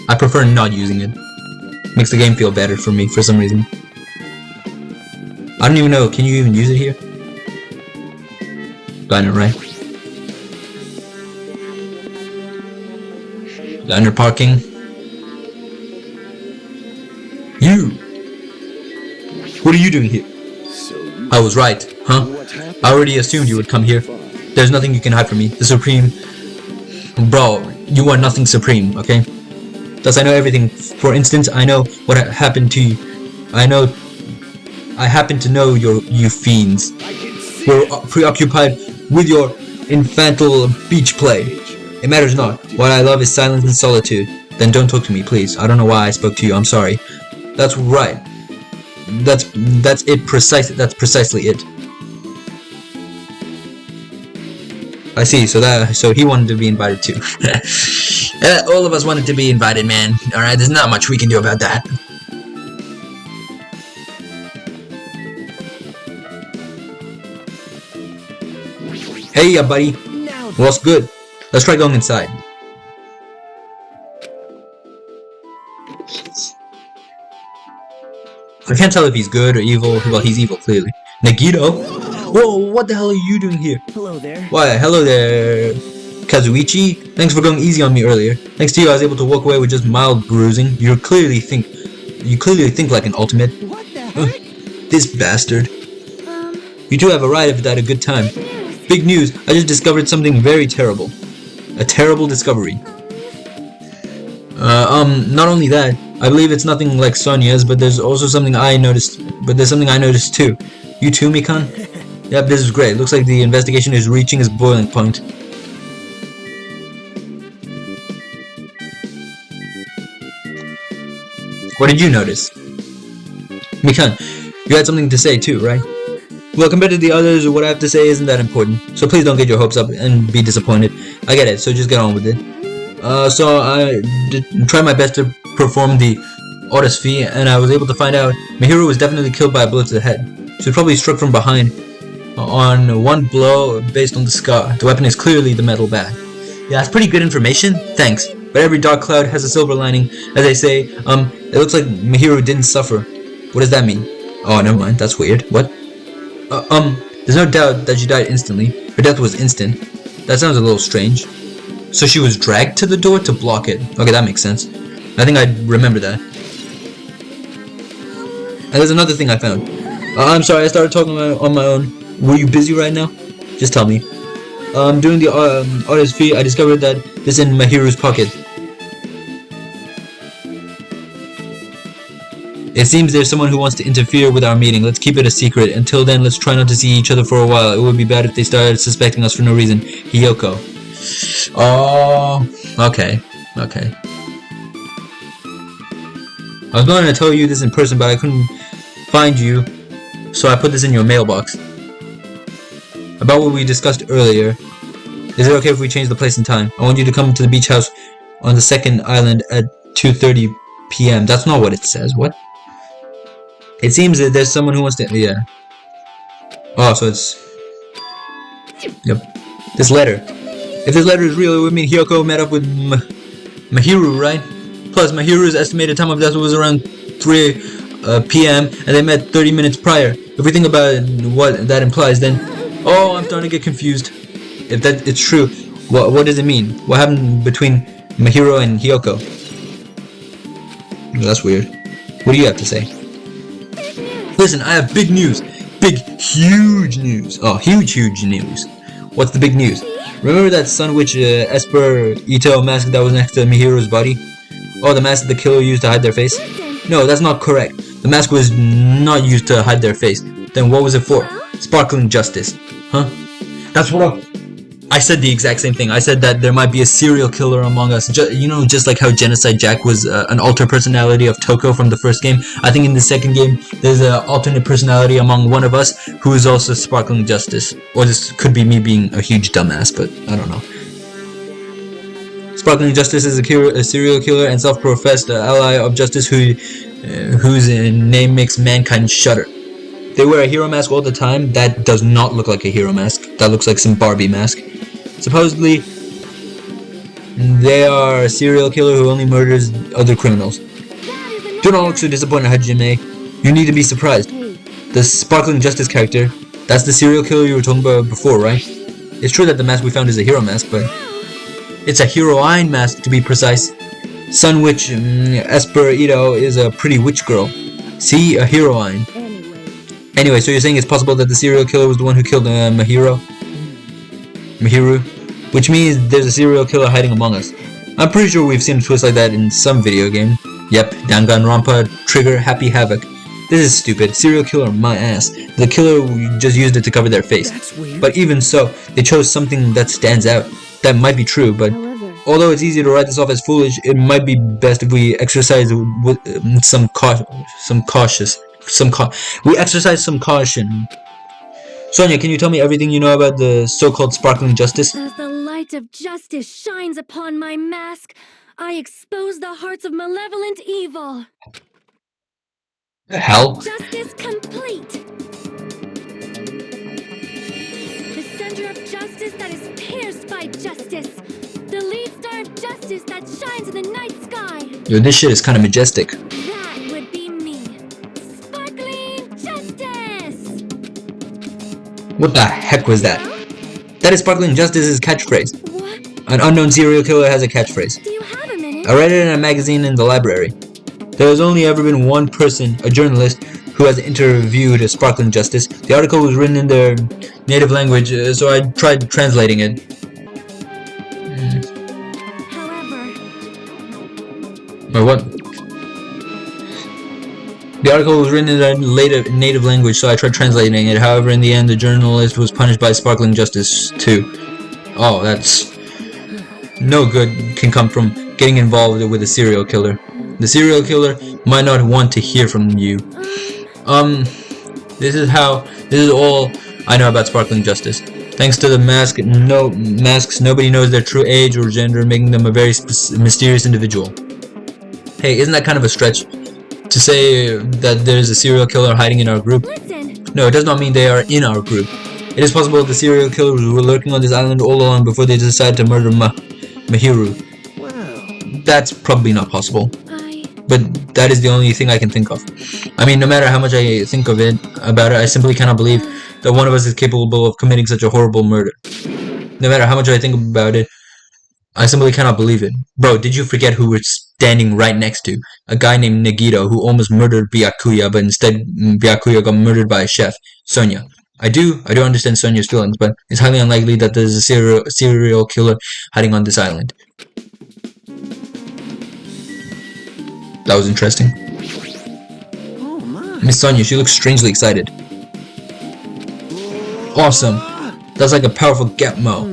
I prefer not using it. Makes the game feel better for me for some reason. I don't even know, can you even use it here? Diner, right? Diner parking. You! What are you doing here? I was right, huh? I already assumed you would come here. There's nothing you can hide from me. The Supreme... Bro, you are nothing supreme, okay? Thus I know everything. For instance, I know what happened to you. I happen to know you fiends. We're preoccupied with your infantile beach play. It matters not. What I love is silence and solitude. Then don't talk to me, please. I don't know why I spoke to you. I'm sorry. That's right. That's it. That's precisely it. I see. So he wanted to be invited too. All of us wanted to be invited, man. All right. There's not much we can do about that. Hey, buddy. What's good? Let's try going inside. I can't tell if he's good or evil. Well, he's evil, clearly. Nagito? Whoa, what the hell are you doing here? Hello there. Why, hello there, Kazuichi. Thanks for going easy on me earlier. Thanks to you, I was able to walk away with just mild bruising. You clearly think like an ultimate. What the heck? This bastard. You two have arrived at a good time. Big news! I just discovered something very terrible. A terrible discovery. Not only that, I believe it's nothing like Sonya's, but there's also something I noticed. But there's something I noticed too. You too, Mikan? Yep, this is great. Looks like the investigation is reaching its boiling point. What did you notice? Mikan, you had something to say too, right? Well, compared to the others, what I have to say isn't that important, so please don't get your hopes up and be disappointed. I get it, so just get on with it. So I tried my best to perform the autopsy, and I was able to find out Mihiru was definitely killed by a bullet to the head. She was probably struck from behind on one blow based on the scar. The weapon is clearly the metal bat. Yeah, that's pretty good information. Thanks. But every dark cloud has a silver lining. As they say, it looks like Mihiru didn't suffer. What does that mean? Oh, never mind. That's weird. What? There's no doubt that she died instantly. Her death was instant. That sounds a little strange. So she was dragged to the door to block it. Okay, that makes sense. I think I remember that. And there's another thing I found. I'm sorry, I started talking on my own. Were you busy right now? Just tell me. During the autopsy, I discovered that this is in Mahiru's pocket. It seems there's someone who wants to interfere with our meeting. Let's keep it a secret. Until then, let's try not to see each other for a while. It would be bad if they started suspecting us for no reason. Hiyoko. Oh, okay. Okay. I was going to tell you this in person, but I couldn't find you, so I put this in your mailbox. About what we discussed earlier. Is it okay if we change the place and time? I want you to come to the beach house on the second island at 2:30 p.m. That's not what it says. What? It seems that there's someone who wants to... Yeah. Oh, so it's... Yep. This letter. If this letter is real, it would mean Hiyoko met up with Mahiru, right? Plus, Mahiru's estimated time of death was around 3 p.m. and they met 30 minutes prior. If we think about what that implies, then... Oh, I'm starting to get confused. If that it's true, what does it mean? What happened between Mahiru and Hiyoko? Oh, that's weird. What do you have to say? Listen, I have big news. Big, huge news. Oh, huge news. What's the big news? Remember that Sun Witch Esper Ito mask that was next to Mihiru's body? Oh, the mask that the killer used to hide their face? No, that's not correct. The mask was not used to hide their face. Then what was it for? Sparkling justice. Huh? That's what I said the exact same thing. I said that there might be a serial killer among us. Just like how Genocide Jack was an alter personality of Toko from the first game. I think in the second game, there's an alternate personality among one of us who is also Sparkling Justice. Or this could be me being a huge dumbass, but I don't know. Sparkling Justice is a serial killer and self-professed ally of justice whose name makes mankind shudder. They wear a hero mask all the time. That does not look like a hero mask. That looks like some Barbie mask. Supposedly, they are a serial killer who only murders other criminals. Do not look so disappointed, Hajime. You need to be surprised. The Sparkling Justice character, that's the serial killer you were talking about before, right? It's true that the mask we found is a hero mask, but it's a heroine mask to be precise. Sun Witch Esper Ito is a pretty witch girl. See, a heroine. Anyway, so you're saying it's possible that the serial killer was the one who killed Mihiru? Which means there's a serial killer hiding among us. I'm pretty sure we've seen a twist like that in some video game. Yep, Danganronpa, Trigger, Happy Havoc. This is stupid. Serial killer, my ass. The killer just used it to cover their face. That's weird. But even so, they chose something that stands out. That might be true, but although it's easy to write this off as foolish, it might be best if we exercise with we exercise some caution. Sonia, can you tell me everything you know about the so-called Sparkling Justice? As the light of justice shines upon my mask, I expose the hearts of malevolent evil. The hell? Justice complete. The center of justice that is pierced by justice. The lead star of justice that shines in the night sky. Yo, this shit is kind of majestic. That would be me. Sparkling justice. What the heck was that? That is Sparkling Justice's catchphrase. What? An unknown serial killer has a catchphrase. Do you have a minute? I read it in a magazine in the library. There has only ever been one person, a journalist, who has interviewed Sparkling Justice. The article was written in their native language, so I tried translating it. However, Or what? The article was written in their native language, so I tried translating it. However, in the end, the journalist was punished by Sparkling Justice too. Oh, that's... No good can come from getting involved with a serial killer. The serial killer might not want to hear from you. This is all I know about Sparkling Justice. Thanks to the masks, nobody knows their true age or gender, making them a very mysterious individual. Hey, isn't that kind of a stretch to say that there's a serial killer hiding in our group? listen. No, it does not mean they are in our group. It is possible that the serial killers were lurking on this island all along before they decided to murder Mahiru. Wow. That's probably not possible. But that is the only thing I can think of. I mean, no matter how much I think about it, I simply cannot believe that one of us is capable of committing such a horrible murder. No matter how much I think about it, I simply cannot believe it. Bro, did you forget who we're standing right next to? A guy named Nagito who almost murdered Byakuya, but instead Byakuya got murdered by a chef, Sonia. I do understand Sonia's feelings, but it's highly unlikely that there's a serial killer hiding on this island. That was interesting. Oh my. Miss Sonia, she looks strangely excited. Awesome. That's like a powerful Gapmo.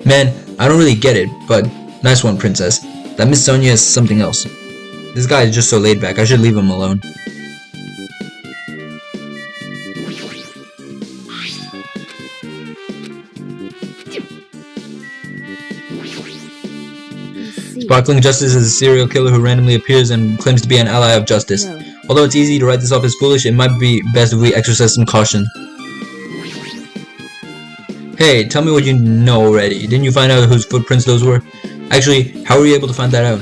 Man, I don't really get it, but nice one, princess. That Miss Sonia is something else. This guy is just so laid back. I should leave him alone. Sparkling Justice is a serial killer who randomly appears and claims to be an ally of justice. No. Although it's easy to write this off as foolish, it might be best if we exercise some caution. Hey, tell me what you know already. Didn't you find out whose footprints those were? Actually, how were you able to find that out?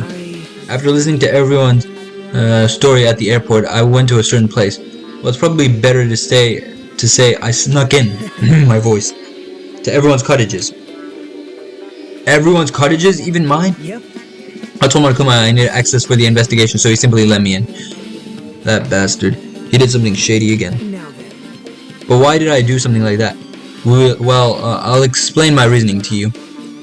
After listening to everyone's story at the airport, I went to a certain place. Well, it's probably better to say I snuck in my voice to everyone's cottages. Everyone's cottages, even mine? Yep. I told Markuma I needed access for the investigation, so he simply let me in. That bastard. He did something shady again. Now then. But why did I do something like that? Well, I'll explain my reasoning to you.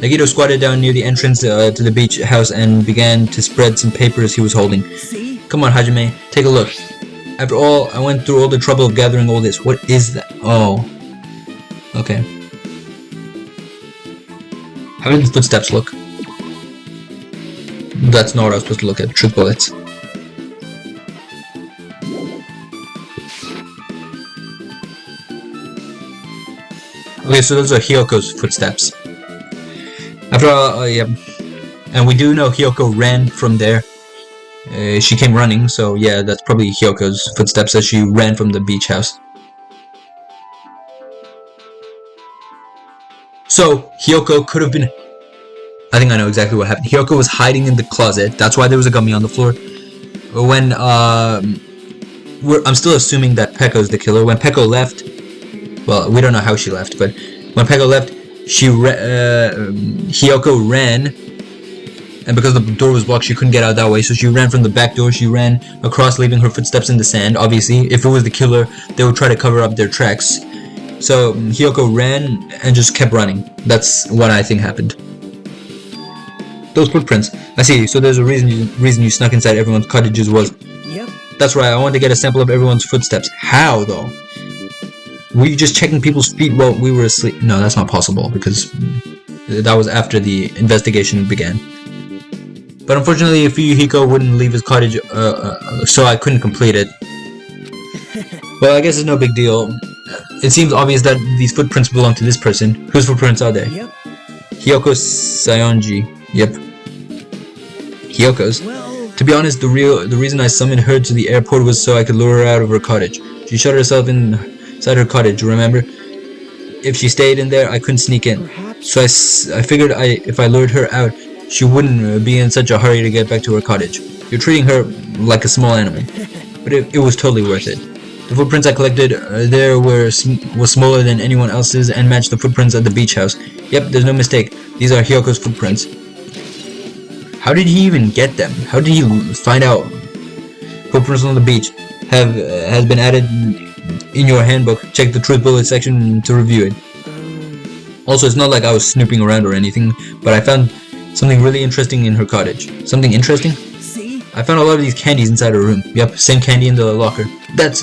Nagito squatted down near the entrance to the beach house and began to spread some papers he was holding. See? Come on, Hajime, take a look. After all, I went through all the trouble of gathering all this. What is that? Oh. Okay. How did the footsteps look? That's not what I was supposed to look at. Truth bullets. Okay, so those are Hyoko's footsteps. After all, yeah. And we do know Hyoko ran from there. She came running, so yeah, that's probably Hyoko's footsteps as she ran from the beach house. So, Hyoko could have been... I think I know exactly what happened. Hyoko was hiding in the closet. That's why there was a gummy on the floor. When, I'm still assuming that Pekko's the killer. When Pekko left... Well, we don't know how she left, but... When Pekko left, Hyoko ran. And because the door was blocked, she couldn't get out that way. So she ran from the back door. She ran across, leaving her footsteps in the sand. Obviously, if it was the killer, they would try to cover up their tracks. So Hyoko ran and just kept running. That's what I think happened. Those footprints. I see. So there's a reason you snuck inside everyone's cottages was. Yep. That's right. I wanted to get a sample of everyone's footsteps. How though? Were you just checking people's feet while we were asleep? No, that's not possible because that was after the investigation began. But unfortunately, Fuyuhiko wouldn't leave his cottage, so I couldn't complete it. Well, I guess it's no big deal. It seems obvious that these footprints belong to this person. Whose footprints are they? Yep. Hyoko Sayonji. Yep. Hyoko's. Well, To be honest, the reason I summoned her to the airport was so I could lure her out of her cottage. She shut herself inside her cottage, remember? If she stayed in there, I couldn't sneak in. perhaps. So I figured if I lured her out, she wouldn't be in such a hurry to get back to her cottage. You're treating her like a small animal. But it was totally worth it. The footprints I collected there were smaller than anyone else's and matched the footprints at the beach house. Yep, there's no mistake. These are Hyoko's footprints. How did he even get them? How did he find out footprints on the beach? has been added in your handbook. Check the truth bullet section to review it. Also, it's not like I was snooping around or anything, but I found something really interesting in her cottage. Something interesting? See? I found a lot of these candies inside her room. Yep, same candy in the locker. That's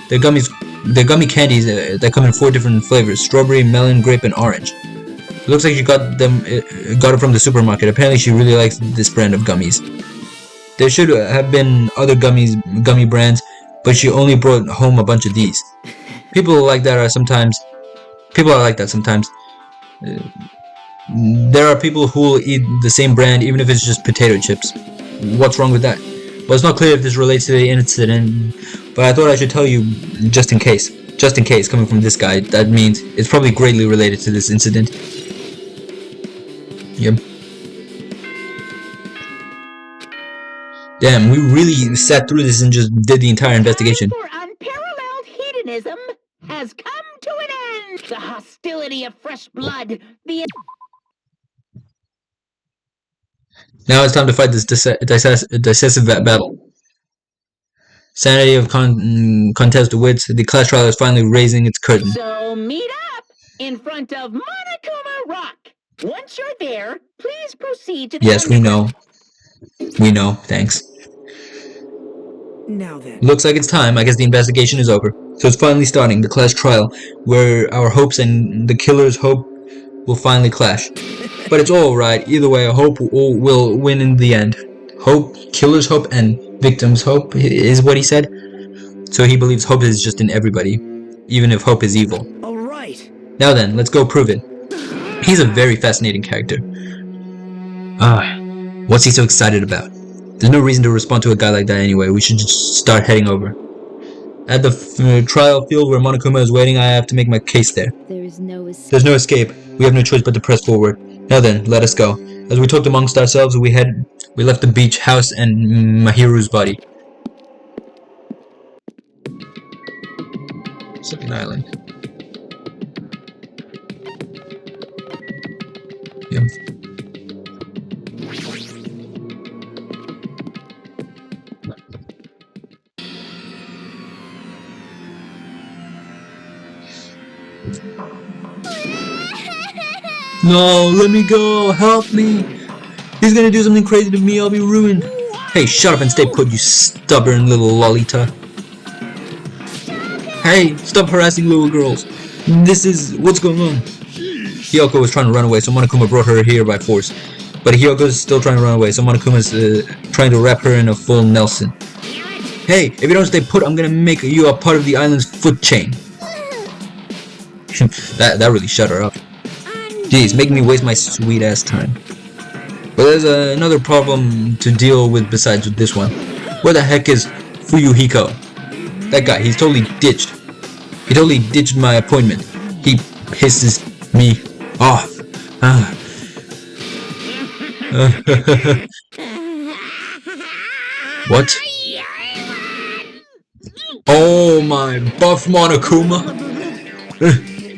the gummies. The gummy candies that come in 4 different flavors: strawberry, melon, grape, and orange. It looks like she got it from the supermarket. Apparently, she really likes this brand of gummies. There should have been other gummy brands, but she only brought home a bunch of these. People are like that sometimes. There are people who will eat the same brand even if it's just potato chips. What's wrong with that? Well, it's not clear if this relates to the incident, but I thought I should tell you just in case. Just in case, coming from this guy, that means it's probably greatly related to this incident. Yep. Damn, we really sat through this and just did the entire investigation. For unparalleled hedonism has come to an end. The hostility of fresh blood, the Now it's time to fight this decisive battle. Sanity of contest wits. The class trial is finally raising its curtain. So meet up in front of Monokuma Rock. Once you're there, please proceed to the Yes, we know. We know, thanks. Now then. Looks like it's time. I guess the investigation is over. So it's finally starting, the class trial, where our hopes and the killer's hope will finally clash. But it's alright. Either way, I hope will win in the end. Hope, killer's hope, and victim's hope is what he said. So he believes hope is just in everybody, even if hope is evil. Alright. Now then, let's go prove it. He's a very fascinating character. What's he so excited about? There's no reason to respond to a guy like that anyway. We should just start heading over. At the trial field where Monokuma is waiting, I have to make my case there. There's no escape. There's no escape. We have no choice but to press forward. Now then, let us go. As we talked amongst ourselves, we left the beach house and Mahiru's body. Second island. Yep. No, let me go, help me. He's gonna do something crazy to me, I'll be ruined. Hey, shut up and stay put, you stubborn little lolita. Hey, stop harassing little girls. What's going on? Hiyoko was trying to run away, so Monokuma brought her here by force. But Hiyoko's still trying to run away, so Monokuma's trying to wrap her in a full Nelson. Hey, if you don't stay put, I'm gonna make you a part of the island's foot chain. that really shut her up. Jeez, making me waste my sweet ass time. But there's another problem to deal with besides this one. Where the heck is Fuyuhiko? That guy, he's totally ditched. He totally ditched my appointment. He pisses me off. What? Oh my buff Monokuma!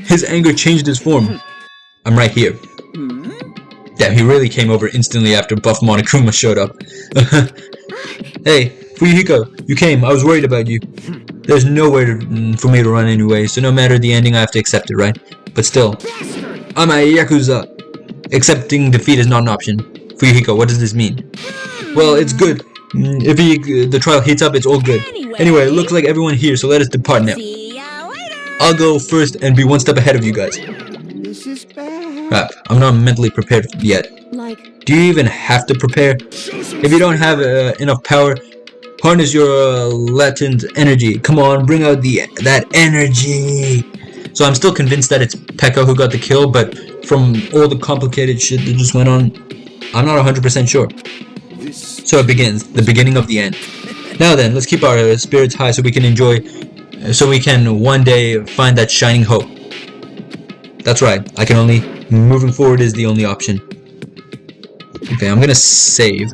His anger changed its form. I'm right here. Damn, he really came over instantly after buff Monokuma showed up. Hey, Fuyuhiko, you came. I was worried about you. There's nowhere for me to run anyway, so no matter the ending, I have to accept it, right? But still, I'm a Yakuza. Accepting defeat is not an option. Fuyuhiko, what does this mean? Well, it's good. If the trial heats up, it's all good. Anyway, it looks like everyone here, so let us depart now. I'll go first and be one step ahead of you guys. This is bad. Crap, I'm not mentally prepared yet. Do you even have to prepare? If you don't have enough power, harness your latent energy. Come on, bring out that energy. So I'm still convinced that it's Pekka who got the kill, but from all the complicated shit that just went on, I'm not 100% sure. So it begins, the beginning of the end. Now then, let's keep our spirits high so we can one day find that shining hope. That's right, moving forward is the only option. Okay, I'm gonna save.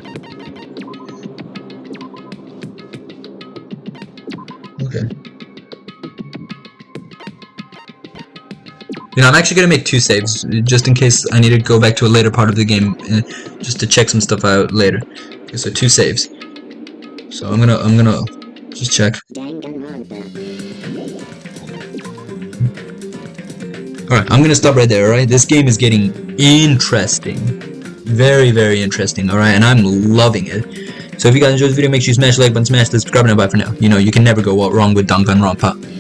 Okay. You know, I'm actually gonna make 2 saves, just in case I need to go back to a later part of the game, just to check some stuff out later. Okay, so 2 saves. So I'm gonna Just check. Alright, I'm gonna stop right there, alright? This game is getting interesting. Very, very interesting, alright? And I'm loving it. So if you guys enjoyed this video, make sure you smash the like button, smash the subscribe button. Bye for now. You know, you can never go wrong with Danganronpa.